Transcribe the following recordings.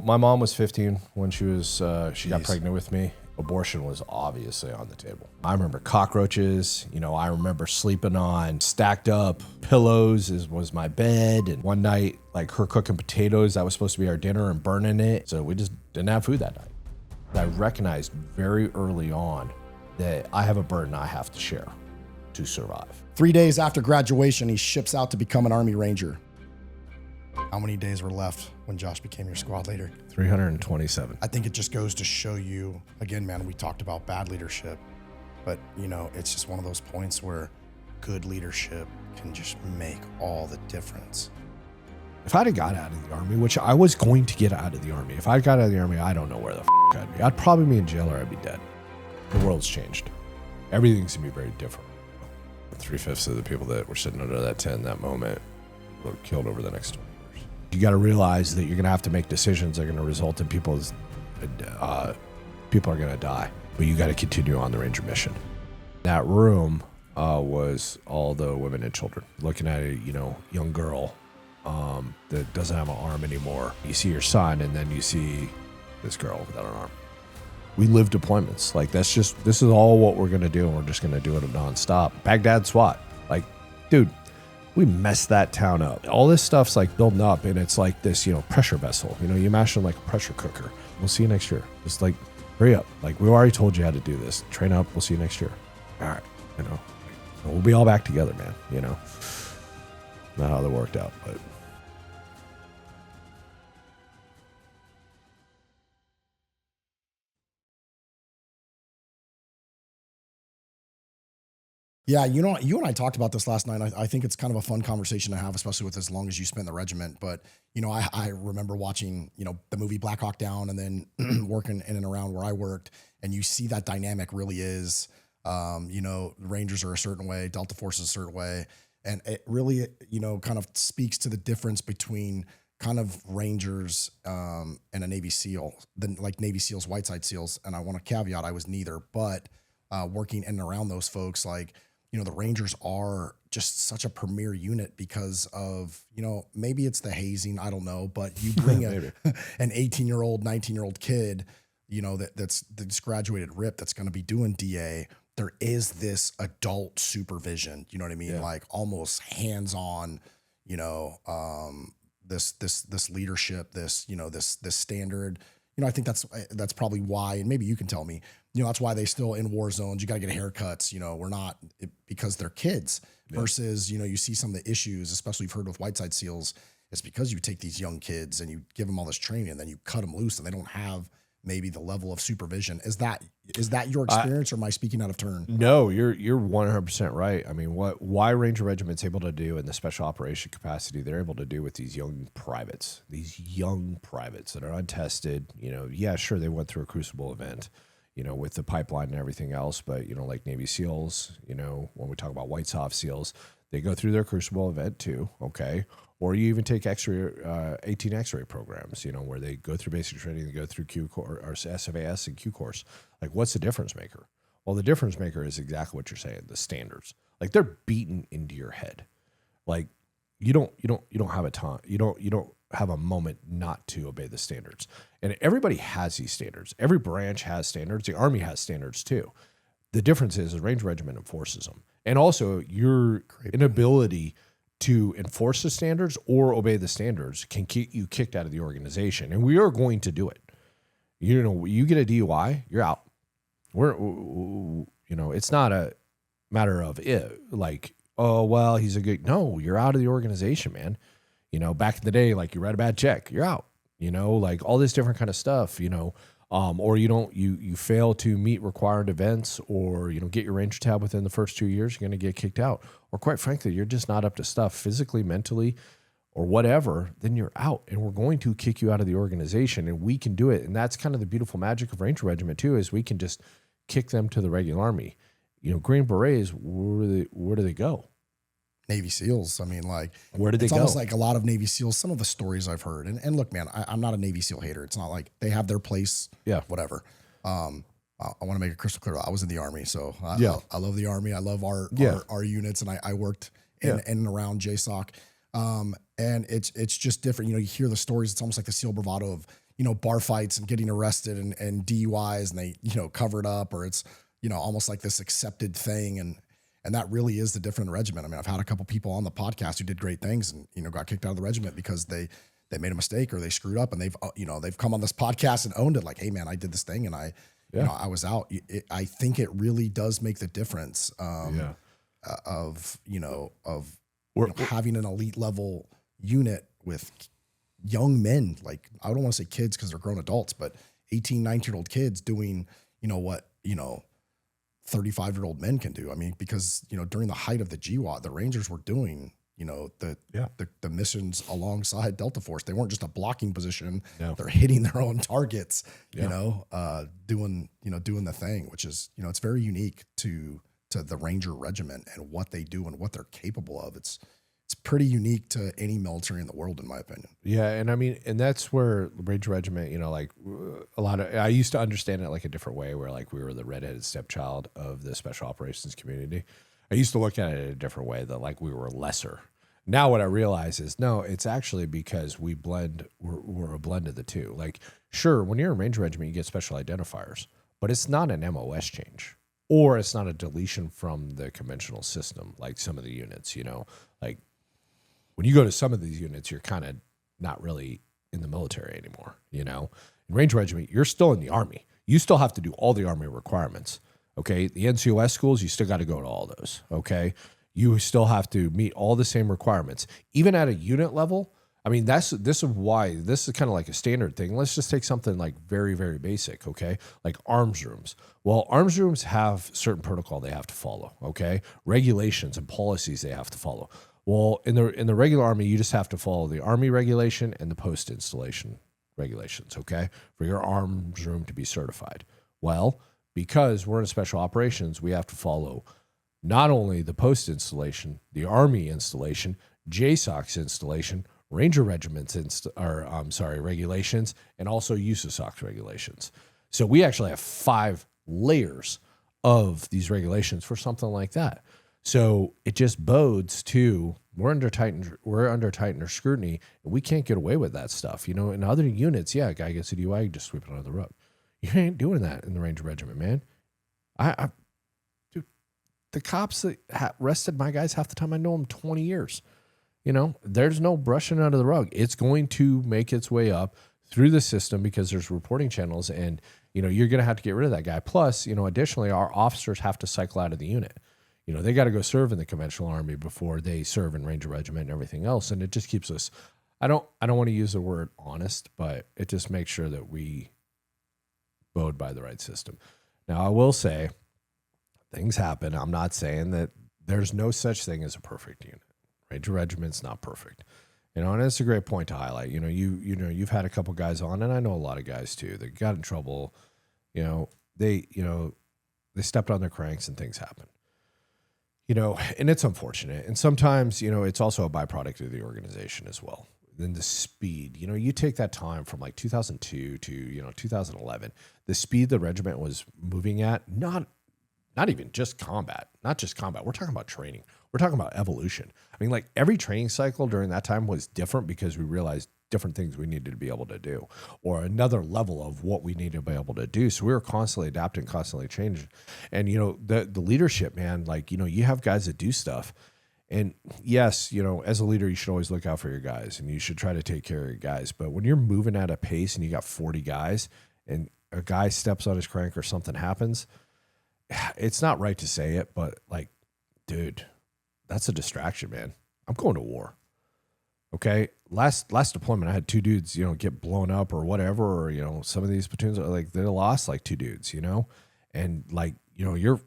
My mom was 15 when she got pregnant with me. Abortion was obviously on the table. I remember cockroaches. I remember sleeping on stacked up pillows was my bed. And one night, like her cooking potatoes, that was supposed to be our dinner, and burning it. So we just didn't have food that night. I recognized very early on that I have a burden I have to share to survive. 3 days after graduation, he ships out to become an Army Ranger. How many days were left when Josh became your squad leader? 327. I think it just goes to show you, again, man, we talked about bad leadership, but it's just one of those points where good leadership can just make all the difference. If I'd have got out of the Army, which I was going to get out of the Army, if I got out of the Army, I don't know where the I'd be. I'd probably be in jail or I'd be dead. The world's changed. Everything's going to be very different. 3/5 of the people that were sitting under that tent in that moment were killed over the next 20 years. You got to realize that you're going to have to make decisions that are going to result in people are going to die, but you got to continue on the Ranger mission. That room was all the women and children looking at a young girl that doesn't have an arm anymore. You see your son, and then you see this girl without an arm. We live deployments. Like, this is all what we're going to do, and we're just going to do it nonstop. Baghdad SWAT. Like, dude, we messed that town up. All this stuff's like building up, and it's like this, pressure vessel. You imagine like a pressure cooker. We'll see you next year. Just like, hurry up. Like, we already told you how to do this. Train up. We'll see you next year. All right. We'll be all back together, man. Not how that worked out, but. Yeah, you and I talked about this last night. I think it's kind of a fun conversation to have, especially with as long as you spent in the regiment. But, I remember watching, the movie Black Hawk Down, and then working in and around where I worked. And you see that dynamic really is, Rangers are a certain way, Delta Force is a certain way. And it really, kind of speaks to the difference between kind of Rangers and a Navy SEAL, like Navy SEALs, Whiteside SEALs. And I want to caveat, I was neither, but working in and around those folks, like, the Rangers are just such a premier unit because of, maybe it's the hazing, I don't know, but you bring an 18-year-old, 19-year-old kid, that's graduated RIP, that's going to be doing DA. There is this adult supervision, you know what I mean? Yeah. Like almost hands-on, this leadership, this standard. I think that's probably why, and maybe you can tell me, that's why they still in war zones. You got to get haircuts. We're not because they're kids versus, you see some of the issues, especially you've heard with Whiteside SEALs. It's because you take these young kids and you give them all this training and then you cut them loose and they don't have maybe the level of supervision. Is that your experience or am I speaking out of turn? No, you're 100% right. I mean, why Ranger Regiment's able to do in the special operation capacity, they're able to do with these young privates that are untested, yeah, sure. They went through a crucible event, with the pipeline and everything else. But, like Navy SEALs, when we talk about White Soft SEALs, they go through their crucible event too. Okay. Or you even take X-ray, 18 X-ray programs, where they go through basic training, they go through Q course or SFAS and Q course. Like, what's the difference maker? Well, the difference maker is exactly what you're saying. The standards, like they're beaten into your head. Like you don't have a time. You don't have a moment not to obey the standards. And everybody has these standards. Every branch has standards. The Army has standards too. The difference is the Ranger Regiment enforces them. And also your inability to enforce the standards or obey the standards can keep you kicked out of the organization. And we are going to do it. You get a DUI, you're out. It's not a matter of like, oh, well, he's a good, no, you're out of the organization, man. Back in the day, like you write a bad check, you're out, like all this different kind of stuff, or you fail to meet required events or, get your Ranger tab within the first 2 years, you're going to get kicked out. Or quite frankly, you're just not up to stuff physically, mentally, or whatever, then you're out and we're going to kick you out of the organization and we can do it. And that's kind of the beautiful magic of Ranger Regiment too, is we can just kick them to the regular Army. Green Berets, where do they go? Navy SEALs. I mean, like, where did they go? It's almost like a lot of Navy SEALs, some of the stories I've heard, and look, man, I'm not a Navy SEAL hater. It's not like they have their place. Yeah. Whatever. I want to make it crystal clear. I was in the Army, so I love the Army. I love our units, and I worked in and around JSOC. And it's just different. You hear the stories. It's almost like the SEAL bravado of, bar fights and getting arrested and DUIs, and they, cover it up, or it's, almost like this accepted thing. And that really is the different regiment. I mean, I've had a couple people on the podcast who did great things and, got kicked out of the regiment because they made a mistake or they screwed up, and they've come on this podcast and owned it. Like, hey man, I did this thing and I was out. I think it really does make the difference of having an elite level unit with young men. Like, I don't want to say kids because they're grown adults, but 18, 19-year-old kids doing, what, 35-year-old men can do. I mean, because, during the height of the GWAT, the Rangers were doing, the missions alongside Delta Force. They weren't just a blocking position. No. They're hitting their own targets, doing the thing, which is, it's very unique to the Ranger Regiment and what they do and what they're capable of. It's pretty unique to any military in the world, in my opinion. Yeah. And I mean, and that's where the Ranger Regiment, I used to understand it like a different way, where like we were the redheaded stepchild of the special operations community. I used to look at it in a different way, that like we were lesser. Now what I realize is, no, it's actually because we're a blend of the two. Like, sure, when you're in Ranger Regiment, you get special identifiers, but it's not an MOS change, or it's not a deletion from the conventional system like some of the units, like when you go to some of these units, you're kind of not really in the military anymore, In Ranger Regiment, you're still in the Army. You still have to do all the Army requirements. Okay, the NCOS schools, you still got to go to all those. Okay, you still have to meet all the same requirements, even at a unit level. I mean, this is kind of like a standard thing. Let's just take something like very, very basic. Okay, like arms rooms. Well, arms rooms have certain protocol they have to follow. Okay, regulations and policies they have to follow. Well, in the regular Army, you just have to follow the Army regulation and the post installation regulations. Okay, for your arms room to be certified. Well, because we're in special operations, we have to follow not only the post installation, the Army installation, JSOC's installation, Ranger Regiment's regulations, and also USASOC's regulations. So we actually have 5 layers of these regulations for something like that. So it just bodes to we're under tighter scrutiny, and we can't get away with that stuff. In other units, a guy gets a DUI, you just sweep it under the rug. You ain't doing that in the Ranger Regiment, man. Dude, the cops that arrested my guys, half the time I know them 20 years. There's no brushing under the rug. It's going to make its way up through the system because there's reporting channels, and you're going to have to get rid of that guy. Plus, additionally, our officers have to cycle out of the unit. They got to go serve in the conventional Army before they serve in Ranger Regiment and everything else, and it just keeps us. I don't want to use the word honest, but it just makes sure that we bode by the right system. Now, I will say things happen. I'm not saying that there's no such thing as a perfect unit. Ranger Regiment's not perfect. And it's a great point to highlight. You've had a couple guys on, and I know a lot of guys too, that got in trouble. They stepped on their cranks and things happen. And it's unfortunate. And sometimes, it's also a byproduct of the organization as well. Then the speed, you take that time from like 2002 to, 2011, the speed the regiment was moving at, not even just combat, not just combat. We're talking about training. We're talking about evolution. I mean, like every training cycle during that time was different because we realized different things we needed to be able to do, or another level of what we needed to be able to do. So we were constantly adapting, constantly changing. And, the leadership, man, like, you have guys that do stuff. And yes, as a leader, you should always look out for your guys and you should try to take care of your guys. But when you're moving at a pace and you got 40 guys and a guy steps on his crank or something happens, it's not right to say it, but like, dude, that's a distraction, man. I'm going to war. Okay. Last deployment, I had 2 dudes, get blown up or whatever, or, some of these platoons are like, they lost like 2 dudes, and like, you're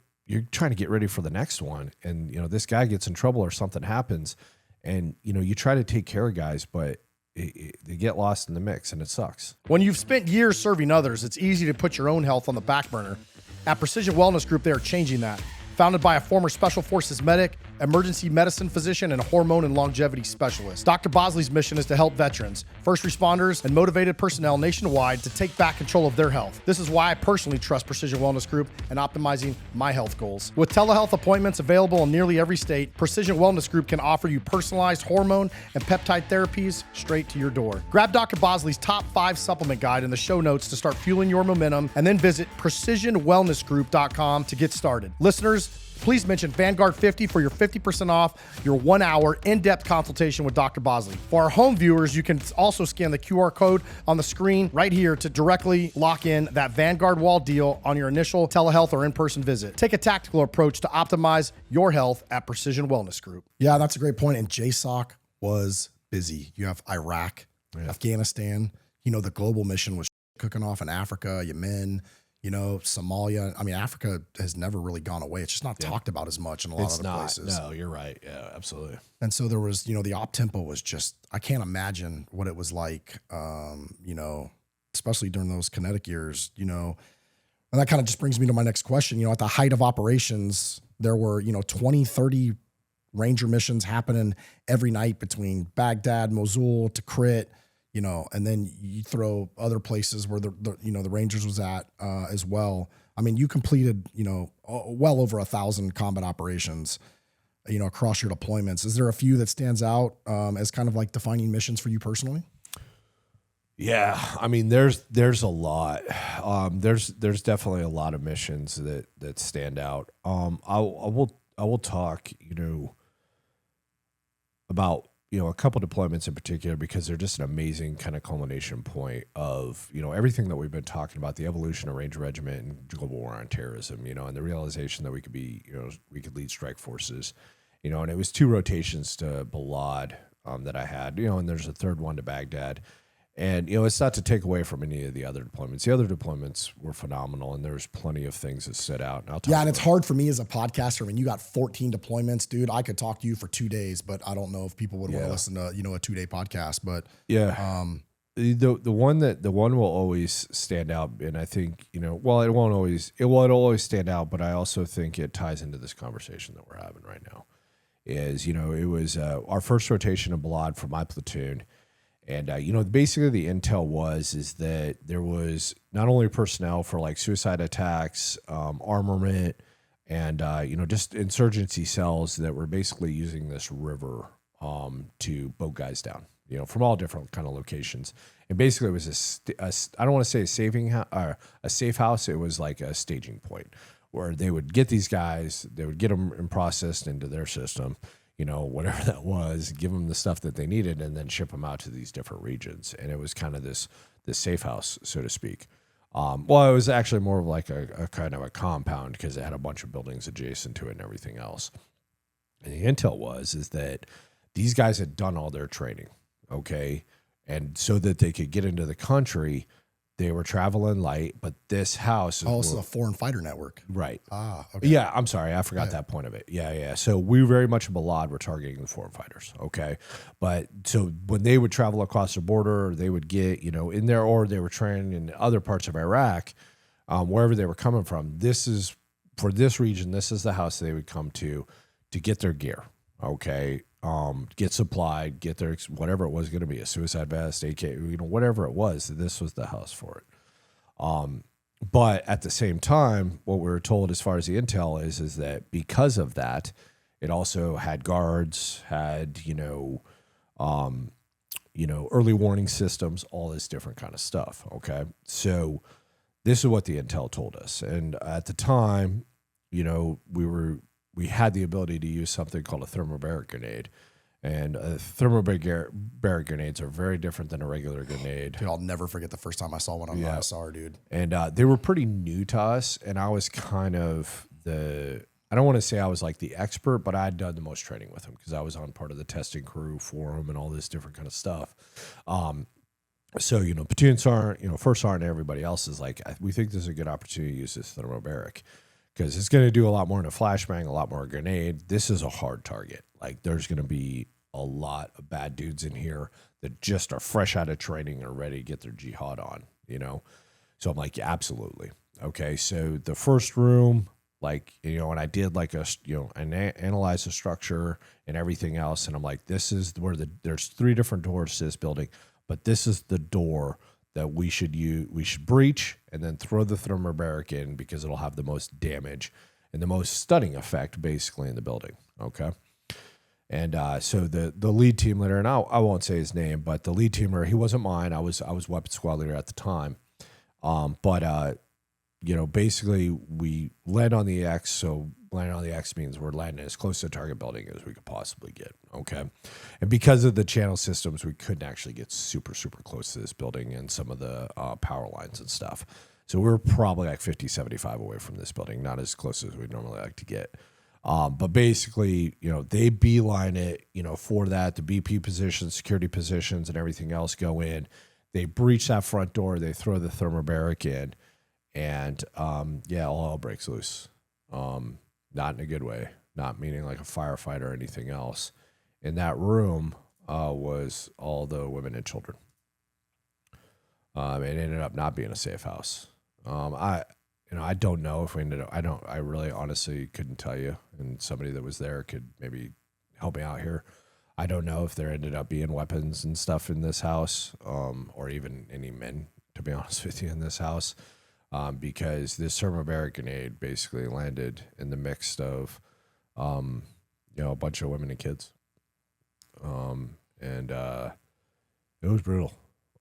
trying to get ready for the next one. And, this guy gets in trouble or something happens and, you try to take care of guys, but they get lost in the mix and it sucks. When you've spent years serving others, it's easy to put your own health on the back burner. At Precision Wellness Group, they are changing that. founded by a former Special Forces medic, emergency medicine physician, and hormone and longevity specialist. Dr. Bosley's mission is to help veterans, first responders, and motivated personnel nationwide to take back control of their health. This is why I personally trust Precision Wellness Group in optimizing my health goals. With telehealth appointments available in nearly every state, Precision Wellness Group can offer you personalized hormone and peptide therapies straight to your door. Grab Dr. Bosley's top 5 supplement guide in the show notes to start fueling your momentum, and then visit precisionwellnessgroup.com to get started. Listeners, please mention Vanguard 50 for your 50% off your 1-hour in-depth consultation with Dr. Bosley. For our home viewers, you can also scan the QR code on the screen right here to directly lock in that Vanguard wall deal on your initial telehealth or in-person visit. Take a tactical approach to optimize your health at Precision Wellness Group. Yeah, that's a great point. And JSOC was busy. You have Iraq, Afghanistan, the global mission was cooking off in Africa, Yemen, Somalia. I mean, Africa has never really gone away. It's just not talked about as much in a lot of other places. No, you're right. Yeah, absolutely. And so there was, the op tempo was just, I can't imagine what it was like, especially during those kinetic years, and that kind of just brings me to my next question. At the height of operations, there were, 20, 30 Ranger missions happening every night between Baghdad, Mosul, Tikrit, and then you throw other places where the Rangers was at as well. I mean, you completed, well over 1,000 combat operations, across your deployments. Is there a few that stands out as kind of like defining missions for you personally? Yeah, I mean, there's a lot. There's definitely a lot of missions that stand out. I will talk, about a couple deployments in particular, because they're just an amazing kind of culmination point of everything that we've been talking about, the evolution of Ranger Regiment and global war on terrorism, and the realization that we could be we could lead strike forces, and it was 2 rotations to Balad that I had, and there's a third one to Baghdad. And, it's not to take away from any of the other deployments. The other deployments were phenomenal, and there's plenty of things that stood out. And it's hard for me as a podcaster. When you got 14 deployments, dude, I could talk to you for 2 days, but I don't know if people would want to listen to, a 2-day podcast. But the one will always stand out, and I think it'll always stand out, but I also think it ties into this conversation that we're having right now. Is it was our first rotation of Balad for my platoon. And, basically the intel is that there was not only personnel for like suicide attacks, armament, and, just insurgency cells that were basically using this river to boat guys down, from all different kind of locations. And basically it was I don't want to say a safe house. It was like a staging point where they would get these guys, they would get them processed into their system, whatever that was, give them the stuff that they needed, and then ship them out to these different regions. And it was kind of this safe house, so to speak. It was actually more of like a kind of a compound, because it had a bunch of buildings adjacent to it and everything else. And the intel is that these guys had done all their training, okay? And so that they could get into the country, they were traveling light, but this house is also a foreign fighter network. Right. Okay. Yeah, I'm sorry. I forgot that point of it. Yeah. So we very much in Balad were targeting the foreign fighters. Okay. But so when they would travel across the border, they would get, in there, or they were training in other parts of Iraq, wherever they were coming from. This is for this region. This is the house they would come to get their gear. Okay. Get supplied, get their, whatever it was going to be, a suicide vest, AK, whatever it was, this was the house for it. But at the same time, what we were told as far as the intel is that because of that, it also had guards, had, early warning systems, all this different kind of stuff. Okay. So this is what the intel told us. And at the time, we had the ability to use something called a thermobaric grenade. And thermobaric grenades are very different than a regular grenade. Dude, I'll never forget the first time I saw one on ISR, dude. And they were pretty new to us, and I was kind of I don't want to say I was like the expert, but I had done the most training with them because I was on part of the testing crew for them and all this different kind of stuff. So, platoon sergeant, first sergeant, and everybody else is like, we think this is a good opportunity to use this thermobaric, because it's going to do a lot more in a flashbang, a lot more grenade. This is a hard target. Like, there's going to be a lot of bad dudes in here that just are fresh out of training and are ready to get their jihad on, So I'm like, yeah, absolutely. Okay, so the first room, Like, and I did like analyze the structure and everything else. And I'm like, this is where there's 3 different doors to this building, but this is the door that we should use. We should breach and then throw the thermobaric in because it'll have the most damage and the most stunning effect basically in the building. Okay. And so the lead team leader, and I won't say his name, but the lead team leader, he wasn't mine. I was weapons squad leader at the time. But basically we land on the X. So landing on the X means we're landing as close to the target building as we could possibly get. Okay. And because of the channel systems, we couldn't actually get super, super close to this building and some of the power lines and stuff. So we're probably like 50, 75 away from this building, not as close as we'd normally like to get. But basically, they beeline it, for that, the BP positions, security positions, and everything else go in. They breach that front door. They throw the thermobaric in, and all hell breaks loose. Not in a good way, not meaning like a firefight or anything else. In that room was all the women and children. It ended up not being a safe house. I don't know if we ended up, I really honestly couldn't tell you. And somebody that was there could maybe help me out here. I don't know if there ended up being weapons and stuff in this house, or even any men, to be honest with you, in this house. Because this thermobaric grenade basically landed in the mix of, a bunch of women and kids. And it was brutal.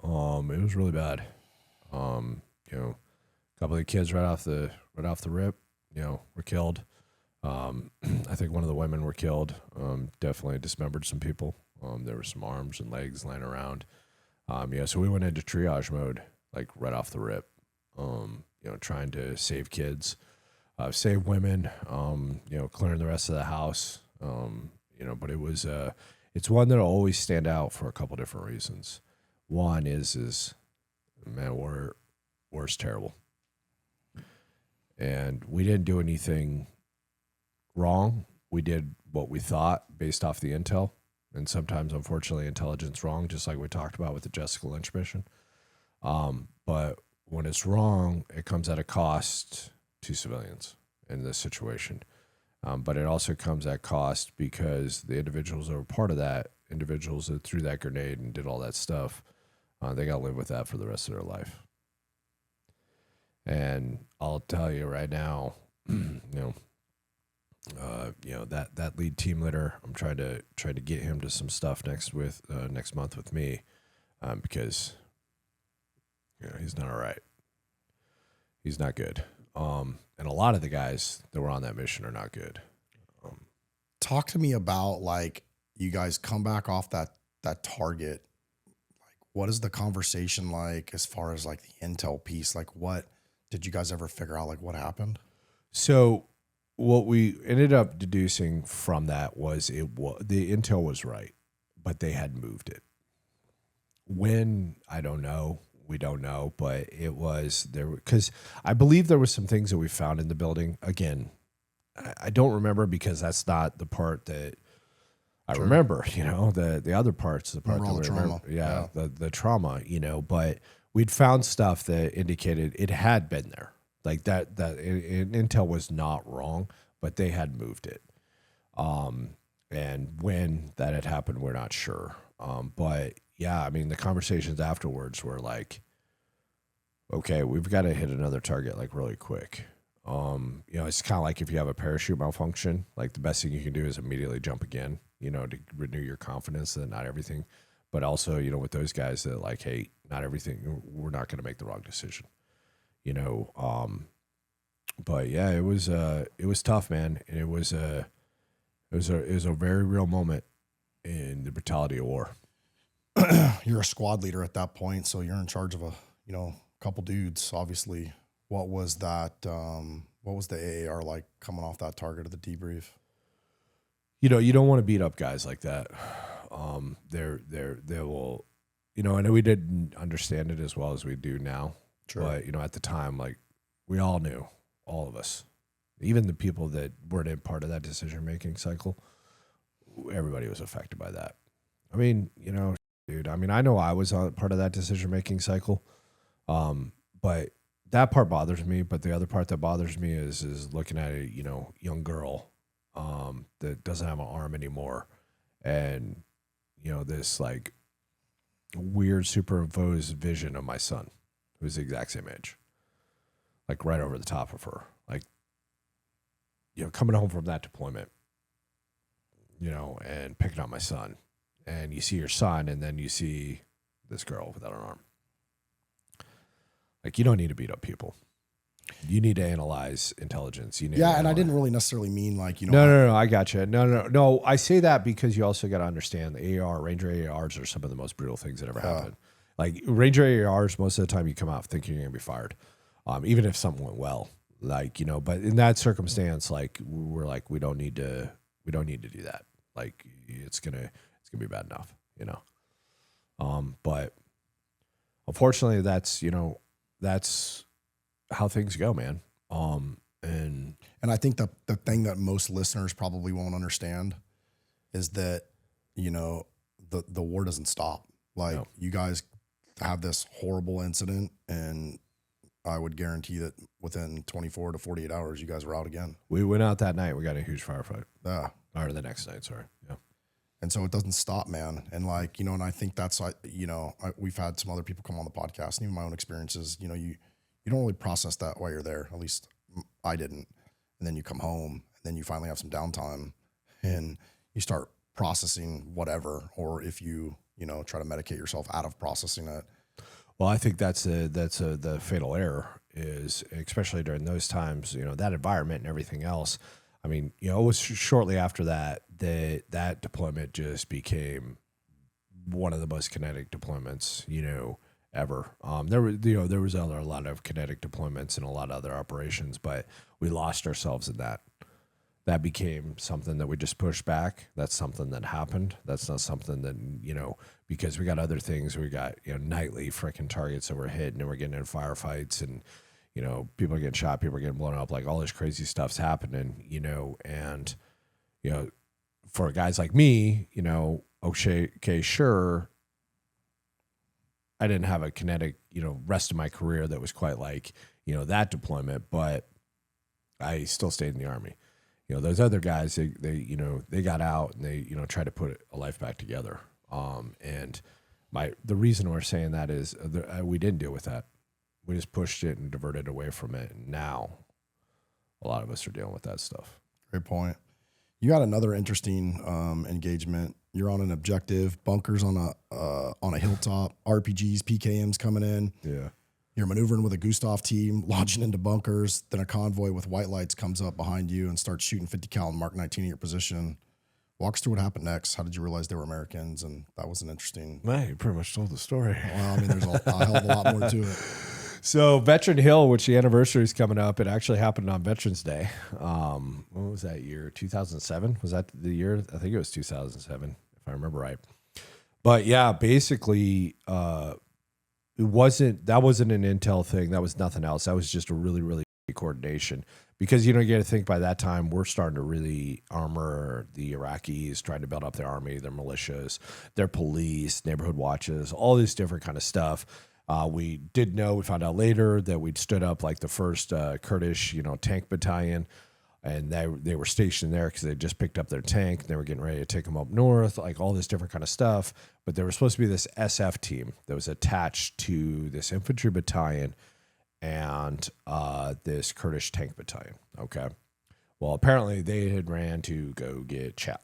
It was really bad. A couple of the kids right off the rip, were killed. I think one of the women were killed. Definitely dismembered some people. There were some arms and legs laying around. So we went into triage mode, like right off the rip. Trying to save kids, save women, clearing the rest of the house. But it was, it's one that'll always stand out for a couple different reasons. One is man, war's terrible. And we didn't do anything wrong. We did what we thought based off the intel. And sometimes, unfortunately, intelligence wrong, just like we talked about with the Jessica Lynch mission. But when it's wrong, it comes at a cost to civilians in this situation. But it also comes at cost because the individuals that were part of that, individuals that threw that grenade and did all that stuff, they got to live with that for the rest of their life. And I'll tell you right now, that lead team leader, I'm trying to get him to some stuff next month with me, because he's not all right. He's not good. And a lot of the guys that were on that mission are not good. Talk to me about, like, you guys come back off that target. Like, what is the conversation like as far as like the intel piece? Like, what did you guys ever figure out, like, what happened? So what we ended up deducing from that was the intel was right, but they had moved it. When, I don't know. We don't know, but it was there because I believe there was some things that we found in the building. Again, I don't remember because that's not the part that I remember, the other parts, the part that we remember. Yeah. The trauma, but we'd found stuff that indicated it had been there. Like that intel was not wrong, but they had moved it. And when that had happened, we're not sure. But yeah, I mean, the conversations afterwards were like, okay, we've got to hit another target like really quick. It's kind of like if you have a parachute malfunction, like the best thing you can do is immediately jump again, to renew your confidence that not everything, but also, with those guys that like, hey, not everything, we're not going to make the wrong decision, but yeah, it was tough, man. And it was a very real moment in the brutality of war. You're a squad leader at that point, so you're in charge of a couple dudes. Obviously, what was that? What was the AAR like coming off that target of the debrief? You don't want to beat up guys like that. They will. I know we didn't understand it as well as we do now, but at the time, like, we all knew, all of us, even the people that weren't in part of that decision making cycle. Everybody was affected by that. I mean, dude, I mean, I know I was on part of that decision-making cycle, but that part bothers me, but the other part that bothers me is looking at a young girl that doesn't have an arm anymore, and this like weird superimposed vision of my son, who's the exact same age, like right over the top of her, like coming home from that deployment, and picking up my son, and you see your son, and then you see this girl without an arm. Like, you don't need to beat up people. You need to analyze intelligence. You need and I didn't really necessarily mean like, No, I got you. No. I say that because you also got to understand the Ranger ARs are some of the most brutal things that ever happen. Like, Ranger ARs, most of the time you come out thinking you're going to be fired, even if something went well. Like, but in that circumstance, like, we're like, we don't need to do that. Like, it's gonna be bad enough, But unfortunately, that's how things go, man. And I think the thing that most listeners probably won't understand is that, the war doesn't stop. Like, you guys have this horrible incident, and I would guarantee that within 24 to 48 hours, you guys were out again. We went out that night. We got a huge firefight. Yeah. Or the next night, sorry. Yeah. And so it doesn't stop, man. And like, and I think that's like, we've had some other people come on the podcast, and even my own experiences, you don't really process that while you're there. At least I didn't. And then you come home, and then you finally have some downtime, and you start processing whatever, or if you, try to medicate yourself out of processing it. Well, I think that's the fatal error is, especially during those times, that environment and everything else. I mean, it was shortly after that deployment just became one of the most kinetic deployments, ever. There was a lot of kinetic deployments and a lot of other operations, but we lost ourselves in that. That became something that we just pushed back. That's something that happened. That's not something that, because we got other things. We got, nightly freaking targets that we're hitting, and we're getting in firefights, and, people are getting shot, people are getting blown up, like all this crazy stuff's happening, and, for guys like me, okay, sure, I didn't have a kinetic, rest of my career that was quite like, that deployment, but I still stayed in the Army. Those other guys, they got out, and they, tried to put a life back together. And the reason we're saying that is we didn't deal with that. We just pushed it and diverted away from it. And now a lot of us are dealing with that stuff. Great point. You got another interesting engagement. You're on an objective, bunkers on a hilltop, RPGs, PKMs coming in. Yeah. You're maneuvering with a Gustav team, launching into bunkers. Then a convoy with white lights comes up behind you and starts shooting 50 cal and Mark 19 in your position. Walk us through what happened next. How did you realize they were Americans? And that was an interesting. Man, you pretty much told the story. Well, I mean, there's a hell of a lot more to it. So Veteran Hill, which the anniversary is coming up, it actually happened on Veterans Day. What was that year? 2007? Was that the year? I think it was 2007, if I remember right. But yeah, basically, that wasn't an intel thing. That was nothing else. That was just a really, really coordination. Because, you got to think by that time, we're starting to really armor the Iraqis, trying to build up their army, their militias, their police, neighborhood watches, all this different kind of stuff. We found out later that we'd stood up like the first Kurdish, tank battalion, and they were stationed there because they just picked up their tank. They were getting ready to take them up north, like all this different kind of stuff. But there was supposed to be this SF team that was attached to this infantry battalion and this Kurdish tank battalion. Okay. Well, apparently they had ran to go get chow,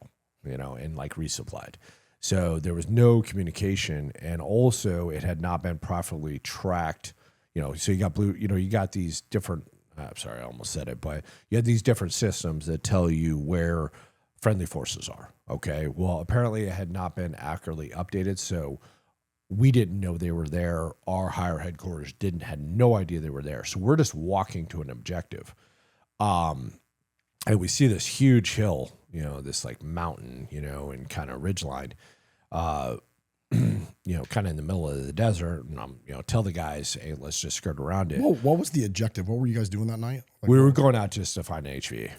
and like resupplied. So there was no communication, and also it had not been properly tracked. So you got you got these different. I'm sorry, I almost said it, but you had these different systems that tell you where friendly forces are. Okay. Well, apparently it had not been accurately updated, so we didn't know they were there. Our higher headquarters had no idea they were there. So we're just walking to an objective. And we see this huge hill, this like mountain, and kind of ridgeline, kind of in the middle of the desert. And tell the guys, hey, let's just skirt around it. Well, what was the objective? What were you guys doing that night? We were going out just to find an HV,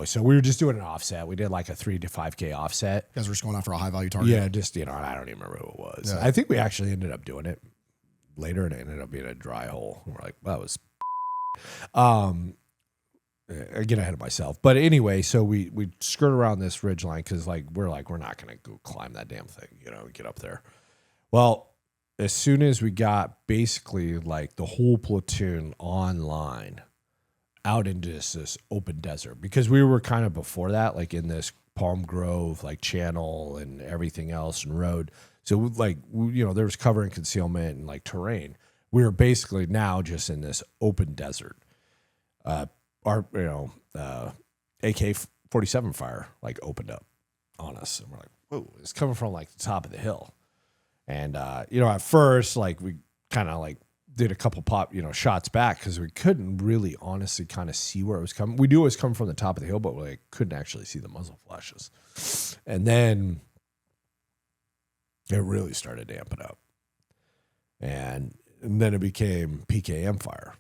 so we were just doing an offset. We did like a 3 to 5K offset. You guys were just going after a high value target? Yeah, just, I don't even remember who it was. Yeah. I think we actually ended up doing it later, and it ended up being a dry hole. And we're like, well, that was I get ahead of myself. But anyway, so we skirt around this ridge line because we're not going to go climb that damn thing, get up there. Well, as soon as we got basically like the whole platoon online out into this open desert, because we were kind of before that, like in this Palm Grove, like channel and everything else and road. So there was cover and concealment and like terrain. We were basically now just in this open desert. Our AK-47 fire like opened up on us, and we're like, whoa, it's coming from like the top of the hill. And at first, like we kind of like did a couple pop shots back because we couldn't really honestly kind of see where it was coming. We knew it was coming from the top of the hill, but we couldn't actually see the muzzle flashes. And then it really started damping up, and then it became PKM fire.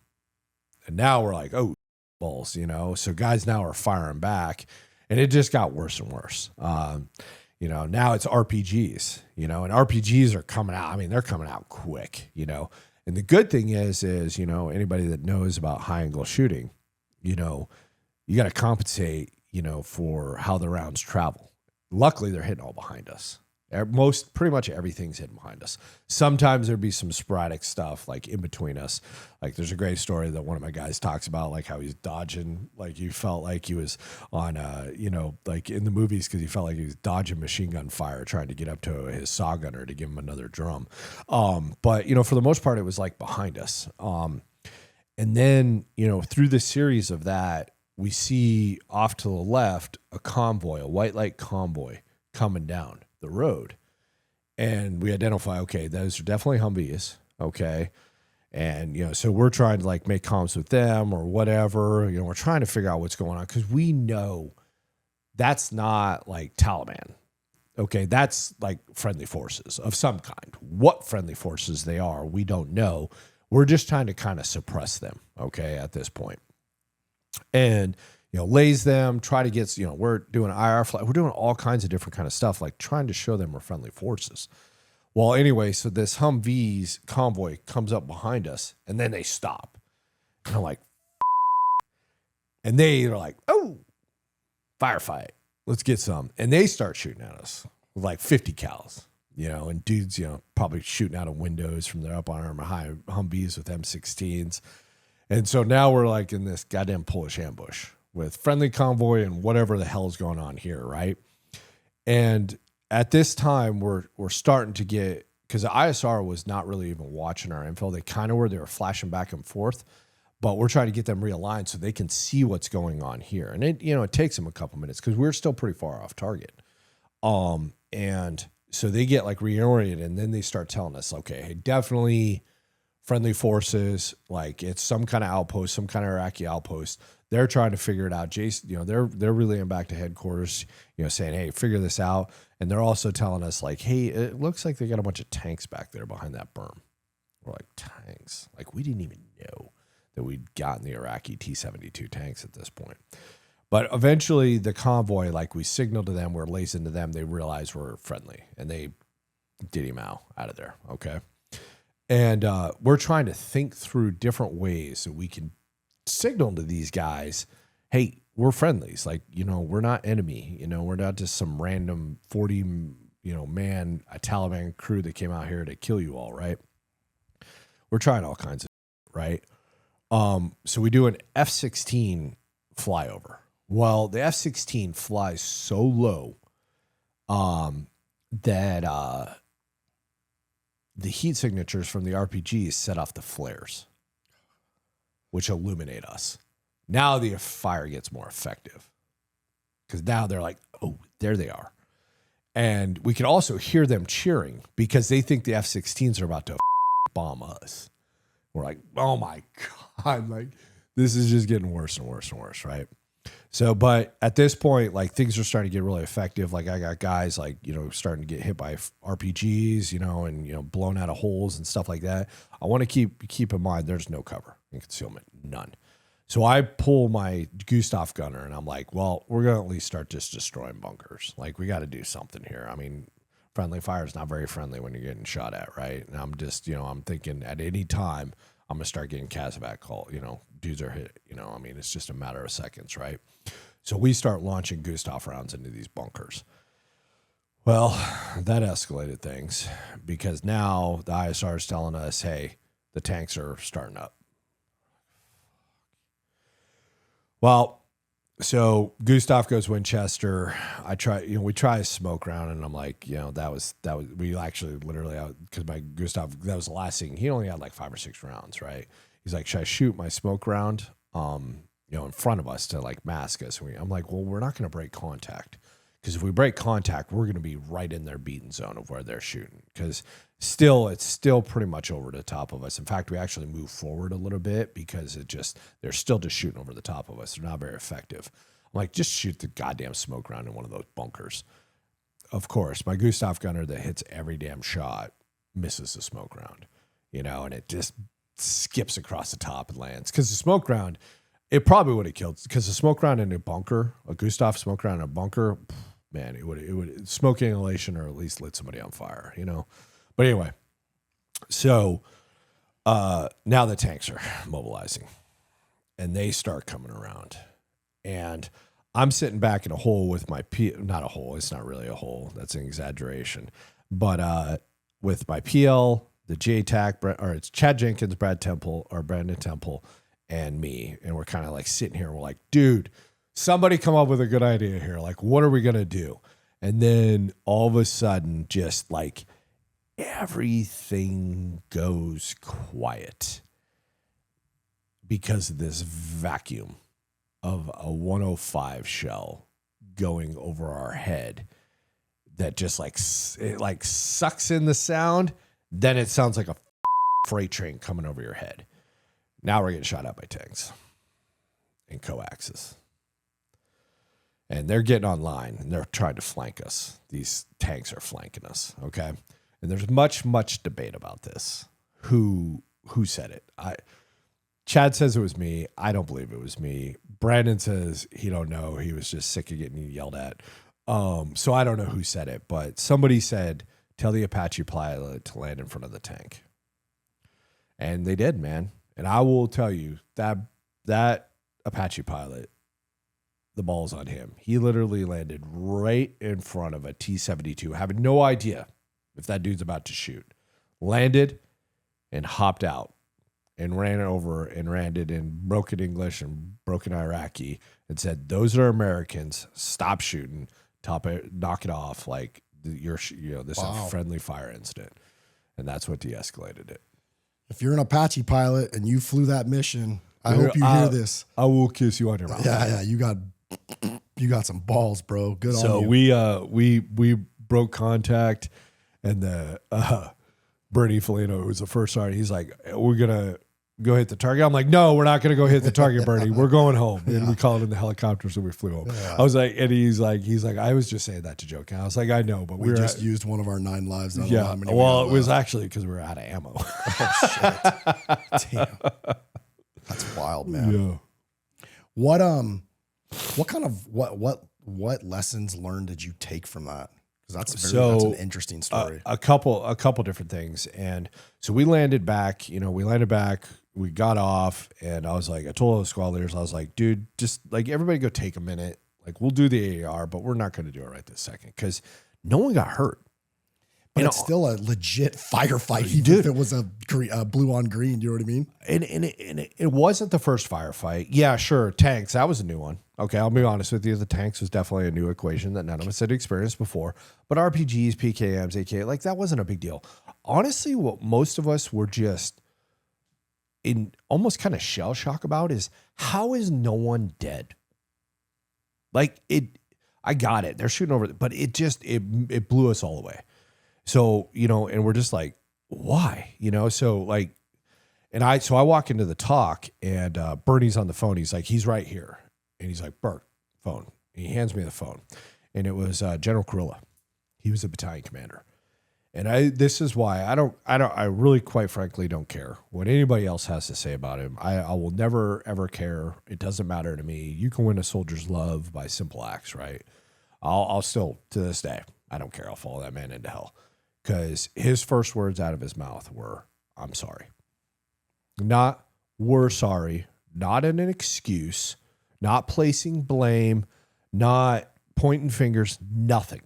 And now we're like, oh, balls, so guys now are firing back, and it just got worse and worse. Now it's RPGs, and RPGs are coming out. I mean, they're coming out quick, and the good thing is, anybody that knows about high angle shooting, you got to compensate, for how the rounds travel. Luckily they're hitting all behind us. Pretty much everything's hidden behind us. Sometimes there'd be some sporadic stuff like in between us. Like there's a great story that one of my guys talks about, like how he's dodging, like you felt like he was on, like in the movies, because he felt like he was dodging machine gun fire, trying to get up to his saw gunner to give him another drum. But for the most part, it was like behind us. And then, through the series of that, we see off to the left a convoy, a white light convoy coming down the road, and we identify, okay, those are definitely Humvees, okay, and so we're trying to like make comms with them or whatever, we're trying to figure out what's going on, because we know that's not like Taliban, okay, that's like friendly forces of some kind. What friendly forces they are, we don't know. We're just trying to kind of suppress them, okay, at this point. And lays them, try to get, we're doing IR flight. We're doing all kinds of different kind of stuff, like trying to show them we're friendly forces. Well, anyway, so this Humvee's convoy comes up behind us, and then they stop. And I'm like, and they are like, oh, firefight. Let's get some. And they start shooting at us with like 50 cals, and dudes, probably shooting out of windows from their up on armor high Humvees with M16s. And so now we're like in this goddamn Polish ambush with friendly convoy and whatever the hell's going on here, right? And at this time, we're starting to get, because the ISR was not really even watching our info. They kind of were. They were flashing back and forth, but we're trying to get them realigned so they can see what's going on here. And it takes them a couple minutes because we're still pretty far off target. And so they get like reoriented, and then they start telling us, okay, hey, definitely friendly forces, like it's some kind of outpost, some kind of Iraqi outpost. They're trying to figure it out. Jason, they're relaying back to headquarters, saying, hey, figure this out. And they're also telling us like, hey, it looks like they got a bunch of tanks back there behind that berm. We're like, tanks? Like we didn't even know that we'd gotten the Iraqi T-72 tanks at this point. But eventually the convoy, like we signaled to them, we're lacing to them. They realize we're friendly, and they did him out of there. Okay. And we're trying to think through different ways that we can signal to these guys, hey, we're friendlies. Like, we're not enemy. We're not just some random 40, man, a Taliban crew that came out here to kill you all, right? We're trying all kinds of, right? So we do an F-16 flyover. Well, the F-16 flies so low that the heat signatures from the RPGs set off the flares, which illuminate us. Now the fire gets more effective because now they're like, oh, there they are. And we can also hear them cheering because they think the F-16s are about to bomb us. We're like, oh my God, like this is just getting worse and worse and worse, right? So, but at this point, like things are starting to get really effective. Like I got guys like, starting to get hit by RPGs, and, blown out of holes and stuff like that. I want to keep in mind, there's no cover and concealment, none. So I pull my Gustav gunner and I'm like, well, we're going to at least start just destroying bunkers. Like we got to do something here. I mean, friendly fire is not very friendly when you're getting shot at, right? And I'm just, I'm thinking at any time, I'm going to start getting Casevac call, dudes are hit. I mean, it's just a matter of seconds, right? So we start launching Gustav rounds into these bunkers. Well, that escalated things because now the ISR is telling us, hey, the tanks are starting up. Well, so Gustav goes Winchester. We try a smoke round, and I'm like, that was we actually literally, because my Gustav, that was the last thing. He only had like 5 or 6 rounds, right? He's like, should I shoot my smoke round, in front of us to like mask us? And I'm like, well, we're not going to break contact. Because if we break contact, we're going to be right in their beaten zone of where they're shooting. Because it's still pretty much over the top of us. In fact, we actually move forward a little bit because they're still just shooting over the top of us. They're not very effective. I'm like, just shoot the goddamn smoke round in one of those bunkers. Of course, my Gustav gunner that hits every damn shot misses the smoke round, and it just skips across the top and lands. Because the smoke round, it probably would have killed, because the smoke round in a bunker, a Gustav smoke round in a bunker, man, it would smoke inhalation or at least lit somebody on fire, But anyway, so now the tanks are mobilizing and they start coming around. And I'm sitting back in a hole with my not a hole, it's not really a hole, that's an exaggeration. But with my PL, the JTAC, or it's Chad Jenkins, Brandon Temple, and me, and we're kind of like sitting here and we're like, dude, somebody come up with a good idea here. Like, what are we going to do? And then all of a sudden, just like everything goes quiet because of this vacuum of a 105 shell going over our head that just it sucks in the sound. Then it sounds like a freight train coming over your head. Now we're getting shot at by tanks and coaxes. And they're getting online and they're trying to flank us. These tanks are flanking us, okay? And there's much, much debate about this. Who said it? Chad says it was me. I don't believe it was me. Brandon says he don't know. He was just sick of getting yelled at. So I don't know who said it, but somebody said, tell the Apache pilot to land in front of the tank. And they did, man. And I will tell you that Apache pilot, the ball's on him. He literally landed right in front of a T-72, having no idea if that dude's about to shoot. Landed and hopped out and ran over and landed in broken English and broken Iraqi and said, those are Americans. Stop shooting. Knock it off. Like, this is a friendly fire incident. And that's what de-escalated it. If you're an Apache pilot and you flew that mission, I hope you hear this. I will kiss you on your mouth. Yeah, you got some balls, bro. Good on you. So we broke contact, and the Bernie Felino, who was the first sergeant, he's like, we're gonna go hit the target. I'm like, no, we're not gonna go hit the target, Bernie. We're going home. And we called in the helicopters and we flew home. Yeah. I was like, and he's like, I was just saying that to joke. And I was like, I know, but we just used one of our 9 lives. Yeah. Well, it was actually because we were out of ammo. Oh shit! Damn, that's wild, man. Yeah. What lessons learned did you take from that? Because that's an interesting story. A couple different things. And so we landed back, we got off, and I was like, I told all the squad leaders, I was like, dude, just like everybody go take a minute. Like, we'll do the AAR, but we're not going to do it right this second because no one got hurt. But it's still a legit firefight, even if it was a blue on green. You know what I mean? And it wasn't the first firefight. Yeah, sure. Tanks, that was a new one. Okay, I'll be honest with you. The tanks was definitely a new equation that none of us had experienced before. But RPGs, PKMs, AK, like that wasn't a big deal. Honestly, what most of us were just in almost kind of shell shock about is how is no one dead? Like I got it. They're shooting over, but it blew us all away. So, and we're just like, why? So like, I walk into the talk and Bernie's on the phone. He's like, he's right here. And he's like, Burke, phone. And he hands me the phone. And it was General Kurilla. He was a battalion commander. And this is why I really quite frankly don't care what anybody else has to say about him. I will never, ever care. It doesn't matter to me. You can win a soldier's love by simple acts, right? I'll still, to this day, I don't care. I'll follow that man into hell. Because his first words out of his mouth were, I'm sorry. Not, we're sorry. not an excuse, not placing blame, not pointing fingers, nothing.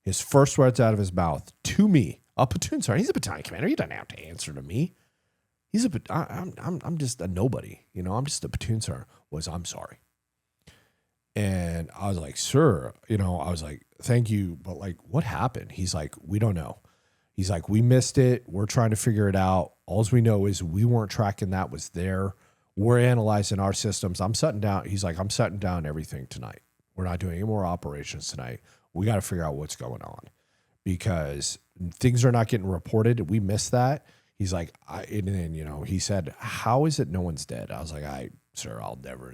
His first words out of his mouth to me, a platoon sergeant. He's a battalion commander. He doesn't have to answer to me. I'm just a nobody. I'm just a platoon sergeant. I'm sorry. And I was like, sir, I was like, thank you. But like, what happened? He's like, we don't know. He's like, we missed it. We're trying to figure it out. All we know is we weren't tracking that was there. We're analyzing our systems. He's like, I'm shutting down everything tonight. We're not doing any more operations tonight. We got to figure out what's going on because things are not getting reported. We missed that. He's like, he said, how is it no one's dead? I was like, sir,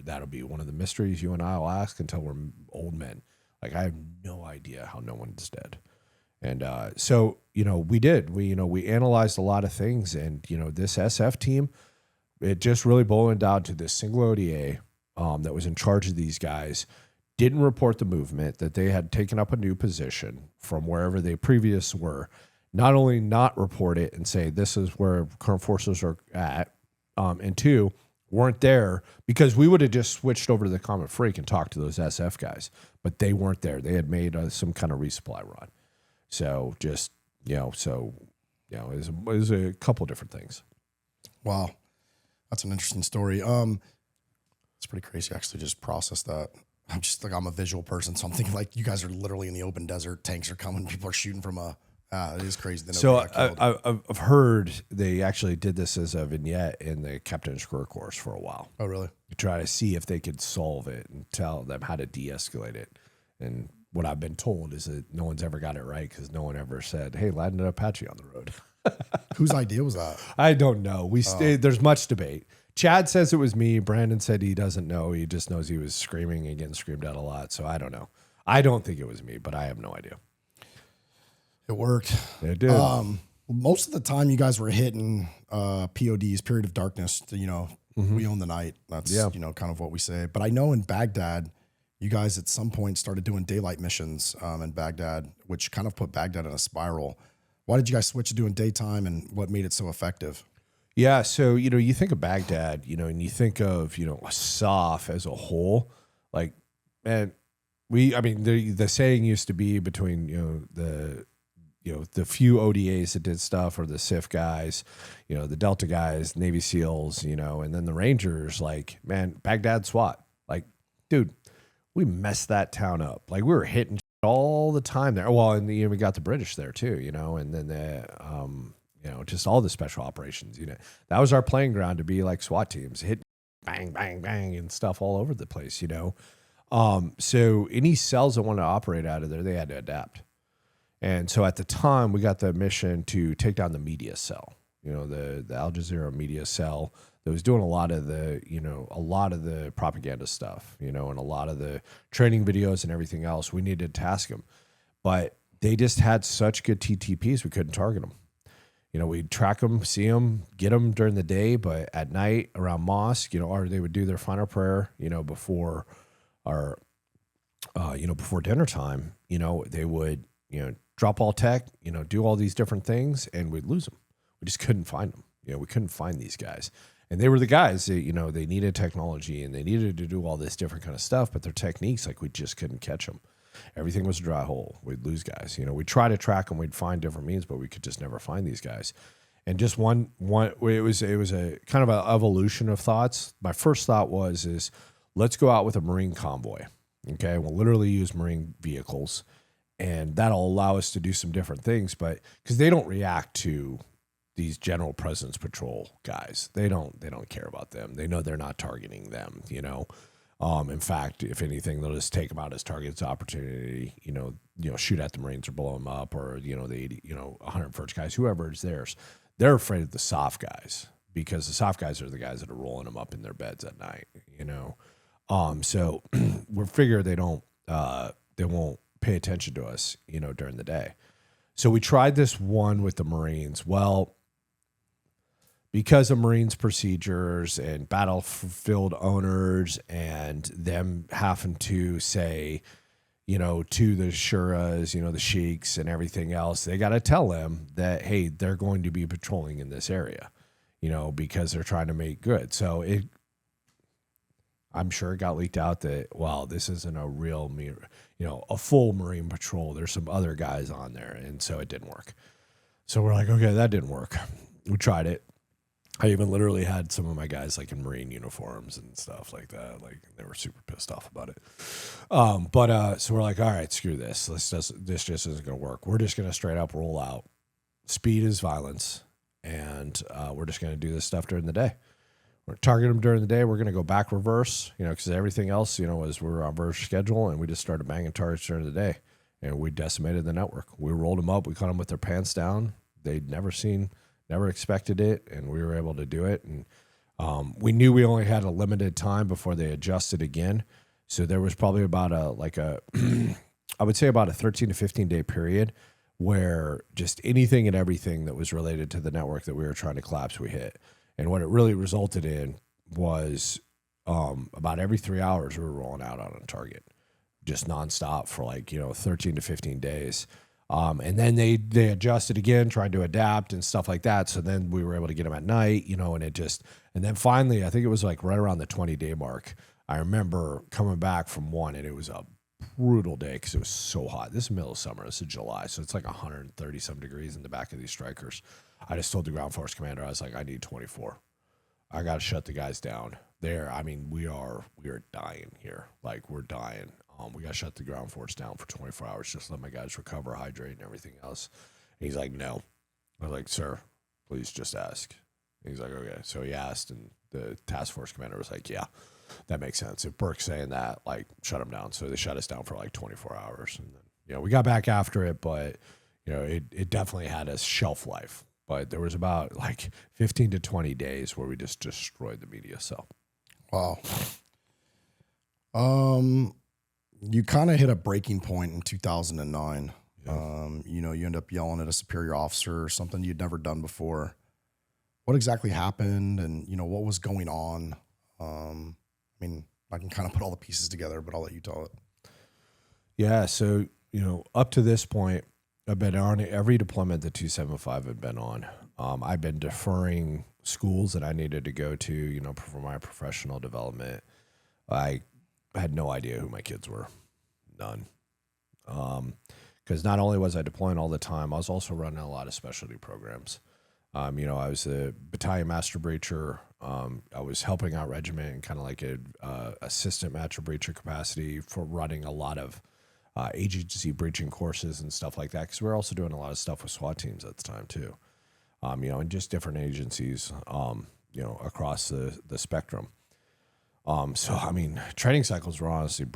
that'll be one of the mysteries you and I will ask until we're old men. Like, I have no idea how no one's dead. And so, we did. We analyzed a lot of things. And, this SF team, it just really boiled down to this single ODA that was in charge of these guys, didn't report the movement, that they had taken up a new position from wherever they previous were. Not only not report it and say this is where current forces are at, and two, weren't there because we would have just switched over to the Common Freak and talked to those SF guys, but they weren't there. They had made some kind of resupply run. So just, it was a couple different things. Wow. That's an interesting story. It's pretty crazy. I actually just processed that. I'm a visual person. So I'm thinking like you guys are literally in the open desert. Tanks are coming. People are shooting from it is crazy. So I've heard they actually did this as a vignette in the Captain's Career Course for a while. Oh, really? To try to see if they could solve it and tell them how to de-escalate it. And what I've been told is that no one's ever got it right because no one ever said, hey, land an Apache on the road. Whose idea was that? I don't know. There's much debate. Chad says it was me. Brandon said he doesn't know. He just knows he was screaming and getting screamed at a lot. So I don't know. I don't think it was me, but I have no idea. It worked. It did. Most of the time you guys were hitting PODs, period of darkness. We own the night. That's, kind of what we say. But I know in Baghdad, you guys at some point started doing daylight missions in Baghdad, which kind of put Baghdad in a spiral. Why did you guys switch to doing daytime and what made it so effective? Yeah. So, you think of Baghdad, and you think of, SOF as a whole, like, man, the saying used to be between, the few ODAs that did stuff or the SIF guys, the Delta guys, Navy SEALs, and then the Rangers, like, man, Baghdad SWAT, like, dude, we messed that town up. Like we were hitting all the time there. Well, and we got the British there too, and then just all the special operations unit. That was our playing ground to be like SWAT teams, hit bang, bang, bang and stuff all over the place, So any cells that wanted to operate out of there, they had to adapt. And so at the time we got the mission to take down the media cell, the Al Jazeera media cell that was doing a lot of the propaganda stuff, and a lot of the training videos and everything else. We needed to task them, but they just had such good TTPs. We couldn't target them. We'd track them, see them, get them during the day, but at night around mosque, or they would do their final prayer, before before dinner time, they would, drop all tech, do all these different things and we'd lose them. We just couldn't find them. We couldn't find these guys. And they were the guys that, they needed technology and they needed to do all this different kind of stuff, but their techniques, like we just couldn't catch them. Everything was a dry hole. We'd lose guys. We'd try to track them. We'd find different means, but we could just never find these guys. And just one, it was a kind of an evolution of thoughts. My first thought is let's go out with a Marine convoy. Okay. We'll literally use Marine vehicles and that'll allow us to do some different things, but because they don't react to these general presence patrol guys, they don't care about them. They know they're not targeting them, In fact, if anything, they'll just take them out as targets opportunity, shoot at the Marines or blow them up or, the 101st guys, whoever is theirs. They're afraid of the soft guys because the soft guys are the guys that are rolling them up in their beds at night, So we figure they won't pay attention to us, during the day. So we tried this one with the Marines. Well, because of Marines procedures and battlefield owners and them having to say, to the shuras, the sheiks and everything else, they got to tell them that, hey, they're going to be patrolling in this area, because they're trying to make good. So I'm sure it got leaked out that, well, this isn't a real, a full Marine patrol. There's some other guys on there. And so it didn't work. So we're like, okay, that didn't work. We tried it. I even literally had some of my guys like in Marine uniforms and stuff like that. Like they were super pissed off about it. So we're like, all right, screw this. This just isn't going to work. We're just going to straight up roll out. Speed is violence. And we're just going to do this stuff during the day. We're targeting them during the day. We're going to go back reverse, because everything else, was we're on reverse schedule, and we just started banging targets during the day, and we decimated the network. We rolled them up. We caught them with their pants down. They'd never expected it, and we were able to do it. And we knew we only had a limited time before they adjusted again. So there was probably about I would say about a 13 to 15 day period where just anything and everything that was related to the network that we were trying to collapse, we hit. And what it really resulted in was about every 3 hours we were rolling out on a target, just nonstop for 13 to 15 days. And then they adjusted again, trying to adapt and stuff like that. So then we were able to get them at night, and then finally, I think it was like right around the 20-day mark. I remember coming back from one, and it was a brutal day because it was so hot. This is middle of summer. This is July. So it's like 130 some degrees in the back of these strikers. I just told the ground force commander, I was like, I need 24. I got to shut the guys down there. I mean, we are dying here. Like we're dying. We got to shut the ground force down for 24 hours. Just let my guys recover, hydrate, and everything else. And he's like, no. I was like, sir, please just ask. And he's like, okay. So he asked, and the task force commander was like, yeah, that makes sense. If Burke's saying that, shut him down. So they shut us down for 24 hours. And then, we got back after it, but, it definitely had a shelf life. But there was about 15 to 20 days where we just destroyed the media cell. Wow. You kind of hit a breaking point in 2009. Yeah. You end up yelling at a superior officer or something you'd never done before. What exactly happened, and what was going on? I can kind of put all the pieces together, but I'll let you tell it. Yeah. So up to this point, I've been on every deployment that 275 had been on. I've been deferring schools that I needed to go to, for my professional development. I had no idea who my kids were. None. Because not only was I deploying all the time, I was also running a lot of specialty programs. I was a battalion master breacher. I was helping out regiment in kind of like a assistant master breacher capacity for running a lot of agency breaching courses and stuff like that. Because we were also doing a lot of stuff with SWAT teams at the time too. And just different agencies, across the spectrum. Training cycles were honestly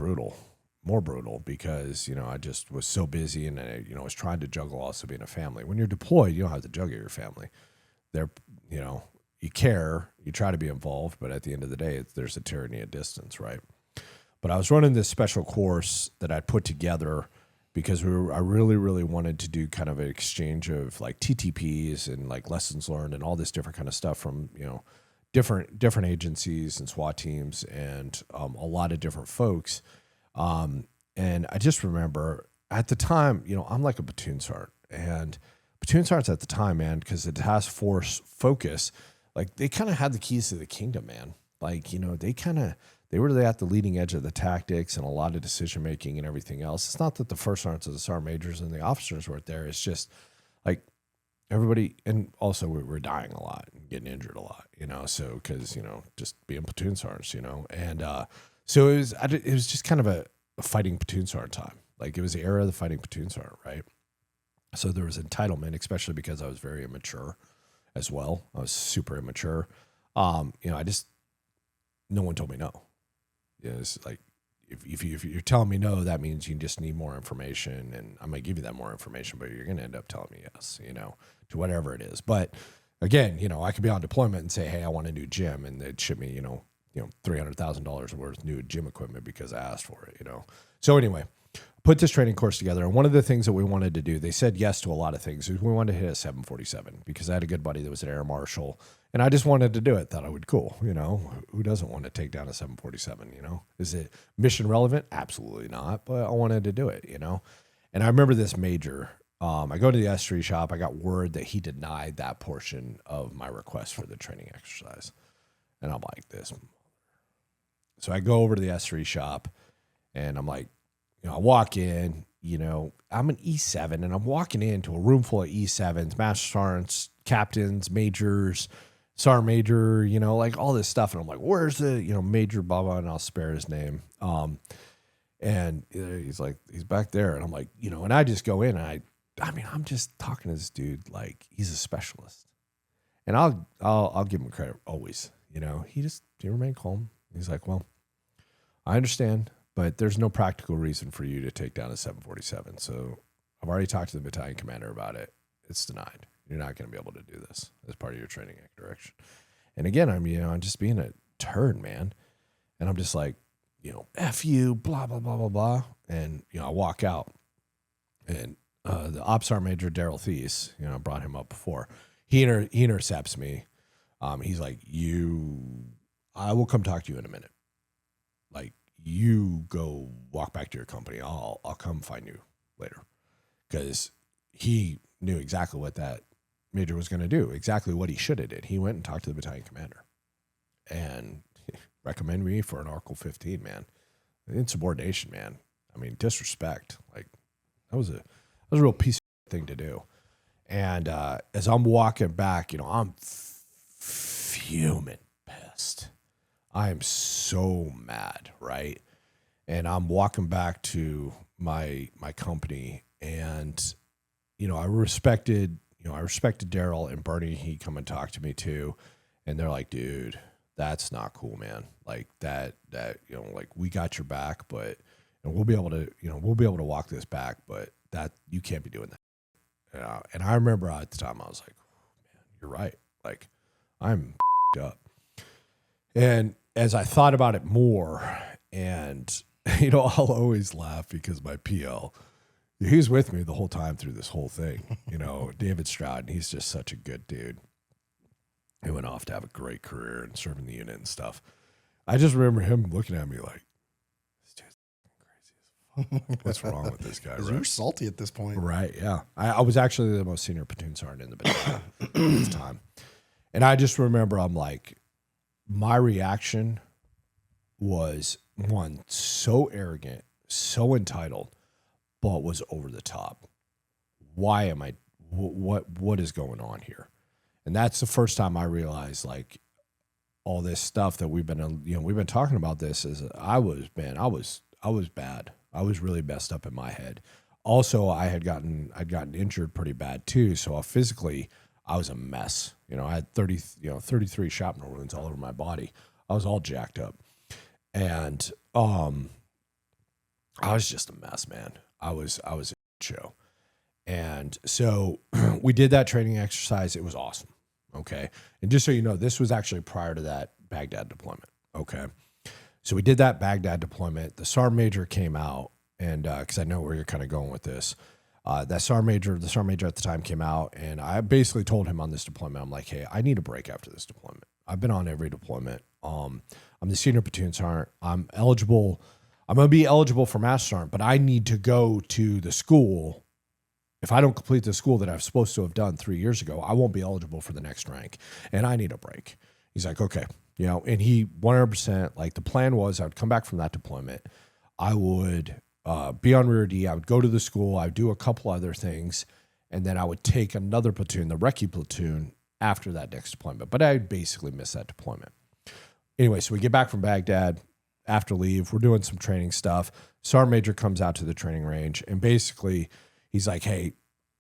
more brutal because, I just was so busy and I was trying to juggle also being a family. When you're deployed, you don't have to juggle your family. You care, you try to be involved, but at the end of the day, there's a tyranny at distance, right? But I was running this special course that I'd put together because I really, really wanted to do kind of an exchange of TTPs and lessons learned and all this different kind of stuff from, different agencies and SWAT teams and a lot of different folks. And I just remember at the time, I'm like a platoon sergeant, and platoon sergeants at the time, man, because the task force focus, they kind of had the keys to the kingdom, man. They were at the leading edge of the tactics and a lot of decision making and everything else. It's not that the first sergeants and the sergeant majors and the officers weren't there. It's just everybody, and also we were dying a lot and getting injured a lot, so because, just being platoon sergeants, and so it was just kind of a fighting platoon sergeant time. It was the era of the fighting platoon sergeant, right? So there was entitlement, especially because I was very immature as well. I was super immature. No one told me no. It's if you're telling me no, that means you just need more information, and I might give you that more information, but you're going to end up telling me yes, to whatever it is. But again, I could be on deployment and say, hey, I want a new gym, and they'd ship me, $300,000 worth of new gym equipment because I asked for it, So anyway, put this training course together. And one of the things that we wanted to do, they said yes to a lot of things. We wanted to hit a 747 because I had a good buddy that was an air marshal, and I just wanted to do it. Thought I would cool. Who doesn't want to take down a 747? Is it mission relevant? Absolutely not. But I wanted to do it, And I remember this major. I go to the S3 shop. I got word that he denied that portion of my request for the training exercise. And I'm like, this. So I go over to the S3 shop and I'm like, I walk in, I'm an E7 and I'm walking into a room full of E7s, master sergeants, captains, majors, sergeant major, like all this stuff. And I'm like, where's the, Major Bubba? And I'll spare his name. And he's like, he's back there. And I'm like, and I just go in and I'm just talking to this dude like he's a specialist. And I'll give him credit always. He remained calm. He's like, well, I understand, but there's no practical reason for you to take down a 747. So I've already talked to the battalion commander about it. It's denied. You're not going to be able to do this as part of your training direction. And again, I'm just being a turd, man. And I'm just like, F you, blah, blah, blah, blah, blah. And, I walk out and the ops sergeant major, Daryl Thies, I brought him up before. He intercepts me. He's like, I will come talk to you in a minute. Like, you go walk back to your company. I'll come find you later. Because he knew exactly what that major was going to do, exactly what he should have did. He went and talked to the battalion commander and recommended me for an Article 15, man. Insubordination, man. I mean, disrespect. Like, that was a real piece of thing to do. And as I'm walking back, I'm fuming pissed. I am so mad, right? And I'm walking back to my company, and I respected Daryl and Bernie. He come and talk to me too, and they're like, dude, that's not cool, man. Like that like we got your back, but we'll be able to walk this back, but that you can't be doing that. And I remember at the time I was like, man, you're right. Like I'm up. And as I thought about it more, and I'll always laugh because my PL, he was with me the whole time through this whole thing. David Stroud, and he's just such a good dude. He went off to have a great career and serving the unit and stuff. I just remember him looking at me like, this dude's crazy as fuck. What's wrong with this guy? Right? You're salty at this point. Right, yeah. I was actually the most senior platoon sergeant in the battalion at the time. And I just remember I'm like, my reaction was, one, so arrogant, so entitled, but was over the top. Why am I, what is going on here? And that's the first time I realized, like, all this stuff that we've been talking about this is I was bad. I was really messed up in my head. Also, I'd gotten injured pretty bad too. So physically I was a mess. I had 33 shrapnel wounds all over my body. I was all jacked up. And I was just a mess, man. I was a show. And so we did that training exercise. It was awesome. Okay. And just so you know, this was actually prior to that Baghdad deployment. Okay. So we did that Baghdad deployment. The sergeant major came out, and because I know where you're kind of going with this. The sergeant major at the time came out, and I basically told him on this deployment, I'm like, hey, I need a break after this deployment. I've been on every deployment. I'm the senior platoon sergeant. I'm going to be eligible for master sergeant, but I need to go to the school. If I don't complete the school that I was supposed to have done 3 years ago, I won't be eligible for the next rank, and I need a break. He's like, okay. And he 100%, like, the plan was I would come back from that deployment. I would be on rear D. I would go to the school. I would do a couple other things, and then I would take another platoon, the recce platoon, after that next deployment. But I basically missed that deployment. Anyway, so we get back from Baghdad after leave. We're doing some training stuff. Sergeant Major comes out to the training range, and basically he's like, hey,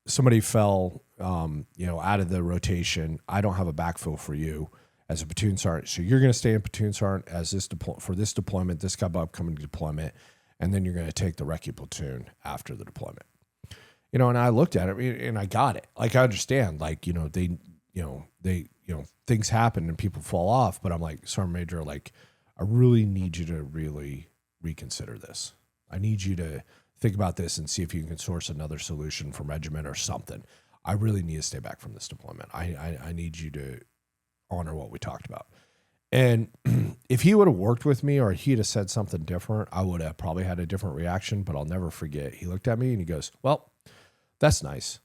somebody fell, out of the rotation. I don't have a backfill for you as a platoon sergeant. So you're going to stay in platoon sergeant as for this deployment, this upcoming deployment, and then you're going to take the recce platoon after the deployment. And I looked at it and I got it. Like, I understand, like, things happen and people fall off, but I'm like, Sergeant Major, like, I really need you to really reconsider this. I need you to think about this and see if you can source another solution from regiment or something. I really need to stay back from this deployment. I need you to honor what we talked about. And if he would have worked with me or he'd have said something different, I would have probably had a different reaction, but I'll never forget. He looked at me and he goes, well, that's nice.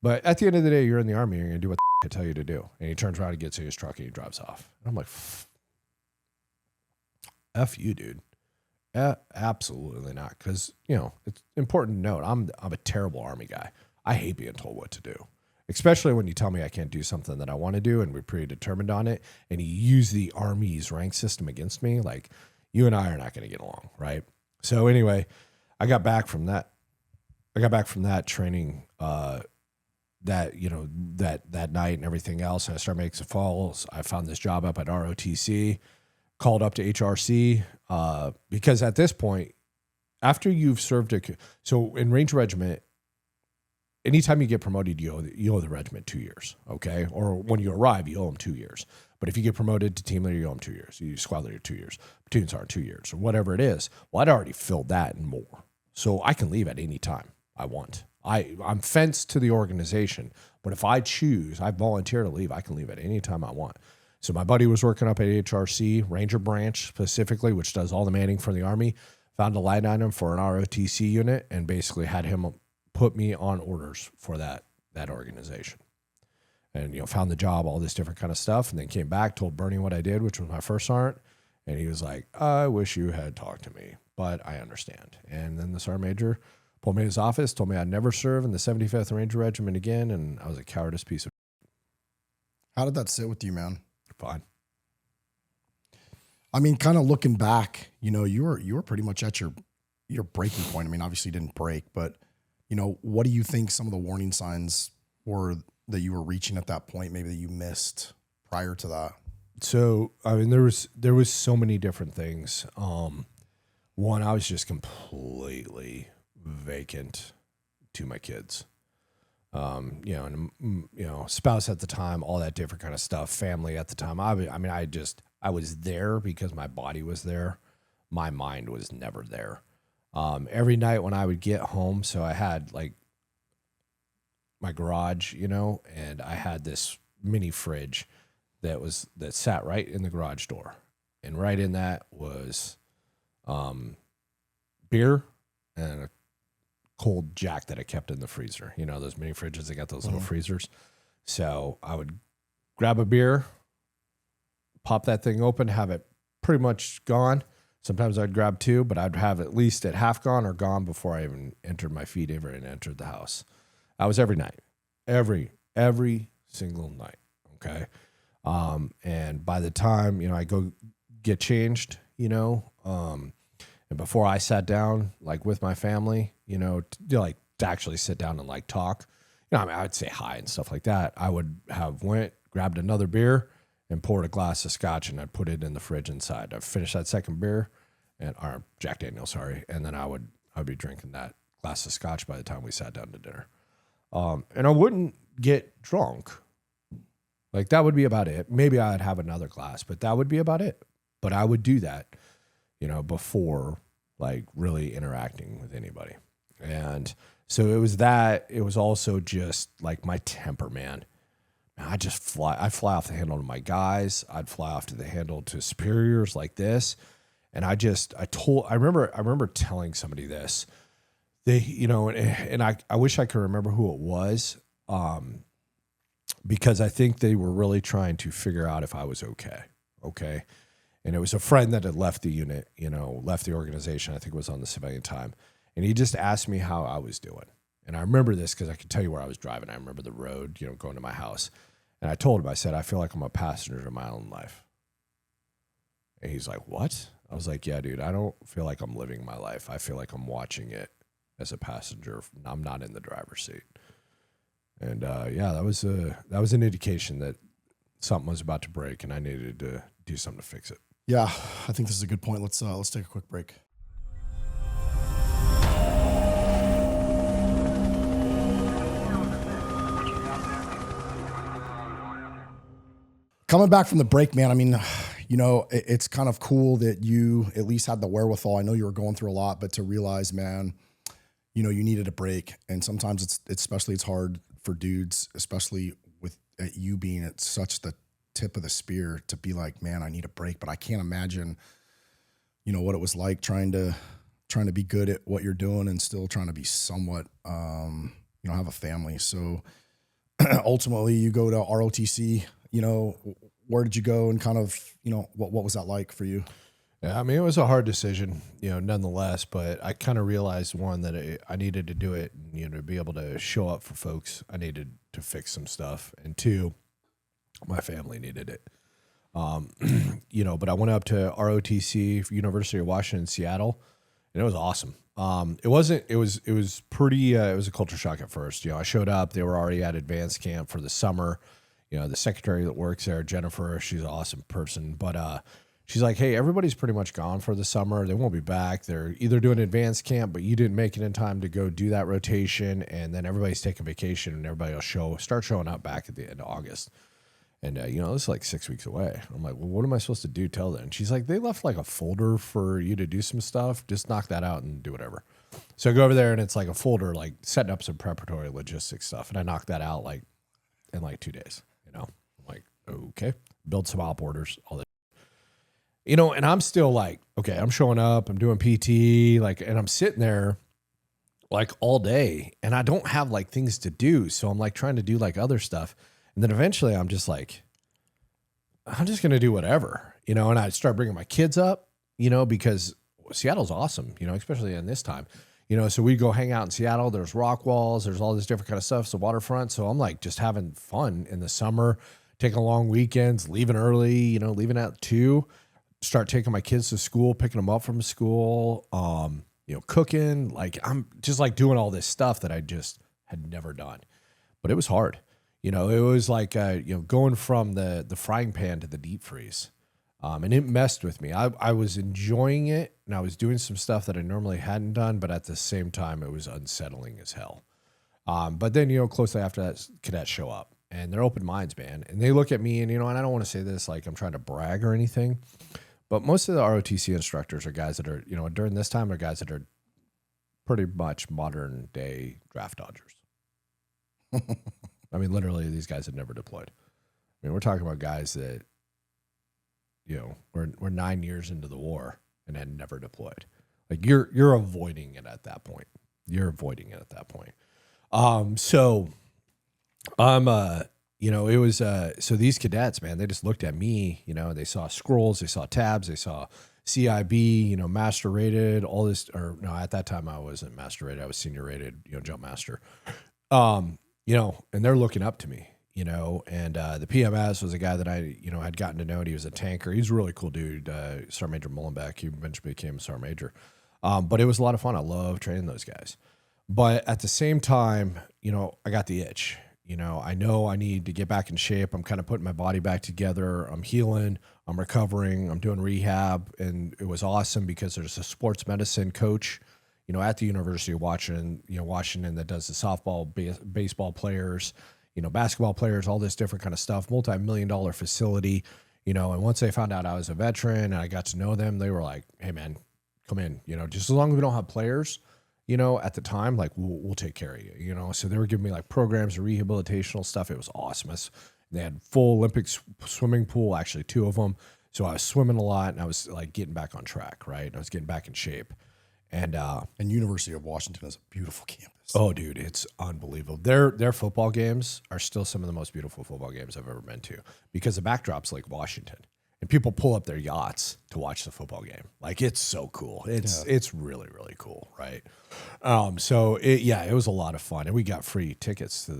But at the end of the day, you're in the Army. You're going to do what I tell you to do. And he turns around and gets in his truck and he drives off. And I'm like, F you, dude. Absolutely not. Because, it's important to note, I'm a terrible Army guy. I hate being told what to do, especially when you tell me I can't do something that I want to do and we're pretty determined on it. And you use the Army's rank system against me. Like, you and I are not going to get along, right? So anyway, I got back from that training, that night and everything else. And I started making some calls. I found this job up at ROTC, called up to HRC, because at this point, after you've served so in Ranger Regiment, anytime you get promoted, you owe the regiment 2 years, okay? Or when you arrive, you owe them 2 years. But if you get promoted to team leader, you owe them 2 years. You squad leader 2 years. Platoon sergeant 2 years, or whatever it is. Well, I'd already filled that and more. So I can leave at any time I want. I'm fenced to the organization, but if I volunteer to leave, I can leave at any time I want. So my buddy was working up at HRC, Ranger Branch specifically, which does all the manning for the Army, found a line item for an ROTC unit and basically had him put me on orders for that organization. And, found the job, all this different kind of stuff, and then came back, told Bernie what I did, which was my first sergeant, and he was like, I wish you had talked to me, but I understand. And then the sergeant major pulled me in his office, told me I'd never serve in the 75th Ranger Regiment again, and I was a cowardice piece of. How did that sit with you, man? Fine. I mean, kind of looking back, you were pretty much at your breaking point. I mean, obviously you didn't break, but what do you think some of the warning signs were that you were reaching at that point, maybe that you missed prior to that? So, I mean, there was so many different things. One, I was just completely vacant to my kids. Spouse at the time, all that different kind of stuff, family at the time. I was there because my body was there. My mind was never there. Every night when I would get home, so I had like my garage, and I had this mini fridge that sat right in the garage door. And right in that was beer and a cold Jack that I kept in the freezer. Those mini fridges, they got those little freezers. So I would grab a beer, pop that thing open, have it pretty much gone. Sometimes I'd grab two, but I'd have at least at half gone or gone before I even entered my feet ever and entered the house. I was every night, every single night. Okay. And by the time, I go get changed, and before I sat down, like with my family, to actually sit down and like talk, I would say hi and stuff like that. I would have grabbed another beer and poured a glass of scotch and I'd put it in the fridge inside. I'd finish that second beer or Jack Daniel, sorry. And then I'd be drinking that glass of scotch by the time we sat down to dinner. And I wouldn't get drunk. Like that would be about it. Maybe I'd have another glass, but that would be about it. But I would do that, before like really interacting with anybody. And so it was that. It was also just like my temper, man. I'd fly off the handle to my guys. I'd fly off to the handle to superiors like this. And I remember telling somebody this. I wish I could remember who it was. Because I think they were really trying to figure out if I was okay. Okay. And it was a friend that had left the unit, left the organization. I think it was on the civilian time. And he just asked me how I was doing. And I remember this because I could tell you where I was driving. I remember the road, going to my house. And I told him, I said, I feel like I'm a passenger in my own life. And he's like, what? I was like, yeah, dude, I don't feel like I'm living my life. I feel like I'm watching it as a passenger. I'm not in the driver's seat. And that was an indication that something was about to break and I needed to do something to fix it. Yeah, I think this is a good point. Let's take a quick break. Coming back from the break, man, I mean, it's kind of cool that you at least had the wherewithal. I know you were going through a lot, but to realize, man, you needed a break. And sometimes it's hard for dudes, especially with you being at such the tip of the spear, to be like, man, I need a break. But I can't imagine, what it was like trying to be good at what you're doing and still trying to be somewhat, have a family. So ultimately you go to ROTC, where did you go and kind of, what was that like for you? Yeah, I mean, it was a hard decision, nonetheless, but I kind of realized one that I needed to do it, to be able to show up for folks. I needed to fix some stuff. And two, my family needed it. But I went up to ROTC, University of Washington, Seattle, and it was awesome. It was pretty, it was a culture shock at first. I showed up, they were already at advanced camp for the summer. The secretary that works there, Jennifer, she's an awesome person, but, she's like, hey, everybody's pretty much gone for the summer. They won't be back. They're either doing advanced camp, but you didn't make it in time to go do that rotation. And then everybody's taking vacation and everybody will start showing up back at the end of August. And, it's like 6 weeks away. I'm like, well, what am I supposed to do till then? She's like, they left like a folder for you to do some stuff. Just knock that out and do whatever. So I go over there and it's like a folder, like setting up some preparatory logistics stuff. And I knocked that out like in like 2 days, I'm like, okay, build some op orders, all this. And I'm still like, okay, I'm showing up, I'm doing PT, and I'm sitting there like all day and I don't have like things to do. So I'm like trying to do like other stuff. And then eventually I'm just like, I'm just going to do whatever, and I start bringing my kids up, because Seattle's awesome, especially in this time, so we go hang out in Seattle. There's rock walls, there's all this different kind of stuff. So waterfront. So I'm like just having fun in the summer, taking long weekends, leaving early, leaving at 2. Start taking my kids to school, picking them up from school, cooking. Like I'm just like doing all this stuff that I just had never done, but it was hard. It was like, going from the frying pan to the deep freeze. And it messed with me. I was enjoying it and I was doing some stuff that I normally hadn't done, but at the same time, it was unsettling as hell. But then, closely after that, cadets show up and they're open minds, man. And they look at me and, and I don't want to say this like I'm trying to brag or anything, but most of the ROTC instructors are guys that are, during this time, are guys that are pretty much modern day draft dodgers. I mean, literally, these guys had never deployed. I mean, we're talking about guys that, we're 9 years into the war and had never deployed. Like you're avoiding it at that point. It was, so these cadets, man, they just looked at me, they saw scrolls, they saw tabs, they saw CIB, master rated, all this, or no, at that time I wasn't master rated. I was senior rated, jump master. And they're looking up to me, and the PMS was a guy that I, had gotten to know, and he was a tanker. He's a really cool dude, Sergeant Major Mullenbeck. He eventually became a Sergeant Major. But it was a lot of fun. I love training those guys. But at the same time, I got the itch. I know I need to get back in shape. I'm kind of putting my body back together. I'm healing. I'm recovering. I'm doing rehab. And it was awesome because there's a sports medicine coach, at the University of Washington, that does the softball, baseball players, basketball players, all this different kind of stuff, multi-million-dollar facility, and once they found out I was a veteran and I got to know them, they were like, hey man, come in, just as long as we don't have players, at the time, like we'll take care of you, so they were giving me like programs and rehabilitational stuff. It was awesome. They had full Olympic swimming pool, actually 2 of them. So I was swimming a lot and I was like getting back on track. Right. And I was getting back in shape. And University of Washington is a beautiful campus. Oh, dude, it's unbelievable. Their football games are still some of the most beautiful football games I've ever been to because the backdrop's like Washington, and people pull up their yachts to watch the football game. Like it's so cool. It's really really cool, right? It was a lot of fun, and we got free tickets to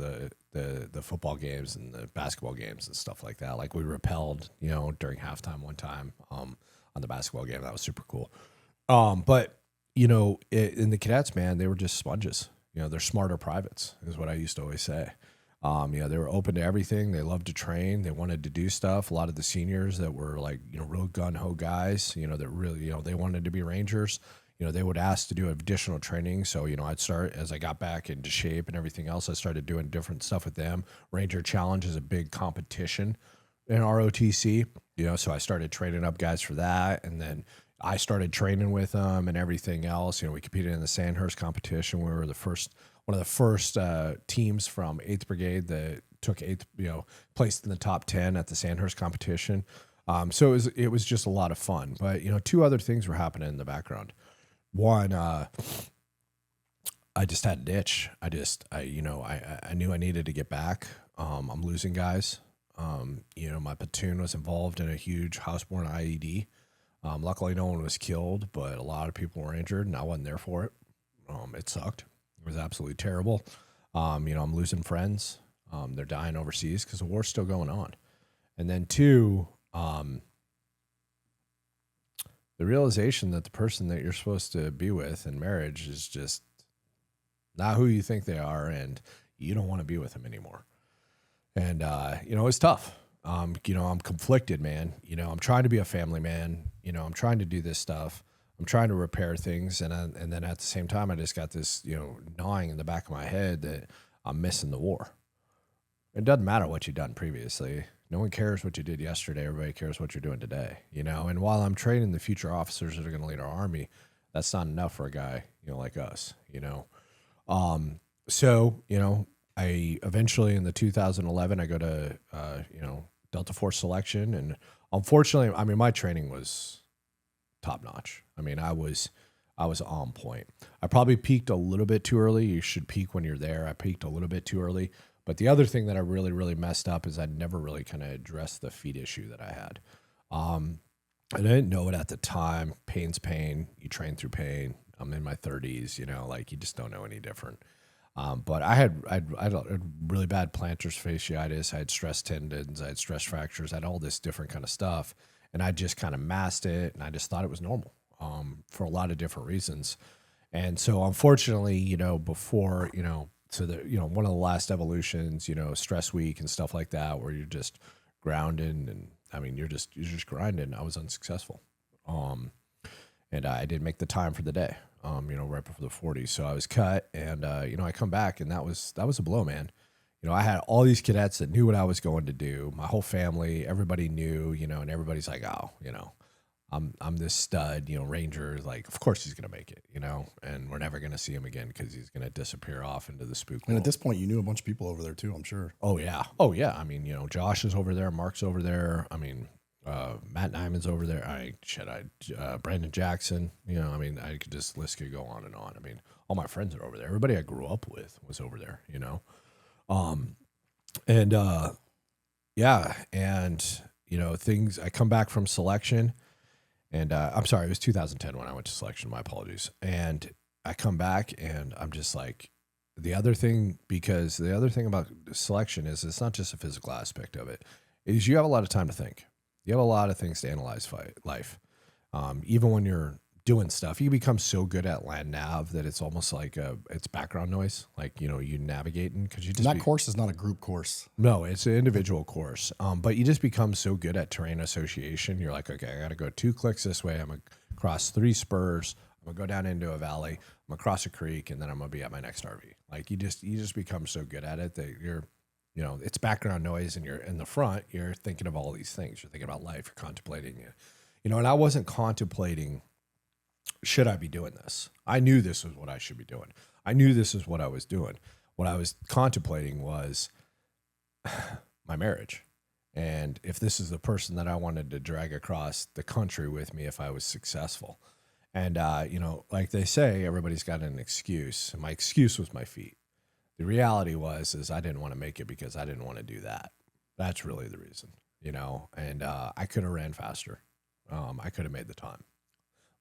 the football games and the basketball games and stuff like that. Like we rappelled, during halftime one time on the basketball game. That was super cool. But in the cadets, man, they were just sponges. They're smarter privates, is what I used to always say. They were open to everything. They loved to train. They wanted to do stuff. A lot of the seniors that were like, real gun-ho guys, that really, they wanted to be Rangers. They would ask to do additional training. So, I'd start, as I got back into shape and everything else, I started doing different stuff with them. Ranger Challenge is a big competition in ROTC, so I started training up guys for that. And then I started training with them and everything else. We competed in the Sandhurst competition. We were one of the first teams from 8th Brigade that took 8th, placed in the top 10 at the Sandhurst competition. So it was just a lot of fun. But 2 other things were happening in the background. One, I just had an itch. I knew I needed to get back. I'm losing guys. My platoon was involved in a huge houseborne IED. Luckily, no one was killed, but a lot of people were injured, and I wasn't there for it. It sucked. It was absolutely terrible. I'm losing friends. They're dying overseas because the war's still going on. And then two, the realization that the person that you're supposed to be with in marriage is just not who you think they are, and you don't want to be with them anymore. And, it's tough. I'm conflicted, man. I'm trying to be a family man. I'm trying to do this stuff. I'm trying to repair things. And then at the same time, I just got this, gnawing in the back of my head that I'm missing the war. It doesn't matter what you've done previously. No one cares what you did yesterday. Everybody cares what you're doing today, And while I'm training the future officers that are going to lead our army, that's not enough for a guy, like us, I eventually in the 2011, I go to, Delta Force selection. And unfortunately, my training was top notch. I was on point. I probably peaked a little bit too early. You should peak when you're there. I peaked a little bit too early. But the other thing that I really, really messed up is I never really kind of addressed the feet issue that I had. I didn't know it at the time. Pain's pain. You train through pain. I'm in my 30s, you just don't know any different. But I had really bad plantar fasciitis. I had stress tendons. I had stress fractures. I had all this different kind of stuff. And I just kind of masked it, and I just thought it was normal for a lot of different reasons. And so unfortunately, before, one of the last evolutions, stress week and stuff like that, where you're just grounding and you're just grinding. I was unsuccessful. And I didn't make the time for the day, right before the 40s. So I was cut, and, I come back, and that was a blow, man. I had all these cadets that knew what I was going to do. My whole family, everybody knew, and everybody's like, oh, I'm this stud, Ranger. Like, of course he's going to make it, and we're never going to see him again because he's going to disappear off into the spook world. And at this point, you knew a bunch of people over there too, I'm sure. Oh, yeah. Josh is over there. Mark's over there. Matt Nyman's over there. Brandon Jackson, I could just, list could go on and on. All my friends are over there. Everybody I grew up with was over there, things, I come back from selection, and I'm sorry, it was 2010 when I went to selection. My apologies. And I come back, and I'm just like, the other thing about selection is it's not just a physical aspect of it, is you have a lot of time to think. You have a lot of things to analyze life. Even when you're doing stuff, you become so good at land nav that it's almost like it's background noise, like, you navigating, because you just... And that course is not a group course. No, it's an individual course. But you just become so good at terrain association. You're like, okay, I got to go 2 clicks this way. I'm going to cross 3 spurs. I'm going to go down into a valley. I'm going to cross a creek, and then I'm going to be at my next RV. Like, you just become so good at it that you're... it's background noise, and you're in the front, you're thinking of all these things. You're thinking about life, you're contemplating it. And I wasn't contemplating, should I be doing this? I knew this was what I should be doing. I knew this is what I was doing. What I was contemplating was my marriage. And if this is the person that I wanted to drag across the country with me if I was successful. And, like they say, everybody's got an excuse. And my excuse was my feet. The reality is I didn't want to make it because I didn't want to do that. That's really the reason, and I could have ran faster. I could have made the time,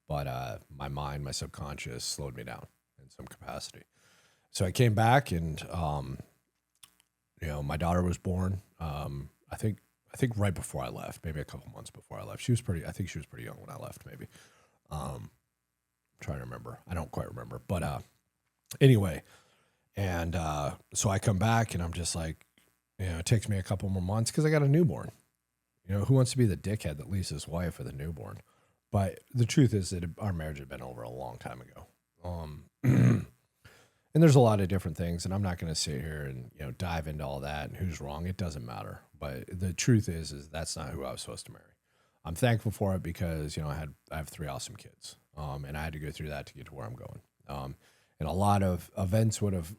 but my mind, my subconscious slowed me down in some capacity. So I came back, and, my daughter was born. I think right before I left, maybe a couple months before I left. I think she was pretty young when I left, maybe. I'm trying to remember. I don't quite remember, but anyway. And so I come back, and I'm just like, it takes me a couple more months because I got a newborn. Who wants to be the dickhead that leaves his wife with a newborn? But the truth is that our marriage had been over a long time ago. And there's a lot of different things, and I'm not going to sit here and dive into all that and who's wrong. It doesn't matter. But the truth is that's not who I was supposed to marry. I'm thankful for it because I have 3 awesome kids, and I had to go through that to get to where I'm going. And a lot of events would have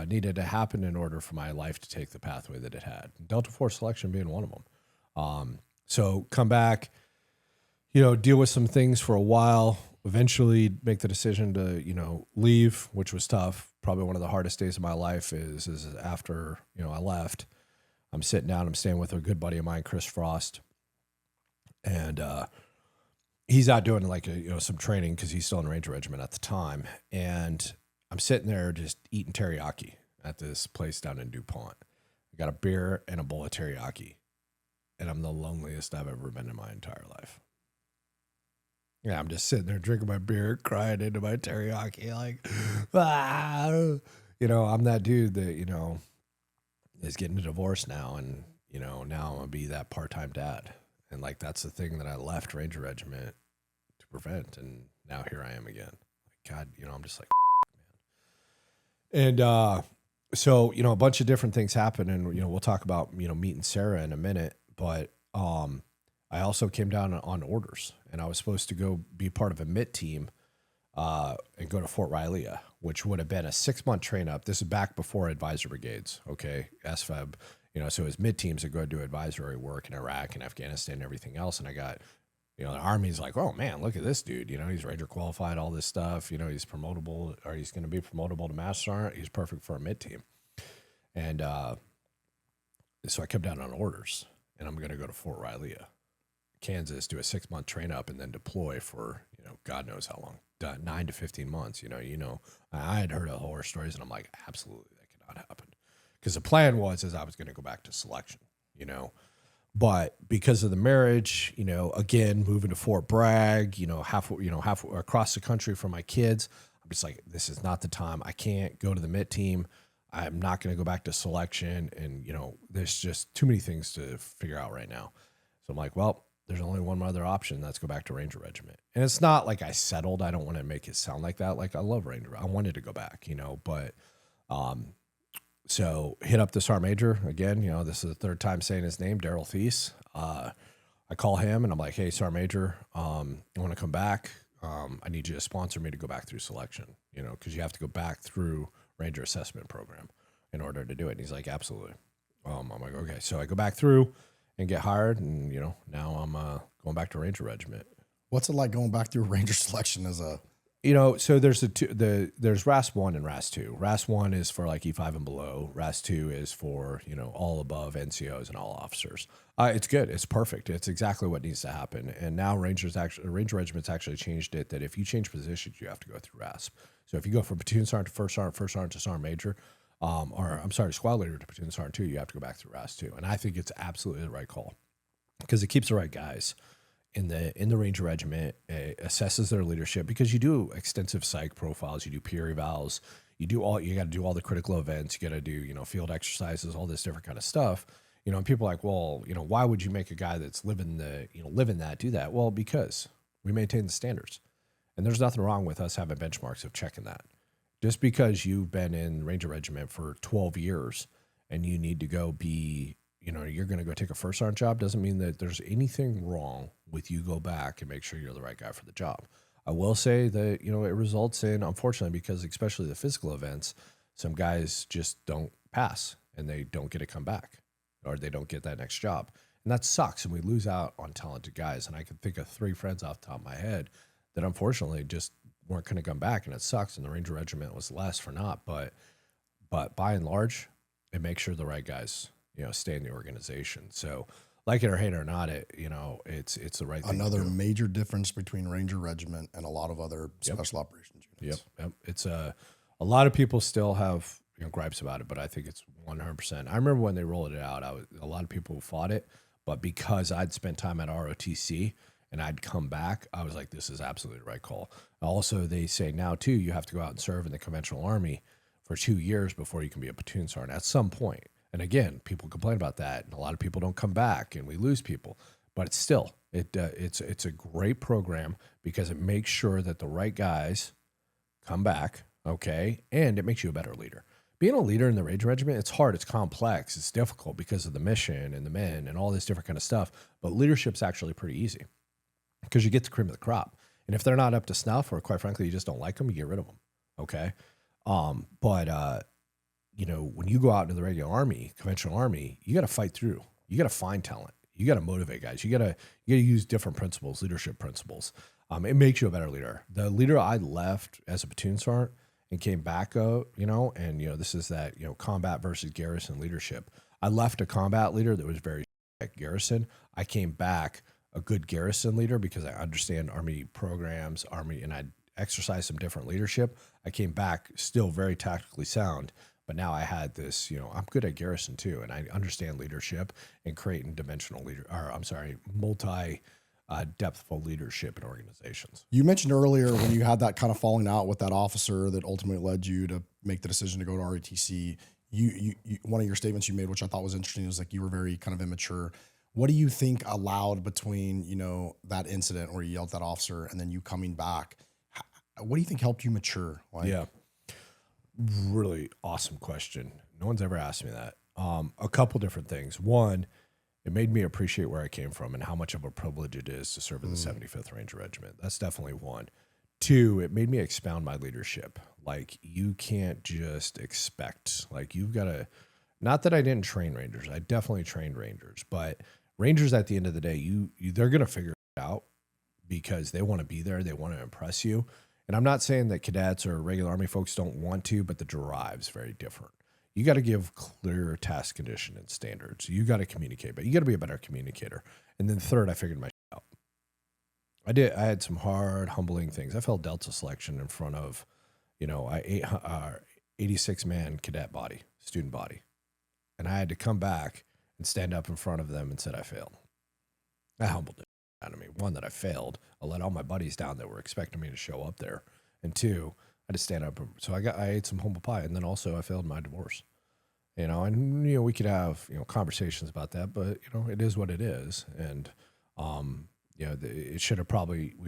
needed to happen in order for my life to take the pathway that it had. Delta Force selection being one of them. So come back, deal with some things for a while, eventually make the decision to, leave, which was tough. Probably one of the hardest days of my life is after, I left. I'm sitting down, I'm staying with a good buddy of mine, Chris Frost. And, he's out doing like some training because he's still in the Ranger Regiment at the time, and I'm sitting there just eating teriyaki at this place down in DuPont. I got a beer and a bowl of teriyaki, and I'm the loneliest I've ever been in my entire life. Yeah, I'm just sitting there drinking my beer, crying into my teriyaki, like, I'm that dude that, is getting a divorce now, and, now I'm going to be that part-time dad. And, like, that's the thing that I left Ranger Regiment to prevent, and now here I am again. Like, God, I'm just like, man. And so, a bunch of different things happen, and, we'll talk about, meeting Sarah in a minute, but I also came down on orders, and I was supposed to go be part of a MIT team and go to Fort Riley, which would have been a 6-month train up. This is back before advisor brigades, okay, SFEB. So as MIT teams that go do advisory work in Iraq and Afghanistan and everything else. And I got, the Army's like, oh man, look at this dude. He's Ranger qualified, all this stuff. He's promotable, or he's going to be promotable to Master Sergeant. He's perfect for a MIT team. And so I kept down on orders, and I'm going to go to Fort Riley, Kansas, do a 6-month train up, and then deploy for, God knows how long, 9 to 15 months. I had heard of horror stories, and I'm like, absolutely, that cannot happen. Because the plan was I was going to go back to selection, but because of the marriage, again, moving to Fort Bragg, half across the country from my kids, I'm just like, this is not the time. I can't go to the MIT team. I'm not going to go back to selection. And, there's just too many things to figure out right now. So I'm like, well, there's only one other option. That's go back to Ranger Regiment. And it's not like I settled. I don't want to make it sound like that. Like, I love Ranger. I wanted to go back, but, so hit up the Sergeant Major again. This is the third time saying his name, Daryl Thies. I call him and I'm like, hey, Sergeant Major, I want to come back. I need you to sponsor me to go back through selection, because you have to go back through Ranger Assessment Program in order to do it. And he's like, absolutely. I'm like, okay. So I go back through and get hired, and, now I'm going back to Ranger Regiment. What's it like going back through Ranger selection as a... So there's there's RAS 1 and RAS 2. RAS 1 is for like E5 and below. RAS 2 is for, all above NCOs and all officers. It's good. It's perfect. It's exactly what needs to happen. And now Ranger Regiment's actually changed it that if you change positions, you have to go through RASP. So if you go from platoon sergeant to first sergeant to sergeant major, squad leader to platoon sergeant 2, you have to go back through RAS 2. And I think it's absolutely the right call because it keeps the right guys in the Ranger Regiment, assesses their leadership, because you do extensive psych profiles, you do peer evals, you got to do all the critical events, you got to do, field exercises, all this different kind of stuff. And people are like, well, why would you make a guy that's living that do that? Well, because we maintain the standards, and there's nothing wrong with us having benchmarks of checking that. Just because you've been in Ranger Regiment for 12 years and you need to go be, you're going to go take a first sergeant job, doesn't mean that there's anything wrong with you go back and make sure you're the right guy for the job. I will say that, it results in, unfortunately, because especially the physical events, some guys just don't pass and they don't get to come back, or they don't get that next job. And that sucks. And we lose out on talented guys. And I can think of 3 friends off the top of my head that unfortunately just weren't going to come back. And it sucks. And the Ranger Regiment was less for not, but by and large, it makes sure the right guys, stay in the organization. So like it or hate it or not, it's the right thing. Another major difference between Ranger Regiment and a lot of other special operations units. Yep. It's a lot of people still have gripes about it, but I think it's 100%. I remember when they rolled it out, a lot of people fought it, but because I'd spent time at ROTC and I'd come back, I was like, this is absolutely the right call. Also, they say now too, you have to go out and serve in the conventional Army for 2 years before you can be a platoon sergeant at some point. And again, people complain about that, and a lot of people don't come back, and we lose people. But it's still, it's a great program because it makes sure that the right guys come back, okay, and it makes you a better leader. Being a leader in the Ranger Regiment, it's hard, it's complex, it's difficult because of the mission and the men and all this different kind of stuff. But leadership's actually pretty easy because you get the cream of the crop. And if they're not up to snuff, or quite frankly, you just don't like them, you get rid of them, okay? When you go out into the regular Army, conventional Army, you got to fight through. You got to find talent. You got to motivate guys. You got to use different principles, leadership principles. It makes you a better leader. The leader I left as a platoon sergeant and came back, this is that, combat versus garrison leadership. I left a combat leader that was very like garrison. I came back a good garrison leader because I understand Army programs, and I exercised some different leadership. I came back still very tactically sound, but now I had this, I'm good at garrison too, and I understand leadership and creating multi depthful leadership in organizations. You mentioned earlier when you had that kind of falling out with that officer that ultimately led you to make the decision to go to ROTC. You one of your statements you made, which I thought was interesting, was like you were very kind of immature. What do you think allowed between, that incident where you yelled at that officer and then you coming back? What do you think helped you mature? Yeah. Really awesome question. No one's ever asked me that. A couple different things. One, it made me appreciate where I came from and how much of a privilege it is to serve in the 75th Ranger Regiment. That's definitely one. Two, it made me expound my leadership. Like, you can't just expect, like, you've got to, not that I didn't train Rangers. I definitely trained Rangers, but Rangers at the end of the day, they're going to figure it out because they want to be there. They want to impress you. And I'm not saying that cadets or regular Army folks don't want to, but the drive's very different. You got to give clear task condition and standards. You got to communicate, but you got to be a better communicator. And then third, I figured my shit out. I had some hard, humbling things. I failed Delta selection in front of, 86-man cadet body, student body. And I had to come back and stand up in front of them and said I failed. That humbled it out of me. One, that I failed. I let all my buddies down that were expecting me to show up there. And two, I had to stand up. So I ate some humble pie. And then also I failed my divorce. And we could have, conversations about that, but, it is what it is. And, we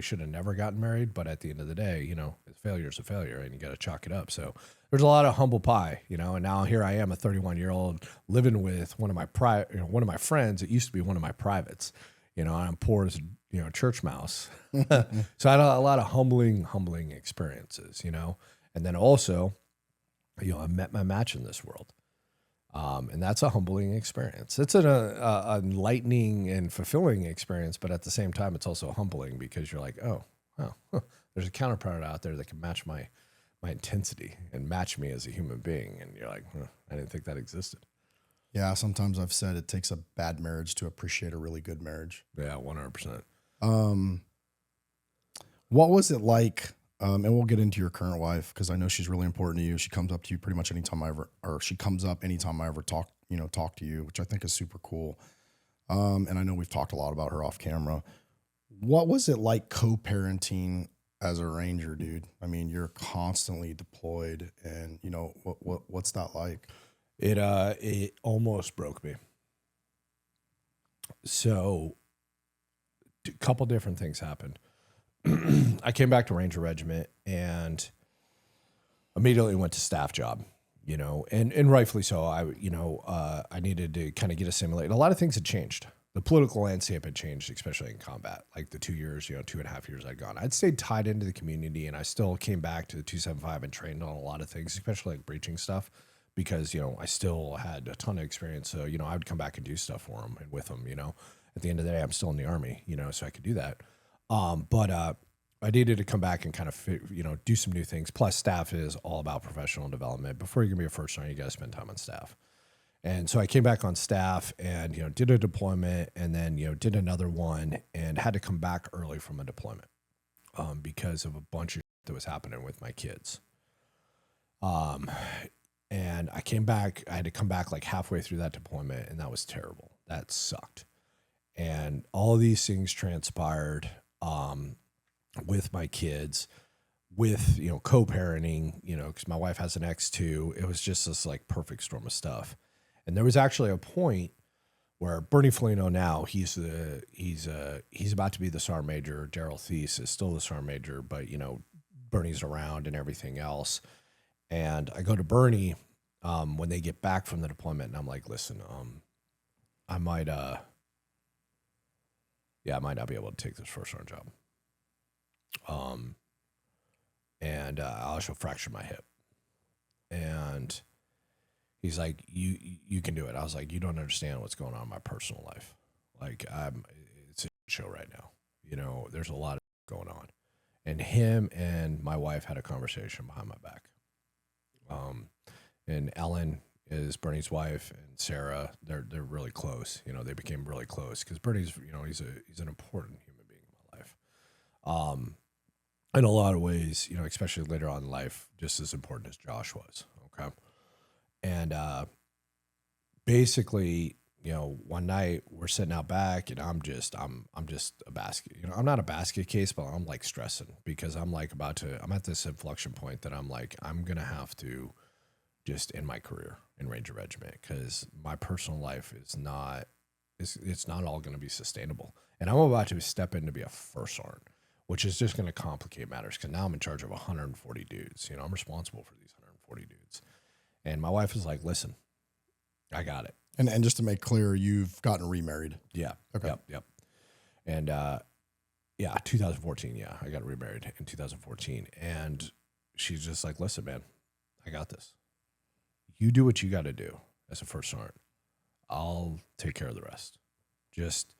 should have never gotten married, but at the end of the day, failure is a failure and you got to chalk it up. So there's a lot of humble pie, and now here I am, a 31-year-old living with one of my friends. It used to be one of my privates, and I'm poor as, church mouse. So I had a lot of humbling experiences, and then also, I met my match in this world. And that's a humbling experience. It's an enlightening and fulfilling experience, but at the same time, it's also humbling because you're like, oh, wow, there's a counterpart out there that can match my intensity and match me as a human being. And you're like, I didn't think that existed. Yeah, sometimes I've said it takes a bad marriage to appreciate a really good marriage. Yeah, 100%. What was it like? And we'll get into your current wife because I know she's really important to you. She comes up to you pretty much anytime I ever talk to you, which I think is super cool. And I know we've talked a lot about her off camera. What was it like co-parenting as a Ranger, dude? I mean, you're constantly deployed, and what's that like? It almost broke me. So, a couple different things happened. I came back to Ranger Regiment and immediately went to staff job, and rightfully so. I needed to kind of get assimilated. A lot of things had changed. The political landscape had changed, especially in combat. Like the 2 years, 2.5 years I'd gone. I'd stayed tied into the community, and I still came back to the 275 and trained on a lot of things, especially like breaching stuff, because, I still had a ton of experience. So, I would come back and do stuff for them and with them, At the end of the day, I'm still in the Army, so I could do that. But I needed to come back and kind of, do some new things. Plus, staff is all about professional development. Before you can be a first sergeant, you got to spend time on staff. And so I came back on staff and, did a deployment and then, did another one and had to come back early from a deployment because of a bunch of shit that was happening with my kids. And I came back, I had to come back like halfway through that deployment, and that was terrible. That sucked. And all of these things transpired with my kids, with, co-parenting, because my wife has an ex too. It was just this like perfect storm of stuff. And there was actually a point where Bernie Foligno now, he's about to be the sergeant major. Daryl Thies is still the sergeant major, but, Bernie's around and everything else. And I go to Bernie when they get back from the deployment, and I'm like, listen, I might not be able to take this first sergeant job. And I also fractured my hip. And he's like, you can do it. I was like, you don't understand what's going on in my personal life. Like, it's a show right now. There's a lot of going on. And him and my wife had a conversation behind my back. And Ellen, is Bernie's wife and Sarah. They're really close. You know, they became really close because Bernie's, you know, he's an important human being in my life. In a lot of ways, you know, especially later on in life, just as important as Josh was. Okay. And basically, you know, one night we're sitting out back and I'm just a basket, you know, I'm not a basket case, but I'm like stressing because I'm like I'm at this inflection point that I'm like, I'm going to have to just end my career in Ranger Regiment because my personal life is not, it's not all going to be sustainable. And I'm about to step in to be a first sergeant, which is just going to complicate matters because now I'm in charge of 140 dudes. You know, I'm responsible for these 140 dudes. And my wife is like, listen, I got it. And just to make clear, you've gotten remarried. Yeah. Okay. Yep. And, yeah, 2014. Yeah. I got remarried in 2014. And she's just like, listen, man, I got this. You do what you got to do as a first sergeant. I'll take care of the rest. Just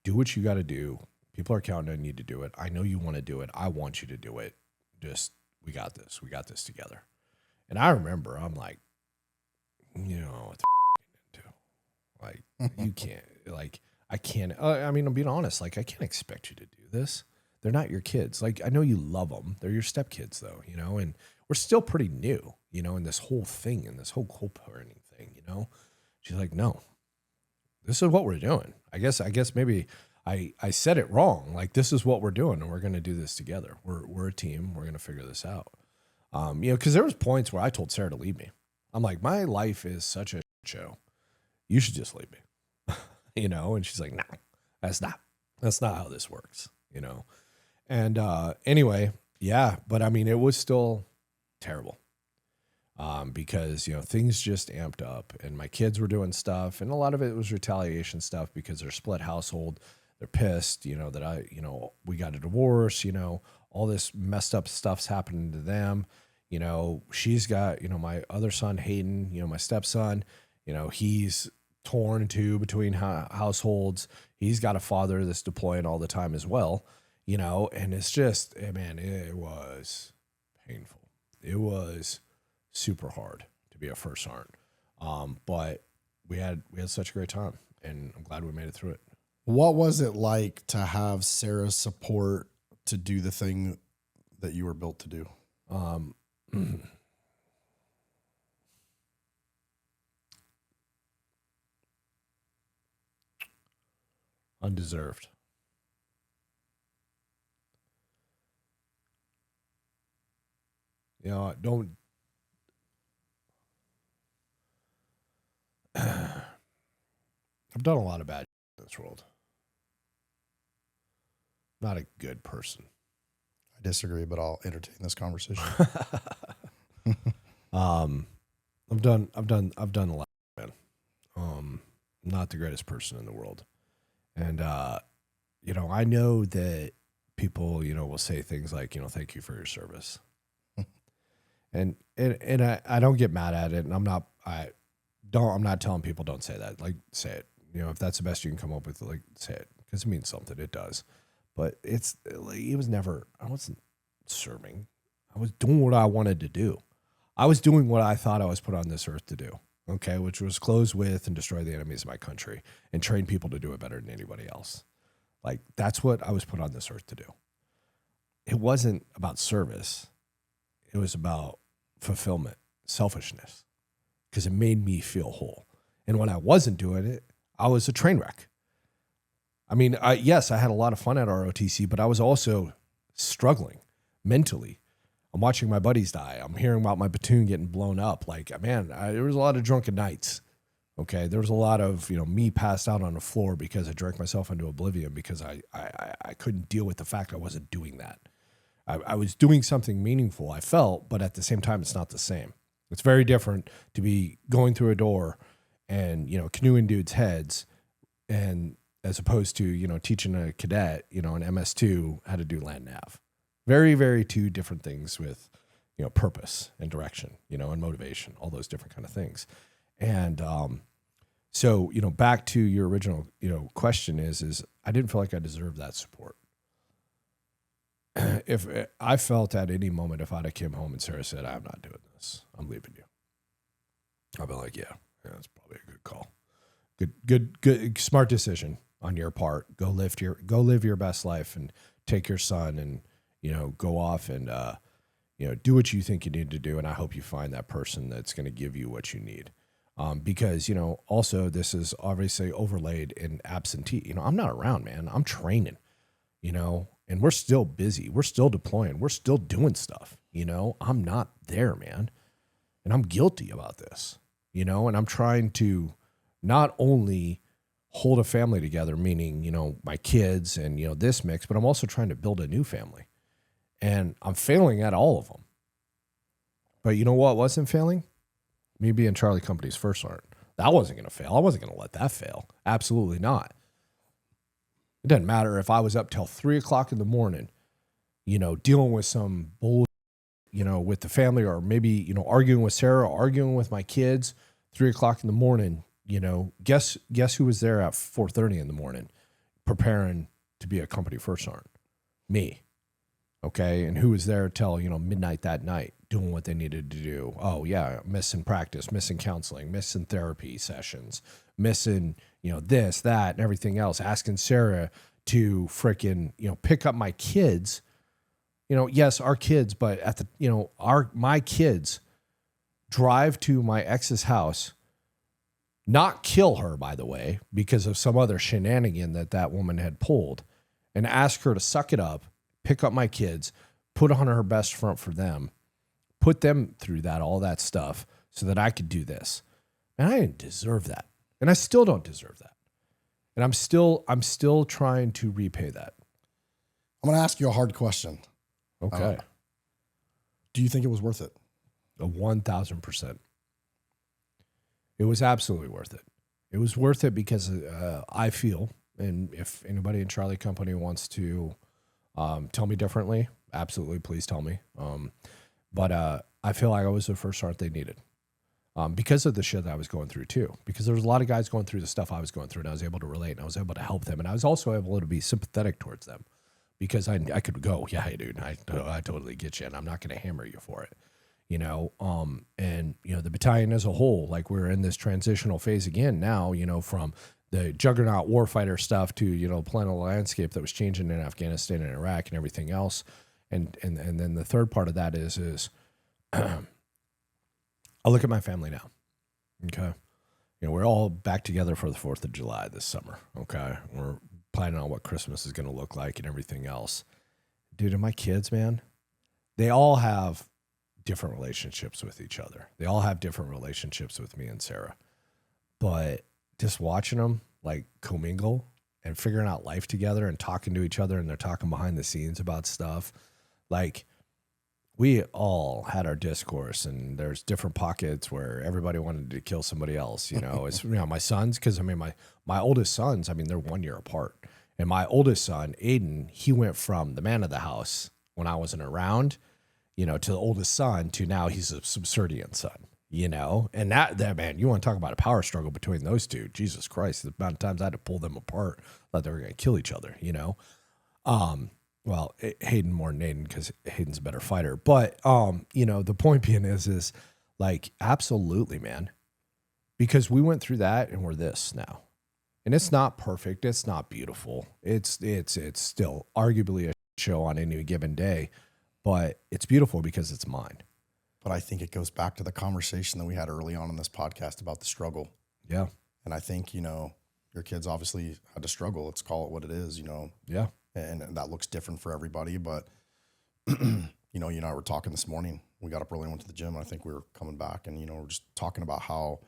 do what you got to do. People are counting on you to do it. I know you want to do it. I want you to do it. Just, we got this. We got this together. And I remember, I'm like, you know, what the into? Like, you can't, like, I can't, I mean, I'm being honest, like, I can't expect you to do this. They're not your kids. Like, I know you love them. They're your stepkids, though, you know, and we're still pretty new, you know, in this whole thing, in this whole co-parenting thing, you know. She's like, no, this is what we're doing. I guess maybe I said it wrong. Like, this is what we're doing, and we're going to do this together. We're a team. We're going to figure this out. You know, because there was points where I told Sarah to leave me. I'm like, my life is such a show. You should just leave me, you know? And she's like, no, that's not how this works, you know? And anyway, yeah, but I mean, it was still terrible because, you know, things just amped up and my kids were doing stuff. And a lot of it was retaliation stuff because they're split household. They're pissed, you know, that we got a divorce, you know, all this messed up stuff's happening to them. You know, she's got, you know, my other son, Hayden, you know, my stepson, you know, he's torn too between households. He's got a father that's deploying all the time as well, you know, and it's just, man, it was painful. It was super hard to be a first sergeant. But we had such a great time and I'm glad we made it through it. What was it like to have Sarah's support to do the thing that you were built to do? Undeserved. You know, don't. I've done a lot of bad in this world. Not a good person. I disagree, but I'll entertain this conversation. I've done a lot, man. Not the greatest person in the world. And you know, I know that people, you know, will say things like, you know, thank you for your service. and I don't get mad at it, and I'm not telling people don't say that. Like, say it. You know, if that's the best you can come up with, like, say it because it means something. It does. But it was never, I wasn't serving. I was doing what I wanted to do. I was doing what I thought I was put on this earth to do, okay, which was close with and destroy the enemies of my country and train people to do it better than anybody else. Like, that's what I was put on this earth to do. It wasn't about service. It was about fulfillment, selfishness, because it made me feel whole. And when I wasn't doing it, I was a train wreck. I mean, yes, I had a lot of fun at ROTC, but I was also struggling mentally. I'm watching my buddies die. I'm hearing about my platoon getting blown up. Like, man, there was a lot of drunken nights. Okay, there was a lot of, you know, me passed out on the floor because I drank myself into oblivion because I couldn't deal with the fact I wasn't doing that. I was doing something meaningful, I felt, but at the same time, it's not the same. It's very different to be going through a door and, you know, canoeing dudes' heads, and as opposed to, you know, teaching a cadet, you know, an MS2 how to do land nav. Very, very two different things with, you know, purpose and direction, you know, and motivation, all those different kind of things. And so, you know, back to your original, you know, question is I didn't feel like I deserved that support. If I felt at any moment, if I'd have came home and Sarah said, I'm not doing this, I'm leaving you, I'll be like, yeah, that's probably a good call. Good, smart decision on your part. Go live your best life and take your son and, go off and, do what you think you need to do. And I hope you find that person that's going to give you what you need. Because, also this is obviously overlaid in absentee. I'm not around, man. I'm training, and we're still busy. We're still deploying. We're still doing stuff, I'm not there, man. And I'm guilty about this, and I'm trying to not only hold a family together, meaning, my kids and, this mix, but I'm also trying to build a new family. And I'm failing at all of them. But you know what wasn't failing? Me being Charlie Company's first sergeant. That wasn't going to fail. I wasn't going to let that fail. Absolutely not. It doesn't matter if I was up till 3 o'clock in the morning, dealing with some bull, with the family, or maybe, arguing with Sarah, arguing with my kids, 3 o'clock in the morning, guess who was there at 4:30 in the morning preparing to be a company first sergeant? Me. Okay. And who was there till, midnight that night doing what they needed to do? Oh yeah. Missing practice, missing counseling, missing therapy sessions, missing, this, that, and everything else, asking Sarah to frickin', pick up my kids, yes, our kids, but at the, my kids drive to my ex's house, not kill her, by the way, because of some other shenanigan that woman had pulled, and ask her to suck it up, pick up my kids, put on her best front for them, put them through all that stuff so that I could do this. And I didn't deserve that. And I still don't deserve that. And I'm still trying to repay that. I'm going to ask you a hard question. Okay. Do you think it was worth it? 1,000%. It was absolutely worth it. It was worth it because I feel, and if anybody in Charlie Company wants to tell me differently, absolutely, please tell me. But I feel like I was the first sergeant they needed because of the shit that I was going through too. Because there was a lot of guys going through the stuff I was going through, and I was able to relate, and I was able to help them, and I was also able to be sympathetic towards them because I could go, yeah, dude, I totally get you, and I'm not going to hammer you for it. And the battalion as a whole, like we're in this transitional phase again now, from the juggernaut warfighter stuff to, playing a landscape that was changing in Afghanistan and Iraq and everything else. And then the third part of that is I look at my family now. Okay. We're all back together for the 4th of July this summer. Okay. We're planning on what Christmas is going to look like and everything else. Dude, and my kids, man, they all have different relationships with each other. They all have different relationships with me and Sarah. But just watching them like commingle and figuring out life together and talking to each other, and they're talking behind the scenes about stuff. Like we all had our discourse, and there's different pockets where everybody wanted to kill somebody else. It's my sons, because my oldest sons, they're 1 year apart, and my oldest son Aiden, he went from the man of the house when I wasn't around, to the oldest son, to now he's a subservient son, and that man, you want to talk about a power struggle between those two. Jesus Christ, the amount of times I had to pull them apart, thought they were going to kill each other, well, Hayden more than Aiden, because Hayden's a better fighter. But, the point being is like, absolutely, man, because we went through that and we're this now, and it's not perfect. It's not beautiful. It's still arguably a show on any given day, but it's beautiful because it's mine. But I think it goes back to the conversation that we had early on in this podcast about the struggle. Yeah. And I think, your kids obviously had to struggle. Let's call it what it is, Yeah. And that looks different for everybody. But, you and I were talking this morning. We got up early and went to the gym. And I think we were coming back and, we're just talking about how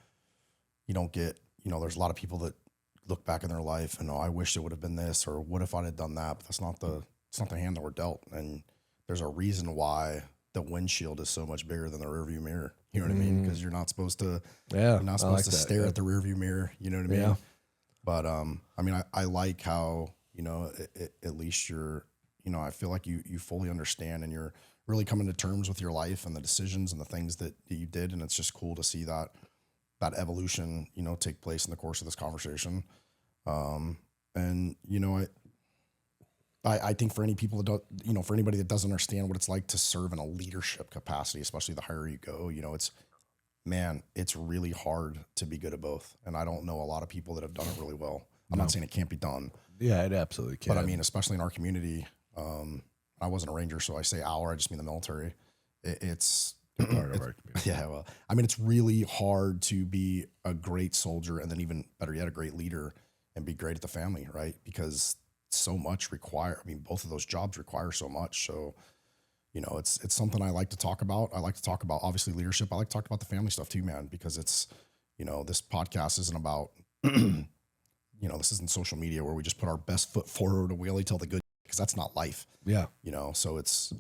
you don't get, there's a lot of people that look back in their life and, I wish it would have been this, or what if I had done that? But it's not the hand that we're dealt. And there's a reason why the windshield is so much bigger than the rearview mirror. You know what I mean? Because you're not supposed to, stare at the rearview mirror. You know what I mean? Yeah. But, I like how, at least you're, I feel like you fully understand, and you're really coming to terms with your life and the decisions and the things that you did. And it's just cool to see that evolution, take place in the course of this conversation. I think for any people that don't, for anybody that doesn't understand what it's like to serve in a leadership capacity, especially the higher you go, man, it's really hard to be good at both. And I don't know a lot of people that have done it really well. I'm not saying it can't be done. Yeah, it absolutely can. But I mean, especially in our community, I wasn't a Ranger, so I say our, I just mean the military. It's part of our community. Yeah, well, I mean, it's really hard to be a great soldier and then even better yet, a great leader and be great at the family, right? Because so much both of those jobs require so much. So, you know, it's something I like to talk about. I like to talk about, obviously, leadership. I like to talk about the family stuff too, man, because it's, you know, this podcast isn't about, you know, this isn't social media where we just put our best foot forward and we only tell the good, because that's not life. Yeah. You know, so it's,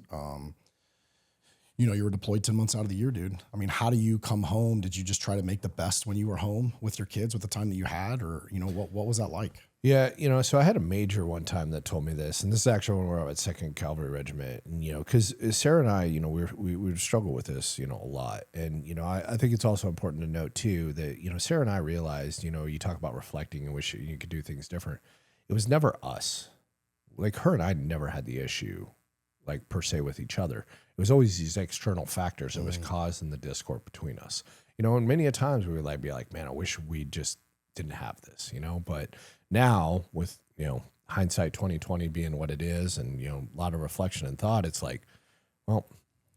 you know, you were deployed 10 months out of the year, dude. I mean, how do you come home? Did you just try to make the best when you were home with your kids with the time that you had? Or, you know, what was that like? Yeah, you know, so I had a major one time that told me this, and this is actually when we were at 2nd Cavalry Regiment, and, you know, because Sarah and I, you know, we would struggle with this, you know, a lot. And, you know, I think it's also important to note, too, that, you know, Sarah and I realized, you know, you talk about reflecting and wish you could do things different. It was never us. Like, her and I never had the issue, like, per se with each other. It was always these external factors that was causing the discord between us. You know, and many a times we would like be like, man, I wish we just didn't have this, you know. But now with, you know, hindsight 2020 being what it is, and, you know, a lot of reflection and thought, it's like, well,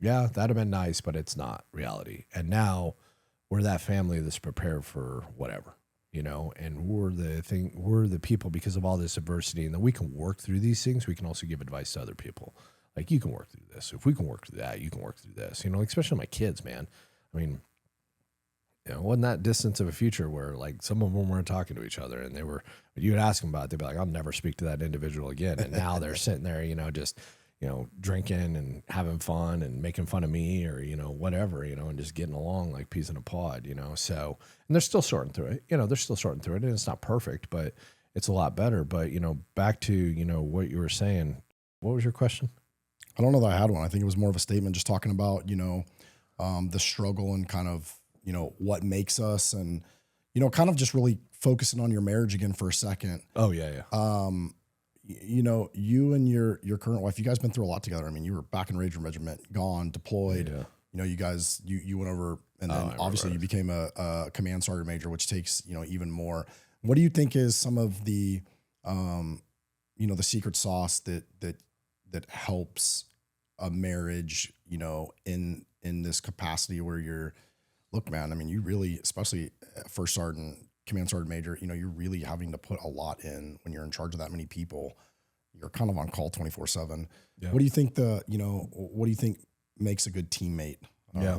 yeah, that'd have been nice, but it's not reality. And now we're that family that's prepared for whatever, you know, and we're the people, because of all this adversity, and that we can work through these things. We can also give advice to other people. Like, you can work through this. If we can work through that, you can work through this, you know, especially my kids, man. I mean, you know, wasn't that distance of a future where, like, some of them weren't talking to each other, and they were, you would ask them about it, they'd be like, I'll never speak to that individual again. And now they're sitting there, you know, just, you know, drinking and having fun and making fun of me, or, you know, whatever, you know, and just getting along like peas in a pod, you know. So, and they're still sorting through it, you know, and it's not perfect, but it's a lot better. But, you know, back to, you know, what you were saying, what was your question? I don't know that I had one. I think it was more of a statement just talking about, you know, the struggle and kind of, you know, what makes us, and, you know, kind of just really focusing on your marriage again for a second. Oh, yeah. You know, you and your current wife, you guys been through a lot together. I mean, you were back in Ranger Regiment, gone, deployed. Yeah. You know, you guys, you went over, and then obviously you became a command sergeant major, which takes, you know, even more. What do you think is some of the, you know, the secret sauce that helps a marriage, you know, in this capacity where you're, look, man, I mean, you really, especially first sergeant, command sergeant major, you know, you're really having to put a lot in when you're in charge of that many people. You're kind of on call 24/7. Yeah. What do you think what do you think makes a good teammate? Yeah.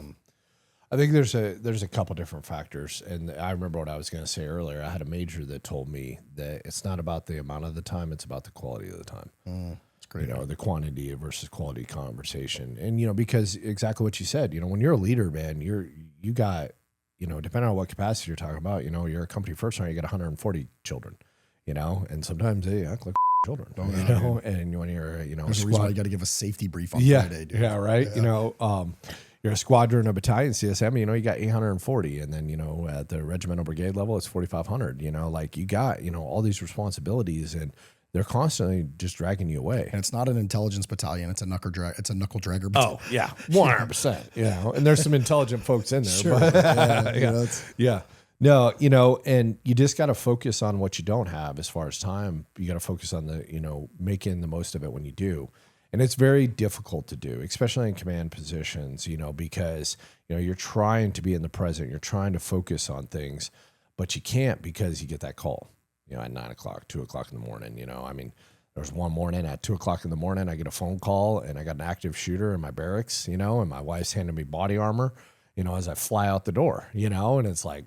I think there's a couple different factors. And I remember what I was going to say earlier. I had a major that told me that it's not about the amount of the time, it's about the quality of the time. That's great. You know, the quantity versus quality conversation. And, you know, because exactly what you said, you know, when you're a leader, man, you got, you know, depending on what capacity you're talking about, you know, you're a company first sergeant, you got 140 children, you know, and sometimes they act like children, you know, and when you're, you know, there's a reason why you got to give a safety brief on Friday, dude. Yeah, right. Yeah. You know, you're a squadron, a battalion, CSM, you know, you got 840. And then, you know, at the regimental brigade level, it's 4,500, you know, like you got, you know, all these responsibilities, and they're constantly just dragging you away. And it's not an intelligence battalion. It's a knuckle dragger battalion. Oh, yeah. 100%. You know, and there's some intelligent folks in there. Sure. But, yeah. No, you know, and you just got to focus on what you don't have as far as time. You got to focus on the, you know, making the most of it when you do. And it's very difficult to do, especially in command positions, you know, because, you know, you're trying to be in the present, you're trying to focus on things, but you can't because you get that call, you know, at 9 o'clock, 2 o'clock in the morning, you know. I mean, there was one morning at 2 o'clock in the morning, I get a phone call and I got an active shooter in my barracks, you know, and my wife's handing me body armor, you know, as I fly out the door, you know, and it's like,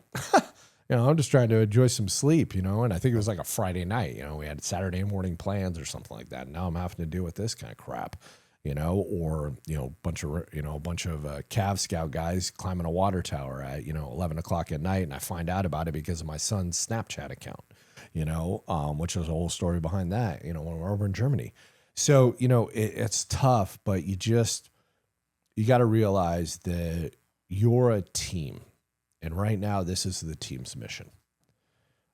you know, I'm just trying to enjoy some sleep, you know, and I think it was like a Friday night, you know, we had Saturday morning plans or something like that. And now I'm having to deal with this kind of crap, you know, or, you know, a bunch of Cav Scout guys climbing a water tower at, you know, 11 o'clock at night. And I find out about it because of my son's Snapchat account, you know, which is a whole story behind that, you know, when we're over in Germany. So, you know, it's tough, but you got to realize that you're a team. And right now, this is the team's mission.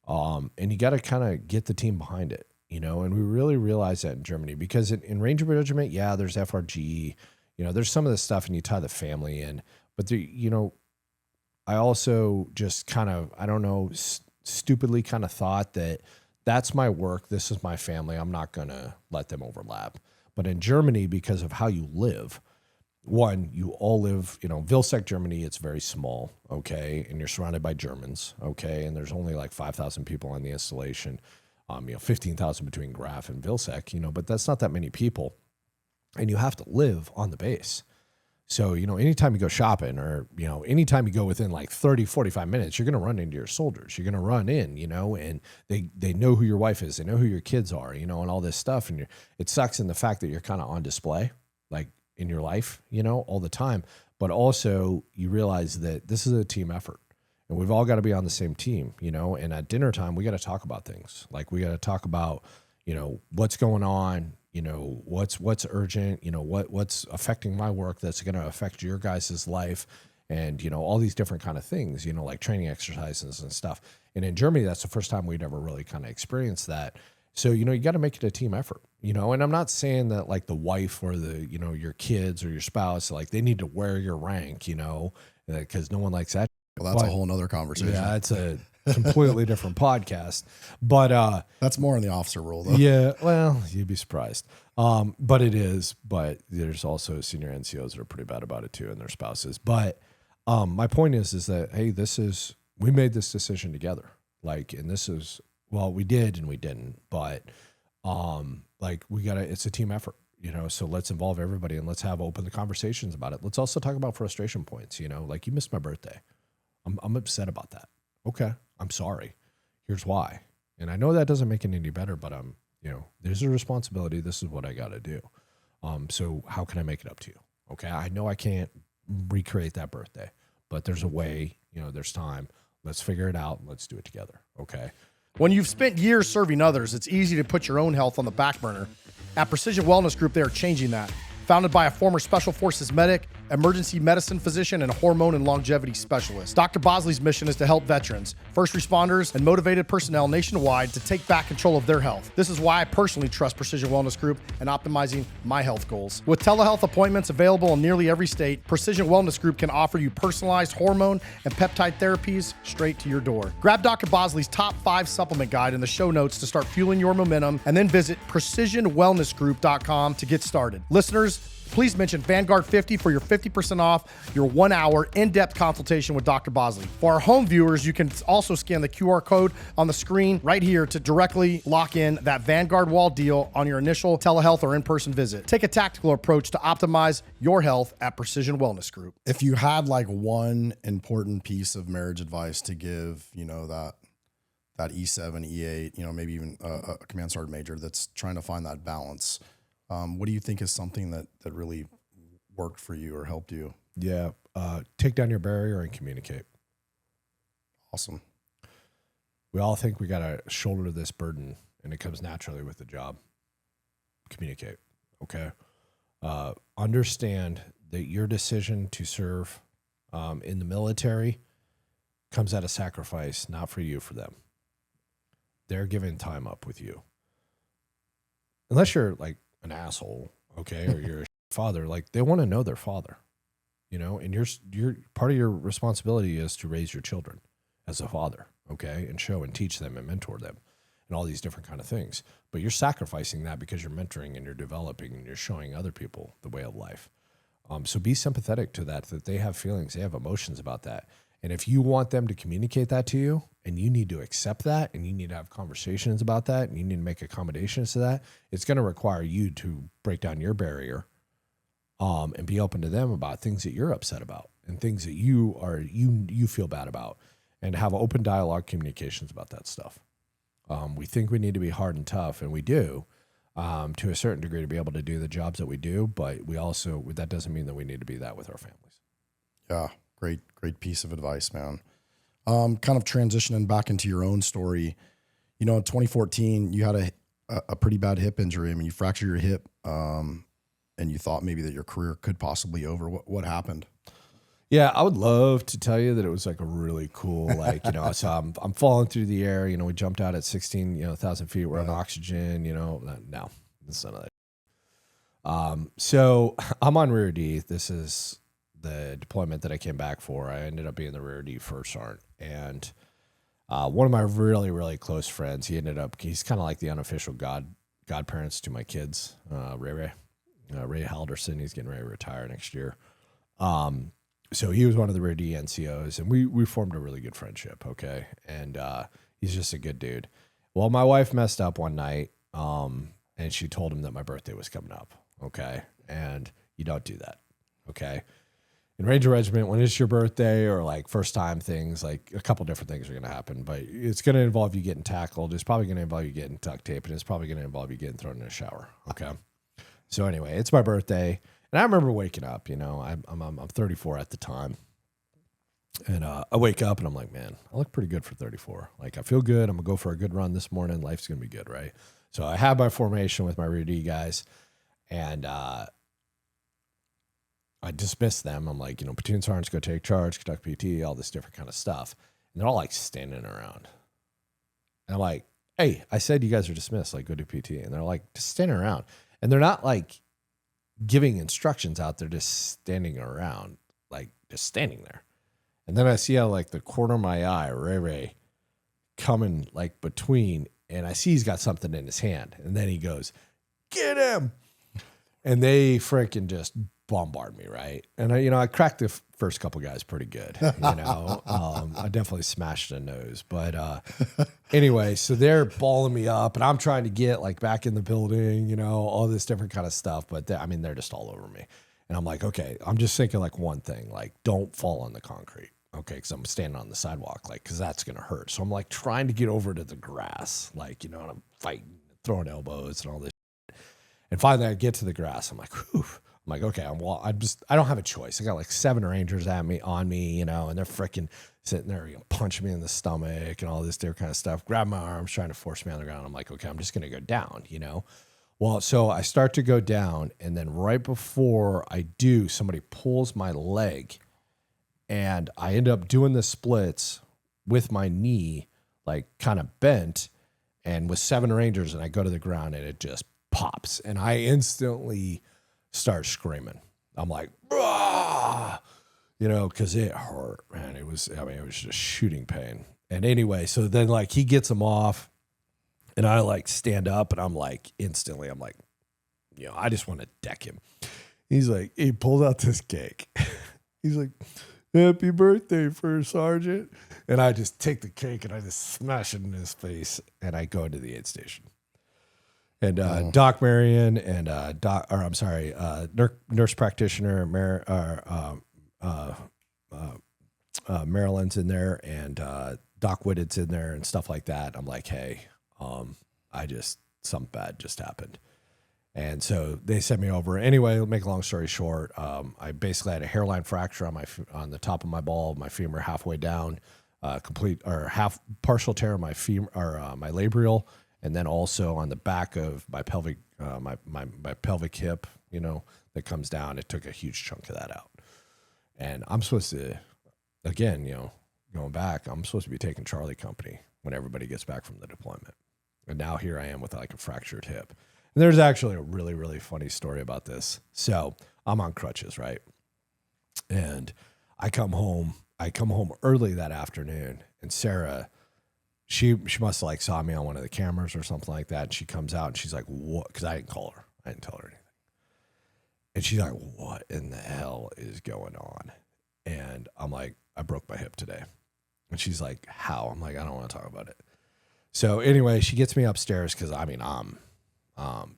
And you got to kind of get the team behind it, you know, and we really realize that in Germany because in Ranger Regiment, yeah, there's FRG, you know, there's some of the stuff and you tie the family in, but you know, I also just kind of, I don't know, stupidly kind of thought that that's my work. This is my family. I'm not going to let them overlap. But in Germany, because of how you live, one, you all live, Vilseck, Germany, it's very small, okay? And you're surrounded by Germans, okay? And there's only like 5,000 people on the installation, 15,000 between Graf and Vilseck, but that's not that many people. And you have to live on the base. So, anytime you go shopping or, anytime you go within like 30, 45 minutes, you're going to run into your soldiers. You're going to run in, and they know who your wife is. They know who your kids are, and all this stuff. And it sucks in the fact that you're kind of on display, like in your life, all the time. But also you realize that this is a team effort and we've all got to be on the same team, and at dinner time, we got to talk about things. Like we got to talk about, what's going on, what's urgent, what's affecting my work that's going to affect your guys' life, and all these different kind of things, like training exercises and stuff. And in Germany, that's the first time we'd ever really kind of experienced that. So you got to make it a team effort, and I'm not saying that like the wife or the your kids or your spouse, like they need to wear your rank, because no one likes that. Well, that's a whole nother conversation. Yeah, it's a completely different podcast, but that's more in the officer role though. Yeah, well, you'd be surprised. But it is, but there's also senior NCOs that are pretty bad about it too, and their spouses. But my point is that, hey, we made this decision together. Like, and this is, well, we did and we didn't, but like it's a team effort, so let's involve everybody and let's have open conversations about it. Let's also talk about frustration points, like you missed my birthday. I'm upset about that. Okay. I'm sorry. Here's why. And I know that doesn't make it any better, but there's a responsibility. This is what I got to do. So how can I make it up to you? Okay. I know I can't recreate that birthday, but there's a way, there's time. Let's figure it out. And let's do it together. Okay. When you've spent years serving others, it's easy to put your own health on the back burner. At Precision Wellness Group, they are changing that. Founded by a former Special Forces medic, emergency medicine physician, and hormone and longevity specialist, Dr. Bosley's mission is to help veterans, first responders, and motivated personnel nationwide to take back control of their health. This is why I personally trust Precision Wellness Group in optimizing my health goals. With telehealth appointments available in nearly every state, Precision Wellness Group can offer you personalized hormone and peptide therapies straight to your door. Grab Dr. Bosley's top 5 supplement guide in the show notes to start fueling your momentum, and then visit precisionwellnessgroup.com to get started. Listeners, please mention Vanguard 50 for your 50% off your 1-hour in-depth consultation with Dr. Bosley. For our home viewers, you can also scan the QR code on the screen right here to directly lock in that Vanguard wall deal on your initial telehealth or in-person visit. Take a tactical approach to optimize your health at Precision Wellness Group. If you had like one important piece of marriage advice to give, that E7, E8, maybe even a command sergeant major that's trying to find that balance, what do you think is something that really worked for you or helped you? Yeah. Take down your barrier and communicate. Awesome. We all think we got to shoulder this burden, and it comes naturally with the job. Communicate. Okay. Understand that your decision to serve in the military comes at a sacrifice, not for you, for them. They're giving time up with you. Unless you're like an asshole, okay, or you're a father, like they want to know their father, and you're part of your responsibility is to raise your children as a father, okay, and show and teach them and mentor them and all these different kind of things. But you're sacrificing that because you're mentoring and you're developing and you're showing other people the way of life. So be sympathetic to that they have feelings, they have emotions about that. And if you want them to communicate that to you, and you need to accept that, and you need to have conversations about that, and you need to make accommodations to that, it's going to require you to break down your barrier and be open to them about things that you're upset about and things that you feel bad about, and have open dialogue communications about that stuff. We think we need to be hard and tough, and we do to a certain degree to be able to do the jobs that we do, but we also, that doesn't mean that we need to be that with our families. Yeah, great piece of advice, man. Kind of transitioning back into your own story, in 2014, you had a pretty bad hip injury. I mean, you fractured your hip, and you thought maybe that your career could possibly be over. What happened? Yeah, I would love to tell you that it was like a really cool, so I'm falling through the air. We jumped out at 16,000 feet. We're on oxygen. No, it's none of that. So I'm on rear D. This is the deployment that I came back for, I ended up being the rear D first sergeant. And one of my really, really close friends, he's kind of like the unofficial godparents to my kids, Ray Halderson. He's getting ready to retire next year. So he was one of the rear D NCOs, and we formed a really good friendship. Okay. And he's just a good dude. Well, my wife messed up one night, and she told him that my birthday was coming up. Okay. And you don't do that. Okay. In Ranger Regiment, when it's your birthday or like first time things, like a couple different things are going to happen, but it's going to involve you getting tackled. It's probably going to involve you getting duct tape, and it's probably going to involve you getting thrown in a shower. Okay. So anyway, it's my birthday, and I remember waking up, I'm 34 at the time. And I wake up and I'm like, man, I look pretty good for 34. Like, I feel good. I'm going to go for a good run this morning. Life's going to be good, right? So I have my formation with my rear D guys, and I dismiss them. I'm like, platoon sergeants go take charge, conduct PT, all this different kind of stuff. And they're all like standing around. And I'm like, hey, I said you guys are dismissed. Like, go do PT. And they're like, just standing around. And they're not like giving instructions out. They're just standing around, like just standing there. And then I see how like the corner of my eye, Ray coming like between, and I see he's got something in his hand. And then he goes, get him. And they freaking just bombard me, right? And I cracked the first couple guys pretty good. I definitely smashed the nose. But anyway, so they're balling me up, and I'm trying to get like back in the building, all this different kind of stuff. But they're just all over me. And I'm like, okay, I'm just thinking like one thing, like don't fall on the concrete. Okay, because I'm standing on the sidewalk, like, because that's going to hurt. So I'm like trying to get over to the grass, like, and I'm fighting, throwing elbows and all this. And finally I get to the grass. I'm like, whew. I'm like, okay, I don't have a choice. I got like 7 Rangers on me, and they're freaking sitting there, punching me in the stomach and all this different kind of stuff. Grab my arms, trying to force me on the ground. I'm like, okay, I'm just going to go down, Well, so I start to go down, and then right before I do, somebody pulls my leg, and I end up doing the splits with my knee, like kind of bent, and with 7 Rangers, and I go to the ground, and it just pops, and I instantly start screaming. I'm like, because it hurt, man. It was just shooting pain. And anyway, so then like he gets him off, and I like stand up, and I'm like, instantly, I'm like, I just want to deck him. He's like, he pulled out this cake. He's like, happy birthday, First Sergeant. And I just take the cake and I just smash it in his face, and I go into the aid station. And Doc Marion and nurse practitioner Marilyn's in there, and Doc Whittett's in there and stuff like that. I'm like, hey, something bad just happened. And so they sent me over. Anyway, make a long story short, I basically had a hairline fracture on the top of my ball, my femur halfway down, partial tear of my femur or my labial. And then also on the back of my pelvic, my pelvic hip, that comes down. It took a huge chunk of that out. And I'm supposed to, again, going back, I'm supposed to be taking Charlie company when everybody gets back from the deployment. And now here I am with like a fractured hip. And there's actually a really, really funny story about this. So I'm on crutches, right? And I come home early that afternoon, and Sarah, she must have like saw me on one of the cameras or something like that. And she comes out and she's like, what? Because I didn't call her. I didn't tell her anything. And she's like, what in the hell is going on? And I'm like, I broke my hip today. And she's like, how? I'm like, I don't want to talk about it. So anyway, she gets me upstairs because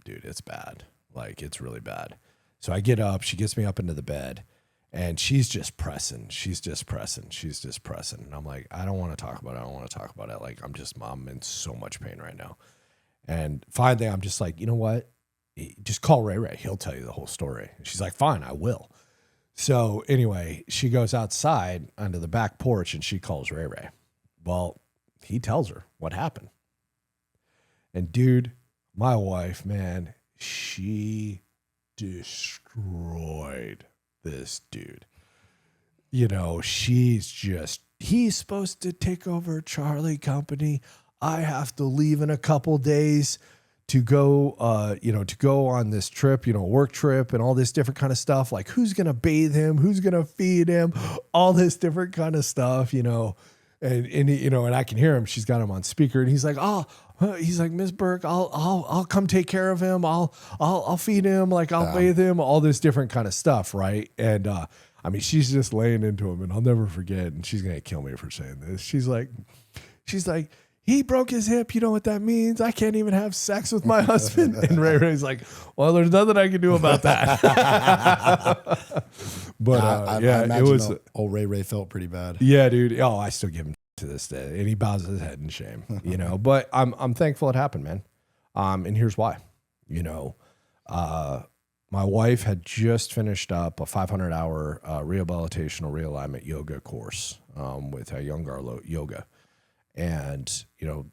dude, it's bad. Like, it's really bad. So I get up, she gets me up into the bed, and she's just pressing. And I'm like, I don't want to talk about it. Like, I'm in so much pain right now. And finally, I'm just like, you know what? Just call Ray. He'll tell you the whole story. And she's like, fine, I will. So anyway, she goes outside onto the back porch, and she calls Ray. Well, he tells her what happened. And dude, my wife, man, she destroyed this dude. He's supposed to take over Charlie company. I have to leave in a couple days to go, to go on this trip, work trip and all this different kind of stuff. Like who's going to bathe him? Who's going to feed him? All this different kind of stuff, and I can hear him. She's got him on speaker and he's like, he's like, Miss Burke, I'll come take care of him. I'll feed him. Like I'll bathe him, all this different kind of stuff. Right. And, she's just laying into him and I'll never forget. And she's going to kill me for saying this. She's like, he broke his hip. You know what that means? I can't even have sex with my husband. And Ray's like, well, there's nothing I can do about that. But I it was. Old Ray felt pretty bad. Yeah, dude. Oh, I still give him to this day, and he bows his head in shame. But I'm thankful it happened, man. And here's why. My wife had just finished up a 500-hour rehabilitational realignment yoga course with Young Yoga. And,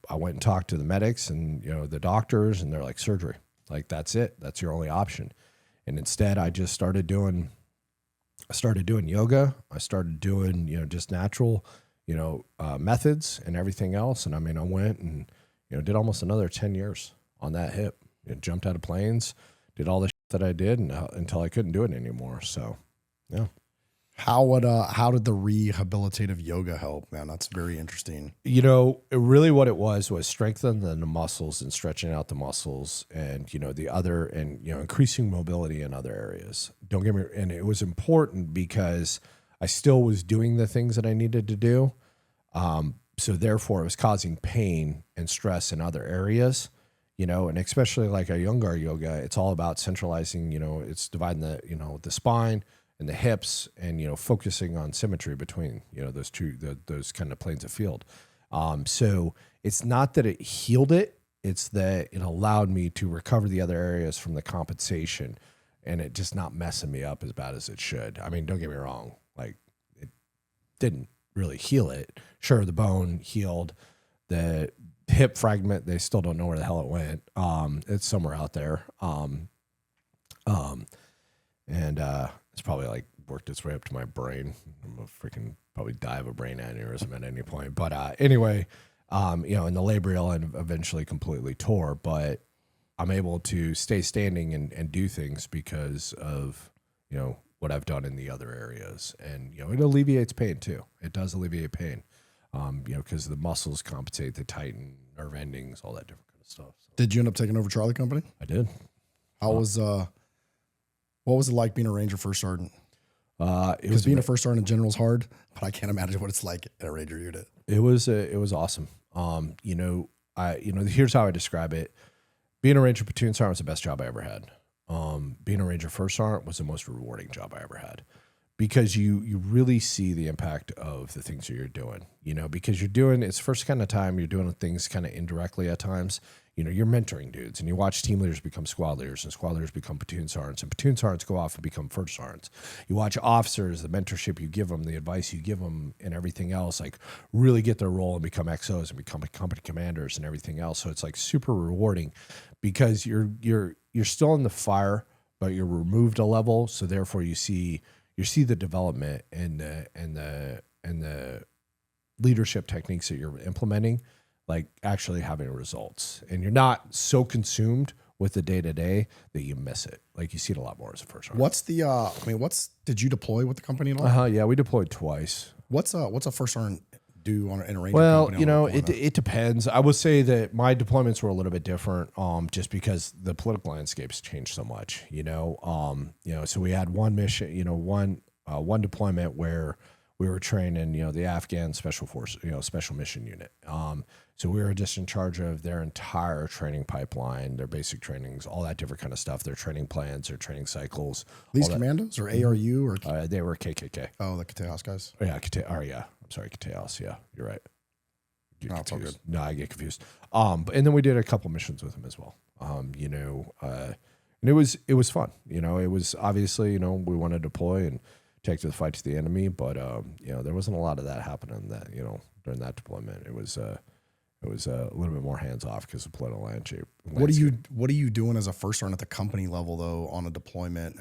I went and talked to the medics and, the doctors, and they're like, surgery. Like, that's it. That's your only option. And instead, I just started doing yoga. I started doing, just natural, methods and everything else. And I went and, did almost another 10 years on that hip. Jumped out of planes, did all the shit that I did until I couldn't do it anymore. So, yeah. How did the rehabilitative yoga help, man? That's very interesting. Really what it was strengthening the muscles and stretching out the muscles and, increasing mobility in other areas. Don't get me, and it was important because I still was doing the things that I needed to do. So therefore it was causing pain and stress in other areas, and especially like a Younger yoga, it's all about centralizing, it's dividing the spine and the hips and, focusing on symmetry between, those two, those kind of planes of field. So it's not that it healed it, it's that it allowed me to recover the other areas from the compensation and it just not messing me up as bad as it should. Don't get me wrong. Like it didn't really heal it. Sure. The bone healed, the hip fragment, they still don't know where the hell it went. It's somewhere out there. It's probably like worked its way up to my brain. I'm gonna freaking probably die of a brain aneurysm at any point. But anyway, and the labral and eventually completely tore. But I'm able to stay standing and do things because of what I've done in the other areas, and it alleviates pain too. It does alleviate pain, because the muscles compensate, they tighten, nerve endings, all that different kind of stuff. So. Did you end up taking over Charlie Company? I did. What was it like being a Ranger First Sergeant? Because being a First Sergeant in general is hard, but I can't imagine what it's like in a Ranger unit. It was awesome. Here's how I describe it. Being a Ranger Platoon Sergeant was the best job I ever had. Being a Ranger First Sergeant was the most rewarding job I ever had, because you really see the impact of the things that you're doing, because it's the first kind of time you're doing things kind of indirectly at times. You're mentoring dudes, and you watch team leaders become squad leaders, and squad leaders become platoon sergeants, and platoon sergeants go off and become first sergeants. You watch officers, the mentorship you give them, the advice you give them, and everything else, like really get their role and become XOs and become company commanders and everything else. So it's like super rewarding because you're still in the fire, but you're removed a level. So therefore you see the development and the leadership techniques that you're implementing, like actually having results, and you're not so consumed with the day to day that you miss it. Like you see it a lot more as a first sergeant. Did you deploy with the company at all? Yeah, we deployed twice. What's a first sergeant do in a Ranger company? Well, it depends. I would say that my deployments were a little bit different, just because the political landscape's changed so much. So we had one mission, one deployment where we were training, the Afghan Special Force, Special Mission Unit. So we were just in charge of their entire training pipeline, their basic trainings, all that different kind of stuff, their training plans, their training cycles. These commandos or ARU or they were KKK. Oh, the Kateos guys. Oh, yeah, I'm sorry, Kateos. Yeah, you're right. It's all good. No, I get confused. And then we did a couple missions with them as well. And it was fun. It was obviously, we wanted to deploy and take to the fight to the enemy, but there wasn't a lot of that happening during that deployment. It was It was a little bit more hands off because of political landscape. What are you doing as a first sergeant at the company level though on a deployment?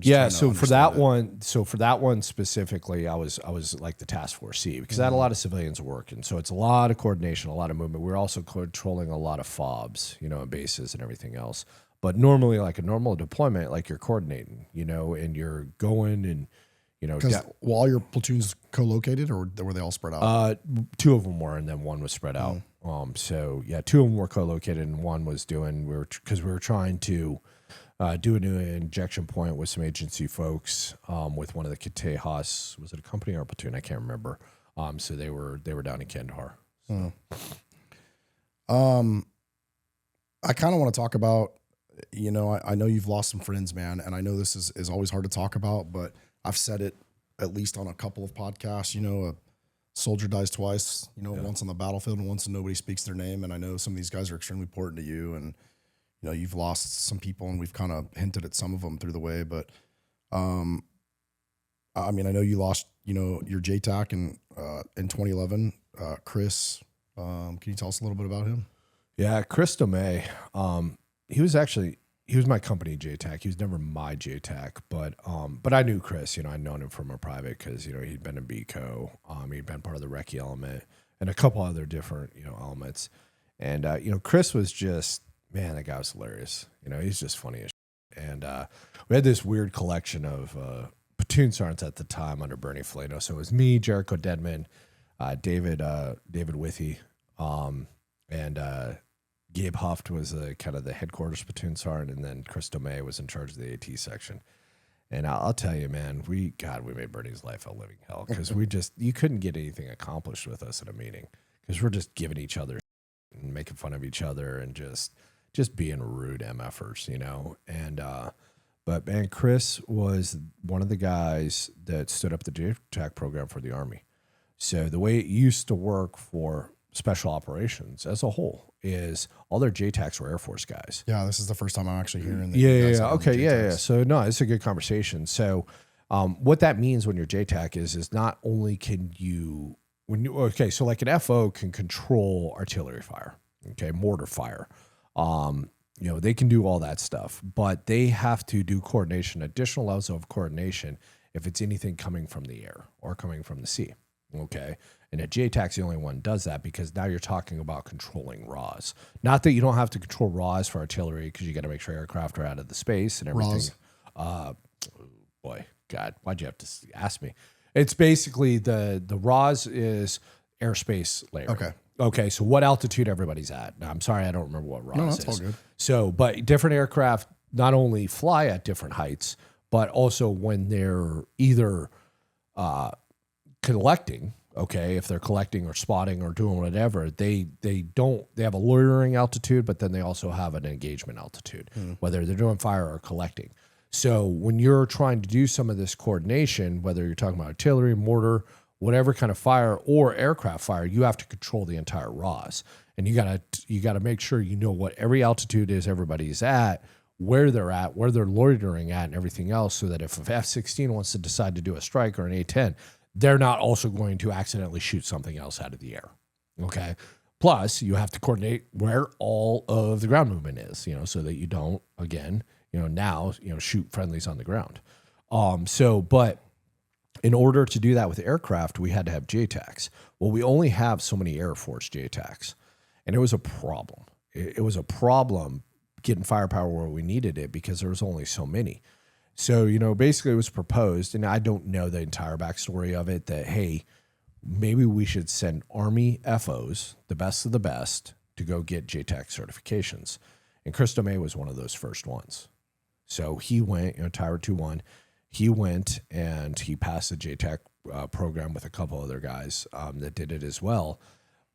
So for that one specifically, I was like the task force C because I had a lot of civilians working. So it's a lot of coordination, a lot of movement. We're also controlling a lot of FOBs, and bases and everything else. But normally, like a normal deployment, like you're coordinating, and you're going and, Because were all your platoons co-located or were they all spread out? 2 of them were, and then 1 was spread out. So yeah, 2 of them were co-located, and 1 was because we were trying to do a new injection point with some agency folks with one of the Kitejas. Was it a company or a platoon? I can't remember. So they were down in Kandahar. So. I kind of want to talk about, I know you've lost some friends, man, and I know this is always hard to talk about, but I've said it at least on a couple of podcasts, a soldier dies twice, once on the battlefield and once nobody speaks their name. And I know some of these guys are extremely important to you, and, you've lost some people, and we've kind of hinted at some of them through the way, but, I know you lost, your JTAC in 2011, Chris, can you tell us a little bit about him? Yeah. Chris DeMay, he was my company JTAC. He was never my JTAC, but I knew Chris. I'd known him from a private because he'd been in BCO. He'd been part of the recce element and a couple other different elements. And Chris was just, man, that guy was hilarious. He's just funny as shit. And we had this weird collection of platoon sergeants at the time under Bernie Flano. So it was me, Jericho Dedman, David Withy, and Gabe Huft was kind of the headquarters platoon sergeant, and then Chris DeMay was in charge of the AT section. And I'll tell you, man, we made Bernie's life a living hell because you couldn't get anything accomplished with us at a meeting because we're just giving each other and making fun of each other and just being rude MFers, And but man, Chris was one of the guys that stood up the JTAC program for the Army. So the way it used to work for special operations as a whole is all their JTACs were Air Force guys. Yeah, this is the first time I'm actually hearing that. Yeah. Okay. Yeah. So no, it's a good conversation. So what that means when you're JTAC is not only can you, so like an FO can control artillery fire, okay, mortar fire. They can do all that stuff, but they have to do coordination, additional levels of coordination if it's anything coming from the air or coming from the sea. Okay. And a JTAC's the only one that does that because now you're talking about controlling RAWs. Not that you don't have to control RAWs for artillery because you got to make sure aircraft are out of the space and everything. Boy, God, why'd you have to ask me? It's basically the RAWs is airspace layer. Okay. So what altitude everybody's at? Now, I'm sorry, I don't remember what RAWs is. No, that's all good. So, but different aircraft not only fly at different heights, but also when they're either collecting, okay, if they're collecting or spotting or doing whatever, they have a loitering altitude, but then they also have an engagement altitude, whether they're doing fire or collecting. So when you're trying to do some of this coordination, whether you're talking about artillery, mortar, whatever kind of fire or aircraft fire, you have to control the entire RAWs. And you gotta make sure you know what every altitude is everybody's at, where they're loitering at and everything else, so that if an F-16 wants to decide to do a strike or an A-10, they're not also going to accidentally shoot something else out of the air, okay? Plus, you have to coordinate where all of the ground movement is, so that you don't, again, shoot friendlies on the ground. But in order to do that with aircraft, we had to have JTACs. Well, we only have so many Air Force JTACs, and it was a problem. It was a problem getting firepower where we needed it because there was only so many. So, basically it was proposed, and I don't know the entire backstory of it, that, hey, maybe we should send Army FOs, the best of the best, to go get JTAC certifications. And Chris DeMay was one of those first ones. So he went, Tower 2-1, he went and he passed the JTAC program with a couple other guys that did it as well.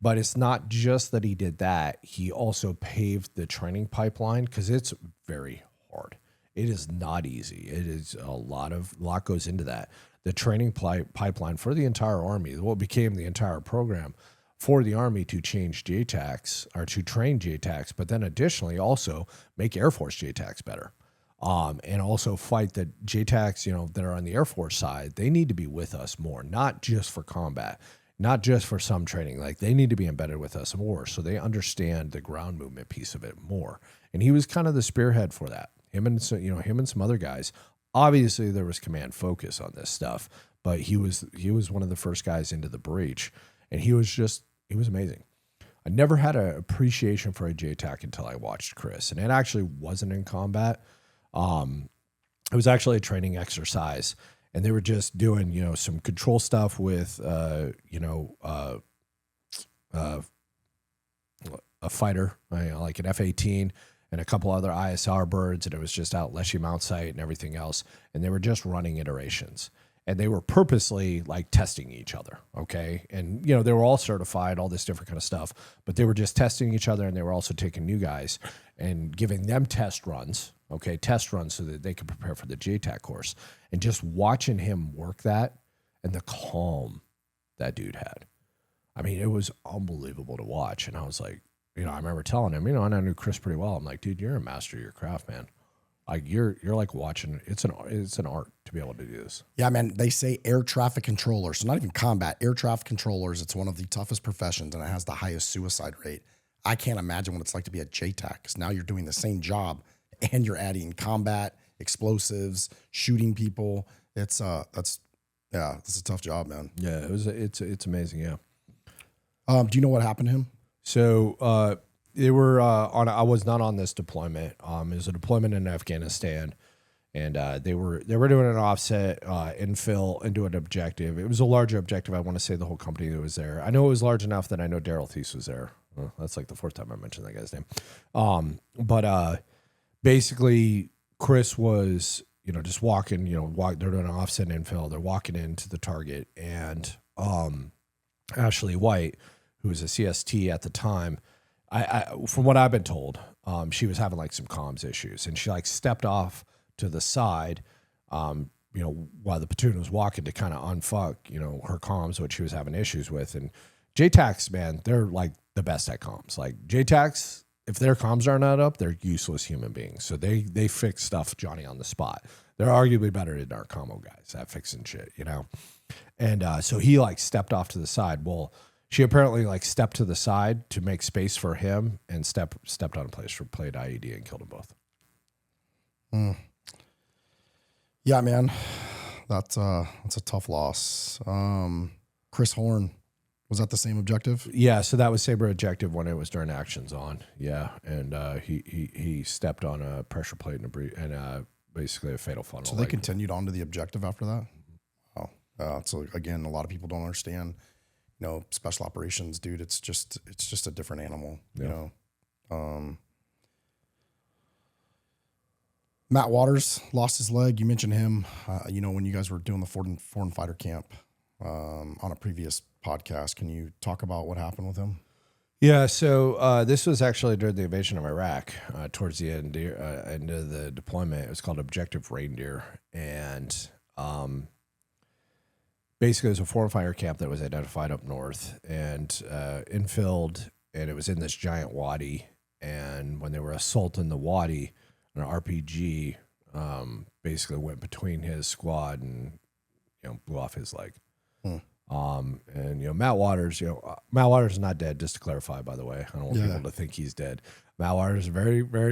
But it's not just that he did that. He also paved the training pipeline because it's very hard. It is not easy. It is a lot goes into that. The training pipeline for the entire Army, what became the entire program for the Army to change JTACs or to train JTACs, but then additionally also make Air Force JTACs better. And also fight that JTACs, that are on the Air Force side, they need to be with us more, not just for combat. not just for some training. Like they need to be embedded with us more so they understand the ground movement piece of it more. And he was kind of the spearhead for that. Him and some other guys. Obviously, there was command focus on this stuff, but he was one of the first guys into the breach, and he was amazing. I never had an appreciation for a JTAC until I watched Chris, and it actually wasn't in combat. It was actually a training exercise, and they were just doing some control stuff with a fighter, like an F-18. And a couple other ISR birds, and it was just out Leshy Mount site and everything else. And they were just running iterations. And they were purposely like testing each other, okay? And, they were all certified, all this different kind of stuff. But they were just testing each other, and they were also taking new guys and giving them test runs so that they could prepare for the JTAC course. And just watching him work that and the calm that dude had. I mean, it was unbelievable to watch. And I was like, I remember telling him, and I knew Chris pretty well. I'm like, dude, you're a master of your craft, man. Like you're like watching. It's an art to be able to do this. Yeah, man. They say air traffic controllers, so not even combat, air traffic controllers. It's one of the toughest professions, and it has the highest suicide rate. I can't imagine what it's like to be a JTAC, because now you're doing the same job, and you're adding combat, explosives, shooting people. It's a tough job, man. Yeah, it's amazing. Yeah. Do you know what happened to him? So they were I was not on this deployment. It was a deployment in Afghanistan, and they were doing an offset infill into an objective. It was a larger objective. I want to say the whole company that was there. I know it was large enough that I know Daryl Thies was there. Well, that's like the fourth time I mentioned that guy's name. But basically, Chris was just walking. They're doing an offset infill. They're walking into the target, and Ashley White, who was a CST at the time, I from what I've been told, she was having like some comms issues, and she like stepped off to the side, while the platoon was walking to kind of unfuck, her comms, which she was having issues with. And JTACs, man, they're like the best at comms. Like JTACs, if their comms are not up, they're useless human beings. So they fix stuff Johnny on the spot. They're arguably better than our commo guys at fixing shit, And so he like stepped off to the side. Well, she apparently like stepped to the side to make space for him and stepped on a place for played IED and killed them both. Yeah, man, that's a tough loss. Chris Horne, was that the same objective? Yeah, so that was Saber objective when it was during actions on. Yeah, and he stepped on a pressure plate and basically a fatal funnel. So they continued on to the objective after that. Oh, so again, a lot of people don't understand. Special operations, dude, it's just a different animal, yeah. Matt Waters lost his leg. You mentioned him, when you guys were doing the foreign fighter camp on a previous podcast. Can you talk about what happened with him? Yeah, so this was actually during the invasion of Iraq, towards the end of the deployment. It was called Objective Reindeer, and basically, it was a foreign fire camp that was identified up north and infilled, and it was in this giant wadi. And when they were assaulting the wadi, an RPG basically went between his squad and blew off his leg. And Matt Waters, Matt Waters is not dead. Just to clarify, by the way, I don't want people to think he's dead. Matt Waters is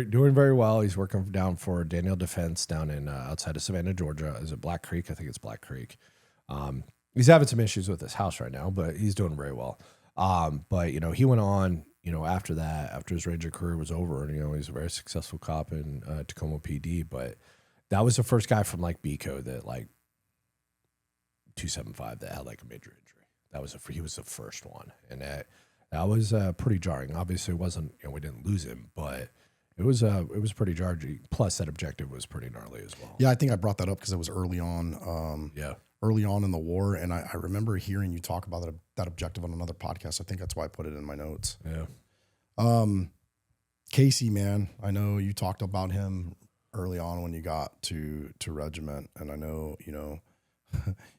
doing very well. He's working down for Daniel Defense down in outside of Savannah, Georgia. Is it Black Creek? I think it's Black Creek. He's having some issues with his house right now, but he's doing very well. But he went on, after that, after his Ranger career was over, and he's a very successful cop in Tacoma PD. But that was the first guy from like BCO that like 275 that had like a major injury. He was the first one, and that was pretty jarring. Obviously, it wasn't we didn't lose him, but it was pretty jarring. Plus, that objective was pretty gnarly as well. Yeah, I think I brought that up because it was early on. Early on in the war, and I remember hearing you talk about that objective on another podcast. I think that's why I put it in my notes. Yeah. Casey, man, I know you talked about him early on when you got to regiment, and I know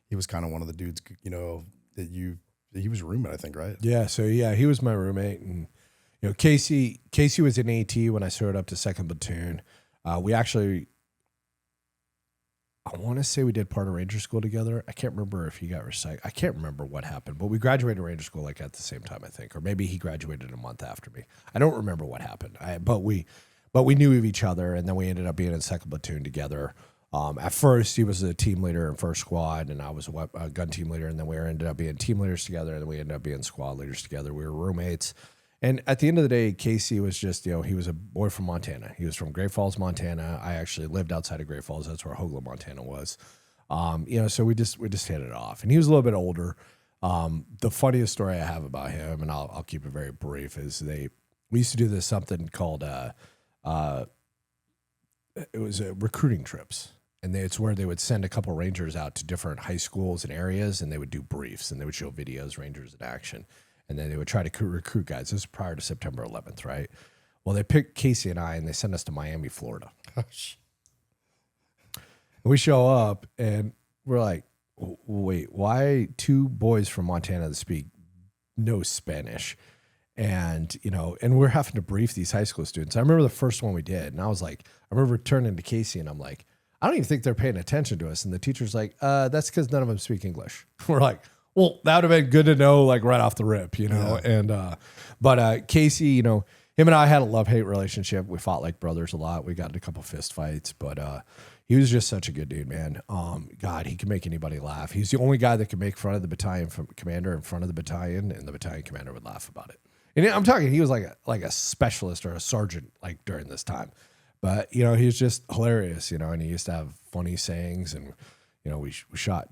he was kind of one of the dudes that he was a roommate, I think, right? Yeah. So he was my roommate, and Casey was in AT when I showed up to 2nd Platoon. We actually I want to say we did part of Ranger School together. I can't remember if he got recycled. I can't remember what happened, but we graduated Ranger School like at the same time, I think, or maybe he graduated a month after me. I don't remember what happened. But we knew of each other, and then we ended up being in second platoon together. At first, he was a team leader in first squad, and I was a gun team leader, and then we ended up being team leaders together, and then we ended up being squad leaders together. We were roommates. And at the end of the day, Casey was just, he was a boy from Montana. He was from Great Falls, Montana. I actually lived outside of Great Falls. That's where Hogla, Montana was. So we just hit it off. And he was a little bit older. The funniest story I have about him, and I'll keep it very brief, is we used to do this something called it was recruiting trips. And it's where they would send a couple Rangers out to different high schools and areas, and they would do briefs, and they would show videos, Rangers in action. And then they would try to recruit guys. This is prior to September 11th, right? Well, they picked Casey and I, and they sent us to Miami, Florida. We show up, and we're like, wait, why two boys from Montana that speak no Spanish? And, and we're having to brief these high school students. I remember the first one we did, and I remember turning to Casey, and I'm like, I don't even think they're paying attention to us. And the teacher's like, that's because none of them speak English. We're like, well, that would have been good to know, like right off the rip, Yeah. And but Casey, him and I had a love-hate relationship. We fought like brothers a lot. We got in a couple fist fights, but he was just such a good dude, man. God, he can make anybody laugh. He's the only guy that could make fun of the battalion commander in front of the battalion, and the battalion commander would laugh about it. And I'm talking, he was like a specialist or a sergeant like during this time, but he was just hilarious, and he used to have funny sayings, and we shot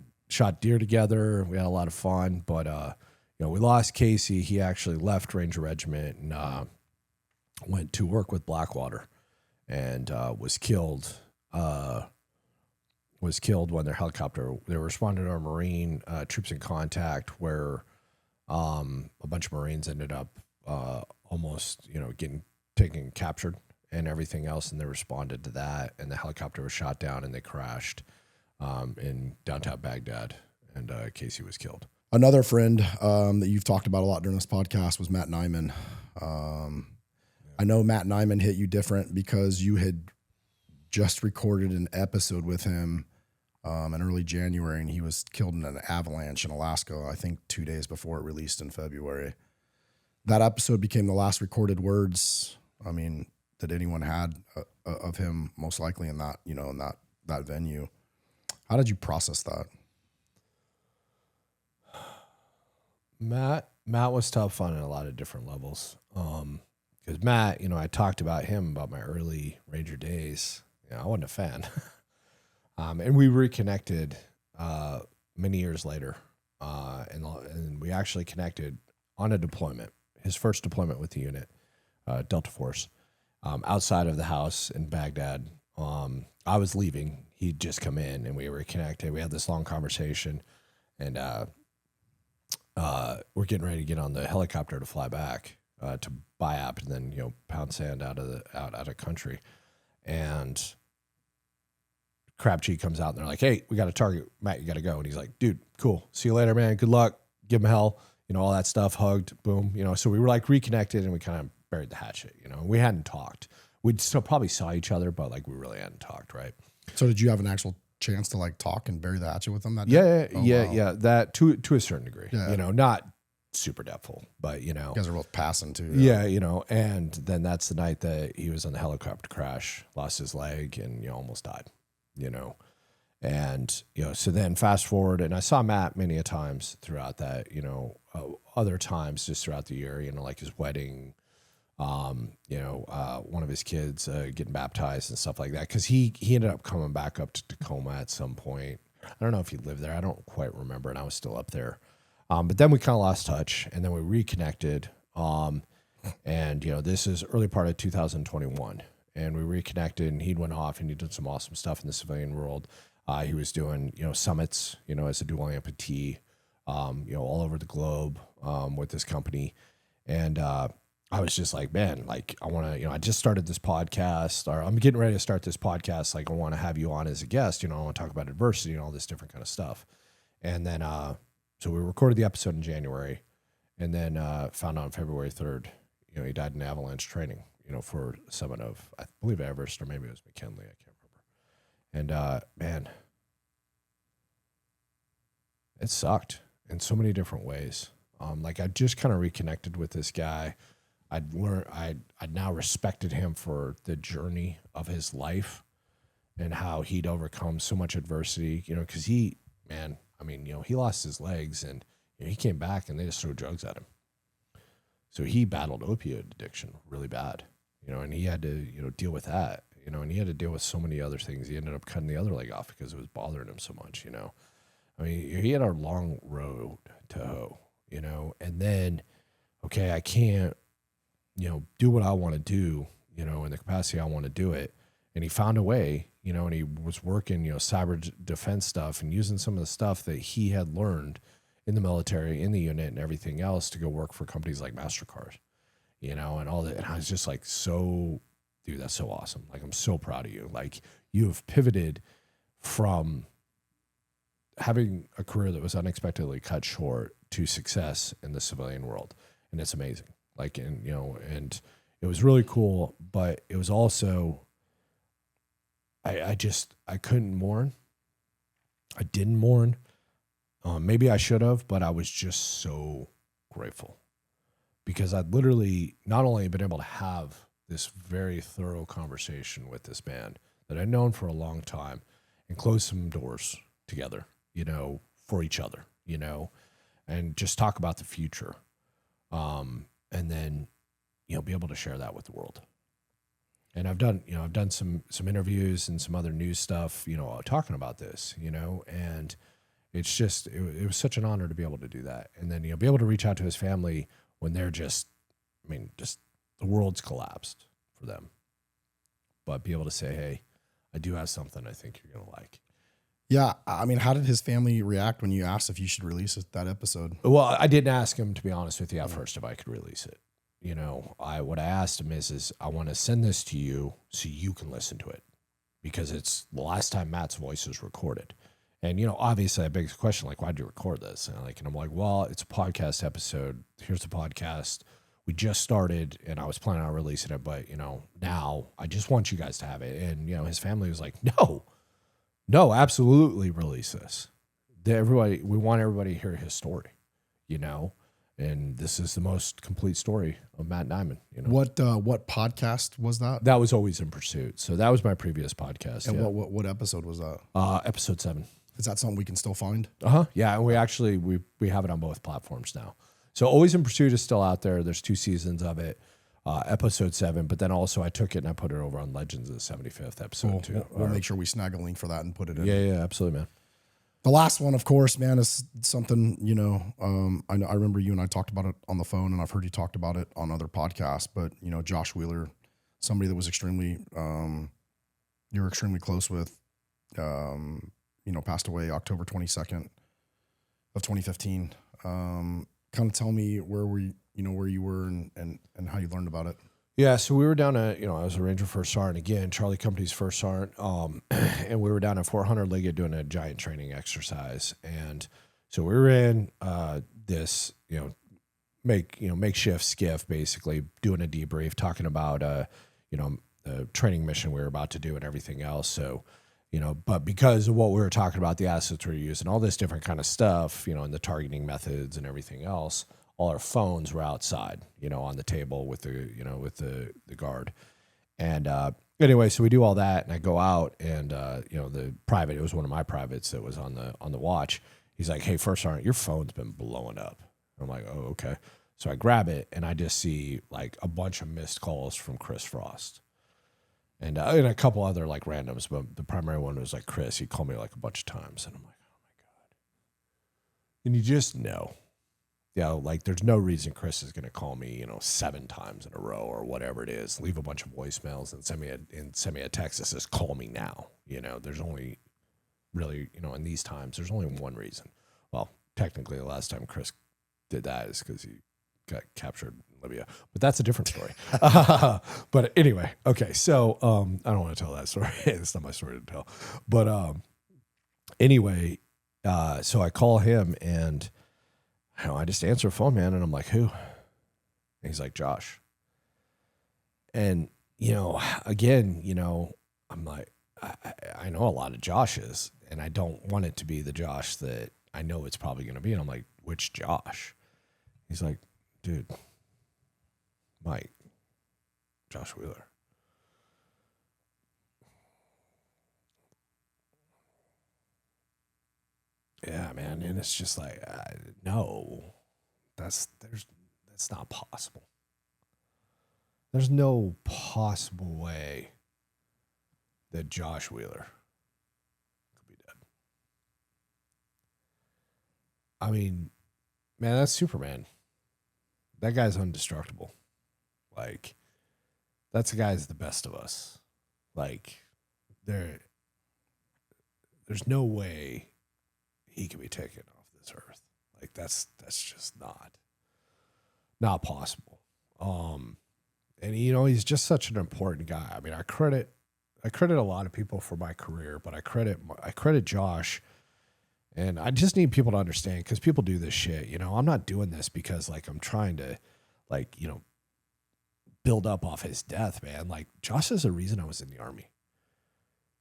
deer together. We had a lot of fun, but we lost Casey. He actually left Ranger Regiment and went to work with Blackwater, and was killed. Was killed when their helicopter. They were responding to our Marine troops in contact, where a bunch of Marines ended up almost getting taken captured and everything else, and they responded to that. And the helicopter was shot down, and they crashed in downtown Baghdad, and Casey was killed. Another friend that you've talked about a lot during this podcast was Matt Nyman. I know Matt Nyman hit you different because you had just recorded an episode with him in early January, and he was killed in an avalanche in Alaska, I think 2 days before it released in February. That episode became the last recorded words, that anyone had of him, most likely in that, in that venue. How did you process that? Matt was tough on a lot of different levels. Because Matt, I talked about him about my early Ranger days. I wasn't a fan. And we reconnected many years later. And we actually connected on a deployment, his first deployment with the unit, Delta Force, outside of the house in Baghdad. I was leaving. He'd just come in, and we reconnected. We had this long conversation, and we're getting ready to get on the helicopter to fly back to BIAP, and then pound sand out of country. And Crab Cheek comes out, and they're like, "Hey, we got a target, Matt. You got to go." And he's like, "Dude, cool. See you later, man. Good luck. Give him hell. All that stuff. Hugged. Boom. So we were like reconnected, and we kind of buried the hatchet. We hadn't talked. We still probably saw each other, but like we really hadn't talked, right? So did you have an actual chance to like talk and bury the hatchet with him that day? Yeah. That to a certain degree. Yeah. Not super depthful, but You guys are both passing too. Yeah, and then that's the night that he was on the helicopter crash, lost his leg, and almost died. And so then fast forward, and I saw Matt many a times throughout that, other times just throughout the year, like his wedding, one of his kids getting baptized and stuff like that, because he ended up coming back up to Tacoma at some point. I don't know if he lived there. I don't quite remember, and I was still up there. But then we kind of lost touch, and then we reconnected. And this is early part of 2021, and we reconnected, and he went off and he did some awesome stuff in the civilian world. He was doing summits, as a dual amputee, all over the globe with this company, and I was just like, man, like I want to, I just started this podcast, or I'm getting ready to start this podcast. Like I want to have you on as a guest. I want to talk about adversity and all this different kind of stuff. And then, so we recorded the episode in January, and then found out on February 3rd, he died in avalanche training, for a summit of, I believe, Everest, or maybe it was McKinley. I can't remember. And man, it sucked in so many different ways. Like I just kind of reconnected with this guy. I'd now respected him for the journey of his life and how he'd overcome so much adversity, because he lost his legs and he came back and they just threw drugs at him. So he battled opioid addiction really bad, and he had to, deal with that, and he had to deal with so many other things. He ended up cutting the other leg off because it was bothering him so much, I mean, he had a long road to hoe, and then, okay, I can't, do what I want to do, in the capacity I want to do it. And he found a way, and he was working, cyber defense stuff and using some of the stuff that he had learned in the military, in the unit and everything else to go work for companies like MasterCard, and all that. And I was just like, dude, that's so awesome. Like, I'm so proud of you. Like, you have pivoted from having a career that was unexpectedly cut short to success in the civilian world. And it's amazing. Like, and it was really cool, but it was also, I couldn't mourn. I didn't mourn. Maybe I should have, but I was just so grateful because I'd literally not only been able to have this very thorough conversation with this man that I'd known for a long time and close some doors together, for each other, and just talk about the future. And then, be able to share that with the world. And I've done some interviews and some other news stuff, talking about this, and it's just, it was such an honor to be able to do that. And then, be able to reach out to his family when they're just the world's collapsed for them. But be able to say, hey, I do have something I think you're going to like. Yeah. I mean, how did his family react when you asked if you should release that episode? Well, I didn't ask him, to be honest with you, at first if I could release it. What I asked him is I want to send this to you so you can listen to it because it's the last time Matt's voice is recorded. And, obviously that begs the question, like, why'd you record this? And I'm like, well, it's a podcast episode. Here's the podcast. We just started and I was planning on releasing it, but, now I just want you guys to have it. And, his family was like, no, absolutely release this. We want everybody to hear his story, and this is the most complete story of Matt Nyman. What podcast was that? That was Always in Pursuit. So that was my previous podcast. And what episode was that? Episode 7. Is that something we can still find? Yeah, and we actually we have it on both platforms now. So Always in Pursuit is still out there. There's 2 seasons of it. Episode 7, but then also I took it and I put it over on Legends of the 75th episode too. We'll make sure we snag a link for that and put it in. Yeah, absolutely, man. The last one, of course, man, is something, I remember you and I talked about it on the phone and I've heard you talked about it on other podcasts, but, Josh Wheeler, somebody that was extremely, you were extremely close with, passed away October 22nd of 2015. Kind of tell me where you were and how you learned about it. Yeah, so we were down at, I was a Ranger First Sergeant, again, Charlie Company's First Sergeant, and we were down at 400 Liggett doing a giant training exercise. And so we were in this, makeshift skiff, basically, doing a debrief, talking about, the training mission we were about to do and everything else. So, but because of what we were talking about, the assets we were using, all this different kind of stuff, and the targeting methods and everything else, all our phones were outside, on the table with the guard. And anyway, so we do all that and I go out and, the private, it was one of my privates that was on the watch. He's like, hey, First Sergeant, your phone's been blowing up. I'm like, oh, okay. So I grab it and I just see like a bunch of missed calls from Chris Frost. And a couple other like randoms, but the primary one was like Chris. He called me like a bunch of times and I'm like, oh my God. And you just know. Like there's no reason Chris is going to call me, 7 times in a row or whatever it is, leave a bunch of voicemails and send me a text that says, call me now. There's only really, in these times, there's only one reason. Well, technically the last time Chris did that is because he got captured in Libya, but that's a different story. But anyway, okay. So, I don't want to tell that story. It's not my story to tell, but, anyway, so I call him and, I just answer a phone, man, and I'm like, who? And he's like, Josh. And, again, I'm like, I know a lot of Joshes, and I don't want it to be the Josh that I know it's probably going to be. And I'm like, which Josh? He's like, dude, Mike, Josh Wheeler. Yeah, man. And it's just like, no, that's not possible. There's no possible way that Josh Wheeler could be dead. I mean, man, that's Superman. That guy's indestructible. Like, that's the guy's the best of us. Like, there's no way he can be taken off this earth. Like, that's just not possible. And he's just such an important guy. I mean, I credit a lot of people for my career, but I credit Josh. And I just need people to understand, because people do this shit. I'm not doing this because like I'm trying to build up off his death, man. Like, Josh is the reason I was in the Army.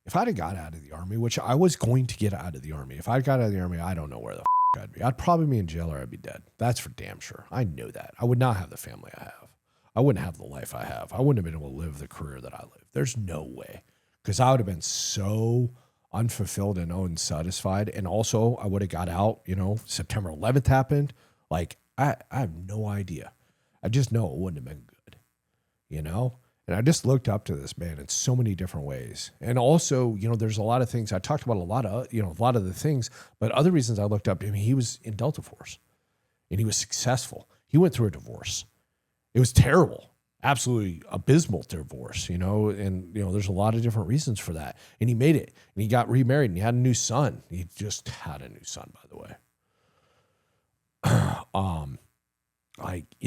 If I'd have got out of the Army, which I was going to get out of the Army, if I got out of the Army, I don't know where the I'd be. I'd probably be in jail or I'd be dead. That's for damn sure. I know that. I would not have the family I have. I wouldn't have the life I have. I wouldn't have been able to live the career that I live. There's no way. Because I would have been so unfulfilled and unsatisfied. And also, I would have got out, September 11th happened. Like, I have no idea. I just know it wouldn't have been good, And I just looked up to this man in so many different ways. And also, there's a lot of things. I talked about a lot of the things, but other reasons I looked up to him, he was in Delta Force and he was successful. He went through a divorce. It was terrible, absolutely abysmal divorce, and, there's a lot of different reasons for that. And he made it, and he got remarried, and he had a new son. He just had a new son, by the way.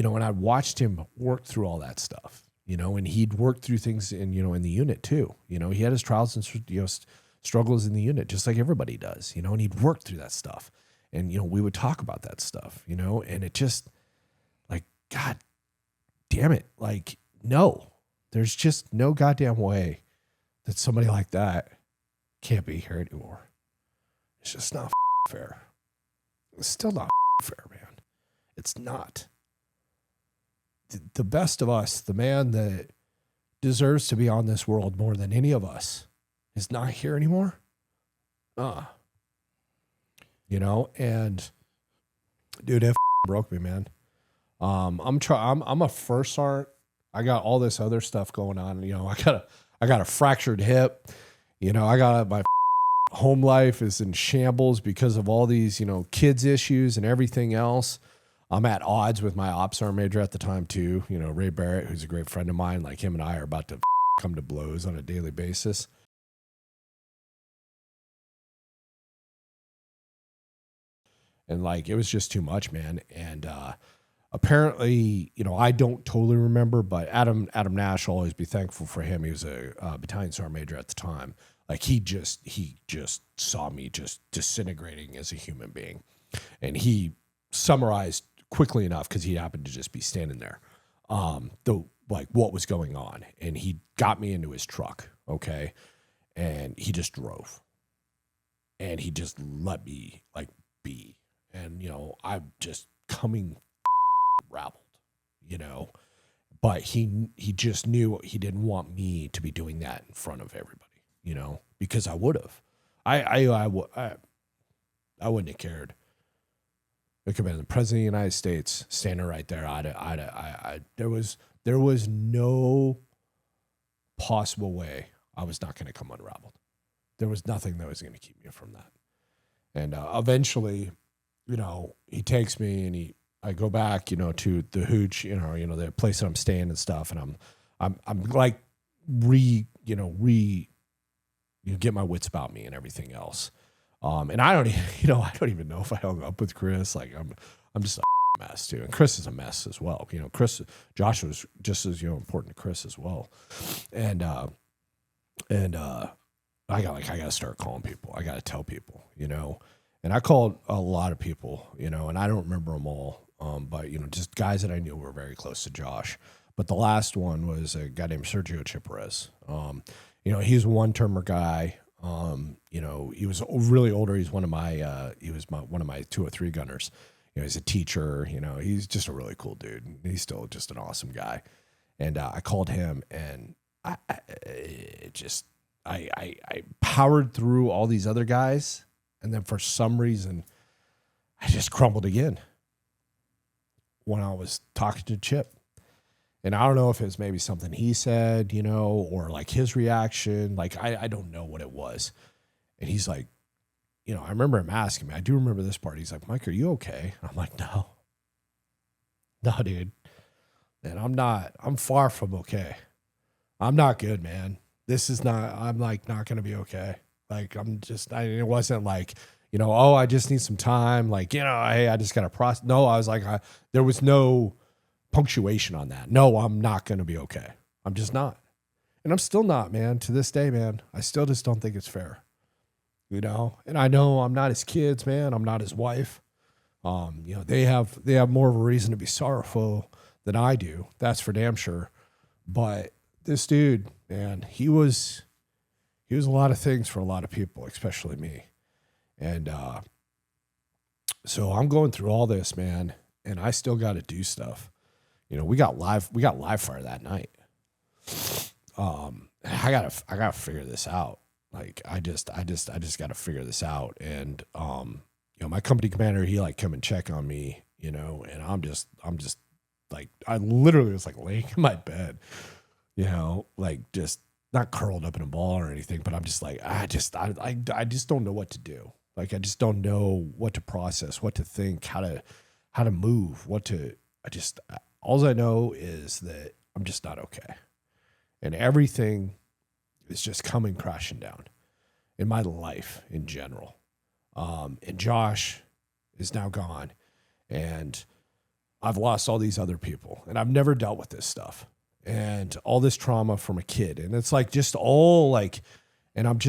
And I watched him work through all that stuff, and he'd worked through things in the unit too. He had his trials and, struggles in the unit, just like everybody does, and he'd worked through that stuff. And, we would talk about that stuff, and it just like, God damn it. Like, no, there's just no goddamn way that somebody like that can't be here anymore. It's just not fair. It's still not fair, man. It's not. The best of us, the man that deserves to be on this world more than any of us, is not here anymore. And dude, it broke me, man. I'm a first sergeant. I got all this other stuff going on. I got a fractured hip. I got my home life is in shambles because of all these, kids issues and everything else. I'm at odds with my ops sergeant major at the time too. Ray Barrett, who's a great friend of mine. Like, him and I are about to come to blows on a daily basis. And like, it was just too much, man. And, apparently, I don't totally remember, but Adam Nash, I'll always be thankful for him. He was a battalion sergeant major at the time. Like, he just saw me just disintegrating as a human being. And he summarized quickly enough, because he happened to just be standing there, what was going on. And he got me into his truck, okay? And he just drove. And he just let me, be. And, I'm just coming rabbled, but he just knew he didn't want me to be doing that in front of everybody, because I would have. I wouldn't have cared. It could have been the president of the United States standing right there. There was no possible way I was not going to come unraveled. There was nothing that was going to keep me from that. And eventually, he takes me and I go back, to the hooch, the place that I'm staying and stuff. And I'm like get my wits about me and everything else. And I don't even know if I hung up with Chris. Like, I'm just a mess too. And Chris is a mess as well. Josh was just as, important to Chris as well. And I got to start calling people. I got to tell people, and I called a lot of people, and I don't remember them all. But, just guys that I knew were very close to Josh. But the last one was a guy named Sergio Chiparez. He's a one-termer guy. You know, he was really older. He's one of my one of my 203 gunners. You know, he's a teacher. You know, he's just a really cool dude. He's still just an awesome guy. And I called him, and I powered through all these other guys, and then for some reason, I just crumbled again when I was talking to Chip. And I don't know if it was maybe something he said, you know, or like his reaction. Like, I don't know what it was. And he's like, you know, I remember him asking me, I do remember this part. He's like, Mike, are you okay? And I'm like, no, dude. And I'm far from okay. I'm not good, man. I'm like not going to be okay. Like, it wasn't like, you know, oh, I just need some time. Like, you know, hey, I just got to process. No, I was like, there was no punctuation on that. No, I'm not going to be okay. I'm just not. And I'm still not, man. To this day, man, I still just don't think it's fair. You know, and I know I'm not his kids, man. I'm not his wife. You know, they have more of a reason to be sorrowful than I do. That's for damn sure. But this dude, man, he was a lot of things for a lot of people, especially me. And so I'm going through all this, man, and I still got to do stuff. You know, we got live fire that night. I gotta figure this out. Like, I just got to figure this out. And, you know, my company commander, he like come and check on me, you know, and I'm just like, I literally was like laying in my bed, you know, like just not curled up in a ball or anything, but I'm just like, I just don't know what to do. Like, I just don't know what to process, what to think, how to move, all I know is that I'm just not okay. And everything is just coming crashing down in my life in general. And Josh is now gone, and I've lost all these other people, and I've never dealt with this stuff and all this trauma from a kid. And it's like just all like, and I'm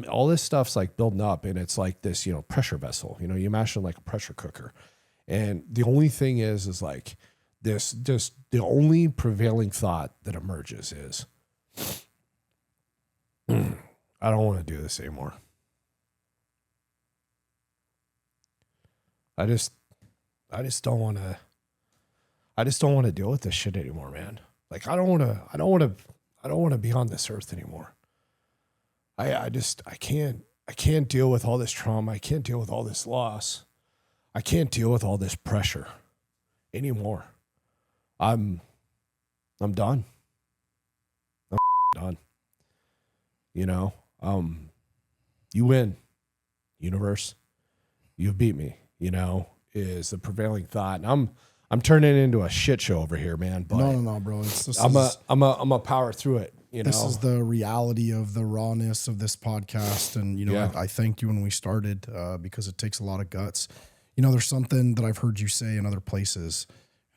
all this stuff's like building up, and it's like this, you know, pressure vessel, you know, you imagine like a pressure cooker. And the only thing is like this, just the only prevailing thought that emerges is, I don't want to do this anymore. I just don't want to deal with this shit anymore, man. Like, I don't want to be on this earth anymore. I can't deal with all this trauma. I can't deal with all this loss. I can't deal with all this pressure anymore. I'm done. I'm done. You know, you win, universe. You beat me, you know, is the prevailing thought. And I'm turning into a shit show over here, man. But No, bro. I'm a power through it. You know, this is the reality of the rawness of this podcast. And, you know, Yeah. I thanked you when we started because it takes a lot of guts. You know, there's something that I've heard you say in other places.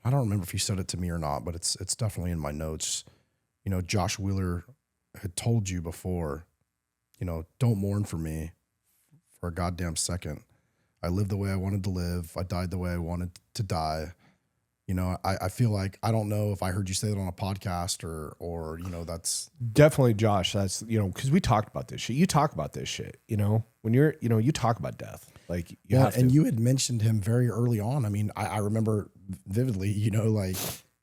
I don't remember if you said it to me or not, but it's definitely in my notes. You know, Josh Wheeler had told you before, you know, don't mourn for me for a goddamn second. I lived the way I wanted to live. I died the way I wanted to die. You know, I feel like, I don't know if I heard you say that on a podcast or, you know, that's definitely Josh. That's, you know, cause we talked about this shit. You talk about this shit, you know, when you're, you know, you talk about death. Like, you have to. And you had mentioned him very early on. I mean, I remember vividly, you know, like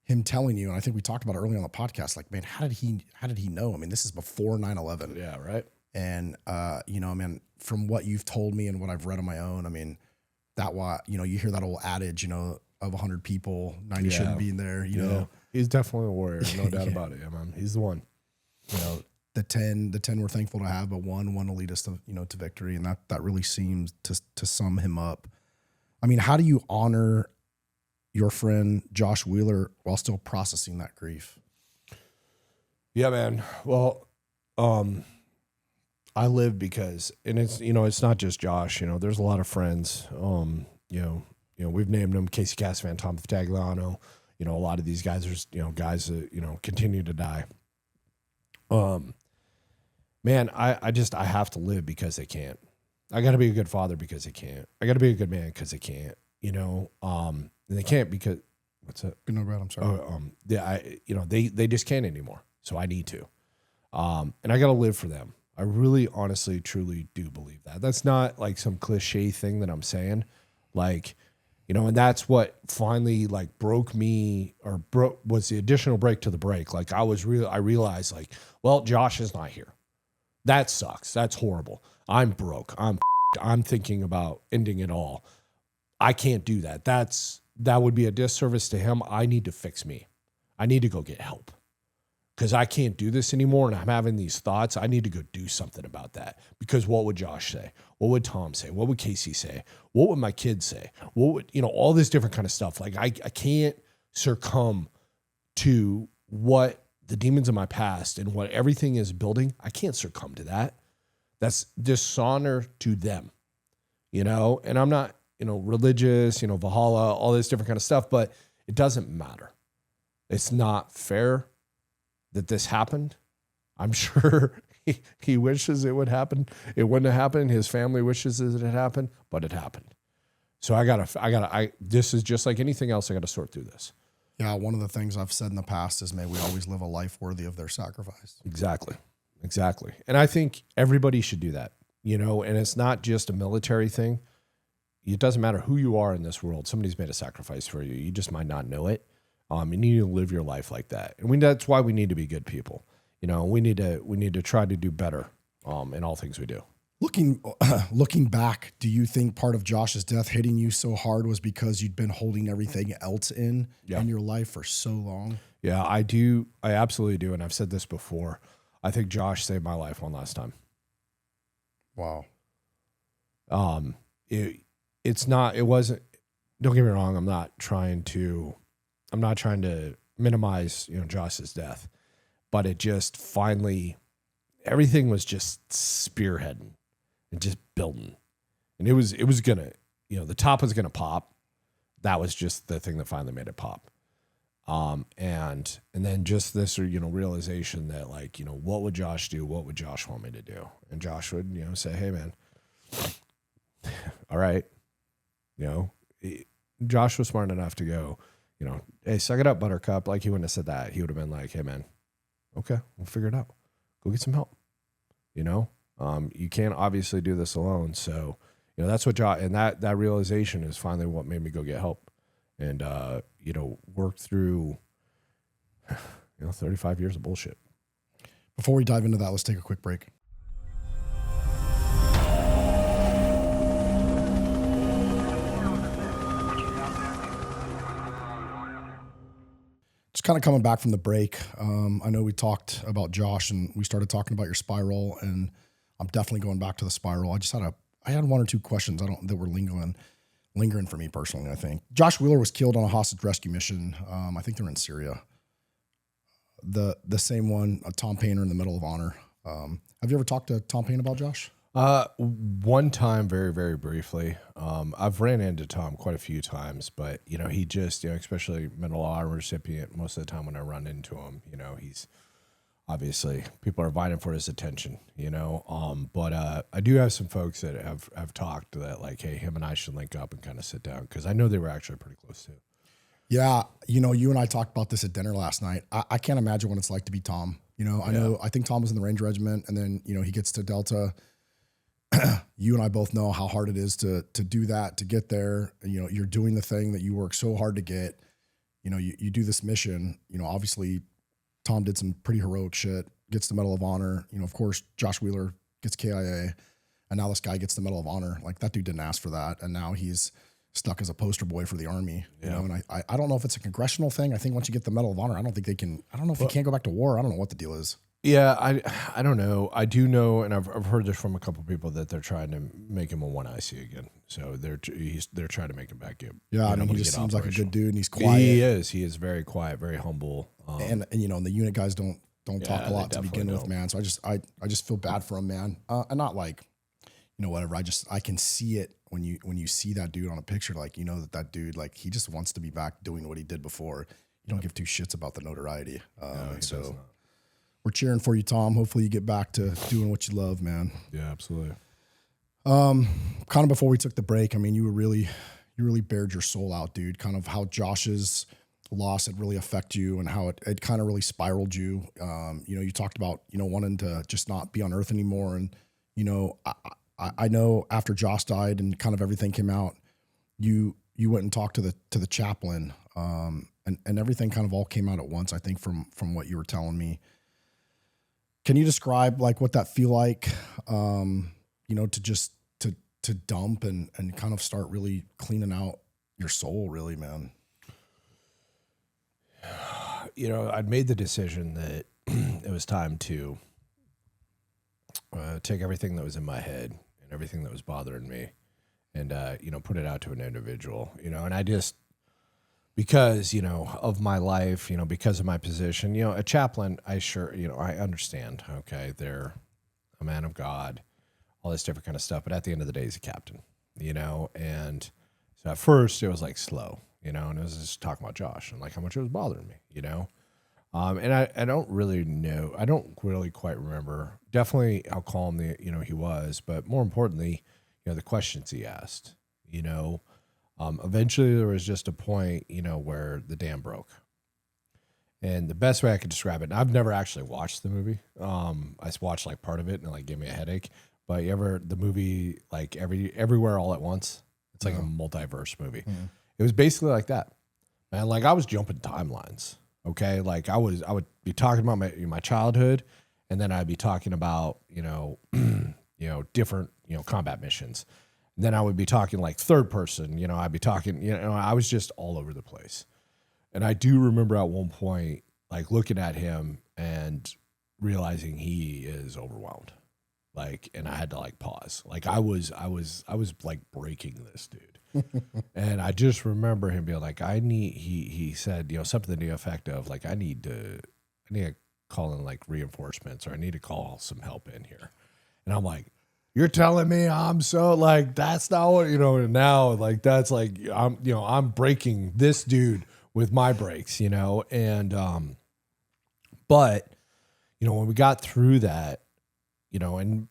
him telling you, and I think we talked about it early on the podcast, like, man, how did he know? I mean, this is before 9/11. Yeah. Right. And, you know, I mean, from what you've told me and what I've read on my own, I mean, you know, you hear that old adage, you know, of 100 people, 90 shouldn't be in there, you know. He's definitely a warrior, no doubt about it. Yeah, man. He's the one. You know, the 10 we're thankful to have, but one will lead us to, you know, to victory. And that really seems to sum him up. I mean, how do you honor your friend Josh Wheeler while still processing that grief? Yeah, man. Well, I live because, and it's, you know, it's not just Josh, you know, there's a lot of friends, you know, we've named them Casey Casavan, Tom Vitagliano, you know, a lot of these guys are, you know, guys that, you know, continue to die. Man, I have to live because they can't. I got to be a good father because they can't. I got to be a good man because they can't, you know, and they can't because what's that? No, Brad, I'm sorry. You know, they just can't anymore. So I need to, and I got to live for them. I really, honestly, truly do believe that. That's not like some cliche thing that I'm saying. Like, you know, and that's what finally like broke me or was the additional break to the break. Like I realized like, well, Josh is not here. That sucks. That's horrible. I'm broke. I'm thinking about ending it all. I can't do that. That would be a disservice to him. I need to fix me. I need to go get help because I can't do this anymore. And I'm having these thoughts. I need to go do something about that because what would Josh say? What would Tom say? What would Casey say? What would my kids say? What would, you know, all this different kind of stuff. Like I can't succumb to what the demons of my past and what everything is building. I can't succumb to that. That's dishonor to them, you know, and I'm not, you know, religious, you know, Valhalla, all this different kind of stuff, but it doesn't matter. It's not fair that this happened. I'm sure he wishes it would happen. It wouldn't have happened. His family wishes it had happened, but it happened. So this is just like anything else. I got to sort through this. Yeah. One of the things I've said in the past is may we always live a life worthy of their sacrifice. Exactly. And I think everybody should do that, you know, and it's not just a military thing. It doesn't matter who you are in this world. Somebody's made a sacrifice for you. You just might not know it. You need to live your life like that. And that's why we need to be good people. You know, we need to try to do better in all things we do. Looking back, do you think part of Josh's death hitting you so hard was because you'd been holding everything else in your life for so long? Yeah, I do. I absolutely do. And I've said this before. I think Josh saved my life one last time. Wow. It wasn't, don't get me wrong. I'm not trying to minimize, you know, Josh's death, but it just finally, everything was just spearheading and just building. And it was gonna, you know, the top was gonna pop. That was just the thing that finally made it pop. And then just this, you know, realization that like, you know, what would Josh do? What would Josh want me to do? And Josh would, you know, say, hey man, all right. You know, Josh was smart enough to go, you know, hey, suck it up, Buttercup. Like he wouldn't have said that. He would have been like, hey man, okay, we'll figure it out. Go get some help. You know, you can't obviously do this alone. So, you know, that's what Josh, and that realization is finally what made me go get help and, you know, work through, you know, 35 years of bullshit. Before we dive into that, let's take a quick break. Just kind of coming back from the break. I know we talked about Josh and we started talking about your spiral, and I'm definitely going back to the spiral. I had one or two questions that were lingering for me personally. I think Josh Wheeler was killed on a hostage rescue mission. I think they're in Syria. The same one, Tom Painter in the Medal of Honor. Have you ever talked to Tom Paine about Josh? One time, very, very briefly. I've ran into Tom quite a few times, but you know, he just, you know, especially Medal of Honor recipient, most of the time when I run into him, you know, he's obviously people are vying for his attention, you know. But I do have some folks that have talked that like, hey, him and I should link up and kind of sit down because I know they were actually pretty close too. Yeah, you know, you and I talked about this at dinner last night. I can't imagine what it's like to be Tom. You know, I think Tom was in the Ranger Regiment, and then you know he gets to Delta. You and I both know how hard it is to do that, to get there. You know, you're doing the thing that you work so hard to get. You know, you do this mission. You know, obviously, Tom did some pretty heroic shit. Gets the Medal of Honor. You know, of course, Josh Wheeler gets KIA, and now this guy gets the Medal of Honor. Like that dude didn't ask for that, and now he's stuck as a poster boy for the Army. You know, and I don't know if it's a congressional thing. I think once you get the Medal of Honor, I don't think they can. I don't know if you can't go back to war. I don't know what the deal is. Yeah, I don't know. I do know, and I've heard this from a couple of people that they're trying to make him a 1IC again. So they're trying to make him back in. Yeah, I mean, he just seems like a good dude, and he's quiet. He is very quiet, very humble. And you know, and the unit guys don't talk a lot to begin with, man. So I just feel bad for him, man. And not like, you know, whatever. I can see it when you see that dude on a picture, like you know that dude, like he just wants to be back doing what he did before. You don't give two shits about the notoriety. So. We're cheering for you, Tom. Hopefully you get back to doing what you love, man. Yeah, absolutely. Kind of before we took the break, I mean, you really bared your soul out, dude. Kind of how Josh's loss had really affect you and how it kind of really spiraled you. You talked about, wanting to just not be on earth anymore. And, I know after Josh died and kind of everything came out, you went and talked to the chaplain, and everything kind of all came out at once, I think, from what you were telling me. Can you describe like what that feel like, to just, to dump and kind of start really cleaning out your soul, really, man? I'd made the decision that it was time to take everything that was in my head and everything that was bothering me and, put it out to an individual, and I just, because, of my life, because of my position, a chaplain, I understand, okay, they're a man of God, all this different kind of stuff, but at the end of the day, he's a captain, and so at first it was like slow, and it was just talking about Josh and like how much it was bothering me, and I don't really know, I don't really quite remember definitely how calm he was, but more importantly, the questions he asked, eventually there was just a point, where the dam broke. And the best way I could describe it, and I've never actually watched the movie. I watched like part of it and it like gave me a headache. But the movie, like Everywhere All at Once, it's like a multiverse movie. Mm. It was basically like that. And like I was jumping timelines. Okay. Like I would be talking about my childhood, and then I'd be talking about, different, combat missions. And then I would be talking like third person, I'd be talking, I was just all over the place. And I do remember at one point, like looking at him and realizing he is overwhelmed. Like, and I had to like pause. Like I was like breaking this dude. And I just remember him being like, he said, something to the effect of like, I need to call in like reinforcements, or I need to call some help in here. And I'm like, you're telling me I'm so like, that's not what, now like, that's like, I'm breaking this dude with my brakes, and, but, when we got through that, and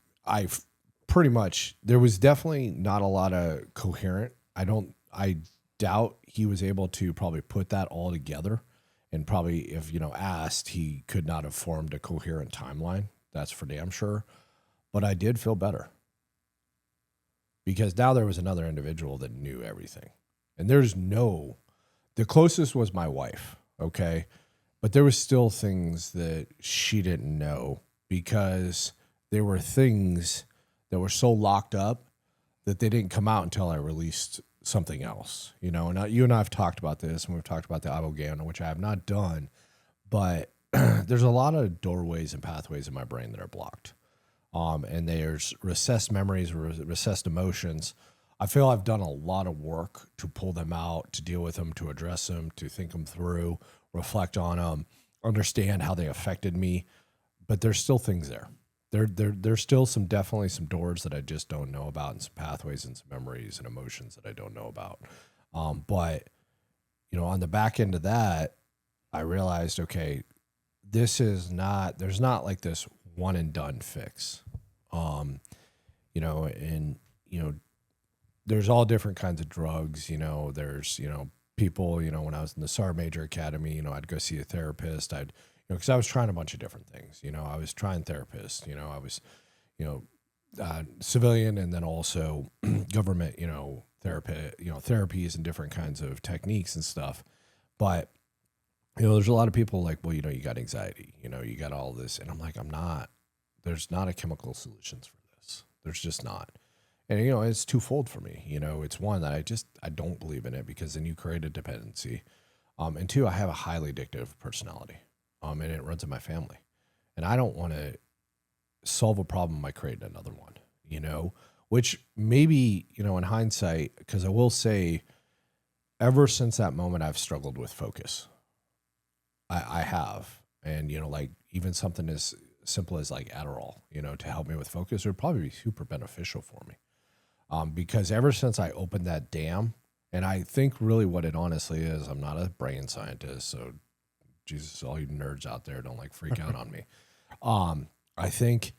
pretty much, there was definitely not a lot of coherent. I doubt he was able to probably put that all together, and probably if, asked, he could not have formed a coherent timeline. That's for damn sure. But I did feel better because now there was another individual that knew everything. And the closest was my wife, okay? But there was still things that she didn't know because there were things that were so locked up that they didn't come out until I released something else, And you and I have talked about this, and we've talked about the ibogaine, which I have not done, but there's a lot of doorways and pathways in my brain that are blocked. And there's recessed memories, recessed emotions. I feel I've done a lot of work to pull them out, to deal with them, to address them, to think them through, reflect on them, understand how they affected me. But there's still things there. There's still definitely some doors that I just don't know about, and some pathways and some memories and emotions that I don't know about. But on the back end of that, I realized, okay, there's not like this one and done fix. There's all different kinds of drugs, there's, people, when I was in the Sergeant Major Academy, I'd go see a therapist. Because I was trying a bunch of different things, I was trying therapist, I was, civilian, and then also government, therapies and different kinds of techniques and stuff. But, there's a lot of people like, well, you got anxiety, you got all this. And I'm like, there's not a chemical solutions for this. There's just not. And, it's twofold for me. It's one that I don't believe in it, because then you create a dependency. And two, I have a highly addictive personality. And it runs in my family. And I don't want to solve a problem by creating another one, which maybe, in hindsight, because I will say, ever since that moment, I've struggled with focus. I have. And, like even something as simple as like Adderall, to help me with focus would probably be super beneficial for me. Because ever since I opened that dam, and I think really what it honestly is, I'm not a brain scientist, so Jesus, all you nerds out there, don't like freak out on me. I think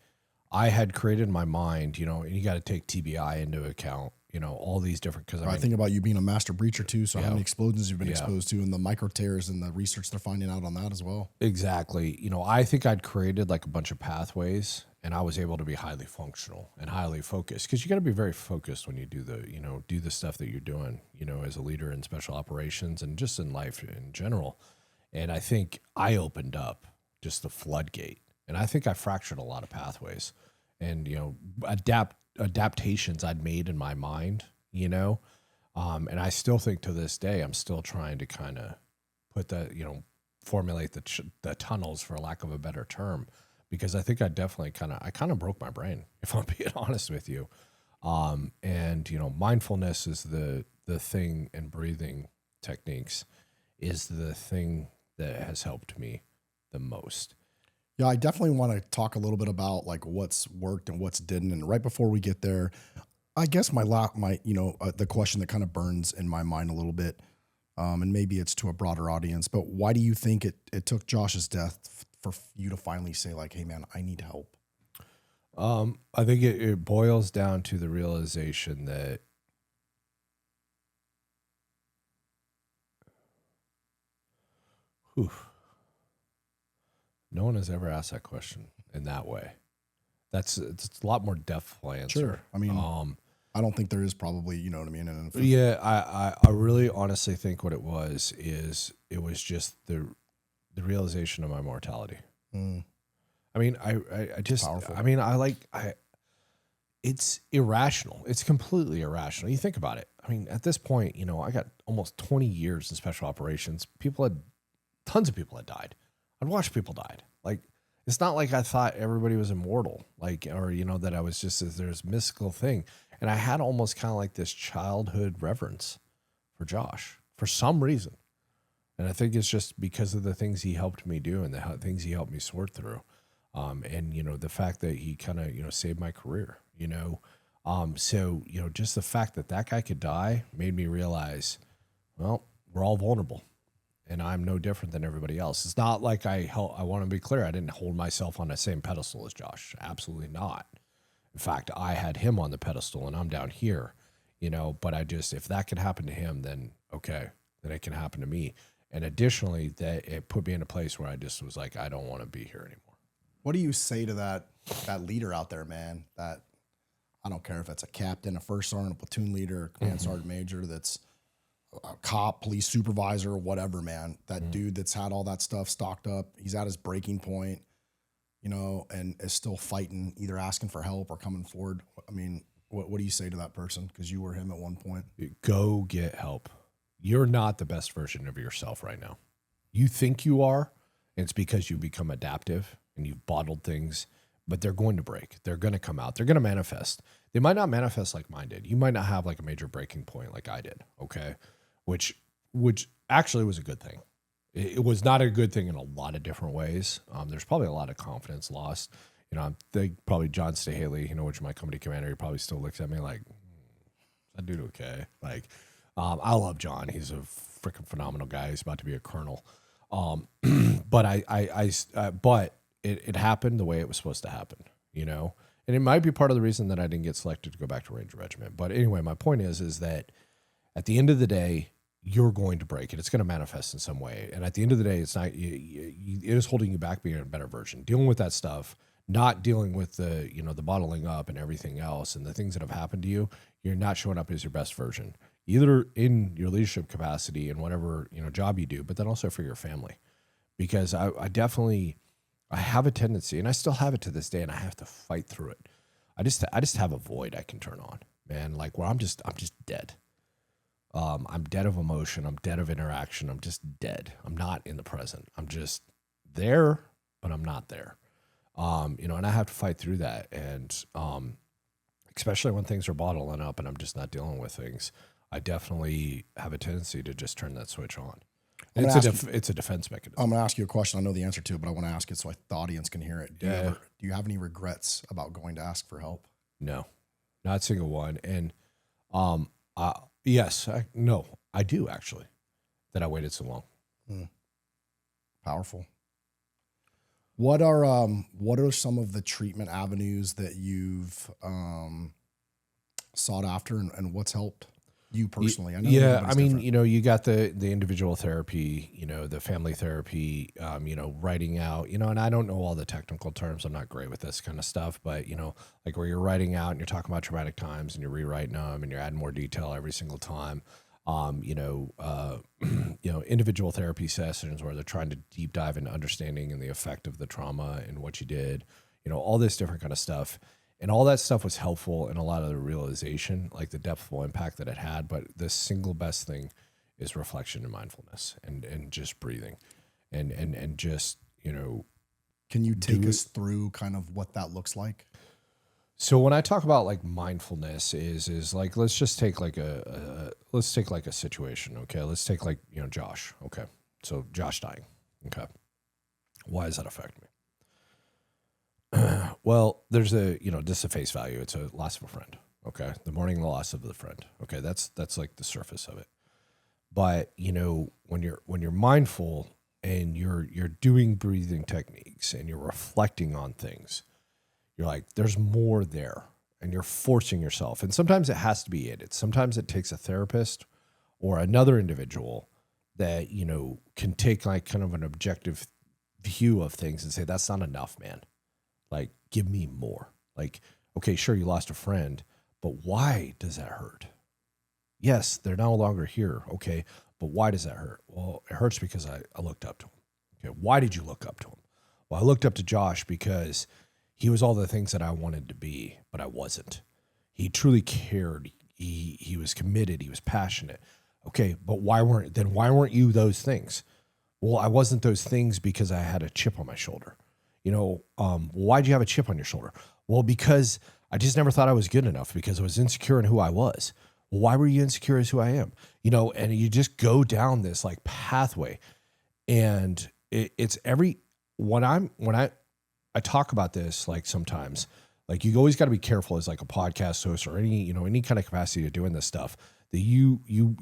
I had created in my mind, and you got to take TBI into account, all these different, because I think about you being a master breacher too. So how Yeah. many explosions you've been Yeah. exposed to, and the micro tears and the research they're finding out on that as well. Exactly. I think I'd created like a bunch of pathways, and I was able to be highly functional and highly focused, because you got to be very focused when you do the stuff that you're doing, as a leader in special operations and just in life in general. And I think I opened up just the floodgate, and I think I fractured a lot of pathways and, adaptations I'd made in my mind, and I still think to this day, I'm still trying to kind of put that, formulate the tunnels, for lack of a better term, because I think I definitely kind of broke my brain, if I'm being honest with you. And mindfulness is the thing, and breathing techniques is the thing that has helped me the most. Yeah, I definitely want to talk a little bit about like what's worked and what's didn't. And right before we get there, I guess the question that kind of burns in my mind a little bit, and maybe it's to a broader audience, but why do you think it took Josh's death for you to finally say like, hey man, I need help? I think it boils down to the realization that no one has ever asked that question in that way. It's a lot more depth answer. Sure. I mean, I don't think there is probably, you know what I mean? And Yeah, I really honestly think what it was just the realization of my mortality. I mean, I just, powerful. I mean, it's irrational. It's completely irrational. You think about it. I mean, at this point, I got almost 20 years in special operations. Tons of people had died. I'd watched people died. Like, it's not like I thought everybody was immortal, that I was just there's mystical thing. And I had almost kind of like this childhood reverence for Josh for some reason. And I think it's just because of the things he helped me do and the things he helped me sort through. And, the fact that he kind of, saved my career, So, just the fact that guy could die made me realize, well, we're all vulnerable. And I'm no different than everybody else. It's not like I want to be clear, I didn't hold myself on the same pedestal as Josh. Absolutely not. In fact, I had him on the pedestal and I'm down here, but if that could happen to him, then okay, then it can happen to me. And additionally, that it put me in a place where I just was like, I don't want to be here anymore. What do you say to that leader out there, man? That, I don't care if it's a captain, a first sergeant, a platoon leader, a command sergeant major, that's a cop, police supervisor, whatever, man. That dude that's had all that stuff stocked up, he's at his breaking point, and is still fighting, either asking for help or coming forward. I mean, what do you say to that person? Because you were him at one point. Go get help. You're not the best version of yourself right now. You think you are, and it's because you've become adaptive and you've bottled things, but they're going to break. They're going to come out. They're going to manifest. They might not manifest like mine did. You might not have like a major breaking point like I did, okay? Which actually was a good thing. It was not a good thing in a lot of different ways. There's probably a lot of confidence lost. I think probably John Stahaley, which is my company commander, he probably still looks at me like, that dude okay? Like, I love John. He's a freaking phenomenal guy. He's about to be a colonel. But but it happened the way it was supposed to happen, and it might be part of the reason that I didn't get selected to go back to Ranger Regiment. But anyway, my point is that at the end of the day, you're going to break it. It's going to manifest in some way. And at the end of the day, it's not, it is holding you back being a better version, dealing with that stuff, not dealing with the, the bottling up and everything else and the things that have happened to you. You're not showing up as your best version, either in your leadership capacity and whatever, job you do, but then also for your family. Because I have a tendency, and I still have it to this day, and I have to fight through it. I just have a void I can turn on, man. Like where I'm just dead. I'm dead of emotion. I'm dead of interaction. I'm just dead. I'm not in the present. I'm just there, but I'm not there. And I have to fight through that. And especially when things are bottling up and I'm just not dealing with things, I definitely have a tendency to just turn that switch on. It's a defense mechanism. I'm going to ask you a question. I know the answer to it, but I want to ask it so the audience can hear it. Do you have any regrets about going to ask for help? No, not a single one. And yes, I do actually, that I waited so long. Powerful. What are some of the treatment avenues that you've sought after and what's helped you personally? I know Yeah, everybody's I mean, different. you know, you got the individual therapy, you know, the family therapy, you know, writing out, you know, and I don't know all the technical terms. I'm not great with this kind of stuff, but you know, like where you're writing out and you're talking about traumatic times and you're rewriting them and you're adding more detail every single time. You know, individual therapy sessions where they're trying to deep dive into understanding and the effect of the trauma and what you did, you know, all this different kind of stuff. And all that stuff was helpful in a lot of the realization, like the depthful impact that it had. But the single best thing is reflection and mindfulness and just breathing and just, you know. Can you take us through kind of what that looks like? So when I talk about like mindfulness is like, let's just take like let's take like a situation. Okay. Let's take like, you know, Josh. Okay. So Josh dying. Okay. Why does that affect me? Well, there's just a face value. It's a loss of a friend. Okay. The mourning the loss of the friend. Okay. That's like the surface of it. But you know, when you're mindful and you're doing breathing techniques and you're reflecting on things, you're like, there's more there, and you're forcing yourself. And sometimes it has to be sometimes it takes a therapist or another individual that, you know, can take like kind of an objective view of things and say, that's not enough, man. Like, give me more. Like, okay, sure, you lost a friend, but why does that hurt? Yes, they're no longer here. Okay, but why does that hurt? Well, it hurts because I looked up to him. Okay, why did you look up to him? Well, I looked up to Josh because he was all the things that I wanted to be, but I wasn't. He truly cared. He was committed. He was passionate. Okay, but why weren't you those things? Well, I wasn't those things because I had a chip on my shoulder. You know, why'd you have a chip on your shoulder? Well, because I just never thought I was good enough because I was insecure in who I was. Well, why were you insecure as who I am? You know, and you just go down this like pathway, and it's when I talk about this, like sometimes, like you always got to be careful as like a podcast host or any kind of capacity to doing this stuff, that you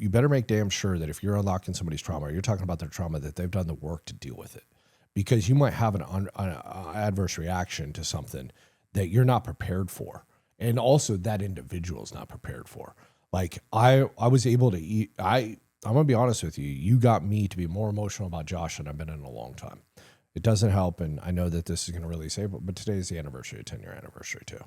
better make damn sure that if you're unlocking somebody's trauma or you're talking about their trauma, that they've done the work to deal with it. Because you might have an adverse reaction to something that you're not prepared for. And also that individual is not prepared for. Like I was able to I'm going to be honest with you. You got me to be more emotional about Josh than I've been in a long time. It doesn't help, and I know that this is going to really say, but today is the anniversary, 10-year anniversary too.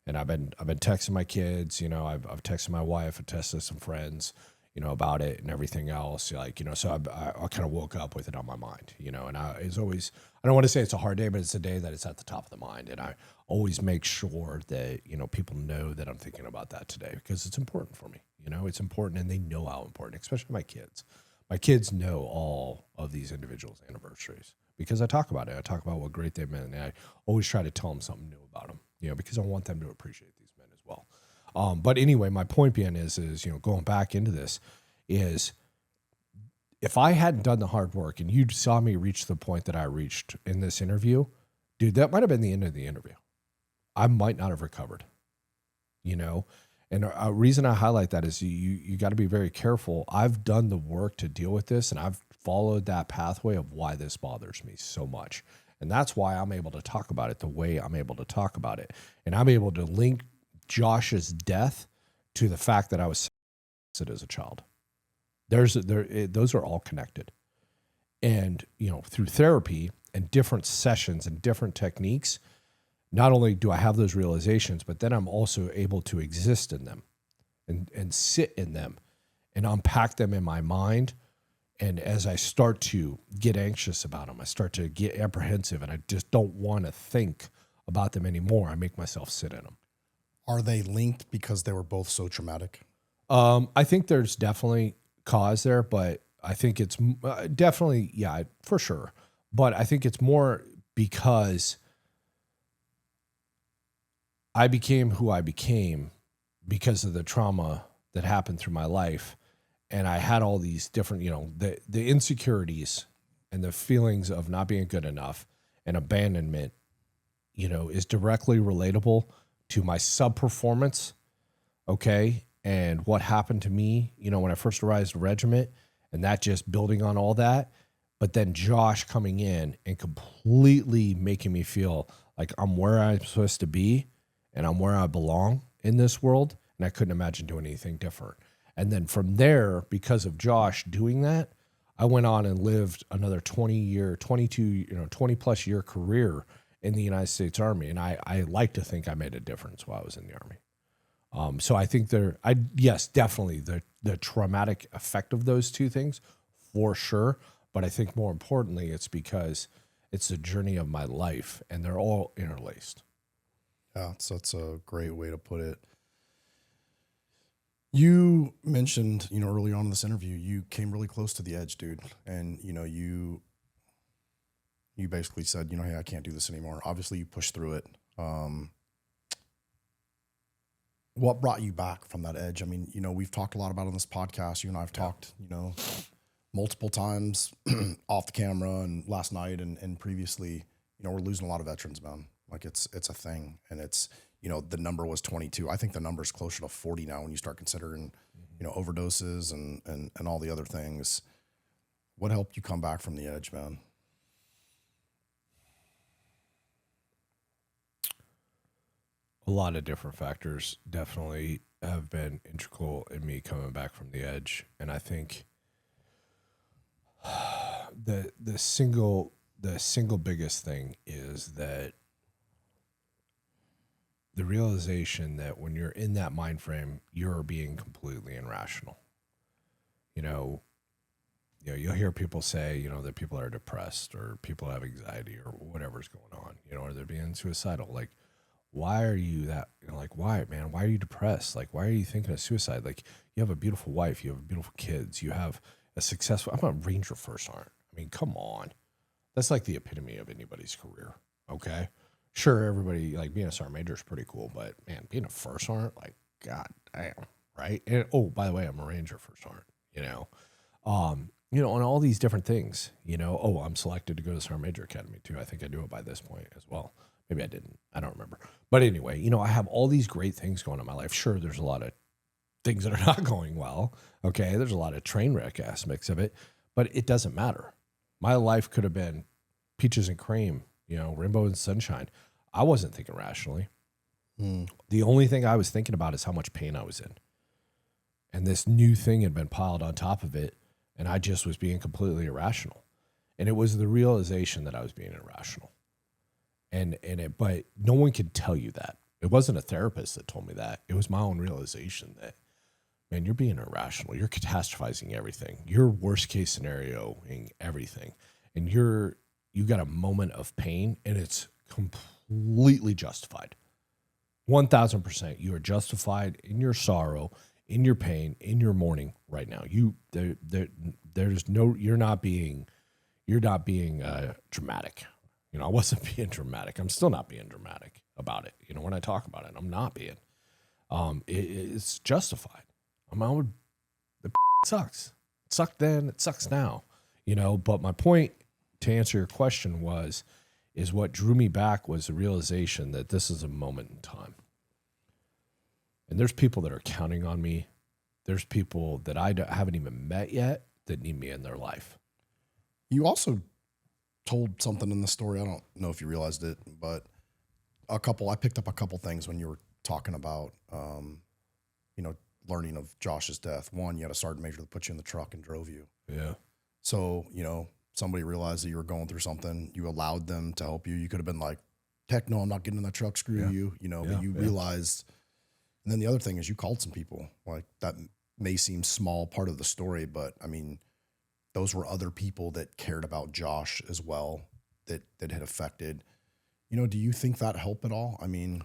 And I've been texting my kids, you know, I've texted my wife, I've texted some friends, you know, about it and everything else. Like, you know, so I kind of woke up with it on my mind, you know, and it's always, I don't want to say it's a hard day, but it's a day that it's at the top of the mind. And I always make sure that, you know, people know that I'm thinking about that today because it's important for me. You know, it's important, and they know how important, especially my kids. My kids know all of these individuals' anniversaries because I talk about it. I talk about what great they've been, and I always try to tell them something new about them, you know, because I want them to appreciate these men as well. But anyway, my point being is, you know, going back into this is, if I hadn't done the hard work and you saw me reach the point that I reached in this interview, dude, that might have been the end of the interview. I might not have recovered, you know? And a reason I highlight that is you got to be very careful. I've done the work to deal with this, and I've followed that pathway of why this bothers me so much. And that's why I'm able to talk about it the way I'm able to talk about it. And I'm able to link Josh's death to the fact that I was molested as a child. Those are all connected. And, you know, through therapy and different sessions and different techniques, not only do I have those realizations, but then I'm also able to exist in them and sit in them and unpack them in my mind. And as I start to get anxious about them, I start to get apprehensive, and I just don't want to think about them anymore. I make myself sit in them. Are they linked because they were both so traumatic? I think there's definitely cause there, but I think it's definitely, yeah, for sure. But I think it's more because I became who I became because of the trauma that happened through my life. And I had all these different, you know, the insecurities and the feelings of not being good enough and abandonment, you know, is directly relatable to my sub-performance, okay? And what happened to me, you know, when I first arrived at the regiment, and that just building on all that. But then Josh coming in and completely making me feel like I'm where I'm supposed to be and I'm where I belong in this world. and I couldn't imagine doing anything different. And then from there, because of Josh doing that, I went on and lived another 20 plus year career in the United States Army. And I like to think I made a difference while I was in the Army. So I think yes, definitely the traumatic effect of those two things for sure. But I think more importantly, it's because it's the journey of my life and they're all interlaced. Yeah, so that's a great way to put it. You mentioned, earlier on in this interview, you came really close to the edge, dude. And, you basically said, hey, I can't do this anymore. Obviously, you pushed through it. What brought you back from that edge? I mean, we've talked a lot about it on this podcast. You and I have talked, multiple times off the camera and last night and previously, we're losing a lot of veterans, man. Like it's a thing. And it's, the number was 22. I think the number is closer to 40 now when you start considering, overdoses and all the other things. What helped you come back from the edge, man? A lot of different factors definitely have been integral in me coming back from the edge. And I think the single biggest thing is that the realization that when you're in that mind frame, you're being completely irrational. You'll hear people say, that people are depressed or people have anxiety or whatever's going on, or they're being suicidal. Like, why are you that, why, man, why are you depressed? Like, why are you thinking of suicide? Like, you have a beautiful wife, you have beautiful kids, you have a successful, I'm a Ranger First Sergeant. I mean, come on. That's like the epitome of anybody's career. Okay. Sure, everybody, like, being a sergeant major is pretty cool, but man, being a first sergeant, like, god damn, right? And by the way, I'm a Ranger First Sergeant, and all these different things, I'm selected to go to the Sergeant Major Academy too. I think I do it by this point as well. Maybe I didn't. I don't remember. But anyway, I have all these great things going on in my life. Sure, there's a lot of things that are not going well. Okay, there's a lot of train wreck aspects of it, but it doesn't matter. My life could have been peaches and cream, rainbow and sunshine. I wasn't thinking rationally. The only thing I was thinking about is how much pain I was in. And this new thing had been piled on top of it, and I just was being completely irrational. And it was the realization that I was being irrational. But no one could tell you that. It wasn't a therapist that told me that. It was my own realization that, man, you're being irrational. You're catastrophizing everything. You're worst case scenarioing everything. And you got a moment of pain, and it's completely justified. 1,000%. You are justified in your sorrow, in your pain, in your mourning right now. There's no, you're not being dramatic. I wasn't being dramatic. I'm still not being dramatic about it. When I talk about it, I'm not being. It's justified. The sucks. It sucked then. It sucks now. But my point to answer your question is what drew me back was the realization that this is a moment in time. And there's people that are counting on me. There's people that I haven't even met yet that need me in their life. You also told something in the story. I don't know if you realized it, but I picked up a couple things when you were talking about, learning of Josh's death. One, you had a sergeant major that put you in the truck and drove you. Yeah. So, somebody realized that you were going through something. You allowed them to help you. You could have been like, heck no, I'm not getting in that truck. Screw you. But you realized. And then the other thing is you called some people. Like, that may seem small part of the story, but I mean, those were other people that cared about Josh as well that had affected. Do you think that helped at all? I mean,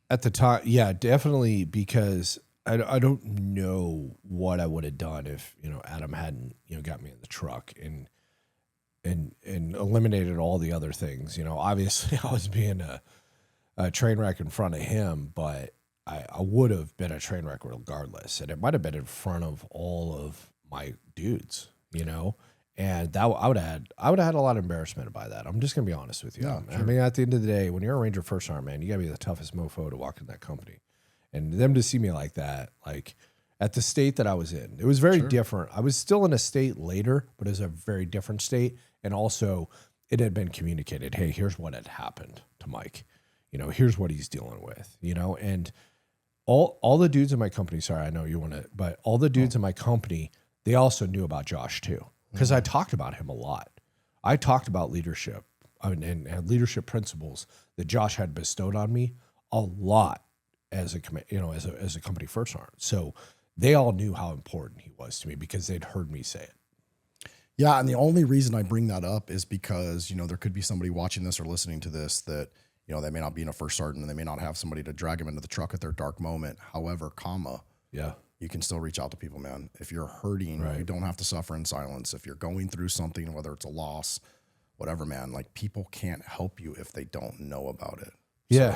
at the time, yeah, definitely, because I don't know what I would have done if Adam hadn't got me in the truck and eliminated all the other things. Obviously I was being a train wreck in front of him, but I would have been a train wreck regardless, and it might have been in front of all of my dudes, and that I would have had a lot of embarrassment by that. I'm just gonna be honest with you. Yeah, I mean, at the end of the day, when you're a Ranger First Sergeant, man, you gotta be the toughest mofo to walk in that company, and them to see me like that, like at the state that I was in, it was very different. I was still in a state later, but it was a very different state, and also it had been communicated, hey, here's what had happened to Mike. here's what he's dealing with, and all the dudes in my company, sorry, I know you want to, but all the dudes in my company, they also knew about Josh too, because I talked about him a lot. I talked about leadership and leadership principles that Josh had bestowed on me a lot as a company first sergeant. So they all knew how important he was to me because they'd heard me say it. Yeah, and the only reason I bring that up is because, there could be somebody watching this or listening to this that, they may not be in a first sergeant and they may not have somebody to drag them into the truck at their dark moment. However, you can still reach out to people, man. If you're hurting, you don't have to suffer in silence. If you're going through something, whether it's a loss, whatever, man, like people can't help you if they don't know about it. Yeah.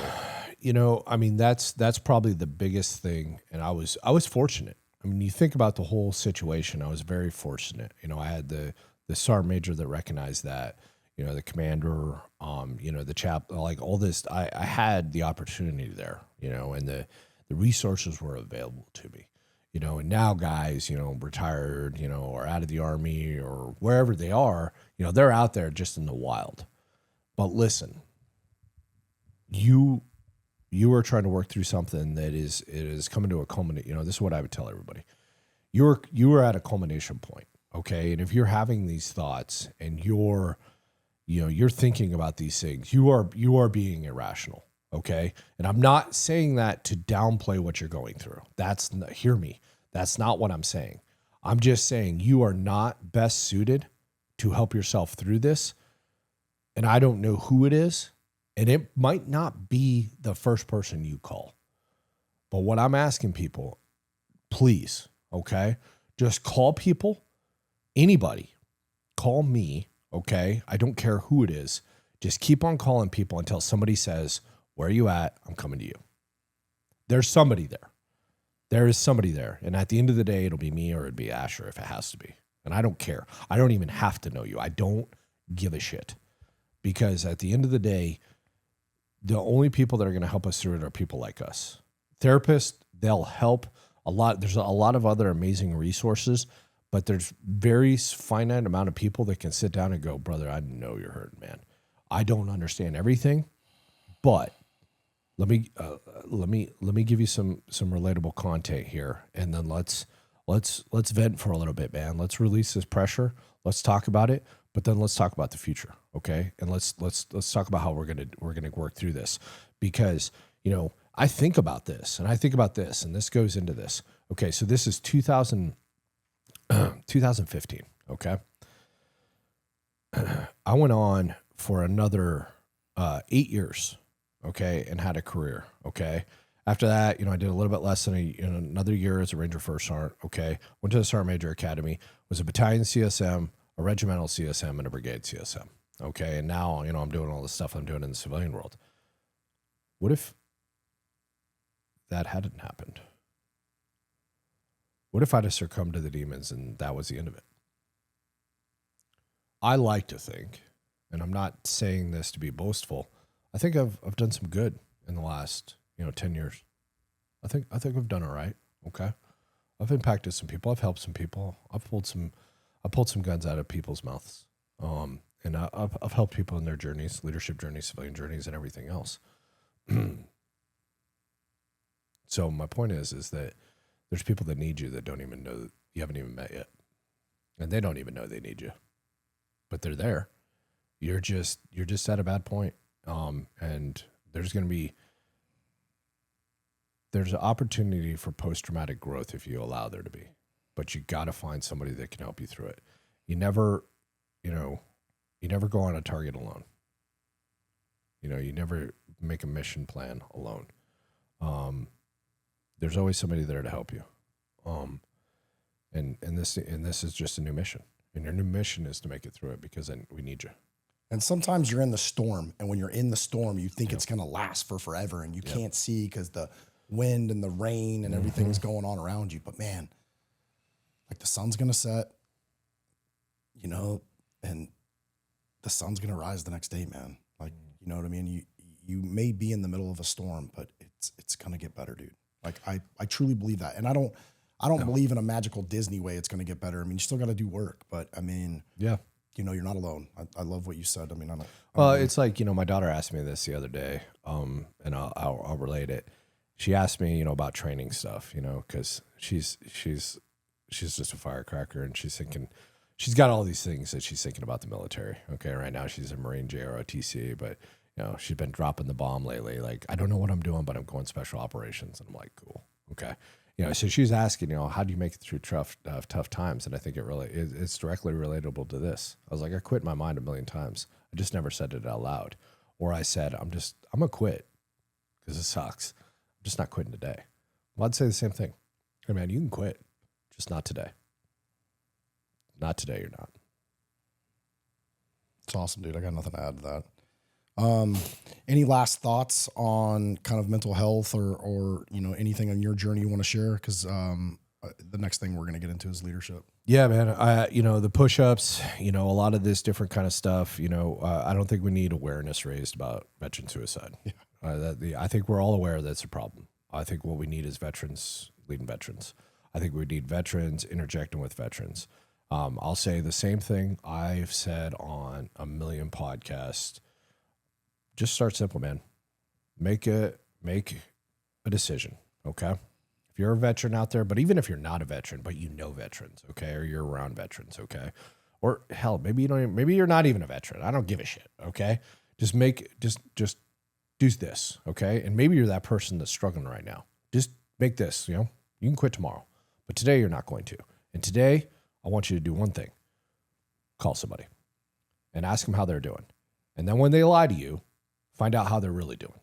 That's probably the biggest thing. And I was fortunate. You think about the whole situation. I was very fortunate. I had the sergeant major that recognized that, the commander, the chap, like all this, I had the opportunity there, and the resources were available to me, and now guys, retired, or out of the Army or wherever they are, they're out there just in the wild. But listen, you are trying to work through something that is coming to a culmination. This is what I would tell everybody. You are at a culmination point, okay? And if you're having these thoughts and you're thinking about these things, you are being irrational, okay? And I'm not saying that to downplay what you're going through. Hear me. That's not what I'm saying. I'm just saying you are not best suited to help yourself through this. And I don't know who it is. And it might not be the first person you call. But what I'm asking people, please, okay, just call people, anybody, call me, okay? I don't care who it is. Just keep on calling people until somebody says, where are you at? I'm coming to you. There's somebody there. There is somebody there. And at the end of the day, it'll be me or it'll be Asher if it has to be. And I don't care. I don't even have to know you. I don't give a shit. Because at the end of the day, the only people that are going to help us through it are people like us. Therapists, they'll help a lot. There's a lot of other amazing resources, but there's very finite amount of people that can sit down and go, brother, I know you're hurting, man. I don't understand everything, but let me give you some relatable content here, and then let's vent for a little bit, man. Let's release this pressure. Let's talk about it. But then let's talk about the future, okay? And let's talk about how we're gonna work through this, because I think about this and I think about this, and this goes into this. Okay, so this is 2015. Okay, I went on for another 8 years, okay, and had a career. Okay, after that, I did a little bit less than another year as a Ranger First Sergeant. Okay, went to the Sergeant Major Academy, was a battalion CSM, a regimental CSM, and a brigade CSM. Okay, and now, I'm doing all the stuff I'm doing in the civilian world. What if that hadn't happened? What if I'd have succumbed to the demons and that was the end of it? I like to think, and I'm not saying this to be boastful, I think I've done some good in the last 10 years. I think I've done all right. Okay, I've impacted some people. I've helped some people. I've pulled some guns out of people's mouths. And I've helped people in their journeys, leadership journeys, civilian journeys, and everything else. So my point is that there's people that need you that don't even know that you haven't even met yet. And they don't even know they need you. But they're there. You're just at a bad point. And there's an opportunity for post-traumatic growth if you allow there to be. But you got to find somebody that can help you through it. You never go on a target alone. You never make a mission plan alone. There's always somebody there to help you. And this is just a new mission. And your new mission is to make it through it, because then we need you. And sometimes you're in the storm, and when you're in the storm, you think it's going to last for forever, and you can't see because the wind and the rain and everything is going on around you. But man, like the sun's going to set, and the sun's going to rise the next day, man. Like, you know what I mean? You may be in the middle of a storm, but it's going to get better, dude. Like I truly believe that. And I don't believe in a magical Disney way it's going to get better. I mean, you still got to do work, but I mean, you're not alone. I love what you said. I mean, Well, it's like, my daughter asked me this the other day, and I'll relate it. She asked me, about training stuff, because she's just a firecracker, and she's got all these things that she's thinking about the military. Okay, right now she's a Marine JROTC, but she's been dropping the bomb lately. Like, I don't know what I'm doing, but I'm going special operations, and I'm like, cool, okay. So she's asking, how do you make it through tough times? And I think it's directly relatable to this. I was like, I quit my mind a million times. I just never said it out loud. Or I said, I'm going to quit because it sucks. I'm just not quitting today. Well, I'd say the same thing. Hey, man, you can quit, just not today. Not today, you're not. It's awesome, dude. I got nothing to add to that. Any last thoughts on kind of mental health or anything on your journey you want to share? Because the next thing we're going to get into is leadership. Yeah, man. The push-ups, a lot of this different kind of stuff. I don't think we need awareness raised about veteran suicide. Yeah. I think we're all aware that's a problem. I think what we need is veterans leading veterans. I think we need veterans interjecting with veterans. I'll say the same thing I've said on a million podcasts. Just start simple, man. Make a decision, okay? If you're a veteran out there, but even if you're not a veteran, but veterans, okay, or you're around veterans, okay, or hell, maybe you're not even a veteran. I don't give a shit, okay? Just do this, okay? And maybe you're that person that's struggling right now. Just make this, you can quit tomorrow, but today you're not going to. And today, I want you to do one thing: call somebody and ask them how they're doing. And then when they lie to you, find out how they're really doing.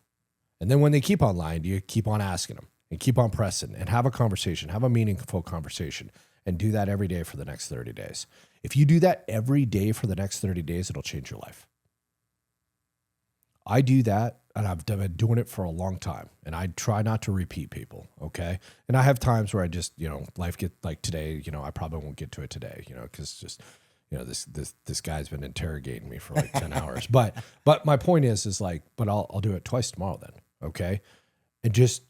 And then when they keep on lying to you, keep on asking them and keep on pressing and have a conversation, have a meaningful conversation, and do that every day for the next 30 days. If you do that every day for the next 30 days, it'll change your life. I do that, and I've been doing it for a long time, and I try not to repeat people, okay? And I have times where I just, life get like today, I probably won't get to it today, because just, this guy's been interrogating me for like 10 hours. But my point is like, but I'll do it twice tomorrow then, okay? And just,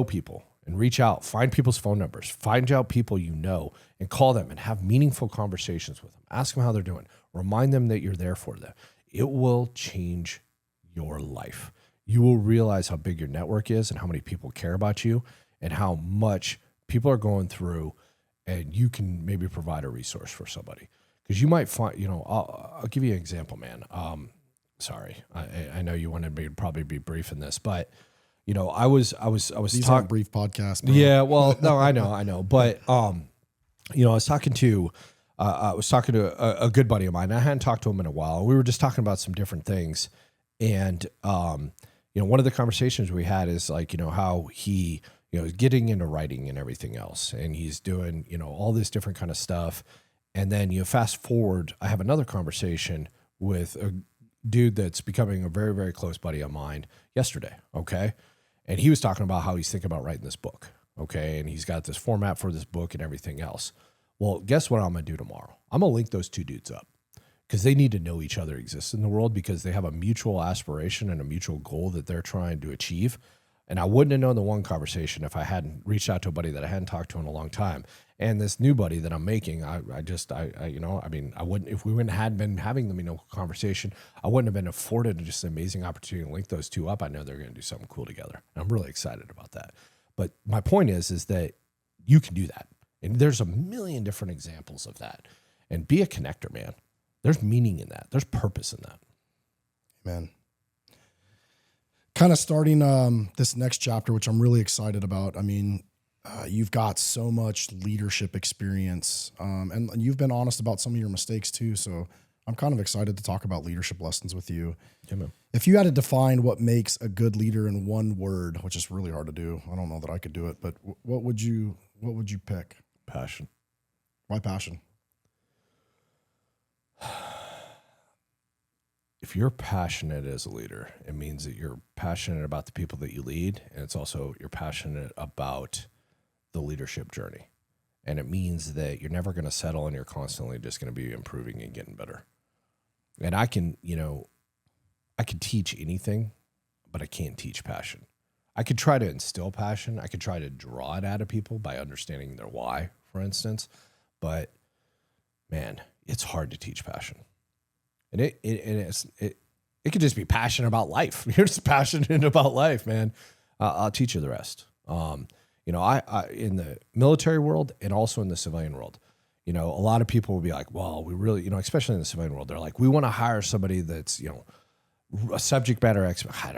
people and reach out, find people's phone numbers, find out people and call them and have meaningful conversations with them. Ask them how they're doing. Remind them that you're there for them. It will change your life. You will realize how big your network is and how many people care about you and how much people are going through, and you can maybe provide a resource for somebody. Because you might find, I'll give you an example, man. Sorry, I know you wanted me to probably be brief in this, but I was These aren't brief podcasts, bro. Yeah, well, no, I know, but I was talking to a good buddy of mine. I hadn't talked to him in a while. We were just talking about some different things, and one of the conversations we had is like, how he is getting into writing and everything else, and he's doing all this different kind of stuff. And then fast forward, I have another conversation with a dude that's becoming a very, very close buddy of mine yesterday, okay? And he was talking about how he's thinking about writing this book, okay? And he's got this format for this book and everything else. Well, guess what I'm going to do tomorrow? I'm going to link those two dudes up because they need to know each other exists in the world because they have a mutual aspiration and a mutual goal that they're trying to achieve. And I wouldn't have known the one conversation if I hadn't reached out to a buddy that I hadn't talked to in a long time. And this new buddy that I'm making, I wouldn't, if we hadn't been having the conversation, I wouldn't have been afforded just an amazing opportunity to link those two up. I know they're going to do something cool together. And I'm really excited about that. But my point is that you can do that. And there's a million different examples of that. And be a connector, man. There's meaning in that. There's purpose in that. Amen. Kind of starting this next chapter, which I'm really excited about. I mean, you've got so much leadership experience, and you've been honest about some of your mistakes too. So I'm kind of excited to talk about leadership lessons with you. Yeah, man. If you had to define what makes a good leader in one word, which is really hard to do, I don't know that I could do it, but what would you pick? Passion. Why passion? If you're passionate as a leader, it means that you're passionate about the people that you lead, and it's also you're passionate about the leadership journey. And it means that you're never going to settle and you're constantly just going to be improving and getting better. And I can teach anything, but I can't teach passion. I could try to instill passion. I could try to draw it out of people by understanding their why, for instance. But man, it's hard to teach passion. And it could just be passionate about life. You're just passionate about life, man. I'll teach you the rest. I in the military world and also in the civilian world, a lot of people will be like, well, we really, especially in the civilian world, they're like, we want to hire somebody that's, a subject matter expert. I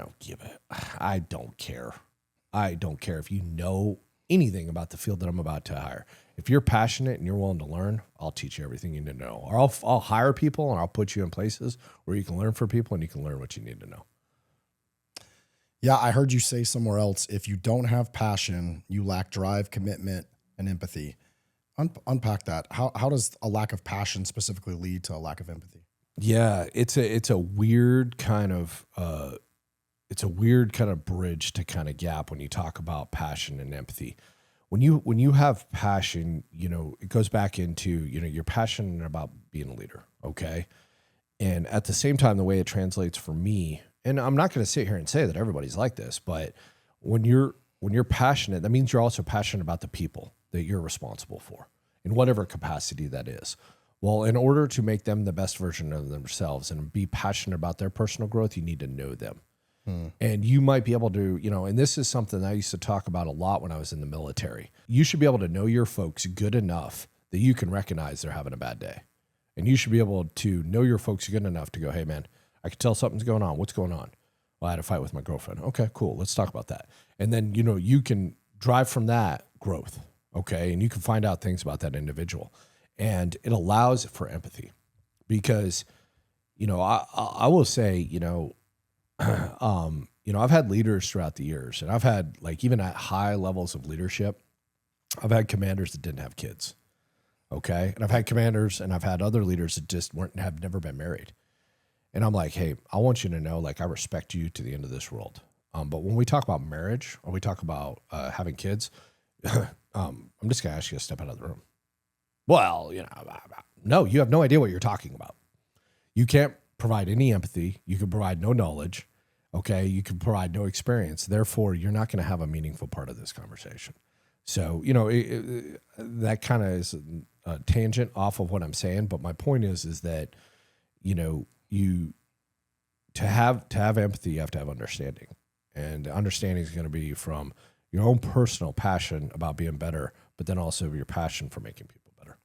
don't care. I don't care if you know anything about the field that I'm about to hire. If you're passionate and you're willing to learn, I'll teach you everything you need to know. Or I'll hire people and I'll put you in places where you can learn from people and you can learn what you need to know. Yeah, I heard you say somewhere else, if you don't have passion, you lack drive, commitment, and empathy. Unpack that. How does a lack of passion specifically lead to a lack of empathy? Yeah, it's a weird kind of bridge to kind of gap when you talk about passion and empathy. When you have passion, it goes back into, you're passionate about being a leader, okay? And at the same time, the way it translates for me, and I'm not going to sit here and say that everybody's like this, but when you're passionate, that means you're also passionate about the people that you're responsible for in whatever capacity that is. Well, in order to make them the best version of themselves and be passionate about their personal growth, you need to know them. And you might be able to, and this is something I used to talk about a lot when I was in the military. You should be able to know your folks good enough that you can recognize they're having a bad day. And you should be able to know your folks good enough to go, hey, man, I can tell something's going on. What's going on? Well, I had a fight with my girlfriend. Okay, cool. Let's talk about that. And then, you can drive from that growth, okay? And you can find out things about that individual. And it allows for empathy because, I will say, I've had leaders throughout the years, and I've had, even at high levels of leadership, I've had commanders that didn't have kids. Okay. And I've had commanders and I've had other leaders that just have never been married. And I'm like, hey, I want you to know, I respect you to the end of this world. But when we talk about marriage or we talk about having kids, I'm just going to ask you to step out of the room. Well, no, you have no idea what you're talking about. You can't provide any empathy. You can provide no knowledge. Okay. You can provide no experience. Therefore, you're not going to have a meaningful part of this conversation. So, that kind of is a tangent off of what I'm saying. But my point is that, to have empathy, you have to have understanding. And understanding is going to be from your own personal passion about being better, but then also your passion for making people better.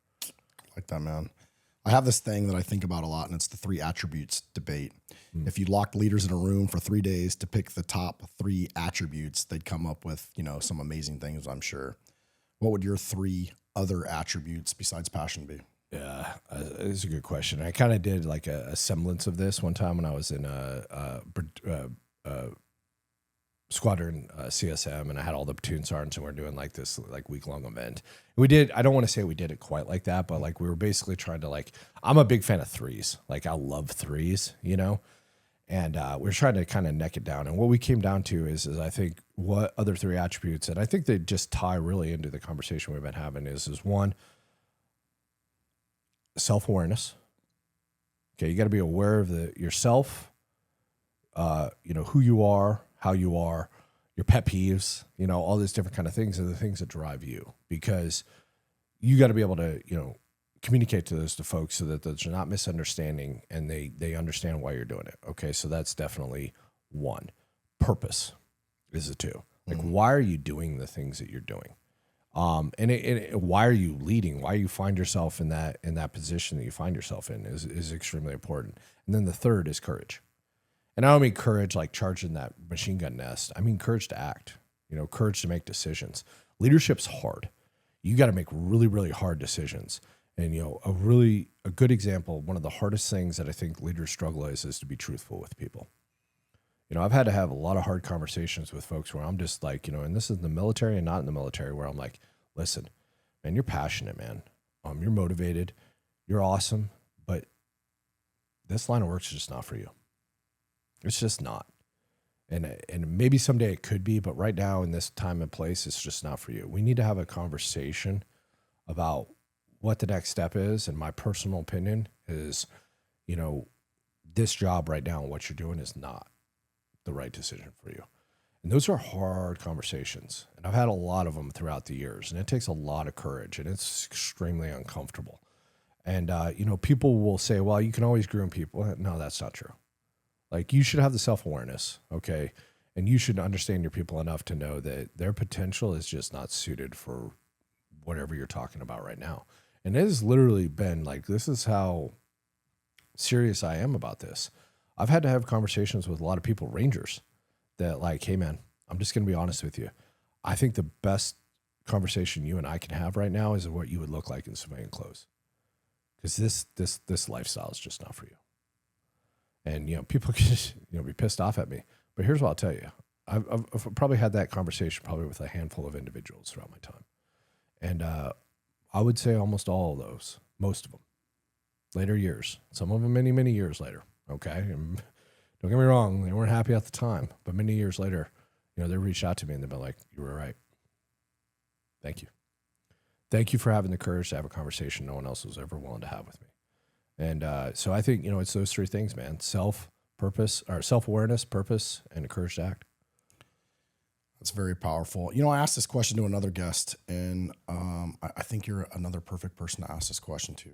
Like that, man. I have this thing that I think about a lot, and it's the 3 attributes debate. If you locked leaders in a room for 3 days to pick the top 3 attributes, they'd come up with, some amazing things, I'm sure. What would your 3 other attributes besides passion be? Yeah, it's a good question. I kind of did a semblance of this one time when I was in a squadron CSM, and I had all the platoon sergeants, and we were doing this week-long event. We did, I don't want to say we did it quite like that, but we were basically trying to I'm a big fan of 3s. I love 3s, and we were trying to kind of neck it down. And what we came down to is I think what other 3 attributes, and I think they just tie really into the conversation we've been having is 1, self-awareness. Okay, you got to be aware of yourself, who you are, how you are, your pet peeves, all these different kind of things are the things that drive you, because you got to be able to, communicate to those to folks so that there's not misunderstanding and they understand why you're doing it. Okay, so that's definitely 1. Purpose is a 2. Why are you doing the things that you're doing? And why are you leading? Why you find yourself in that position that you find yourself in is extremely important. And then the 3rd is courage. And I don't mean courage like charging that machine gun nest. I mean courage to act, courage to make decisions. Leadership's hard. You got to make really, really hard decisions. And, a good example, one of the hardest things that I think leaders struggle is to be truthful with people. I've had to have a lot of hard conversations with folks where I'm just and this is in the military and not in the military, where I'm like, listen, man, you're passionate, man. You're motivated. You're awesome. But this line of work is just not for you. It's just not. And maybe someday it could be, but right now in this time and place, it's just not for you. We need to have a conversation about what the next step is. And my personal opinion is, this job right now and what you're doing is not the right decision for you. And those are hard conversations. And I've had a lot of them throughout the years, and it takes a lot of courage, and it's extremely uncomfortable. And, people will say, well, you can always groom people. No, that's not true. Like, you should have the self-awareness, okay? And you should understand your people enough to know that their potential is just not suited for whatever you're talking about right now. And it has literally been like, this is how serious I am about this. I've had to have conversations with a lot of people, Rangers, that like, hey man, I'm just going to be honest with you. I think the best conversation you and I can have right now is what you would look like in civilian clothes. Because this lifestyle is just not for you. And, people can just, be pissed off at me. But here's what I'll tell you. I've probably had that conversation probably with a handful of individuals throughout my time. And I would say almost all of those, most of them, later years, some of them many, many years later, okay? And don't get me wrong, they weren't happy at the time, but many years later, they reached out to me and they've been like, you were right. Thank you. Thank you for having the courage to have a conversation no one else was ever willing to have with me. And so I think, it's those three things, man. Self-awareness, purpose, and the courage to act. That's very powerful. I asked this question to another guest, and I think you're another perfect person to ask this question to,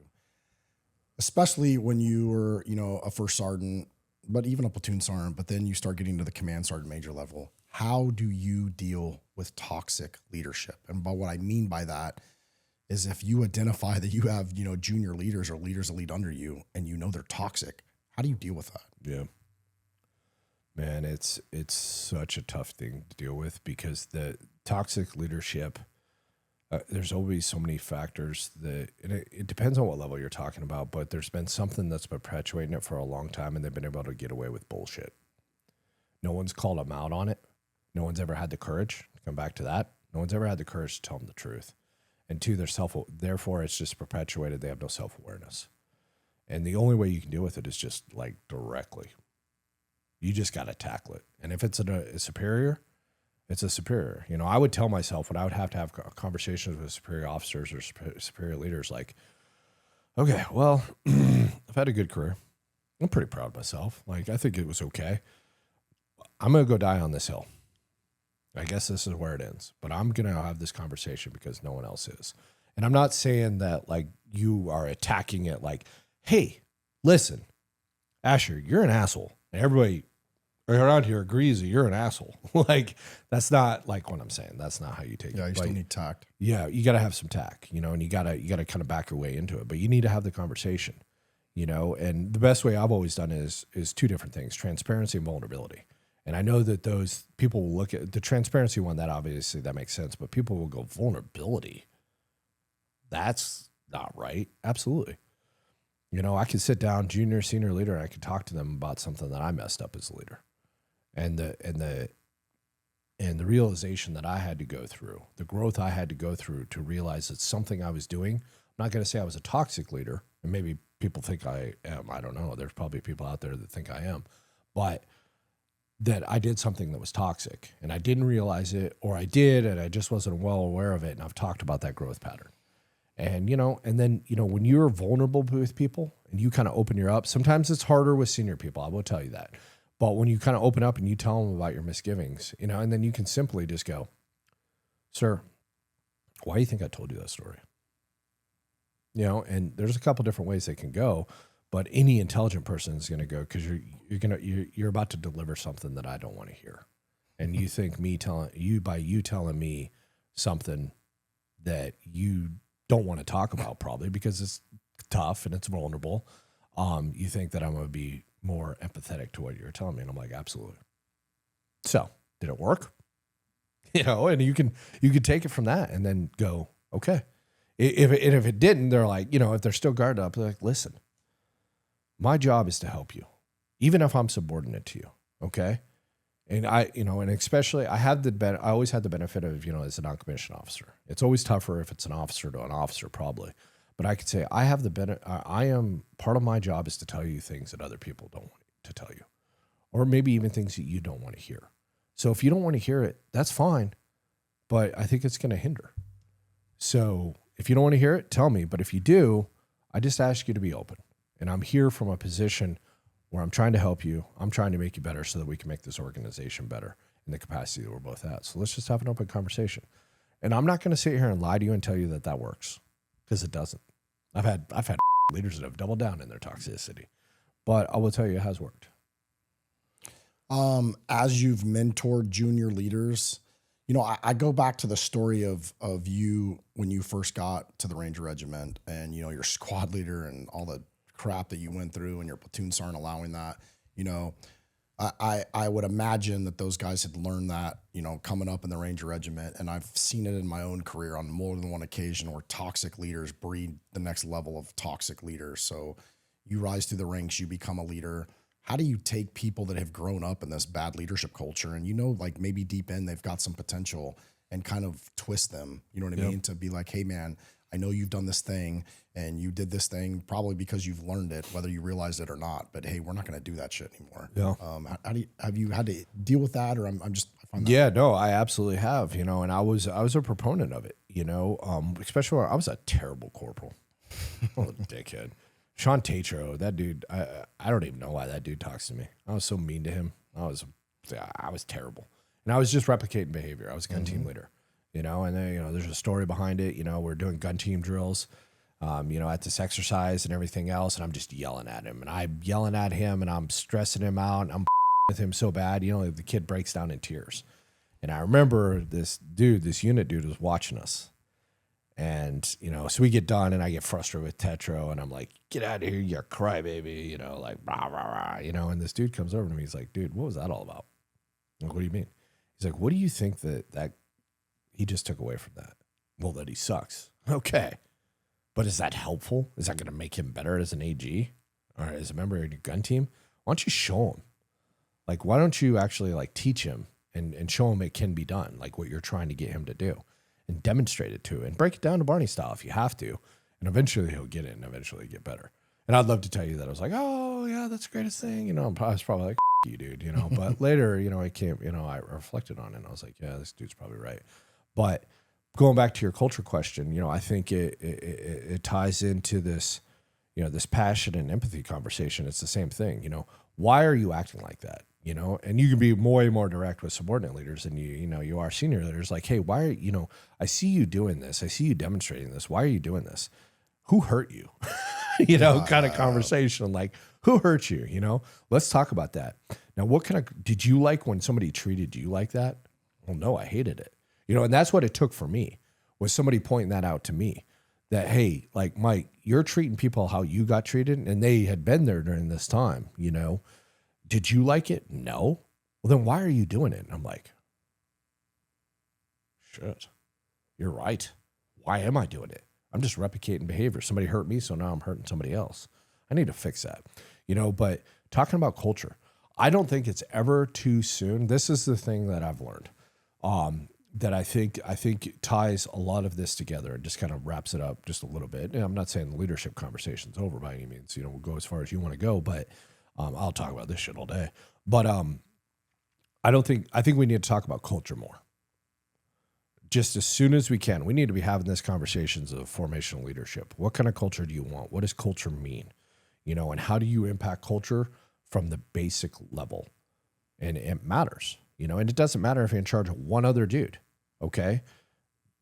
especially when you were, a first sergeant, but even a platoon sergeant, but then you start getting to the command sergeant major level. How do you deal with toxic leadership? And by what I mean by that is if you identify that you have, junior leaders or leaders that lead under you and they're toxic, how do you deal with that? Yeah. Man, it's such a tough thing to deal with because the toxic leadership, there's always so many factors that, and it depends on what level you're talking about, but there's been something that's perpetuating it for a long time and they've been able to get away with bullshit. No one's called them out on it. No one's ever had the courage to come back to that. No one's ever had the courage to tell them the truth. And two, therefore it's just perpetuated. They have no self-awareness. And the only way you can deal with it is just like directly. You just got to tackle it. And if it's a superior, it's a superior. I would tell myself when I would have to have conversations with superior officers or superior leaders, like, okay, well, I've had a good career. I'm pretty proud of myself. Like, I think it was okay. I'm going to go die on this hill. I guess this is where it ends. But I'm going to have this conversation because no one else is. And I'm not saying that, like, you are attacking it like, hey, listen, Asher, you're an asshole. And everybody around here agrees that you're an asshole. Like, that's not like what I'm saying. That's not how you take it. Yeah, you still need tact. Yeah, you got to have some tact, and you got to kind of back your way into it. But you need to have the conversation, and the best way I've always done is two different things, transparency and vulnerability. And I know that those people will look at the transparency one, that obviously that makes sense, but people will go, vulnerability? That's not right. Absolutely. I could sit down, junior, senior leader, and I could talk to them about something that I messed up as a leader. And the realization that I had to go through, the growth I had to go through to realize that something I was doing, I'm not going to say I was a toxic leader, and maybe people think I am. I don't know. There's probably people out there that think I am. But that I did something that was toxic and I didn't realize it, or I did and I just wasn't well aware of it. And I've talked about that growth pattern. And, and then, when you're vulnerable with people and you kind of open your up, sometimes it's harder with senior people. I will tell you that. But when you kind of open up and you tell them about your misgivings, and then you can simply just go, sir, why do you think I told you that story? And there's a couple different ways they can go. But any intelligent person is going to go because you're about to deliver something that I don't want to hear, and you think by you telling me something that you don't want to talk about, probably because it's tough and it's vulnerable. You think that I'm going to be more empathetic to what you're telling me, and I'm like, absolutely. So did it work? And you can take it from that and then go, okay. If it didn't, they're like, if they're still guarded up, they're like, listen. My job is to help you, even if I'm subordinate to you. Okay. And and especially I always had the benefit of, as a non-commissioned officer, it's always tougher if it's an officer to an officer probably, but I could say I have I am part of my job is to tell you things that other people don't want to tell you, or maybe even things that you don't want to hear. So if you don't want to hear it, that's fine, but I think it's going to hinder. So if you don't want to hear it, tell me. But if you do, I just ask you to be open. And I'm here from a position where I'm trying to help you. I'm trying to make you better so that we can make this organization better in the capacity that we're both at. So let's just have an open conversation. And I'm not going to sit here and lie to you and tell you that works, because it doesn't. I've had leaders that have doubled down in their toxicity. But I will tell you, it has worked. As you've mentored junior leaders, you know, I go back to the story of you when you first got to the Ranger Regiment and, you know, your squad leader and all the crap that you went through and your platoons aren't allowing that. You know, I would imagine that those guys had learned that, you know, coming up in the Ranger Regiment. And I've seen it in my own career on more than one occasion where toxic leaders breed the next level of toxic leaders. So you rise through the ranks, you become a leader. How do you take people that have grown up in this bad leadership culture and, you know, like maybe deep in they've got some potential and kind of twist them, you know what I mean? To be like, hey man, I know you've done this thing and you did this thing probably because you've learned it, whether you realize it or not, but hey, we're not going to do that shit anymore. Yeah. Have you had to deal with that or I find that. Yeah, no, I absolutely have, you know, and I was a proponent of it, you know, especially when I was a terrible corporal. Oh, dickhead. Sean Tatro, that dude, I don't even know why that dude talks to me. I was so mean to him. I was terrible. And I was just replicating behavior. I was a gun team leader, you know, and then, you know, there's a story behind it. You know, we're doing gun team drills, you know, at this exercise and everything else. And I'm just yelling at him and I'm yelling at him and I'm stressing him out. And I'm with him so bad, you know, the kid breaks down in tears. And I remember this unit dude was watching us. And, you know, so we get done and I get frustrated with Tetro and I'm like, get out of here, you crybaby, you know, like, rah, rah, rah, you know, and this dude comes over to me. He's like, dude, what was that all about? I'm like, what do you mean? He's like, what do you think that he just took away from that? Well, that he sucks. Okay. But is that helpful? Is that going to make him better as an AG or as a member of your gun team? Why don't you show him? Like, why don't you actually like teach him and show him it can be done, like what you're trying to get him to do? And demonstrate it to and break it down to Barney style if you have to. And eventually he'll get it and eventually get better. And I'd love to tell you that I was like, oh, yeah, that's the greatest thing. You know, I was probably like, you, dude, you know. But later, you know, I reflected on it and I was like, yeah, this dude's probably right. But going back to your culture question, you know, I think it ties into this, you know, this passion and empathy conversation. It's the same thing. You know, why are you acting like that? You know, and you can be way more direct with subordinate leaders than you are senior leaders. Like, hey, why are you know, I see you doing this. I see you demonstrating this. Why are you doing this? Who hurt you? You know, kind of conversation. Like, who hurt you? You know, let's talk about that. Now, did you like when somebody treated you like that? Well, no, I hated it. You know, and that's what it took for me was somebody pointing that out to me that, hey, like, Mike, you're treating people how you got treated. And they had been there during this time, you know. Did you like it? No. Well, then why are you doing it? And I'm like, shit, you're right. Why am I doing it? I'm just replicating behavior. Somebody hurt me, so now I'm hurting somebody else. I need to fix that, you know, but talking about culture, I don't think it's ever too soon. This is the thing that I've learned that I think ties a lot of this together and just kind of wraps it up just a little bit. And I'm not saying the leadership conversation's over by any means, you know, we'll go as far as you want to go, but I'll talk about this shit all day, but I think we need to talk about culture more. Just as soon as we can, we need to be having these conversations of formational leadership. What kind of culture do you want? What does culture mean? You know, and how do you impact culture from the basic level? And it matters, you know, and it doesn't matter if you're in charge of one other dude, okay?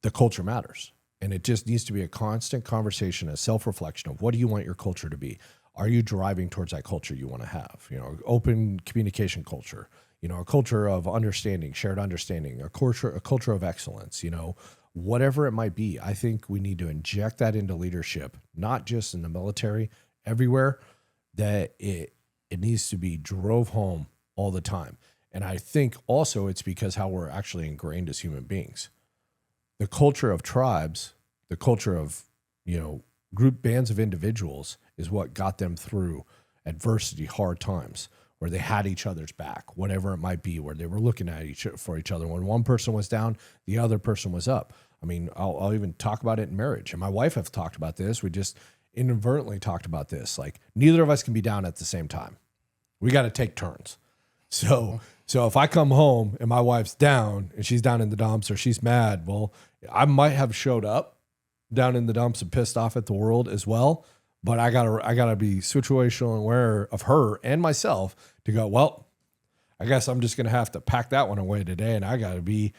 The culture matters. And it just needs to be a constant conversation, a self-reflection of what do you want your culture to be? Are you driving towards that culture you want to have? You know, open communication culture, you know, a culture of understanding, shared understanding, a culture of excellence, you know, whatever it might be. I think we need to inject that into leadership, not just in the military, everywhere, that it needs to be drove home all the time. And I think also it's because how we're actually ingrained as human beings. The culture of tribes, the culture of, you know, group bands of individuals is what got them through adversity, hard times, where they had each other's back, whatever it might be, where they were looking at for each other. When one person was down, the other person was up. I mean, I'll even talk about it in marriage. And my wife have talked about this. We just inadvertently talked about this. Like, neither of us can be down at the same time. We got to take turns. So if I come home and my wife's down and she's down in the dumps or she's mad, well, I might have showed up down in the dumps and pissed off at the world as well. But I gotta be situational and aware of her and myself to go, well, I guess I'm just going to have to pack that one away today. And I got to be,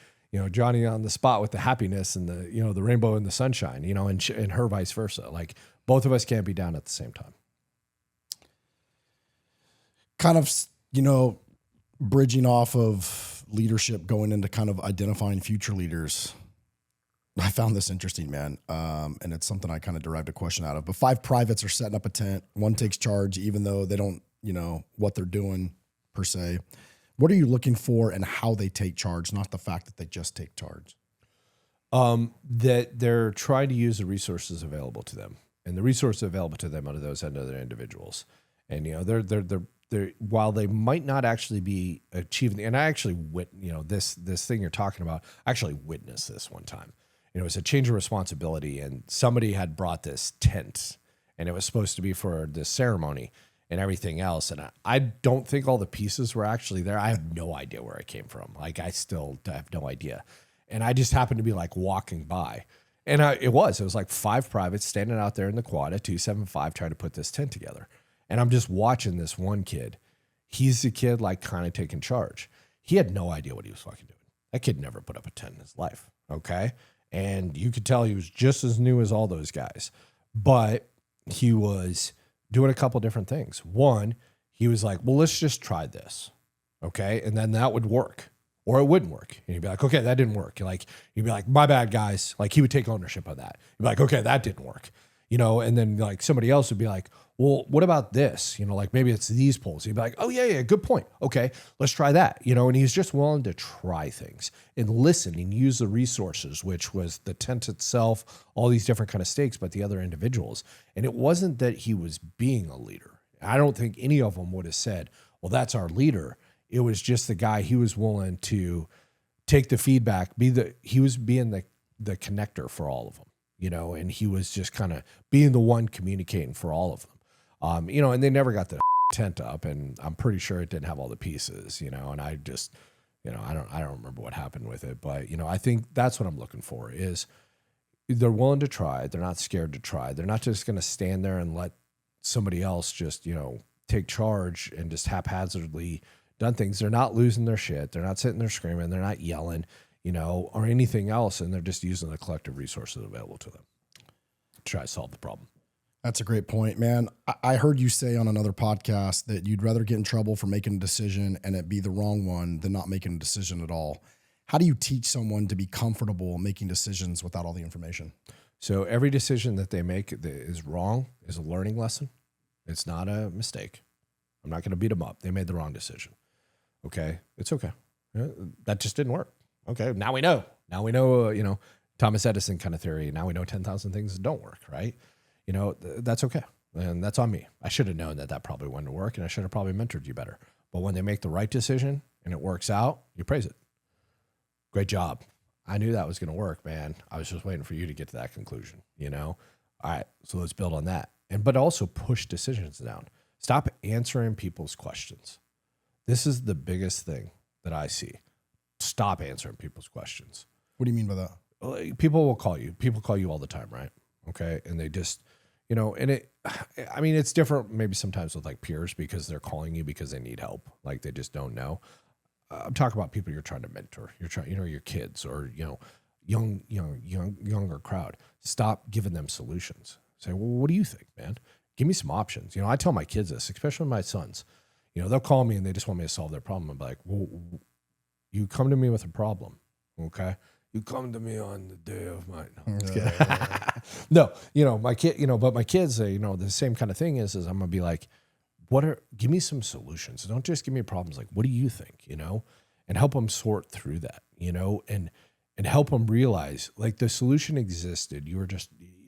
Johnny on the spot with the happiness and the rainbow and the sunshine, and her vice versa. Like both of us can't be down at the same time. Kind of, bridging off of leadership, going into kind of identifying future leaders. I found this interesting, man. And it's something I kind of derived a question out of. But 5 privates are setting up a tent. One takes charge, even though they don't, what they're doing per se. What are you looking for and how they take charge, not the fact that they just take charge? That they're trying to use the resources available to them, and the resources available to them are those other individuals. And they're while they might not actually be achieving, and I actually this thing you're talking about, I actually witnessed this one time. It was a change of responsibility, and somebody had brought this tent, and it was supposed to be for this ceremony and everything else. And I don't think all the pieces were actually there. I have no idea where it came from. Like, I still have no idea. And I just happened to be like walking by. And it was like 5 privates standing out there in the quad at 275 trying to put this tent together. And I'm just watching this one kid. He's the kid like kind of taking charge. He had no idea what he was fucking doing. That kid never put up a tent in his life. Okay. And you could tell he was just as new as all those guys. But he was doing a couple different things. One, he was like, well, let's just try this. Okay. And then that would work. Or it wouldn't work. And he'd be like, okay, that didn't work. He'd be like, my bad, guys. Like, he would take ownership of that. He'd be like, okay, that didn't work. And then like somebody else would be like, well, what about this? Like maybe it's these poles. He'd be like, oh yeah, good point. Okay, let's try that. And he's just willing to try things and listen and use the resources, which was the tent itself, all these different kind of stakes, but the other individuals. And it wasn't that he was being a leader. I don't think any of them would have said, well, that's our leader. It was just the guy. He was willing to take the feedback, he was being the connector for all of them. And he was just kind of being the one communicating for all of them. And they never got the tent up, and I'm pretty sure it didn't have all the pieces, and I just, I don't remember what happened with it, but, I think that's what I'm looking for is they're willing to try. They're not scared to try. They're not just going to stand there and let somebody else just, take charge and just haphazardly done things. They're not losing their shit. They're not sitting there screaming. They're not yelling, or anything else. And they're just using the collective resources available to them to try to solve the problem. That's a great point, man. I heard you say on another podcast that you'd rather get in trouble for making a decision and it be the wrong one than not making a decision at all. How do you teach someone to be comfortable making decisions without all the information? So every decision that they make that is wrong is a learning lesson. It's not a mistake. I'm not going to beat them up. They made the wrong decision. Okay. It's okay. That just didn't work. Okay. Now we know. Now we know, Thomas Edison kind of theory. Now we know 10,000 things that don't work, right? That's okay. And that's on me. I should have known that probably wouldn't work, and I should have probably mentored you better. But when they make the right decision and it works out, you praise it. Great job. I knew that was going to work, man. I was just waiting for you to get to that conclusion, All right, so let's build on that. But also push decisions down. Stop answering people's questions. This is the biggest thing that I see. Stop answering people's questions. What do you mean by that? People will call you. People call you all the time, right? Okay. And they just, it's different maybe sometimes with like peers because they're calling you because they need help. Like they just don't know. I'm talking about people you're trying to mentor. You're trying, your kids or, younger crowd. Stop giving them solutions. Say, well, what do you think, man? Give me some options. I tell my kids this, especially my sons. They'll call me and they just want me to solve their problem. I'm like, well, you come to me with a problem, okay? You come to me on the day of my no, my kid, but my kids, the same kind of thing is I'm gonna be like, give me some solutions. Don't just give me problems. Like, what do you think? And help them sort through that, and help them realize like the solution existed.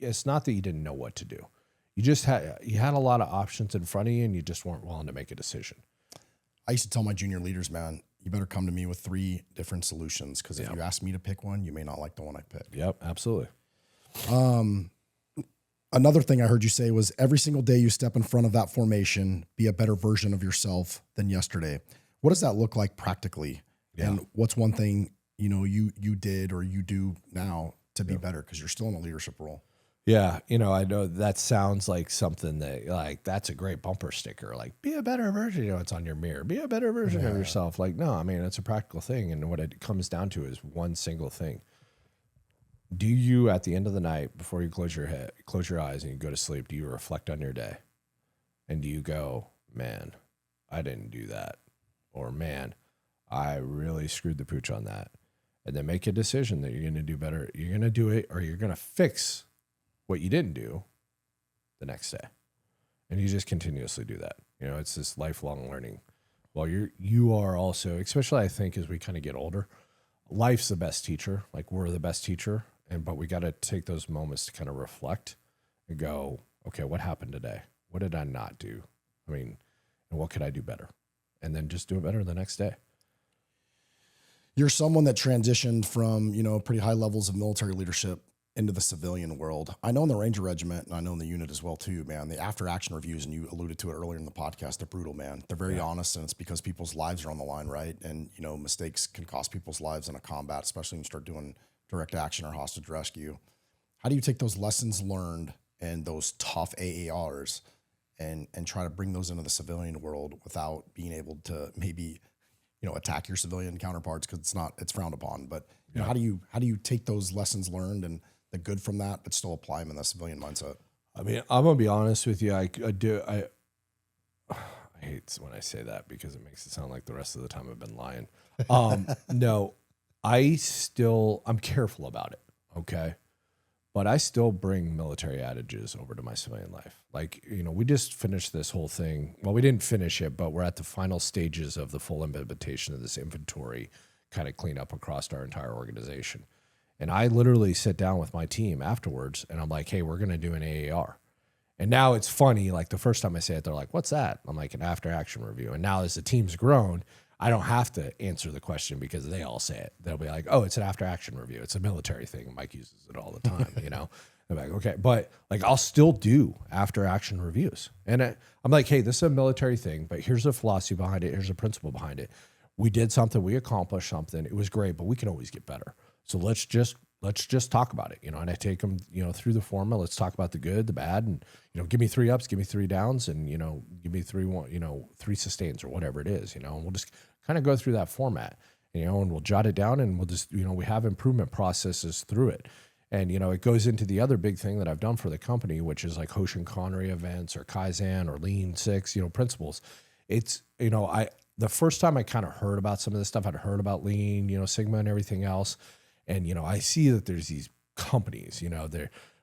It's not that you didn't know what to do. You had a lot of options in front of you and you just weren't willing to make a decision. I used to tell my junior leaders, man, you better come to me with 3 different solutions because if you ask me to pick one, you may not like the one I picked. Yep, absolutely. Another thing I heard you say was every single day you step in front of that formation, be a better version of yourself than yesterday. What does that look like practically? Yeah. And what's one thing, you did or you do now to be better because you're still in a leadership role? Yeah, you know, I know that sounds like something that, like, that's a great bumper sticker. Like, be a better version. You know, it's on your mirror. Be a better version of yourself. Like, no, I mean, it's a practical thing. And what it comes down to is one single thing. Do you, at the end of the night, before you close your eyes and you go to sleep, do you reflect on your day? And do you go, man, I didn't do that? Or, man, I really screwed the pooch on that. And then make a decision that you're going to do better. You're going to do it, or you're going to fix what you didn't do the next day. And you just continuously do that. You know, it's this lifelong learning. Well, you are also, especially I think as we kind of get older, life's the best teacher. Like, we're the best teacher. But we got to take those moments to kind of reflect and go, okay, what happened today? What did I not do? I mean, and what could I do better? And then just do it better the next day. You're someone that transitioned from, you know, pretty high levels of military leadership into the civilian world. I know in the Ranger Regiment, and I know in the unit as well too, man, the after action reviews, and you alluded to it earlier in the podcast, they're brutal, man. They're very honest, and it's because people's lives are on the line, right? And, you know, mistakes can cost people's lives in a combat, especially when you start doing direct action or hostage rescue. How do you take those lessons learned and those tough AARs and try to bring those into the civilian world without being able to maybe, you know, attack your civilian counterparts, because it's frowned upon. But you know, how do you take those lessons learned and the good from that, but still apply them in the civilian mindset? I mean, I'm gonna be honest with you. I hate when I say that because it makes it sound like the rest of the time I've been lying. No, I'm careful about it. Okay. But I still bring military adages over to my civilian life. Like, you know, we just finished this whole thing. Well, we didn't finish it, but we're at the final stages of the full implementation of this inventory kind of cleanup across our entire organization. And I literally sit down with my team afterwards and I'm like, hey, we're going to do an AAR. And now it's funny. Like, the first time I say it, they're like, what's that? I'm like, an after action review. And now as the team's grown, I don't have to answer the question because they all say it. They'll be like, oh, it's an after action review. It's a military thing. Mike uses it all the time, you know? I'm like, okay. But like, I'll still do after action reviews. And I'm like, hey, this is a military thing, but here's the philosophy behind it. Here's the principle behind it. We did something. We accomplished something. It was great, but we can always get better. So let's just talk about it, you know, and I take them, you know, through the formula. Let's talk about the good, the bad, and, you know, give me 3 ups, give me 3 downs, and, you know, give me 3 sustains or whatever it is, you know, and we'll just kind of go through that format, you know, and we'll jot it down, and we'll just, you know, we have improvement processes through it. And, you know, it goes into the other big thing that I've done for the company, which is like Hoshin Connery events or Kaizen or Lean Six, you know, principles. It's, you know, the first time I kind of heard about some of this stuff, I'd heard about Lean, you know, Sigma and everything else. And, you know, I see that there's these companies, you know,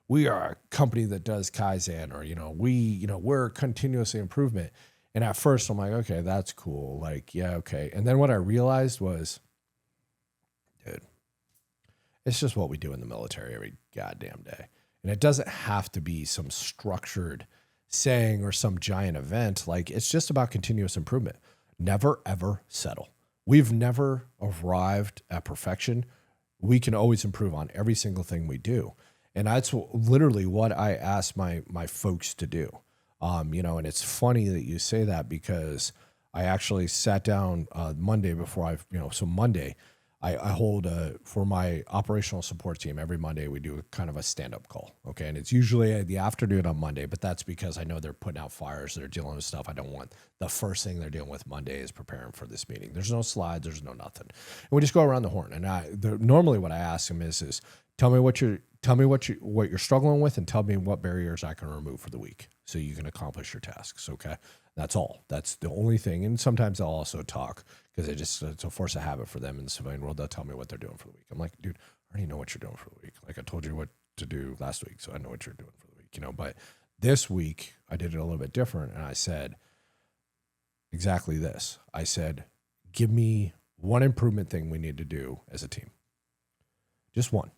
we are a company that does Kaizen, or, you know, we're continuously improvement. And at first I'm like, okay, that's cool. Like, yeah, okay. And then what I realized was, dude, it's just what we do in the military every goddamn day. And it doesn't have to be some structured saying or some giant event. Like, it's just about continuous improvement. Never, ever settle. We've never arrived at perfection. We can always improve on every single thing we do. And that's literally what I ask my folks to do. You know, and it's funny that you say that, because I actually sat down Monday before Monday, I hold for my operational support team every Monday, we do kind of a stand-up call. Okay. And it's usually the afternoon on Monday, but that's because I know they're putting out fires, they're dealing with stuff. I don't want the first thing they're dealing with Monday is preparing for this meeting. There's no slides, there's no nothing. And we just go around the horn. And normally what I ask them is tell me what you're struggling with, and tell me what barriers I can remove for the week so you can accomplish your tasks. Okay. That's all. That's the only thing. And sometimes I'll also talk, because it's a force of habit for them in the civilian world. They'll tell me what they're doing for the week. I'm like, dude, I already know what you're doing for the week. Like, I told you what to do last week, so I know what you're doing for the week, you know. But this week I did it a little bit different, and I said exactly this. I said, give me one improvement thing we need to do as a team. Just one,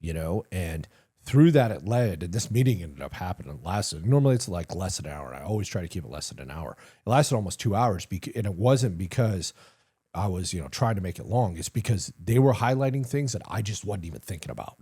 you know. And through that, it led, and this meeting ended up happening. It lasted, normally it's like less than an hour. I always try to keep it less than an hour. It lasted almost 2 hours, and it wasn't because I was, you know, trying to make it long. It's because they were highlighting things that I just wasn't even thinking about.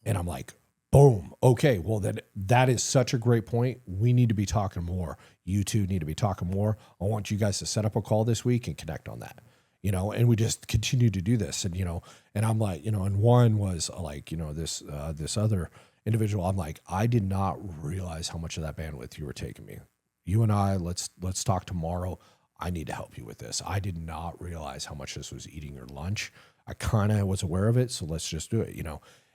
And I'm like, boom. Okay. Well, then that is such a great point. We need to be talking more. You two need to be talking more. I want you guys to set up a call this week and connect on that. and we just continue to do this. And, and I'm like, and one was like, this other individual, I'm like, I did not realize how much of that bandwidth you were taking me. You and I, let's talk tomorrow. I need to help you with this. I did not realize how much this was eating your lunch. I kind of was aware of it. So let's just do it,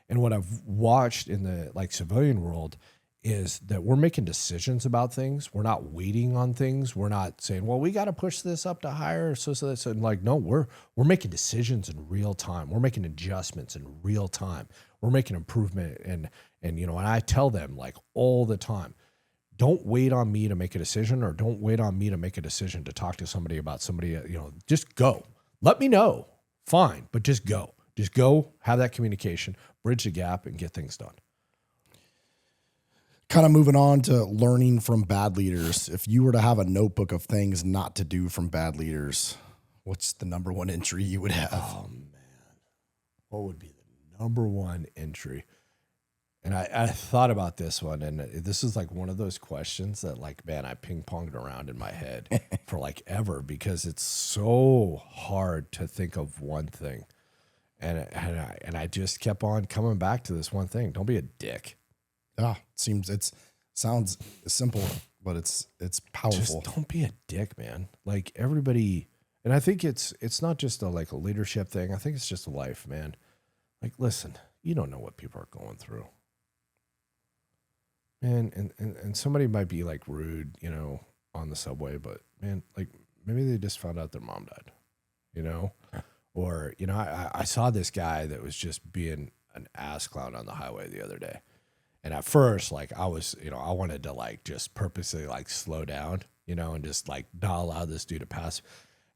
And what I've watched in the like civilian world is that we're making decisions about things. We're not waiting on things. We're not saying, well, we got to push this up to higher. So that's like, no, we're making decisions in real time. We're making adjustments in real time. We're making improvement. And I tell them like all the time, don't wait on me to make a decision, or don't wait on me to make a decision to talk to somebody about somebody, just go. Let me know. Fine, but just go. Just go, have that communication, bridge the gap, and get things done. Kind of moving on to learning from bad leaders. If you were to have a notebook of things not to do from bad leaders, what's the number one entry you would have? Oh, man. What would be the number one entry? And I thought about this one, and this is like one of those questions that like, man, I ping-ponged around in my head for like ever, because it's so hard to think of one thing. And I just kept on coming back to this one thing. Don't be a dick. Yeah, sounds simple, but it's powerful. Just don't be a dick, man. Like everybody, and I think it's not just a leadership thing. I think it's just a life, man. Like, listen, you don't know what people are going through. Man, and somebody might be like rude, on the subway, but man, like maybe they just found out their mom died, Or, I saw this guy that was just being an ass clown on the highway the other day. And at first, like I was, I wanted to like just purposely like slow down, and just like not allow this dude to pass.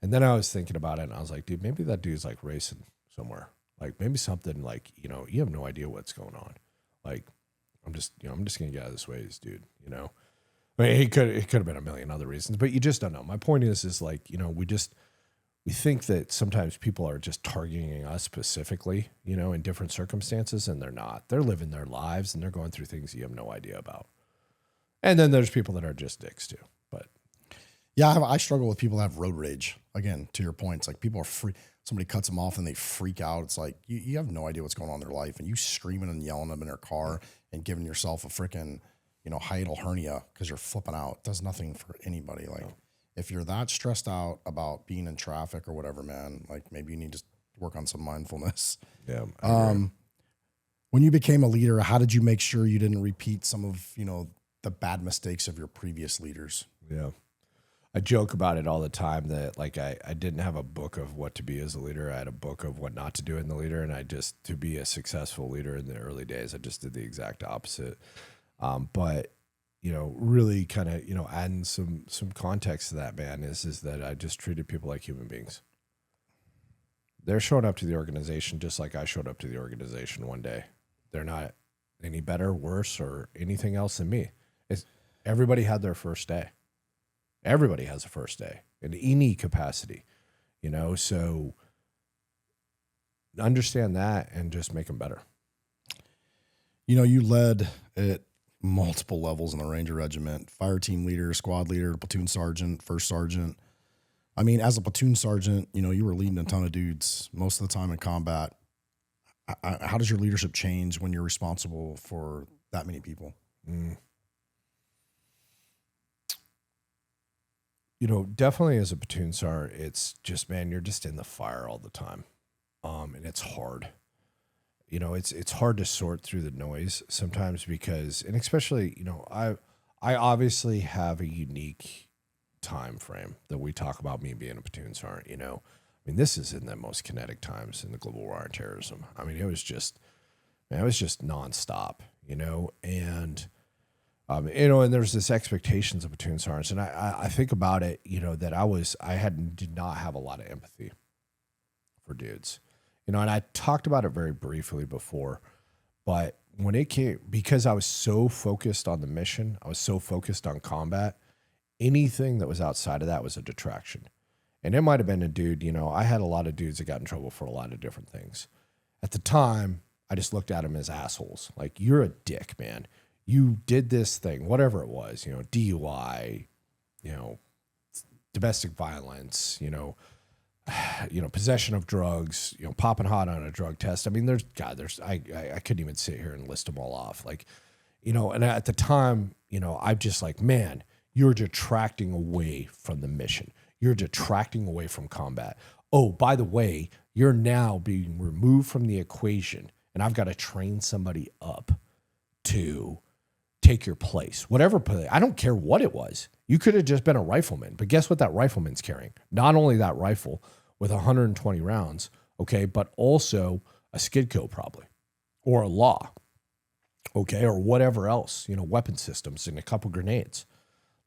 And then I was thinking about it, and I was like, dude, maybe that dude's like racing somewhere. Like maybe something like, you have no idea what's going on. Like, I'm just going to get out of this way, this dude, I mean, it could have been a million other reasons, but you just don't know. My point is like, we think that sometimes people are just targeting us specifically, in different circumstances, and they're not. They're living their lives, and they're going through things you have no idea about. And then there's people that are just dicks too. But yeah, I struggle with people that have road rage. Again, to your point, it's like people are free. Somebody cuts them off and they freak out. It's like you have no idea what's going on in their life, and you screaming and yelling at them in their car and giving yourself a freaking hiatal hernia because you're flipping out. It does nothing for anybody. Like if you're that stressed out about being in traffic or whatever, man, like maybe you need to work on some mindfulness. Yeah. When you became a leader, how did you make sure you didn't repeat some of the bad mistakes of your previous leaders? Yeah. I joke about it all the time that like I didn't have a book of what to be as a leader. I had a book of what not to do in the leader. And to be a successful leader in the early days, I just did the exact opposite. But really kind of, adding some context to that, man, is that I just treated people like human beings. They're showing up to the organization just like I showed up to the organization one day. They're not any better, worse, or anything else than me. Everybody had their first day. Everybody has a first day in any capacity, so understand that and just make them better. You led at multiple levels in the Ranger Regiment, fire team leader, squad leader, platoon sergeant, first sergeant. I mean, as a platoon sergeant, you were leading a ton of dudes most of the time in combat. How does your leadership change when you're responsible for that many people? Definitely as a platoon sergeant, it's just, man, you're just in the fire all the time. And it's hard. It's hard to sort through the noise sometimes because, and especially, I obviously have a unique time frame that we talk about me being a platoon sergeant, I mean, this is in the most kinetic times in the global war on terrorism. I mean, it was just nonstop, and and there's this expectations of platoon sergeants, and I think about it, that did not have a lot of empathy for dudes, and I talked about it very briefly before, but when it came, because I was so focused on the mission, I was so focused on combat, anything that was outside of that was a detraction. And it might have been a dude, I had a lot of dudes that got in trouble for a lot of different things. At the time, I just looked at them as assholes. Like, you're a dick, man. You did this thing, whatever it was, DUI, domestic violence, possession of drugs, popping hot on a drug test. I mean, I couldn't even sit here and list them all off. Like, and at the time, I'm just like, man, you're detracting away from the mission. You're detracting away from combat. Oh, by the way, you're now being removed from the equation, and I've got to train somebody up to take your place. Whatever, I don't care what it was. You could have just been a rifleman, but guess what that rifleman's carrying? Not only that rifle with 120 rounds, okay, but also a Skidco probably, or a law, okay, or whatever else, weapon systems and a couple grenades.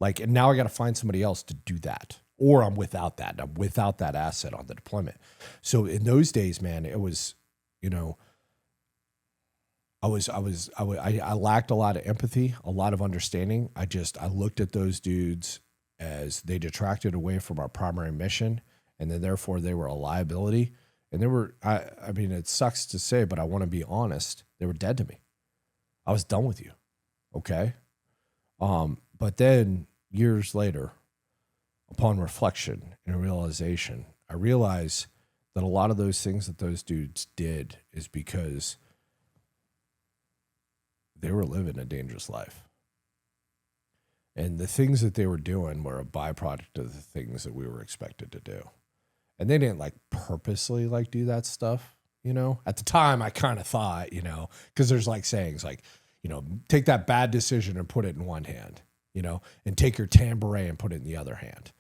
Like, and now I got to find somebody else to do that. Or I'm without that. I'm without that asset on the deployment. So in those days, man, it was, I lacked a lot of empathy, a lot of understanding. I looked at those dudes as they detracted away from our primary mission, and then therefore they were a liability. And they were, I mean, it sucks to say, but I want to be honest. They were dead to me. I was done with you. Okay. But then years later, upon reflection and realization, I realized that a lot of those things that those dudes did is because they were living a dangerous life. And the things that they were doing were a byproduct of the things that we were expected to do. And they didn't purposely do that stuff, At the time, I kind of thought, because there's sayings take that bad decision and put it in one hand, and take your tambourine and put it in the other hand.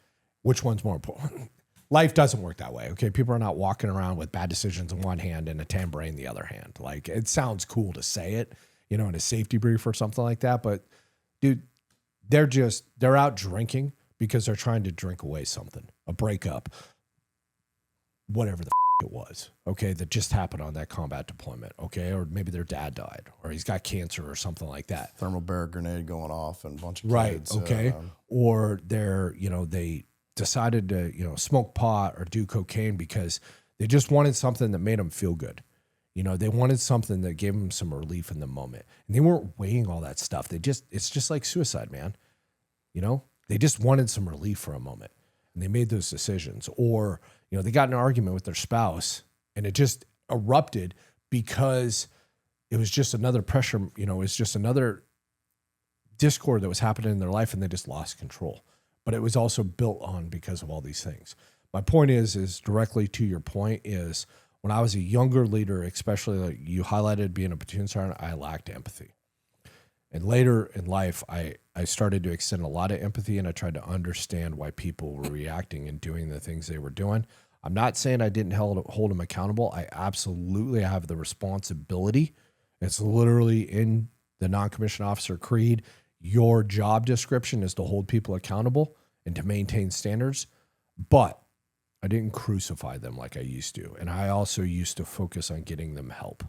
Which one's more important? Life doesn't work that way, okay? People are not walking around with bad decisions in one hand and a tambourine in the other hand. It sounds cool to say it, in a safety brief or something like that. But, dude, they're out drinking because they're trying to drink away something, a breakup, whatever the it was, okay, that just happened on that combat deployment, okay? Or maybe their dad died, or he's got cancer or something like that. Thermal barrel grenade going off and a bunch of kids. Right, okay. Or they're, they decided to, smoke pot or do cocaine because they just wanted something that made them feel good. They wanted something that gave them some relief in the moment. And they weren't weighing all that stuff. It's just like suicide, man. They just wanted some relief for a moment. And they made those decisions. Or, they got in an argument with their spouse and it just erupted because it was just another pressure, it's just another discord that was happening in their life and they just lost control. But it was also built on because of all these things. My point is directly to your point is when I was a younger leader, especially you highlighted being a platoon sergeant, I lacked empathy. And later in life, I started to extend a lot of empathy and I tried to understand why people were reacting and doing the things they were doing. I'm not saying I didn't hold them accountable. I absolutely have the responsibility. It's literally in the non-commissioned officer creed. Your job description is to hold people accountable and to maintain standards. But I didn't crucify them like I used to. And I also used to focus on getting them help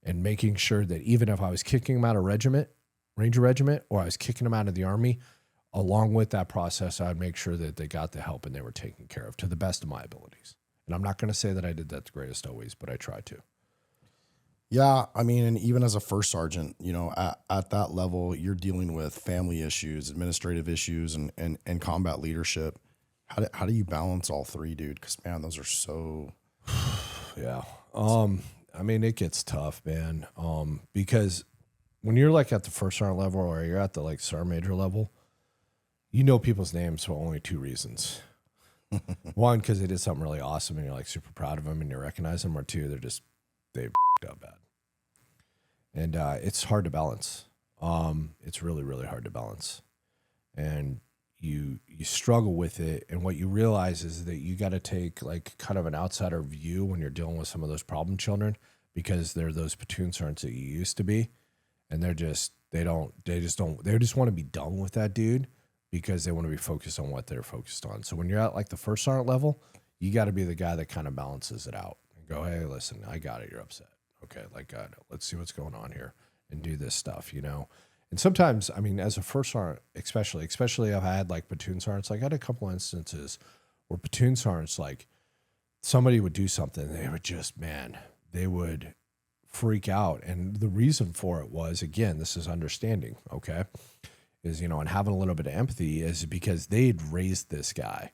and making sure that even if I was kicking them out of Ranger Regiment, or I was kicking them out of the Army, along with that process, I'd make sure that they got the help and they were taken care of to the best of my abilities. And I'm not going to say that I did that the greatest always, but I tried to. Yeah, I mean, and even as a first sergeant, at that level, you're dealing with family issues, administrative issues, and combat leadership. How do you balance all three, dude? Because, man, those are so... Yeah. I mean, it gets tough, man, because when you're at the first sergeant level or you're at the sergeant major level, people's names for only two reasons. One, because they did something really awesome and you're super proud of them and you recognize them, or two, they f***ed up bad. And it's hard to balance. It's really, really hard to balance. And you struggle with it. And what you realize is that you got to take kind of an outsider view when you're dealing with some of those problem children, because they're those platoon sergeants that you used to be. And they just want to be done with that dude because they want to be focused on what they're focused on. So when you're at the first sergeant level, you got to be the guy that kind of balances it out and go, hey, listen, I got it. You're upset. Okay. Let's see what's going on here and do this stuff, And sometimes, I mean, as a first sergeant, especially if I had platoon sergeants, I had a couple instances where platoon sergeants, somebody would do something, they would just, man, they would freak out. And the reason for it was, again, this is understanding, okay, is, and having a little bit of empathy is because they'd raised this guy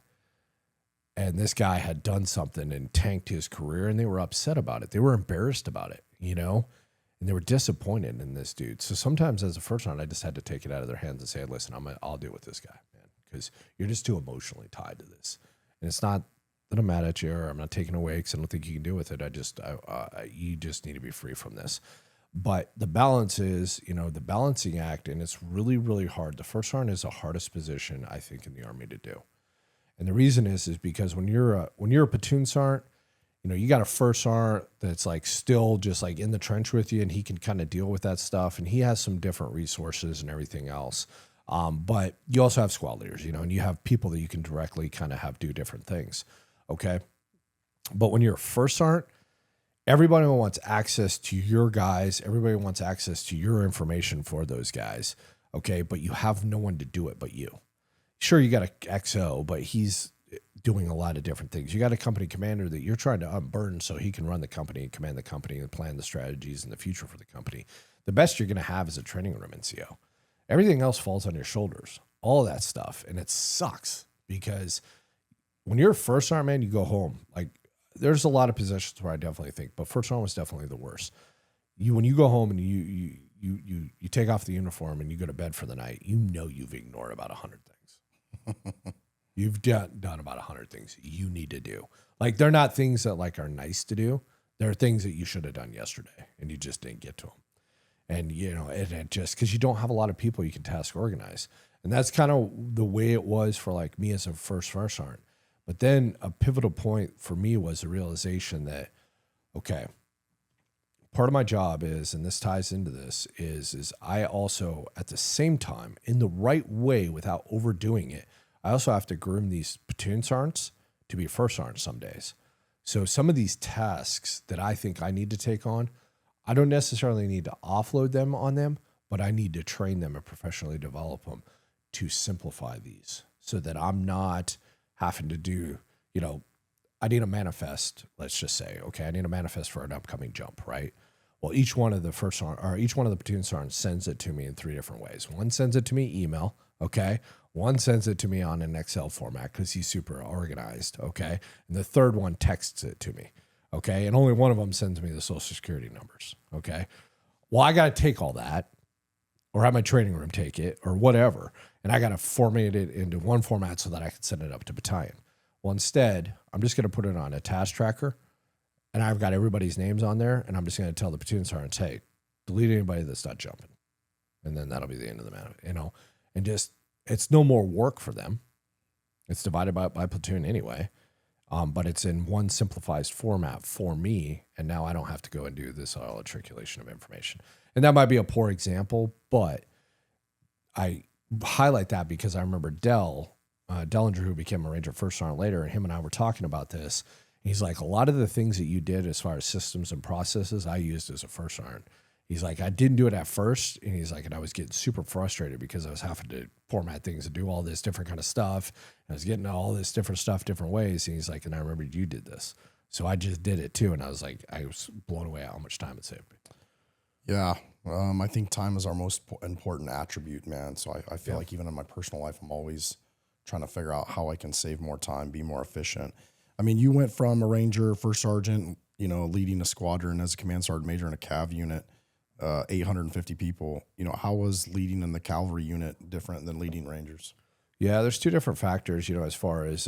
And this guy had done something and tanked his career, and they were upset about it. They were embarrassed about it, you know, and they were disappointed in this dude. So sometimes as a first round, I just had to take it out of their hands and say, listen, I'll deal with this guy, man, because you're just too emotionally tied to this. And it's not that I'm mad at you or I'm not taking away because I don't think you can deal with it. You just need to be free from this. But the balance is, you know, the balancing act, and it's really, really hard. The first sergeant is the hardest position, I think, in the Army to do. And the reason is because when you're a platoon sergeant, you know, you got a first sergeant that's like still just like in the trench with you, and he can kind of deal with that stuff, and he has some different resources and everything else. But you also have squad leaders, you know, and you have people that you can directly kind of have do different things. Okay. But when you're a first sergeant, everybody wants access to your guys. Everybody wants access to your information for those guys. Okay. But you have no one to do it but you. Sure, you got a XO, but he's doing a lot of different things. You got a company commander that you're trying to unburden so he can run the company and command the company and plan the strategies and the future for the company. The best you're going to have is a training room NCO. Everything else falls on your shoulders, all of that stuff. And it sucks because when you're a first sergeant, man, you go home. Like, there's a lot of positions where I definitely think, but first sergeant was definitely the worst. When you go home and you take off the uniform and you go to bed for the night, you know you've ignored about 100 things. You've done about 100 things you need to do. Like, they're not things that like are nice to do. They're things that you should have done yesterday and you just didn't get to them. And, you know, it just because you don't have a lot of people you can task organize. And that's kind of the way it was for like me as a first sergeant. But then a pivotal point for me was the realization that, okay, part of my job is, and this ties into this, is I also, at the same time, in the right way without overdoing it, I also have to groom these platoon sergeants to be first sergeants some days. So some of these tasks that I think I need to take on, I don't necessarily need to offload them on them, but I need to train them and professionally develop them to simplify these so that I'm not having to do, you know, I need a manifest, let's just say, okay, I need a manifest for an upcoming jump, right? Well, each one of the platoon sergeants sends it to me in 3 different ways. One sends it to me email, okay? One sends it to me on an Excel format because he's super organized, okay? And the third one texts it to me, okay? And only one of them sends me the social security numbers, okay? Well, I got to take all that or have my training room take it or whatever, and I got to format it into one format so that I can send it up to battalion. Well, instead, I'm just going to put it on a task tracker, and I've got everybody's names on there, and I'm just going to tell the platoon sergeants, hey, delete anybody that's not jumping. And then that'll be the end of the matter, you know? And just, it's no more work for them. It's divided by platoon anyway, but it's in one simplified format for me, and now I don't have to go and do this all articulation of information. And that might be a poor example, but I highlight that because I remember Dellinger, who became a Ranger first sergeant later, and him and I were talking about this. He's like, a lot of the things that you did as far as systems and processes, I used as a first sergeant. He's like, I didn't do it at first. And he's like, and I was getting super frustrated because I was having to format things and do all this different kind of stuff. And I was getting all this different stuff, different ways. And he's like, and I remember you did this. So I just did it too. And I was like, I was blown away how much time it saved me. Yeah. I think time is our most important attribute, man. So I feel like even in my personal life, I'm always trying to figure out how I can save more time, be more efficient. I mean, you went from a Ranger first sergeant, you know, leading a squadron as a command sergeant major in a cav unit, 850 people. You know, how was leading in the cavalry unit different than leading Rangers? Yeah, there's 2 different factors, you know, as far as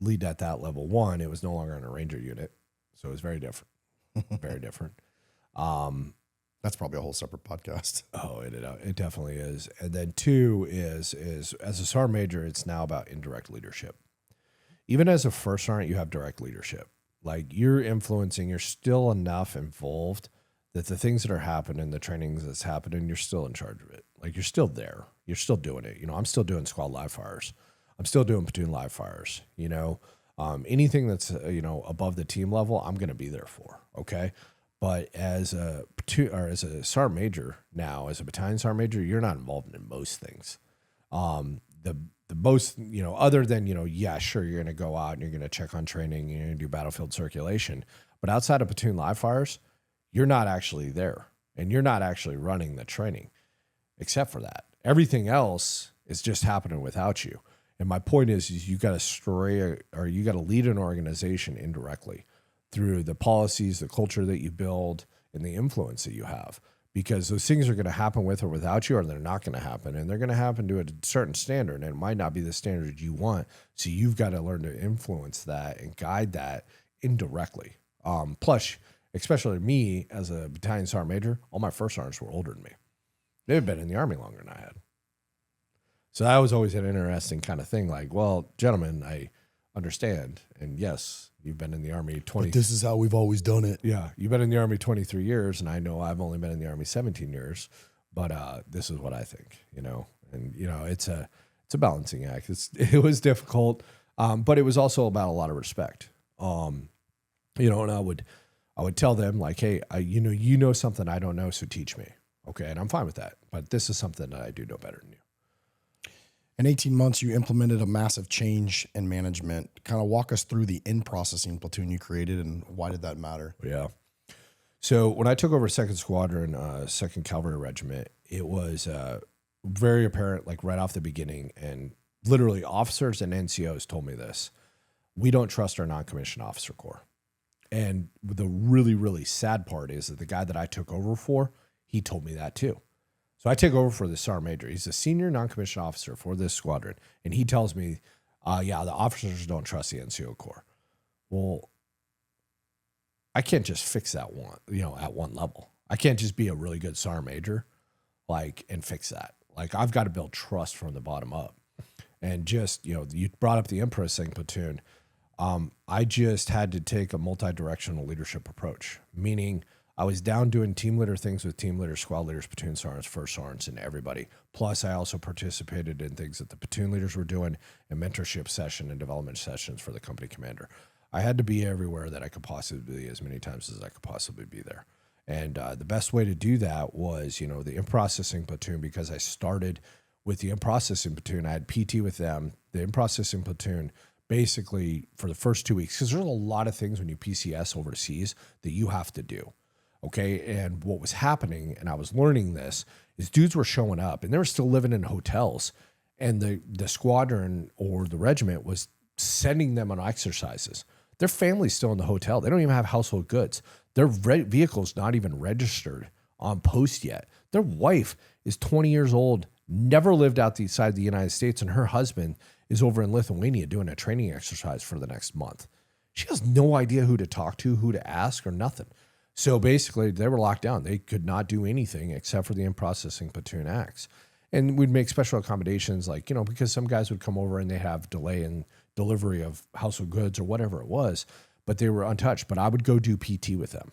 lead at that level. One, it was no longer in a Ranger unit, so it was very different, very different. That's probably a whole separate podcast. Oh, it definitely is. And then 2 is as a sergeant major, it's now about indirect leadership. Even as a first sergeant, you have direct leadership. Like, you're influencing, you're still enough involved that the things that are happening, the trainings that's happening, you're still in charge of it. Like, you're still there. You're still doing it. You know, I'm still doing squad live fires. I'm still doing platoon live fires. You know, anything that's, you know, above the team level, I'm going to be there for. Okay. But as a sergeant major now, as a battalion sergeant major, you're not involved in most things. The most, you know, other than, you know, yeah, sure, you're going to go out and you're going to check on training, you're going to do battlefield circulation. But outside of platoon live fires, you're not actually there and you're not actually running the training except for that. Everything else is just happening without you. And my point is you got to lead an organization indirectly through the policies, the culture that you build, and the influence that you have. Because those things are going to happen with or without you, or they're not going to happen. And they're going to happen to a certain standard, and it might not be the standard you want. So you've got to learn to influence that and guide that indirectly. Plus, especially me as a battalion sergeant major, all my first sergeants were older than me. They've been in the Army longer than I had. So that was always an interesting kind of thing. Like, well, gentlemen, I understand. And yes, you've been in the Army 20. But this is how we've always done it. Yeah, you've been in the Army 23 years, and I know I've only been in the Army 17 years. But this is what I think, And it's a balancing act. It was difficult, but it was also about a lot of respect. And I would tell them like, hey, you know something I don't know, so teach me. Okay, and I'm fine with that. But this is something that I do know better than you. In 18 months, you implemented a massive change in management. Kind of walk us through the in-processing platoon you created and why did that matter? Yeah. So when I took over 2nd Squadron, 2nd Cavalry Regiment, it was very apparent, like right off the beginning, and literally officers and NCOs told me this. We don't trust our non-commissioned officer corps. And the really, really sad part is that the guy that I took over for, he told me that too. So I take over for the sergeant major. He's a senior non-commissioned officer for this squadron. And he tells me, the officers don't trust the NCO corps. Well, I can't just fix that at one level. I can't just be a really good sergeant major, and fix that. I've got to build trust from the bottom up. And just, you brought up the in-processing platoon. I just had to take a multi-directional leadership approach, meaning I was down doing team leader things with team leaders, squad leaders, platoon sergeants, first sergeants, and everybody. Plus, I also participated in things that the platoon leaders were doing and mentorship session and development sessions for the company commander. I had to be everywhere that I could possibly be as many times as I could possibly be there. And the best way to do that was, the in-processing platoon, because I started with the in-processing platoon. I had PT with them. The in-processing platoon, basically, for the first 2 weeks, because there's a lot of things when you PCS overseas that you have to do. Okay, and what was happening, and I was learning this, is dudes were showing up, and they were still living in hotels, and the squadron or the regiment was sending them on exercises. Their family's still in the hotel. They don't even have household goods. Their vehicle's not even registered on post yet. Their wife is 20 years old, never lived outside the United States, and her husband is over in Lithuania doing a training exercise for the next month. She has no idea who to talk to, who to ask, or nothing. So basically, they were locked down. They could not do anything except for the in-processing platoon acts. And we'd make special accommodations, because some guys would come over and they have delay in delivery of household goods or whatever it was, but they were untouched. But I would go do PT with them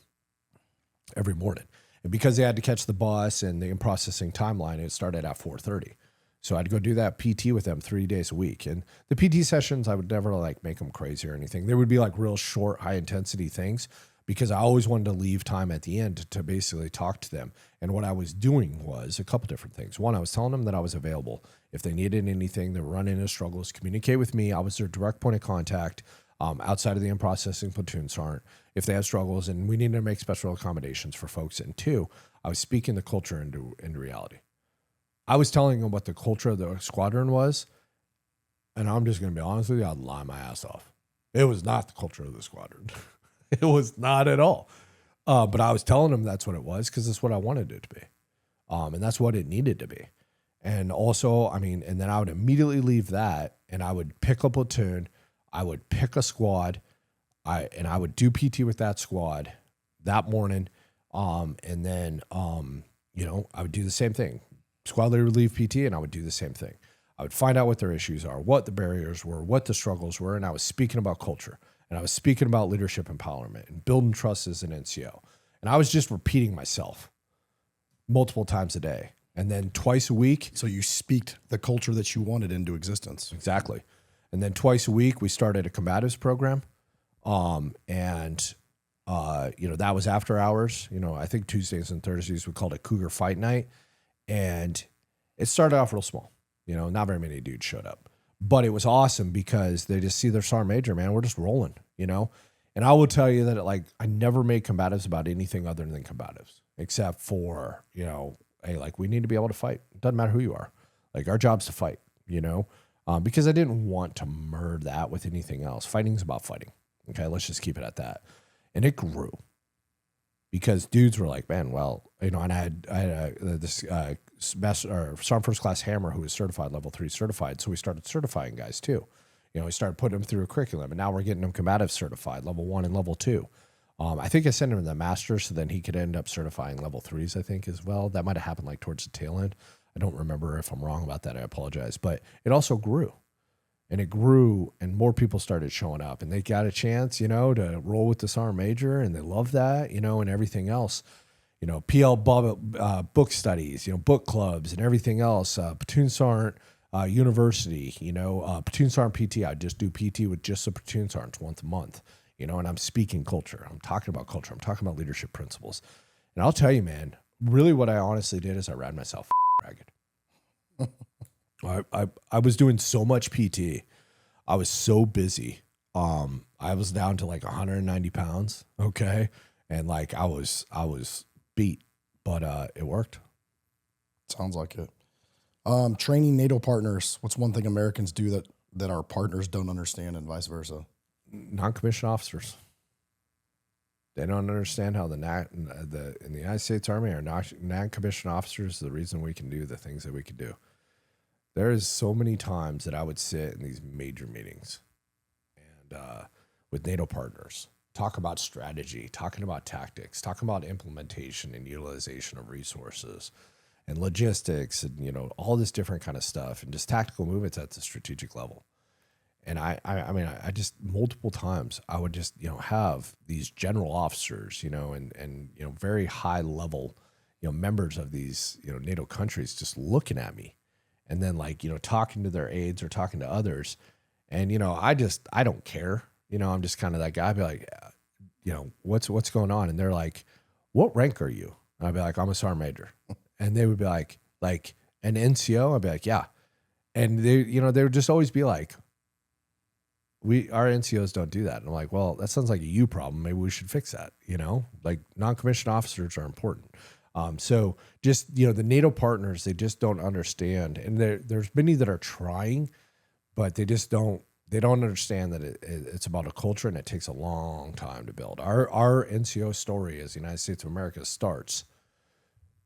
every morning. And because they had to catch the bus and the in-processing timeline, it started at 4:30. So I'd go do that PT with them 3 days a week. And the PT sessions, I would never make them crazy or anything. They would be real short, high-intensity things, because I always wanted to leave time at the end to basically talk to them. And what I was doing was a couple different things. One, I was telling them that I was available. If they needed anything, they were running into struggles, communicate with me. I was their direct point of contact outside of the in-processing platoon sergeant if they had struggles, and we needed to make special accommodations for folks. And two, I was speaking the culture into reality. I was telling them what the culture of the squadron was, and I'm just going to be honest with you, I'd lie my ass off. It was not the culture of the squadron. It was not at all. But I was telling them that's what it was because that's what I wanted it to be. And that's what it needed to be. And also, and then I would immediately leave that and I would pick a platoon. I would pick a squad. I would do PT with that squad that morning. And then, I would do the same thing. Squad leader would leave PT and I would do the same thing. I would find out what their issues are, what the barriers were, what the struggles were. And I was speaking about culture. And I was speaking about leadership empowerment and building trust as an NCO. And I was just repeating myself multiple times a day. And then twice a week. So you speaked the culture that you wanted into existence. Exactly. And then twice a week, we started a combatives program. That was after hours. I think Tuesdays and Thursdays, we called it Cougar Fight Night. And it started off real small. Not very many dudes showed up. But it was awesome because they just see their sergeant major, man. We're just rolling, And I will tell you that I never made combatives about anything other than combatives, except for, hey, we need to be able to fight. It doesn't matter who you are. Our job's to fight, because I didn't want to merge that with anything else. Fighting's about fighting. Okay, let's just keep it at that. And it grew because dudes were like, man, well, you know, and I had this Sergeant First Class Hammer who was certified, level 3 certified. So we started certifying guys too. You know, we started putting them through a curriculum, and now we're getting them combative certified, level 1 and level 2. I think I sent him the master so then he could end up certifying level 3s, I think, as well. That might have happened like towards the tail end. I don't remember. If I'm wrong about that, I apologize. But it also grew. And it grew, and more people started showing up, and they got a chance, you know, to roll with the Sergeant Major, and they love that, you know, and everything else. You know, book studies, you know, book clubs and everything else. Platoon Sergeant University, you know, Platoon Sergeant PT. I just do PT with just the Platoon Sergeants once a month, you know, and I'm speaking culture. I'm talking about culture. I'm talking about leadership principles. And I'll tell you, man, really what I honestly did is I ran myself ragged. I was doing so much PT. I was so busy. I was down to like 190 pounds. Okay. And like, I was beat, but, it worked. Sounds like it. Training NATO partners. What's one thing Americans do that our partners don't understand, and vice versa? Non-commissioned officers. They don't understand how in the United States Army are non-commissioned officers the reason we can do the things that we can do. There is so many times that I would sit in these major meetings and with NATO partners, talk about strategy, talking about tactics, talking about implementation and utilization of resources and logistics and, you know, all this different kind of stuff and just tactical movements at the strategic level. And I mean, I just multiple times I would just, you know, have these general officers, you know, and, you know, very high level, you know, members of these, you know, NATO countries just looking at me and then like, you know, talking to their aides or talking to others. And, you know, I don't care, you know, I'm just kind of that guy. I'd be like, you know, what's going on? And they're like, what rank are you? And I'd be like, I'm a Sergeant Major. And they would be like an NCO. I'd be like, yeah. And they, you know, they would just always be like, our NCOs don't do that. And I'm like, well, that sounds like a you problem. Maybe we should fix that. You know, like non-commissioned officers are important. So just, you know, the NATO partners, they just don't understand. And there's many that are trying, but they don't understand that it's about a culture and it takes a long time to build. Our NCO story as the United States of America starts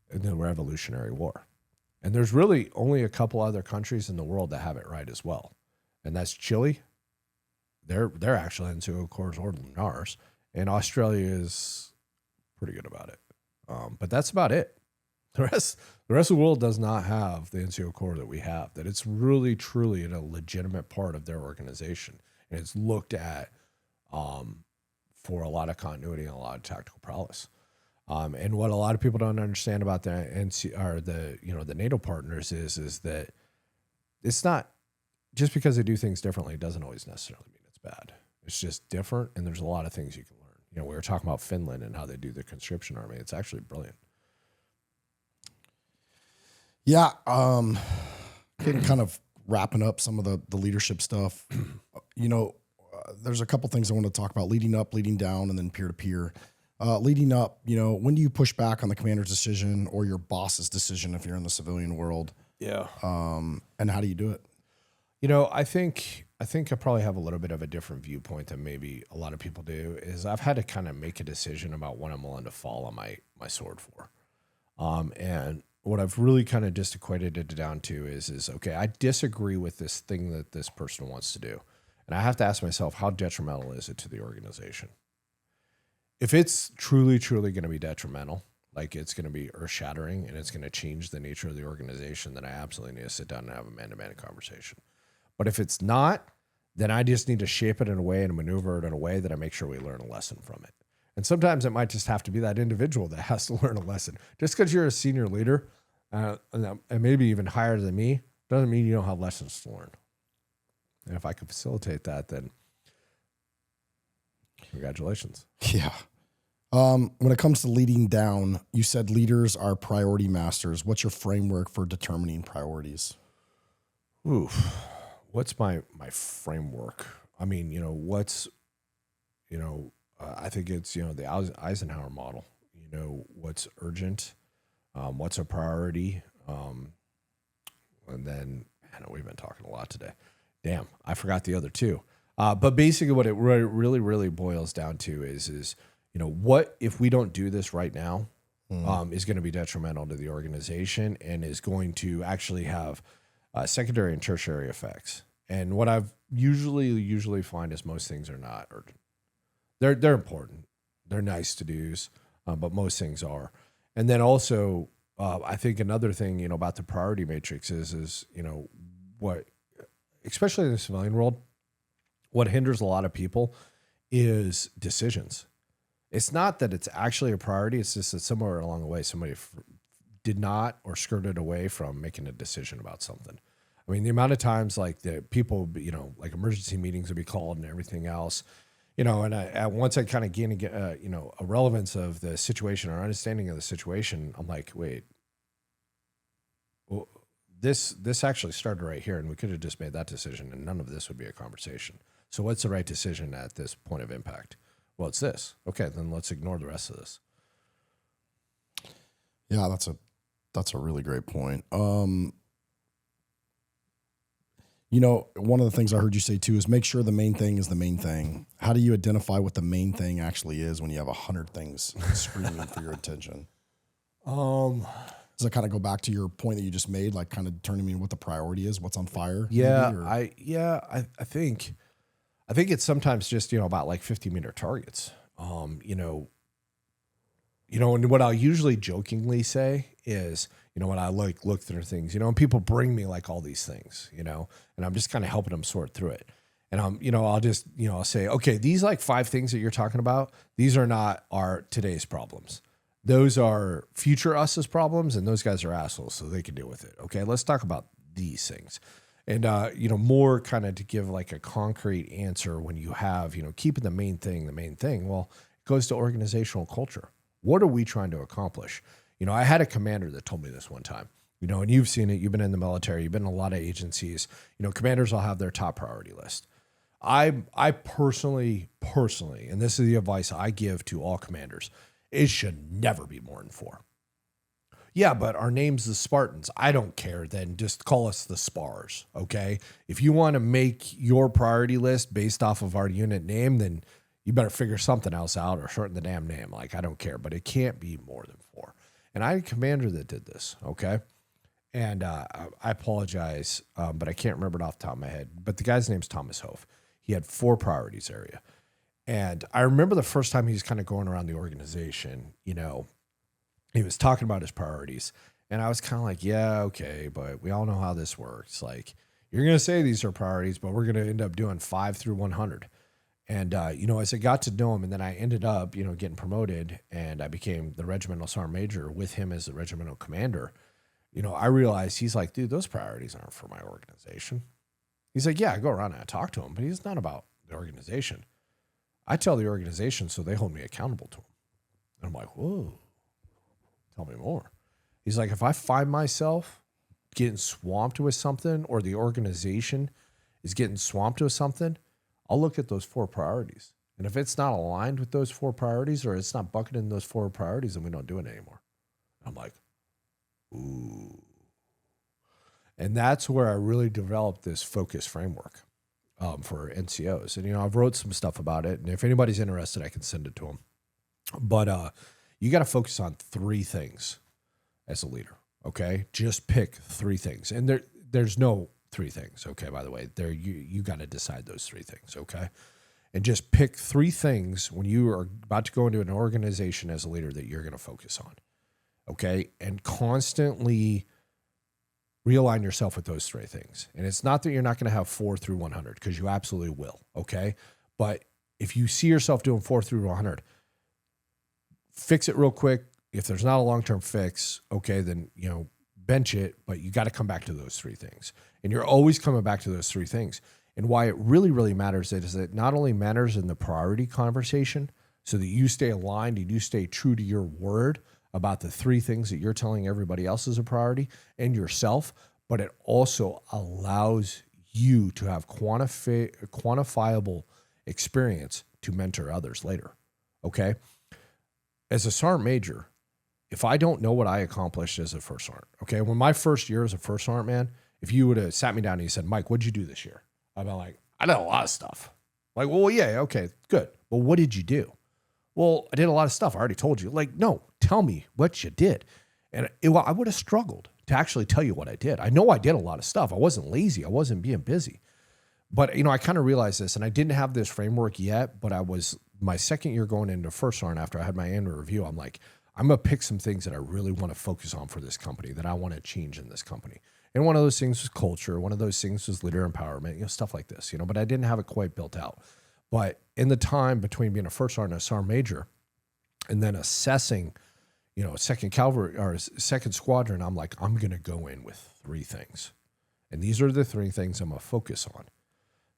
in the Revolutionary War. And there's really only a couple other countries in the world that have it right as well. And that's Chile. They're actually NCO Corps older than ours. And Australia is pretty good about it. But that's about it. The rest of the world does not have the NCO Corps that we have, that it's really, truly a legitimate part of their organization. And it's looked at for a lot of continuity and a lot of tactical prowess. And what a lot of people don't understand about the NATO partners is that it's not just because they do things differently, it doesn't always necessarily mean it's bad. It's just different, and there's a lot of things you can learn. You know, we were talking about Finland and how they do the conscription army. It's actually brilliant. Yeah, kind of wrapping up some of the leadership stuff. You know, there's a couple things I want to talk about: leading up, leading down, and then peer to peer. Leading up, you know, when do you push back on the commander's decision or your boss's decision if you're in the civilian world? Yeah. And how do you do it? You know, I think I probably have a little bit of a different viewpoint than maybe a lot of people do. Is I've had to kind of make a decision about what I'm willing to fall on my sword for. And what I've really kind of just equated it down to is okay, I disagree with this thing that this person wants to do. And I have to ask myself, how detrimental is it to the organization? If it's truly, truly going to be detrimental, like it's going to be earth-shattering and it's going to change the nature of the organization, then I absolutely need to sit down and have a man-to-man conversation. But if it's not, then I just need to shape it in a way and maneuver it in a way that I make sure we learn a lesson from it. And sometimes it might just have to be that individual that has to learn a lesson. Just because you're a senior leader and maybe even higher than me doesn't mean you don't have lessons to learn. And if I can facilitate that, then congratulations. Yeah. When it comes to leading down, you said leaders are priority masters. What's your framework for determining priorities? Oof. What's my framework? I mean, I think it's, the Eisenhower model, what's urgent, what's a priority. And then know we've been talking a lot today. Damn, I forgot the other two. But basically what it really, really boils down to is, what if we don't do this right now is going to be detrimental to the organization and is going to actually have secondary and tertiary effects. And what I've usually find is most things are not urgent. They're important. They're nice to do's, but most things are. And then also, I think another thing, about the priority matrix is what, especially in the civilian world, what hinders a lot of people is decisions. It's not that it's actually a priority. It's just that somewhere along the way, somebody did not or skirted away from making a decision about something. I mean, the amount of times like the people, like emergency meetings would be called and everything else, and once I kind of gain, a relevance of the situation or understanding of the situation, I'm like, wait, well, this actually started right here and we could have just made that decision and none of this would be a conversation. So what's the right decision at this point of impact? Well, it's this. Okay, then let's ignore the rest of this. Yeah, that's a really great point. One of the things I heard you say too is make sure the main thing is the main thing. How do you identify what the main thing actually is when you have 100 things screaming for your attention? Does that kind of go back to your point that you just made, like kind of determining what the priority is, what's on fire? Yeah, I think it's sometimes just, about like 50-meter targets. And what I'll usually jokingly say is, when I look through things, and people bring me like all these things, and I'm just kind of helping them sort through it. And I'll just, I'll say, okay, these like 5 things that you're talking about, these are not our today's problems. Those are future us's problems, and those guys are assholes, so they can deal with it. Okay, let's talk about these things. And, more kind of to give like a concrete answer when you have, keeping the main thing. Well, it goes to organizational culture. What are we trying to accomplish? I had a commander that told me this one time, and you've seen it. You've been in the military. You've been in a lot of agencies. Commanders will have their top priority list. I personally, and this is the advice I give to all commanders, it should never be more than 4. Yeah, but our name's the Spartans. I don't care. Then just call us the Spars, okay? If you want to make your priority list based off of our unit name, then you better figure something else out or shorten the damn name. Like, I don't care, but it can't be more than 4. And I had a commander that did this, okay? And I apologize, but I can't remember it off the top of my head. But the guy's name's Thomas Hove. He had 4 priorities area. And I remember the first time he was kind of going around the organization, he was talking about his priorities. And I was kind of like, yeah, okay, but we all know how this works. Like, you're going to say these are priorities, but we're going to end up doing 5 through 100. And, as I got to know him, and then I ended up, getting promoted, and I became the regimental sergeant major with him as the regimental commander, I realized he's like, dude, those priorities aren't for my organization. He's like, yeah, I go around and I talk to him, but he's not about the organization. I tell the organization so they hold me accountable to him. And I'm like, whoa, tell me more. He's like, if I find myself getting swamped with something or the organization is getting swamped with something, I'll look at those 4 priorities. And if it's not aligned with those 4 priorities or it's not bucketed in those 4 priorities, then we don't do it anymore. I'm like, ooh. And that's where I really developed this focus framework for NCOs. And, I've wrote some stuff about it. And if anybody's interested, I can send it to them. But you got to focus on 3 things as a leader, okay? Just pick 3 things. And there's no 3 things, okay, by the way. You got to decide those 3 things, okay? And just pick 3 things when you are about to go into an organization as a leader that you're going to focus on, okay? And constantly realign yourself with those 3 things. And it's not that you're not going to have 4 through 100, because you absolutely will, okay? But if you see yourself doing 4 through 100, fix it real quick. If there's not a long-term fix, okay, then, bench it, but you got to come back to those 3 things. And you're always coming back to those 3 things. And why it really, really matters is that it not only matters in the priority conversation so that you stay aligned and you stay true to your word about the 3 things that you're telling everybody else is a priority and yourself, but it also allows you to have quantifiable experience to mentor others later, okay? As a sergeant major, if I don't know what I accomplished as a first sergeant, okay, when my first year as a first sergeant, man, if you would have sat me down and you said, Mike, what'd you do this year? I'd be like, I did a lot of stuff. Like, well, yeah, okay, good. Well, what did you do? Well, I did a lot of stuff. I already told you. Like, no, tell me what you did. And I would have struggled to actually tell you what I did. I know I did a lot of stuff. I wasn't lazy. I wasn't being busy. But, I kind of realized this, and I didn't have this framework yet, but I was my second year going into first sergeant after I had my annual review. I'm like, I'm going to pick some things that I really want to focus on for this company, that I want to change in this company. And one of those things was culture. One of those things was leader empowerment, stuff like this, but I didn't have it quite built out. But in the time between being a first sergeant and a sergeant major and then assessing, second cavalry or second squadron, I'm like, I'm going to go in with 3 things. And these are the 3 things I'm going to focus on.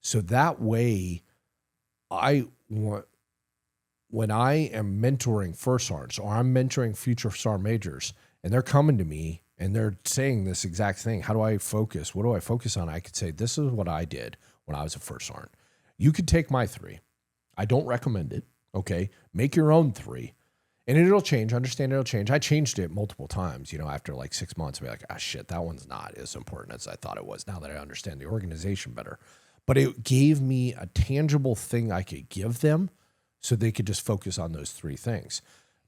So that way when I am mentoring first sergeants or I'm mentoring future sergeant majors and they're coming to me and they're saying this exact thing, how do I focus? What do I focus on? I could say, this is what I did when I was a first sergeant. You could take my 3. I don't recommend it. Okay. Make your own 3 and it'll change. Understand it'll change. I changed it multiple times, after like 6 months, I'd be like, shit, that one's not as important as I thought it was now that I understand the organization better. But it gave me a tangible thing I could give them so they could just focus on those 3 things.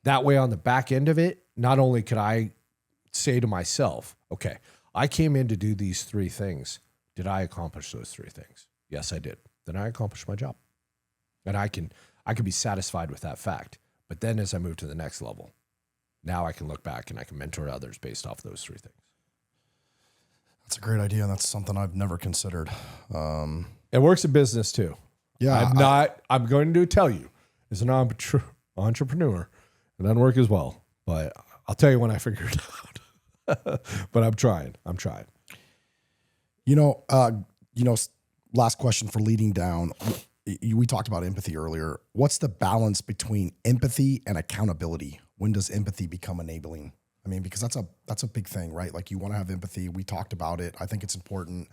That way on the back end of it, not only could I say to myself, okay, I came in to do these 3 things. Did I accomplish those 3 things? Yes, I did. Then I accomplished my job. And I can be satisfied with that fact. But then as I move to the next level, now I can look back and I can mentor others based off those 3 things. That's a great idea, and that's something I've never considered. It works in business too. Yeah, I'm going to tell you, as an entrepreneur, it doesn't work as well. But I'll tell you when I figure it out. But I'm trying. Last question for leading down. We talked about empathy earlier. What's the balance between empathy and accountability? When does empathy become enabling? I mean, because that's a big thing, right? Like, you want to have empathy. We talked about it. I think it's important.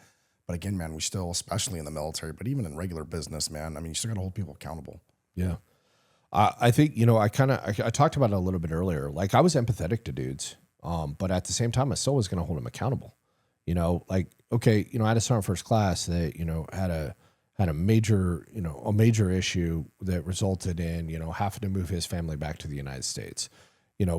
But again, man, we still, especially in the military, but even in regular business, man, I mean, you still got to hold people accountable. Yeah. I think, I talked about it a little bit earlier. Like, I was empathetic to dudes, but at the same time, I still was going to hold them accountable. Okay, I had a sergeant first class that, had a major issue that resulted in, having to move his family back to the United States.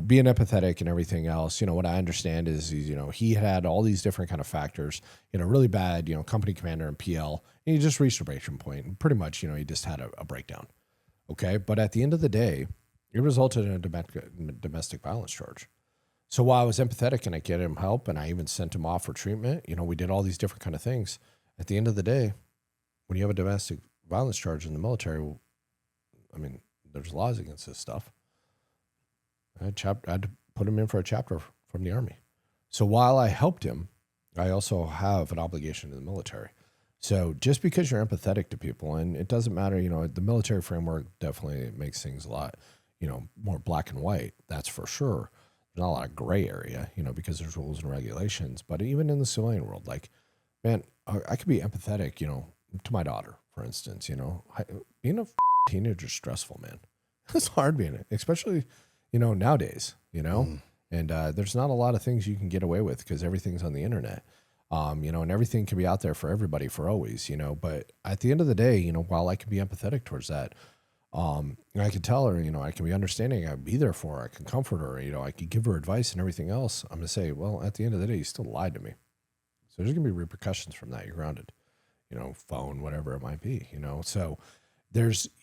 Being empathetic and everything else, what I understand is, he had all these different kind of factors, really bad, company commander and PL, and he just reached a breaking point. And pretty much, he just had a breakdown. Okay. But at the end of the day, it resulted in a domestic violence charge. So while I was empathetic and I get him help and I even sent him off for treatment, we did all these different kind of things. At the end of the day, when you have a domestic violence charge in the military, I mean, there's laws against this stuff. I had to put him in for a chapter from the Army. So while I helped him, I also have an obligation to the military. So just because you're empathetic to people, and it doesn't matter, the military framework definitely makes things a lot, more black and white. That's for sure. There's not a lot of gray area, because there's rules and regulations. But even in the civilian world, like, man, I could be empathetic, to my daughter, for instance. Being a teenager is stressful, man. It's hard being it, especially, nowadays, And there's not a lot of things you can get away with because everything's on the internet, and everything can be out there for everybody for always, But at the end of the day, while I can be empathetic towards that, I can tell her, I can be understanding. I'd be there for her. I can comfort her. I could give her advice and everything else. I'm going to say, well, at the end of the day, you still lied to me. So there's going to be repercussions from that. You're grounded, phone, whatever it might be, So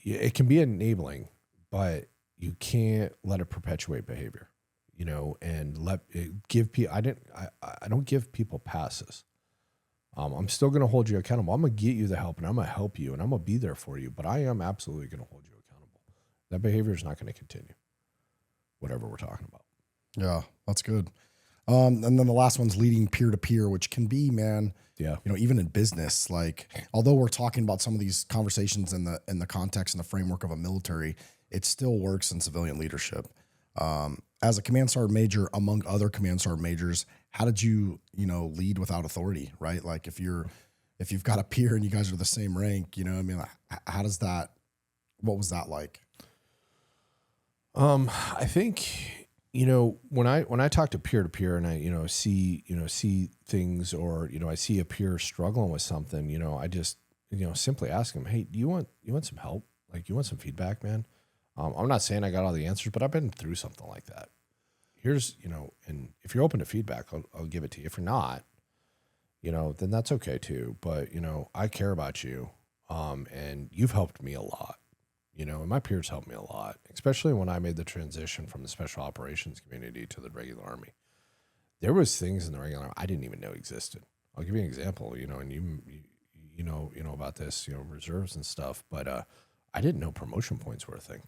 it can be enabling, but you can't let it perpetuate behavior, and let it give people, I don't give people passes. I'm still going to hold you accountable. I'm going to get you the help and I'm going to help you and I'm going to be there for you, but I am absolutely going to hold you accountable. That behavior is not going to continue, whatever we're talking about. Yeah, that's good. And then the last one's leading peer to peer, which can be, man, even in business, like, although we're talking about some of these conversations in the context and the framework of a military, it still works in civilian leadership. As a command sergeant major, among other command sergeant majors, how did you, lead without authority, right? Like, if you've got a peer and you guys are the same rank, how does that, what was that like? I think when I talk to peer to peer and I see things, or I see a peer struggling with something, I just simply ask them, hey, do you want some help? Like, you want some feedback, man? I'm not saying I got all the answers, but I've been through something like that. Here's and if you're open to feedback, I'll give it to you. If you're not, then that's okay too. But I care about you, and you've helped me a lot. And my peers helped me a lot, especially when I made the transition from the special operations community to the regular Army. There was things in the regular Army I didn't even know existed. I'll give you an example, and you know about this, reserves and stuff, but I didn't know promotion points were a thing.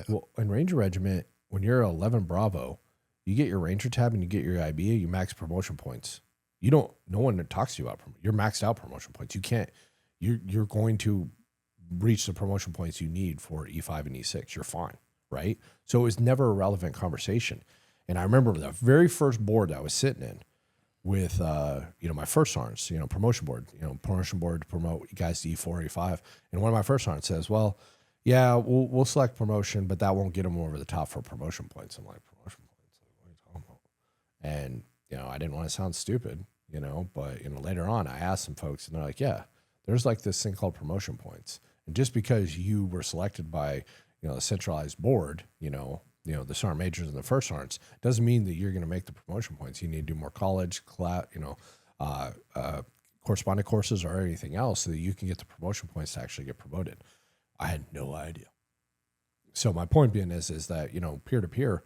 Well, in Ranger Regiment, when you're 11 Bravo, you get your Ranger tab and you get your IBA, you max promotion points. No one talks to you about you're maxed out promotion points. You can't, you're going to reach the promotion points you need for E5 and E6. You're fine, right? So it was never a relevant conversation. And I remember the very first board I was sitting in with, my first sergeants, promotion board to promote guys to E4, E5. And one of my first sergeants says, well, yeah, we'll select promotion, but that won't get them over the top for promotion points. I'm like, promotion points? What are you talking about? And, I didn't want to sound stupid, but, later on I asked some folks and they're like, yeah, there's like this thing called promotion points. And just because you were selected by, a centralized board, the sergeant majors and the first sergeants, doesn't mean that you're going to make the promotion points. You need to do more college, correspondent courses or anything else so that you can get the promotion points to actually get promoted. I had no idea. So my point being is that, peer to peer,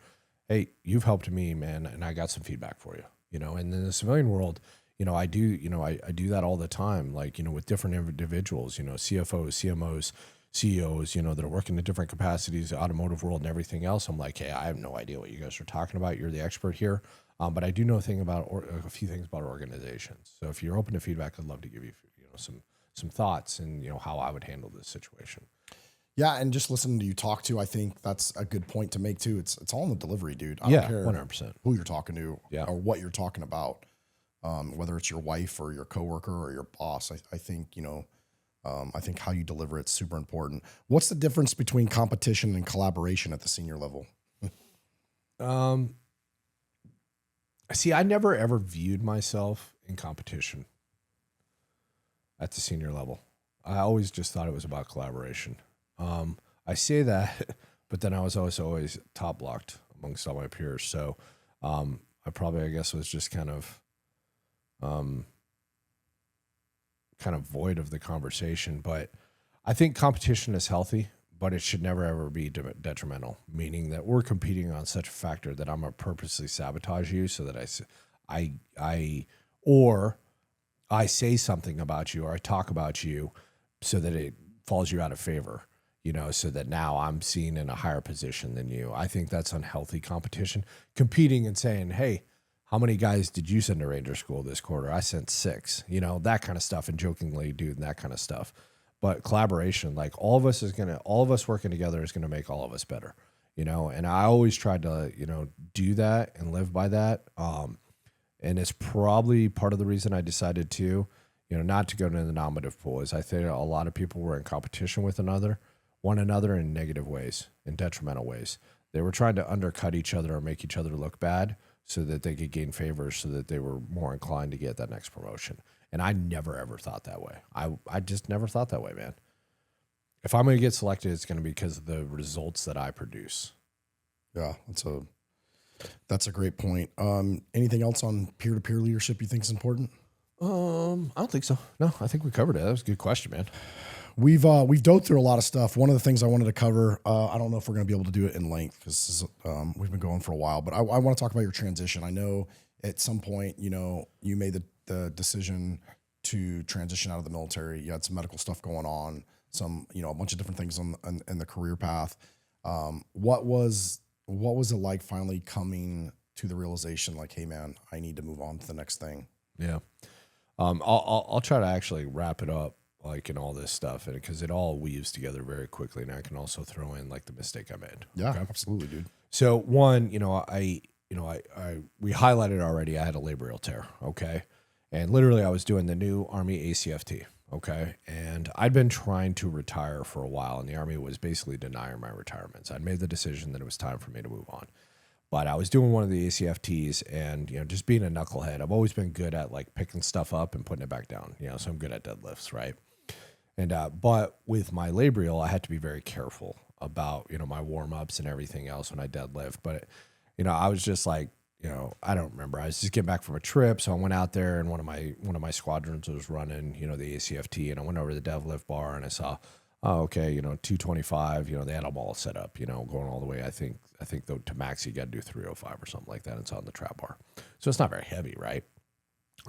hey, you've helped me, man, and I got some feedback for you, and in the civilian world, I do that all the time, like, with different individuals, CFOs, CMOs, CEOs, that are working in different capacities, the automotive world and everything else. I'm like, hey, I have no idea what you guys are talking about. You're the expert here. But I do know a few things about organizations. So if you're open to feedback, I'd love to give you, some thoughts and, how I would handle this situation. Yeah, and just listening to you talk to, I think that's a good point to make too. It's all in the delivery, dude. I don't care 100%. who you're talking to or what you're talking about, whether it's your wife or your coworker or your boss. I think, I think how you deliver it's super important. What's the difference between competition and collaboration at the senior level? See, I never ever viewed myself in competition at the senior level. I always just thought it was about collaboration. I say that, but then I was always top blocked amongst all my peers. So I guess was just kind of void of the conversation. But I think competition is healthy, but it should never ever be detrimental, meaning that we're competing on such a factor that I'm going to purposely sabotage you so that I say something about you or I talk about you so that it falls you out of favor, so that now I'm seen in a higher position than you. I think that's unhealthy competition. Competing and saying, hey, how many guys did you send to Ranger School this quarter? I sent 6, that kind of stuff, and jokingly doing that kind of stuff. But collaboration, like all of us working together is going to make all of us better, and I always tried to, do that and live by that. And it's probably part of the reason I decided to, not to go into the nominative pool is I think a lot of people were in competition with one another in negative ways, in detrimental ways. They were trying to undercut each other or make each other look bad so that they could gain favors so that they were more inclined to get that next promotion. And I never, ever thought that way. I just never thought that way, man. If I'm going to get selected, it's going to be because of the results that I produce. Yeah, that's a great point. Anything else on peer-to-peer leadership you think is important? I don't think so. No, I think we covered it. That was a good question, man. We've dove through a lot of stuff. One of the things I wanted to cover, I don't know if we're going to be able to do it in length because we've been going for a while, but I want to talk about your transition. I know at some point, you made the decision to transition out of the military. You had some medical stuff going on, a bunch of different things in the career path. What was it like finally coming to the realization like, hey man, I need to move on to the next thing? Yeah. I'll try to actually wrap it up like in all this stuff, and because it all weaves together very quickly, and I can also throw in like the mistake I made. Yeah, okay? Absolutely, dude. So one, we highlighted already. I had a labral tear, okay, and literally I was doing the new Army ACFT, Okay. And I'd been trying to retire for a while, and the Army was basically denying my retirements. I'd made the decision that it was time for me to move on. But I was doing one of the ACFTs, and just being a knucklehead, I've always been good at like picking stuff up and putting it back down. So I'm good at deadlifts, right? And but with my labial, I had to be very careful about my warm ups and everything else when I deadlift. But I was just like, I don't remember. I was just getting back from a trip, so I went out there, and one of my squadrons was running the ACFT, and I went over to the deadlift bar, and I saw, oh, okay, 225. They had them all set up, going all the way. I think though to max you got to do 305 or something like that. It's on the trap bar, so it's not very heavy, right?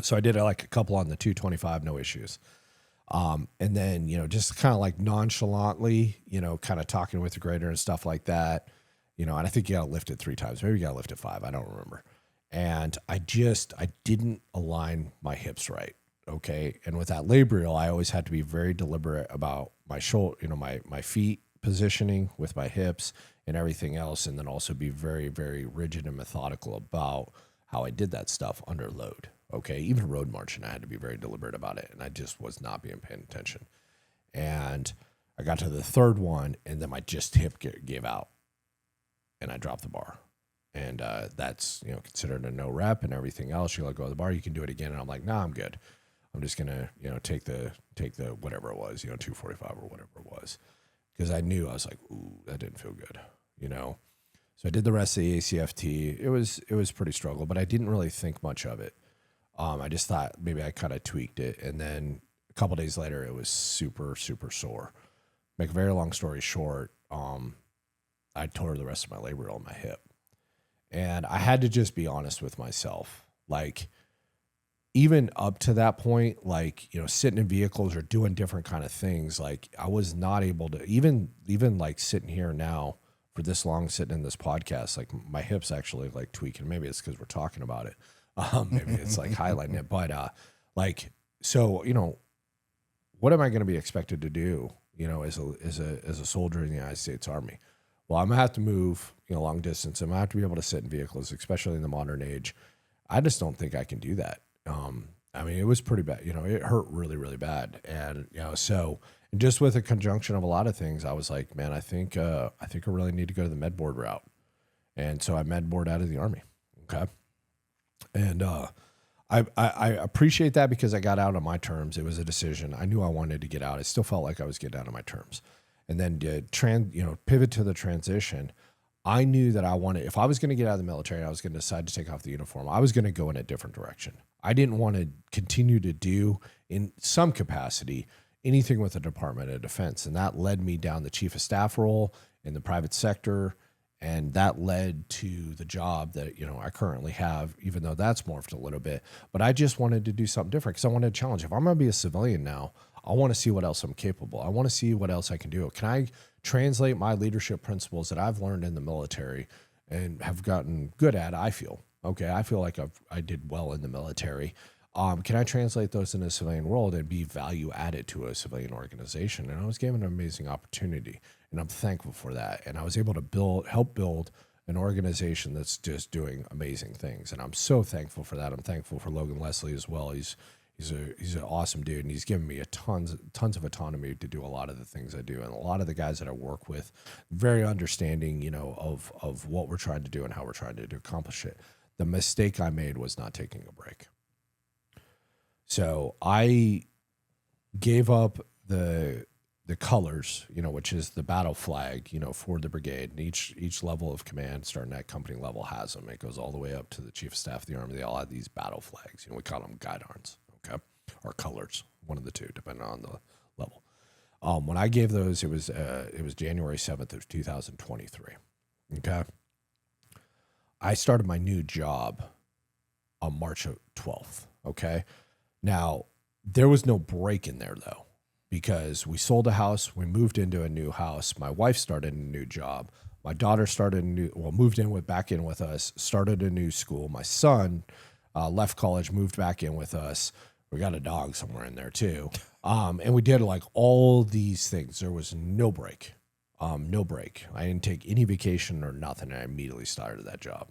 So I did like a couple on the 225, no issues. And then, just kind of like nonchalantly, kind of talking with the grader and stuff like that, and I think you got to lift it 3 times. Maybe you got to lift it 5. I don't remember. And I didn't align my hips right. Okay. And with that labial, I always had to be very deliberate about my shoulder, my feet positioning with my hips and everything else. And then also be very, very rigid and methodical about how I did that stuff under load. Okay, even road marching, I had to be very deliberate about it, and I just was not being paying attention. And I got to the third one, and then my hip gave out, and I dropped the bar. And that's considered a no rep and everything else. You let go of the bar, you can do it again. And I'm like, nah, I'm good. I'm just gonna take the whatever it was, 245 or whatever it was, because I knew I was like, ooh, that didn't feel good, So I did the rest of the ACFT. It was pretty struggle, but I didn't really think much of it. I just thought maybe I kind of tweaked it. And then a couple days later, it was super, super sore. Make a very long story short, I tore the rest of my labial on my hip. And I had to just be honest with myself. Like, even up to that point, like, sitting in vehicles or doing different kind of things, like I was not able to, even like sitting here now for this long, sitting in this podcast, like my hips actually like tweaking. Maybe it's because we're talking about it. Maybe it's like highlighting it, but so what am I going to be expected to do? As a soldier in the United States Army? Well, I'm gonna have to move long distance. I'm gonna have to be able to sit in vehicles, especially in the modern age. I just don't think I can do that. I mean, it was pretty bad. It hurt really, really bad, and so and just with a conjunction of a lot of things, I was like, man, I think I really need to go to the med board route, and so I med board out of the Army. Okay. And I appreciate that because I got out on my terms. It was a decision. I knew I wanted to get out. I still felt like I was getting out on my terms. And then pivot to the transition. I knew that I wanted, if I was going to get out of the military, I was going to decide to take off the uniform. I was going to go in a different direction. I didn't want to continue to do, in some capacity, anything with the Department of Defense. And that led me down the chief of staff role in the private sector. And that led to the job that, I currently have, even though that's morphed a little bit. But I just wanted to do something different because I wanted to challenge. If I'm going to be a civilian now, I want to see what else I'm capable. I want to see what else I can do. Can I translate my leadership principles that I've learned in the military and have gotten good at? I feel like I did well in the military. Can I translate those in the civilian world and be value added to a civilian organization? And I was given an amazing opportunity. And I'm thankful for that. And I was able to help build an organization that's just doing amazing things. And I'm so thankful for that. I'm thankful for Logan Leslie as well. He's an awesome dude, and he's given me tons of autonomy to do a lot of the things I do. And a lot of the guys that I work with, very understanding, of what we're trying to do and how we're trying to accomplish it. The mistake I made was not taking a break. So I gave up the colors, which is the battle flag, for the brigade. And each level of command, starting at company level, has them. It goes all the way up to the chief of staff of the Army. They all have these battle flags. We call them guidons, okay, or colors, one of the two, depending on the level. When I gave those, it was January 7th of 2023. Okay, I started my new job on March 12th. Okay, now there was no break in there though, because we sold a house, we moved into a new house. My wife started a new job. My daughter moved back in with us, started a new school. My son left college, moved back in with us. We got a dog somewhere in there too. And we did like all these things. There was no break. No break. I didn't take any vacation or nothing. I immediately started that job.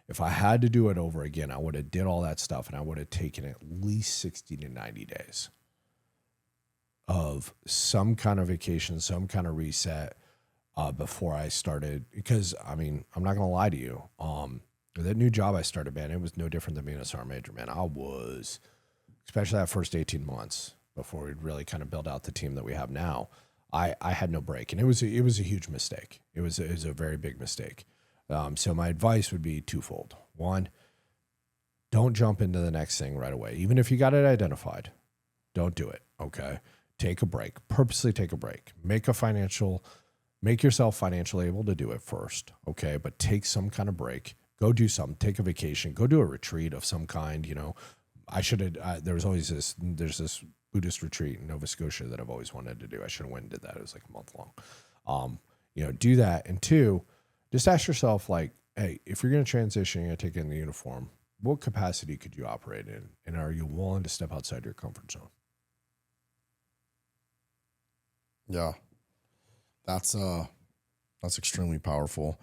If I had to do it over again, I would have did all that stuff and I would have taken at least 60 to 90 days. of some kind of vacation, some kind of reset before I started. Because I mean, I'm not gonna lie to you. That new job I started, man, it was no different than being a sergeant major, man. I was, especially that first 18 months before we'd really kind of build out the team that we have now. I had no break, and it was a huge mistake. It was a very big mistake. So my advice would be twofold. One, don't jump into the next thing right away. Even if you got it identified, don't do it. Okay. Take a break. Purposely take a break. Make yourself financially able to do it first. Okay. But take some kind of break. Go do something. Take a vacation. Go do a retreat of some kind. You know, there's this Buddhist retreat in Nova Scotia that I've always wanted to do. I should have went and did that. It was like a month long. Do that. And two, just ask yourself, like, hey, if you're going to transition, you're going to take in the uniform, what capacity could you operate in? And are you willing to step outside your comfort zone? Yeah. That's extremely powerful.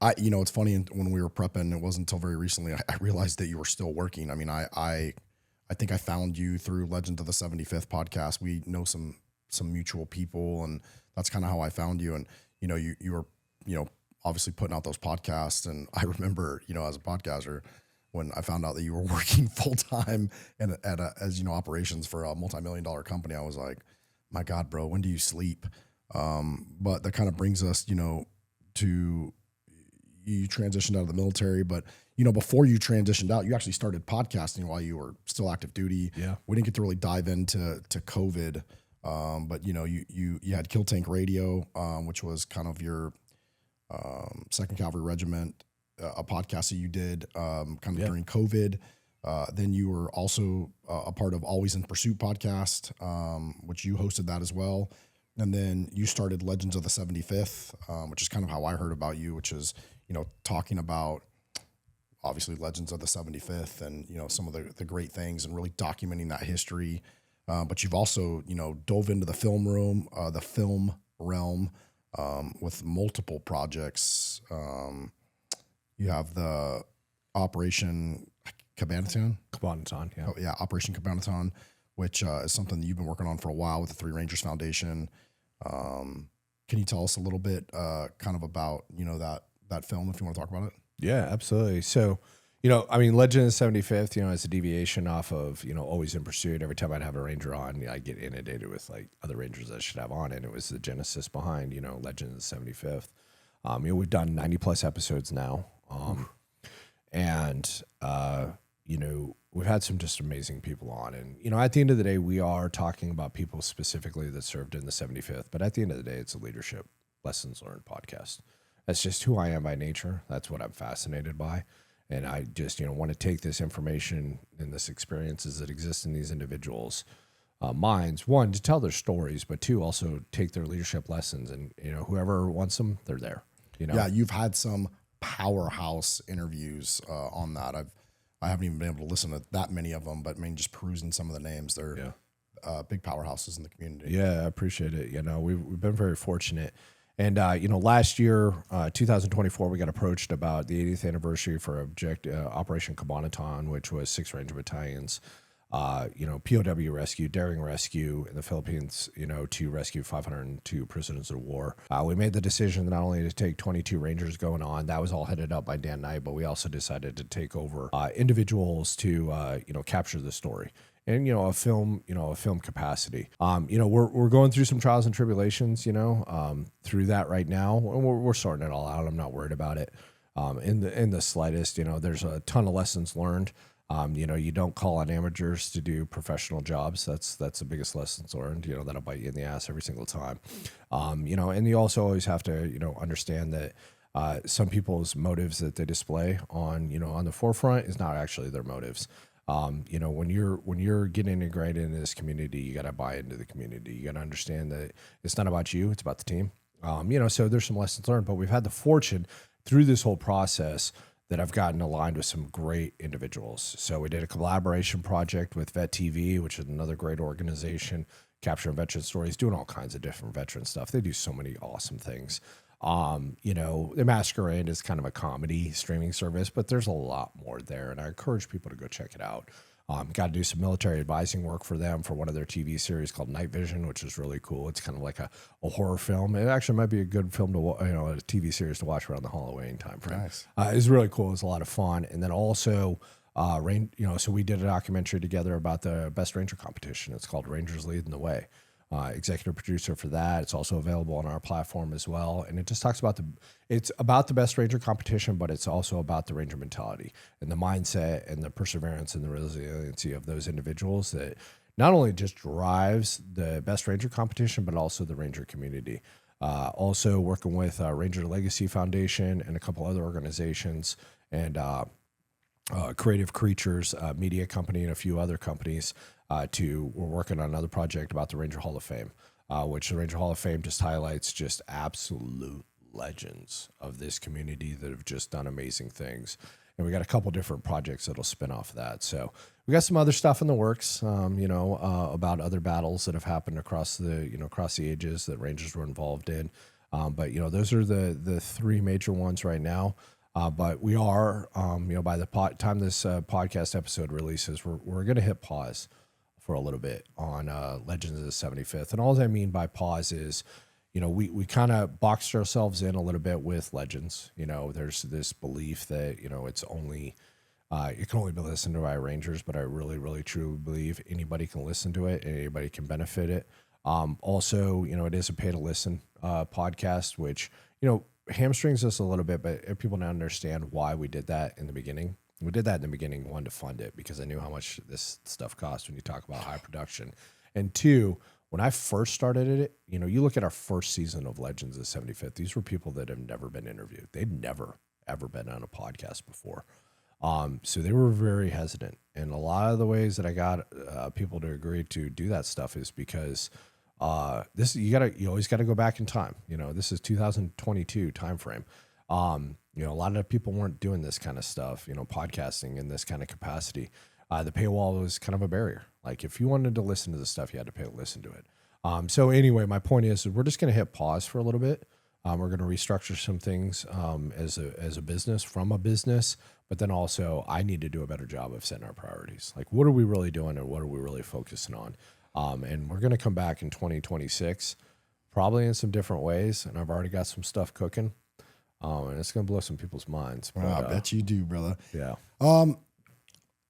It's funny, when we were prepping, it wasn't until very recently I realized that you were still working. I mean, I think I found you through Legends of the 75th podcast. We know some mutual people, and that's kind of how I found you. And, you were, obviously putting out those podcasts. And I remember, as a podcaster, when I found out that you were working full time as operations for a multi-million-dollar company, I was like, my God, bro, when do you sleep? But that kind of brings us, to you transitioned out of the military, but before you transitioned out, you actually started podcasting while you were still active duty. Yeah. We didn't get to really dive into COVID. But you had Kill Tank Radio, which was kind of your 2nd Cavalry Regiment, a podcast that you did during COVID. Then you were also a part of Always in Pursuit podcast, which you hosted that as well. And then you started Legends of the 75th, which is kind of how I heard about you, which is, talking about obviously Legends of the 75th and, some of the great things and really documenting that history. But you've also, dove into the film realm with multiple projects. You have the Operation Cabanatan, yeah. Oh, yeah, Operation Cabanatan, which is something that you've been working on for a while with the Three Rangers Foundation. Can you tell us a little bit kind of about, that film, if you want to talk about it? Yeah, absolutely. So, Legend of the 75th, as a deviation off of, Always in Pursuit. Every time I'd have a Ranger on, I get inundated with like other Rangers I should have on. And it was the genesis behind, Legend of the 75th. We've done 90 plus episodes now. We've had some just amazing people on. And, at the end of the day, we are talking about people specifically that served in the 75th. But at the end of the day, it's a leadership lessons learned podcast. That's just who I am by nature. That's what I'm fascinated by. And I just, want to take this information and this experiences that exist in these individuals' minds, one, to tell their stories, but two, also take their leadership lessons. And, whoever wants them, they're there. Yeah, you've had some powerhouse interviews on that. I haven't even been able to listen to that many of them, but I mean, just perusing some of the names, they're big powerhouses in the community. Yeah, I appreciate it. We've been very fortunate. And, last year, 2024, we got approached about the 80th anniversary for Operation Cabanatan, which was 6 Ranger battalions, POW rescue, daring rescue in the Philippines, to rescue 502 prisoners of war. We made the decision not only to take 22 Rangers going on, that was all headed up by Dan Knight, but we also decided to take over individuals to, capture the story. And, a film capacity. We're going through some trials and tribulations, through that right now. And we're sorting it all out. I'm not worried about it in the slightest. There's a ton of lessons learned. You don't call on amateurs to do professional jobs. That's the biggest lessons learned, that'll bite you in the ass every single time. And you also always have to, understand that some people's motives that they display on the forefront is not actually their motives. When you're getting integrated into this community, you got to buy into the community. You got to understand that it's not about you, it's about the team. So there's some lessons learned, but we've had the fortune through this whole process that I've gotten aligned with some great individuals. So we did a collaboration project with Vet TV, which is another great organization, capturing veteran stories, doing all kinds of different veteran stuff. They do so many awesome things. The Masquerade is kind of a comedy streaming service, but there's a lot more there, and I encourage people to go check it out. Got to do some military advising work for them for one of their TV series called Night Vision, which is really cool. It's kind of like a horror film. It actually might be a good film to a TV series to watch around the Halloween time frame. Nice. It's really cool. It's a lot of fun. And then also, so we did a documentary together about the best Ranger competition. It's called Rangers Leading the Way. Executive producer for that. It's also available on our platform as well. And it just talks about it's about the best Ranger competition, but it's also about the Ranger mentality and the mindset and the perseverance and the resiliency of those individuals that not only just drives the best Ranger competition, but also the Ranger community. Also working with Ranger Legacy Foundation and a couple other organizations and Creative Creatures media company and a few other companies. We're working on another project about the Ranger Hall of Fame, which the Ranger Hall of Fame just highlights just absolute legends of this community that have just done amazing things. And we got a couple different projects that'll spin off of that. So we got some other stuff in the works, about other battles that have happened across the ages that Rangers were involved in. But those are the three major ones right now. But we are, by the time this podcast episode releases, we're going to hit pause for a little bit on Legends of the 75th. And all I mean by pause is, we kind of boxed ourselves in a little bit with Legends. There's this belief that, it's only, it can only be listened to by Rangers, but I really, really truly believe anybody can listen to it and anybody can benefit it. Also, it is a pay to listen podcast, which, hamstrings us a little bit, but if people don't understand why we did that in the beginning. We did that in the beginning, one, to fund it because I knew how much this stuff costs when you talk about high production. And two, when I first started it, you look at our first season of Legends of 75th, these were people that have never been interviewed. They'd never, ever been on a podcast before. So they were very hesitant. And a lot of the ways that I got people to agree to do that stuff is because you always got to go back in time. This is 2022 timeframe. A lot of people weren't doing this kind of stuff, podcasting in this kind of capacity. The paywall was kind of a barrier. Like if you wanted to listen to the stuff, you had to pay to listen to it. So anyway, my point is we're just going to hit pause for a little bit. We're going to restructure some things as a business from a business, but then also I need to do a better job of setting our priorities. Like what are we really doing and what are we really focusing on? And we're going to come back in 2026, probably in some different ways. And I've already got some stuff cooking. And it's going to blow some people's minds. But, I bet you do, brother. Yeah.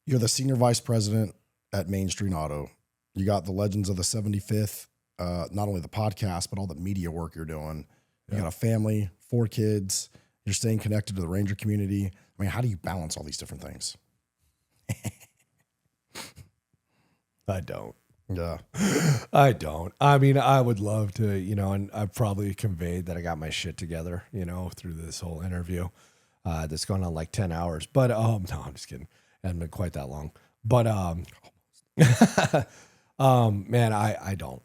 You're the senior vice president at Main Street Auto. You got the Legends of the 75th, not only the podcast, but all the media work you're doing. You got a family, 4 kids. You're staying connected to the Ranger community. I mean, how do you balance all these different things? I don't. Yeah. I don't. I mean, I would love to, and I've probably conveyed that I got my shit together, through this whole interview that's going on like 10 hours. But, no, I'm just kidding. It hasn't been quite that long. But, man, I don't.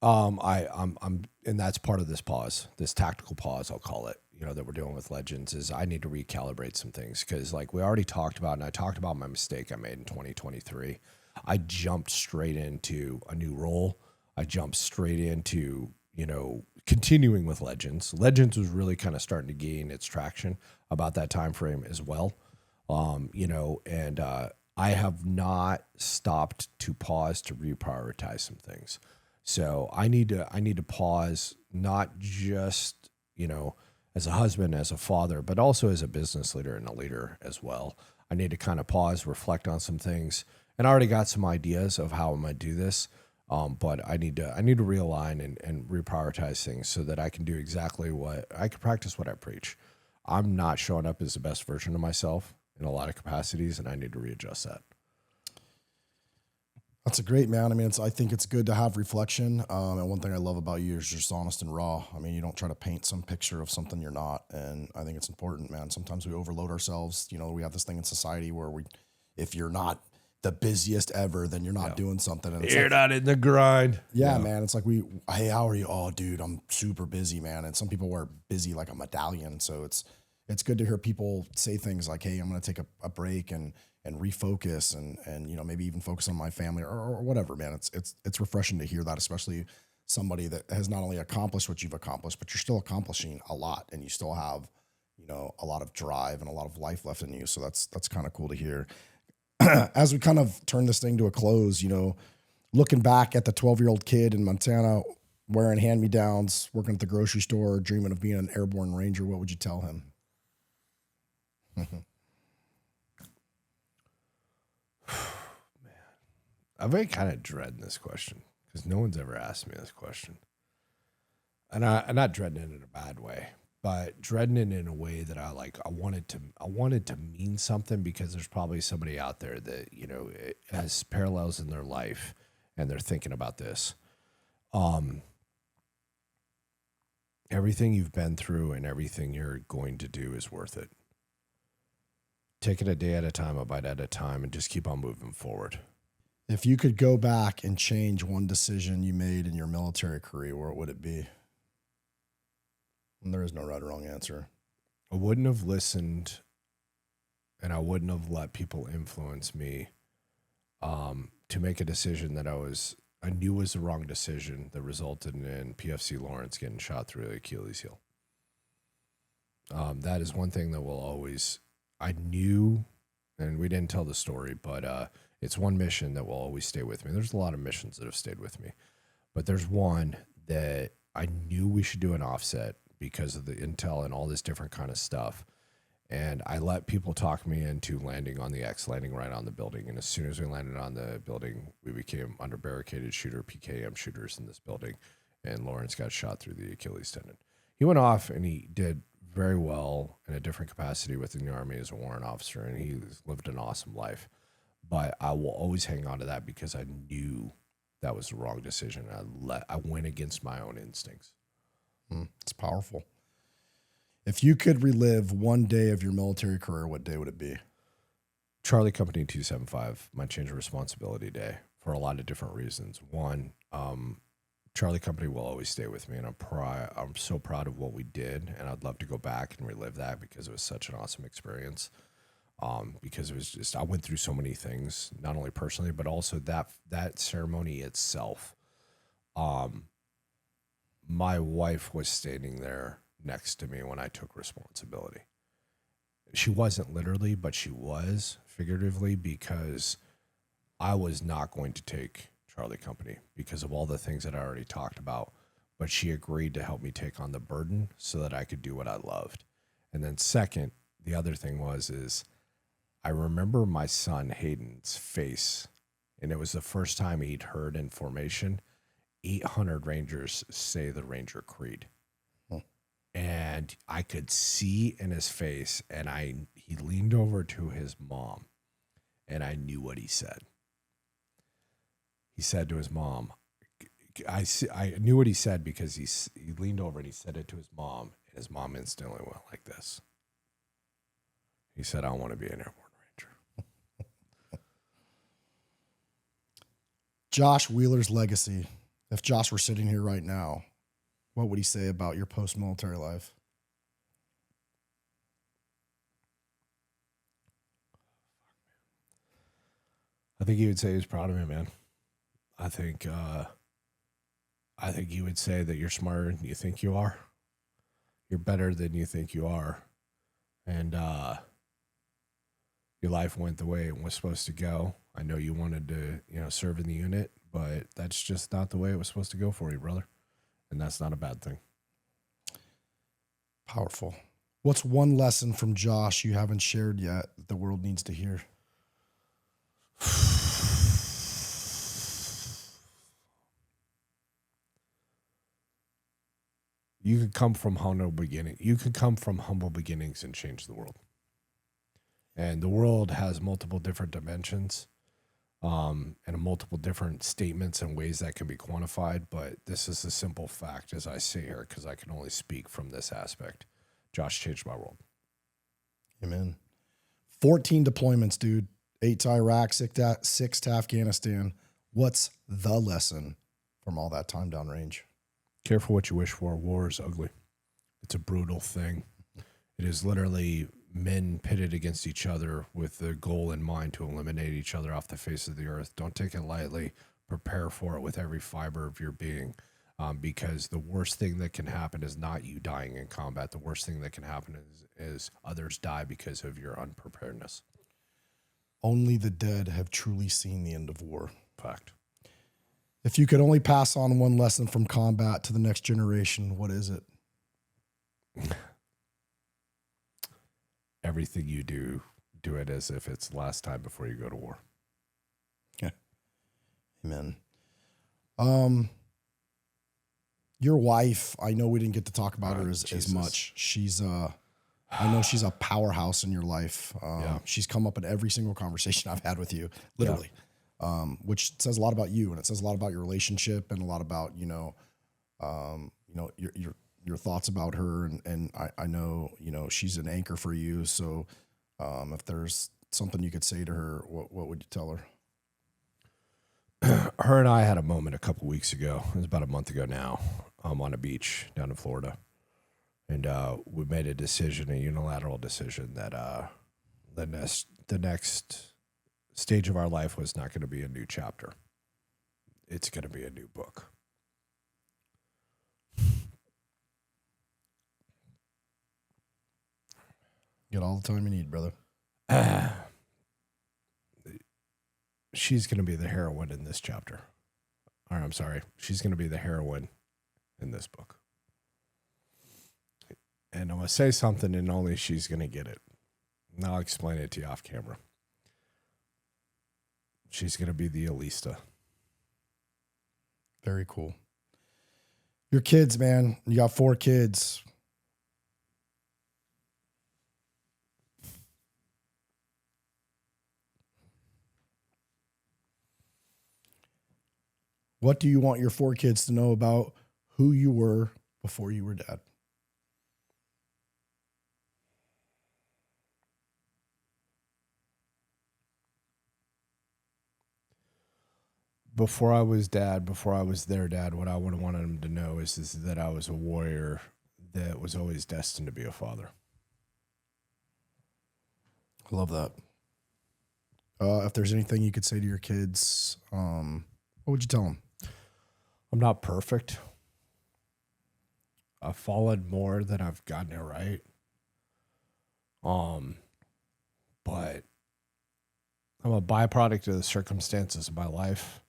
I'm, and that's part of this pause, this tactical pause, I'll call it, that we're doing with Legends is I need to recalibrate some things. Cause like we already talked about, and I talked about my mistake I made in 2023. I jumped straight into a new role. I jumped straight into, continuing with Legends. Legends was really kind of starting to gain its traction about that time frame as well. And I have not stopped to pause to reprioritize some things. So I need to pause, not just, as a husband, as a father, but also as a business leader and a leader as well. I need to kind of pause, reflect on some things. And I already got some ideas of how I'm going to do this, but I need to realign and reprioritize things so that I can do exactly what I can practice what I preach. I'm not showing up as the best version of myself in a lot of capacities, and I need to readjust that. That's a great, man. I mean, I think it's good to have reflection. And one thing I love about you is you're just honest and raw. I mean, you don't try to paint some picture of something you're not. And I think it's important, man. Sometimes we overload ourselves. We have this thing in society where if you're not the busiest ever, then you're not doing something. And you're not in the grind. Yeah, man. It's like hey, how are you? Oh, dude, I'm super busy, man. And some people wear busy like a medallion. So it's good to hear people say things like, hey, I'm going to take a break and refocus and maybe even focus on my family or whatever, man. It's refreshing to hear that, especially somebody that has not only accomplished what you've accomplished, but you're still accomplishing a lot and you still have, a lot of drive and a lot of life left in you. So that's kind of cool to hear. as we kind of turn this thing to a close, looking back at the 12-year-old kid in Montana wearing hand-me-downs, working at the grocery store, dreaming of being an airborne ranger, what would you tell him? I've been kind of dreading this question because no one's ever asked me this question. And I'm not dreading it in a bad way, but dreading it in a way that I wanted to mean something, because there's probably somebody out there that, it has parallels in their life and they're thinking about this. Everything you've been through and everything you're going to do is worth it. Take it a day at a time, a bite at a time, and just keep on moving forward. If you could go back and change one decision you made in your military career, what would it be? And there is no right or wrong answer. I wouldn't have listened, and I wouldn't have let people influence me to make a decision that I knew was the wrong decision that resulted in PFC Lawrence getting shot through the Achilles heel. That is one thing that will always, I knew, and we didn't tell the story, but it's one mission that will always stay with me. There's a lot of missions that have stayed with me, but there's one that I knew we should do an offset because of the intel and all this different kind of stuff. And I let people talk me into landing on the X, landing right on the building. And as soon as we landed on the building, we became under barricaded shooter, PKM shooters in this building. And Lawrence got shot through the Achilles tendon. He went off and he did very well in a different capacity within the Army as a warrant officer. And he lived an awesome life. But I will always hang on to that because I knew that was the wrong decision. I went against my own instincts. It's powerful. If you could relive one day of your military career, what day would it be? Charlie Company 275, my change of responsibility day, for a lot of different reasons. One, Charlie Company will always stay with me, and I'm so proud of what we did, and I'd love to go back and relive that because it was such an awesome experience. Because it was just, I went through so many things, not only personally, but also that ceremony itself. My wife was standing there next to me when I took responsibility. She wasn't literally, but she was figuratively, because I was not going to take Charlie Company because of all the things that I already talked about, but she agreed to help me take on the burden so that I could do what I loved. And then second, the other thing is I remember my son Hayden's face, and it was the first time he'd heard in formation 800 Rangers say the Ranger Creed. And I could see in his face, and he leaned over to his mom, and I knew what he said. He said to his mom, I knew what he said because he leaned over and he said it to his mom, and his mom instantly went like this. He said, "I want to be an airborne ranger." Josh Wheeler's legacy. If Josh were sitting here right now, what would he say about your post-military life? I think he would say he's proud of me, man. I think he would say that you're smarter than you think you are. You're better than you think you are. And your life went the way it was supposed to go. I know you wanted to, serve in the unit, but that's just not the way it was supposed to go for you, brother. And that's not a bad thing. Powerful. What's one lesson from Josh you haven't shared yet that the world needs to hear? You could come from humble beginnings. You could come from humble beginnings and change the world. And the world has multiple different dimensions, and multiple different statements and ways that can be quantified. But this is a simple fact as I sit here, because I can only speak from this aspect. Josh changed my world. Amen. 14 deployments, dude. 8 to Iraq, 6 to Afghanistan. What's the lesson from all that time downrange? Careful what you wish for. War is ugly. It's a brutal thing. It is literally men pitted against each other with the goal in mind to eliminate each other off the face of the earth. Don't take it lightly. Prepare for it with every fiber of your being, because the worst thing that can happen is not you dying in combat. The worst thing that can happen is others die because of your unpreparedness. Only the dead have truly seen the end of war. Fact. If you could only pass on one lesson from combat to the next generation, what is it? Everything you do it as if it's the last time before you go to war. Yeah. Amen. Your wife, I know we didn't get to talk about her as much. She's I know she's a powerhouse in your life. She's come up in every single conversation I've had with you, literally, which says a lot about you, and it says a lot about your relationship, and a lot about your thoughts about her. And I know she's an anchor for you. So if there's something you could say to her, what would you tell her? Her and I had a moment a couple weeks ago. It was about a month ago now. On a beach down in Florida. And we made a decision, a unilateral decision, that the next stage of our life was not going to be a new chapter. It's going to be a new book. Get all the time you need, brother. She's going to be the heroine in this chapter. Or I'm sorry, she's going to be the heroine in this book. And I'm going to say something and only she's going to get it. And I'll explain it to you off camera. She's going to be the Alista. Very cool. Your kids, man. You got 4 kids. What do you want your 4 kids to know about who you were before you were dad? Before I was dad, before I was their dad, what I would have wanted them to know is that I was a warrior that was always destined to be a father. I love that. If there's anything you could say to your kids, what would you tell them? I'm not perfect. I've fallen more than I've gotten it right. But I'm a byproduct of the circumstances of my life.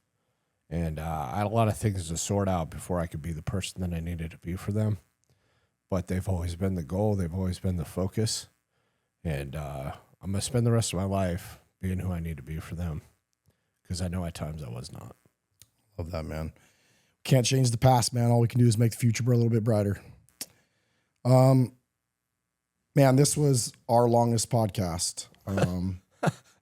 And I had a lot of things to sort out before I could be the person that I needed to be for them. But they've always been the goal. They've always been the focus. And I'm going to spend the rest of my life being who I need to be for them. Because I know at times I was not. Love that, man. Can't change the past, man. All we can do is make the future a little bit brighter. Man, this was our longest podcast.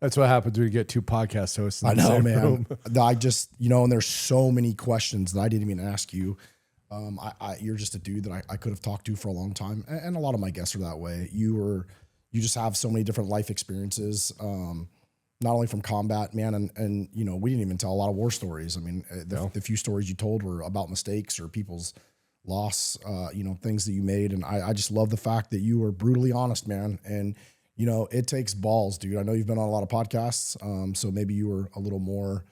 That's what happens when you get 2 podcast hosts in I the know, same man. room. I just, and there's so many questions that I didn't even ask you. You're just a dude that I could have talked to for a long time. And a lot of my guests are that way. You just have so many different life experiences. Not only from combat, man, and we didn't even tell a lot of war stories. I mean, the few stories you told were about mistakes or people's loss, things that you made. And I just love the fact that you were brutally honest, man. And, it takes balls, dude. I know you've been on a lot of podcasts, so maybe you were a little more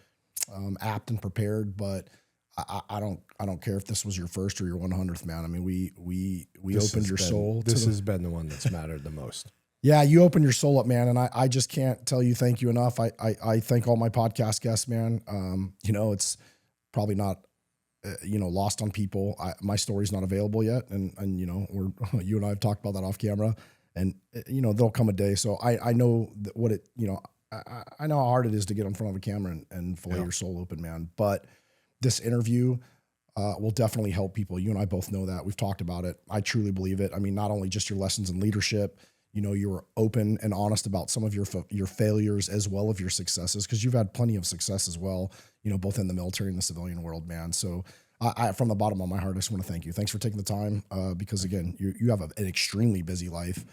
apt and prepared, but I don't care if this was your first or your 100th, man. I mean, we opened your soul. This has been the one that's mattered the most. Yeah, you opened your soul up, man, and I just can't tell you thank you enough. I thank all my podcast guests, man. It's probably not, lost on people. My story's not available yet, and you and I have talked about that off camera, and there'll come a day. So I know what it, I know how hard it is to get in front of a camera and fillet your soul open, man. But this interview will definitely help people. You and I both know that. We've talked about it. I truly believe it. I mean, not only just your lessons in leadership. You were open and honest about some of your failures as well as your successes, because you've had plenty of success as well, both in the military and the civilian world, man. So I from the bottom of my heart, I just want to thank you. Thanks for taking the time, because again, you have an extremely busy life.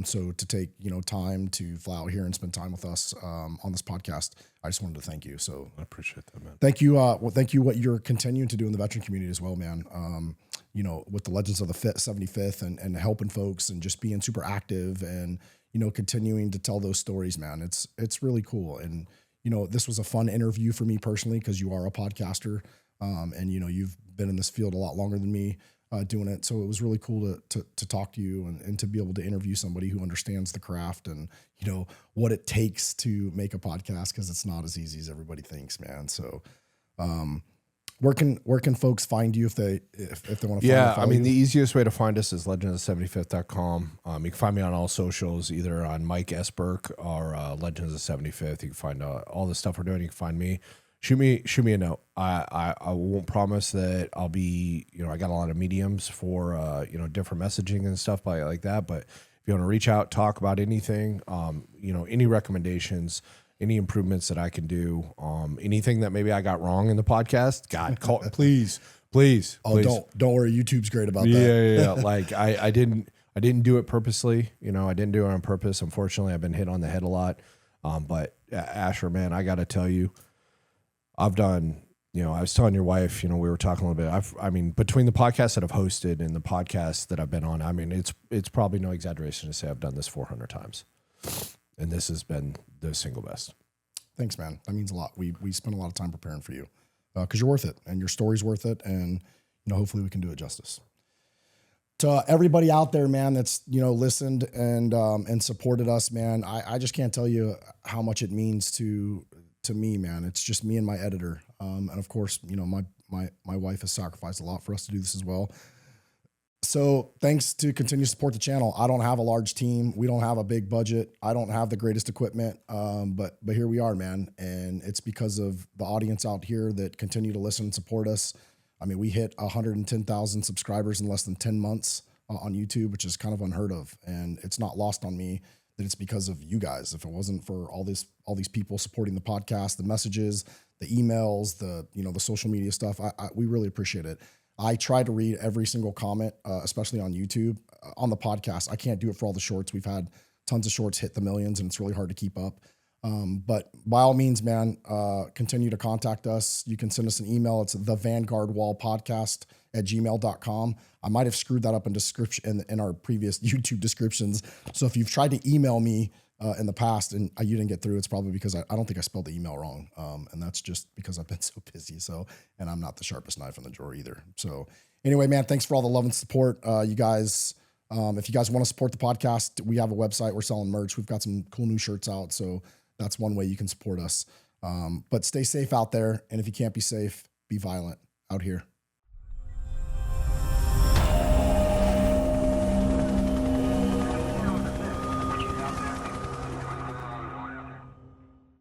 So to take, time to fly out here and spend time with us on this podcast, I just wanted to thank you. So I appreciate that, man. Thank you. Thank you what you're continuing to do in the veteran community as well, man. With the Legends of the 75th and helping folks and just being super active and, continuing to tell those stories, man. It's really cool. And, this was a fun interview for me personally, because you are a podcaster. And, you've been in this field a lot longer than me. doing it. So it was really cool to talk to you and to be able to interview somebody who understands the craft and, you know, what it takes to make a podcast, because it's not as easy as everybody thinks, man. So, where can folks find you if they want to find you? Yeah, I mean, the easiest way to find us is legendsofthefifth.com. You can find me on all socials, either on Mike S. Burke or Legends of 75th. You can find all the stuff we're doing. You can find me. Shoot me a note. I won't promise that I'll be, you know, I got a lot of mediums for, you know, different messaging and stuff like that. But if you want to reach out, talk about anything, you know, any recommendations, any improvements that I can do, anything that maybe I got wrong in the podcast, God, please. Oh, don't worry. YouTube's great about that. Yeah. Like I didn't do it purposely. You know, I didn't do it on purpose. Unfortunately, I've been hit on the head a lot. But Asher, man, I got to tell you, I've done, you know, I was telling your wife, you know, we were talking a little bit. I mean, between the podcasts that I've hosted and the podcasts that I've been on, I mean, it's probably no exaggeration to say I've done this 400 times. And this has been the single best. Thanks, man. That means a lot. We spent a lot of time preparing for you because you're worth it and your story's worth it. And, you know, hopefully we can do it justice. To everybody out there, man, that's, you know, listened and supported us, man, I just can't tell you how much it means to me, man. It's just me and my editor. And of course, you know, my wife has sacrificed a lot for us to do this as well. So thanks to continue to support the channel. I don't have a large team. We don't have a big budget. I don't have the greatest equipment. But here we are, man. And it's because of the audience out here that continue to listen and support us. I mean, we hit 110,000 subscribers in less than 10 months on YouTube, which is kind of unheard of. And it's not lost on me that it's because of you guys. If it wasn't for all these people supporting the podcast, the messages, the emails, the social media stuff, we really appreciate it. I try to read every single comment, especially on YouTube. On the podcast, I can't do it for all the shorts. We've had tons of shorts hit the millions, and it's really hard to keep up. But by all means, man, continue to contact us. You can send us an email. It's thevandguardwallpodcast@gmail.com. I might have screwed that up in our previous YouTube descriptions. So if you've tried to email me in the past and you didn't get through, it's probably because I don't think I spelled the email wrong. And that's just because I've been so busy. So, and I'm not the sharpest knife in the drawer either. So anyway, man, thanks for all the love and support. You guys, if you guys want to support the podcast, we have a website. We're selling merch. We've got some cool new shirts out. So that's one way you can support us. But stay safe out there. And if you can't be safe, be violent out here.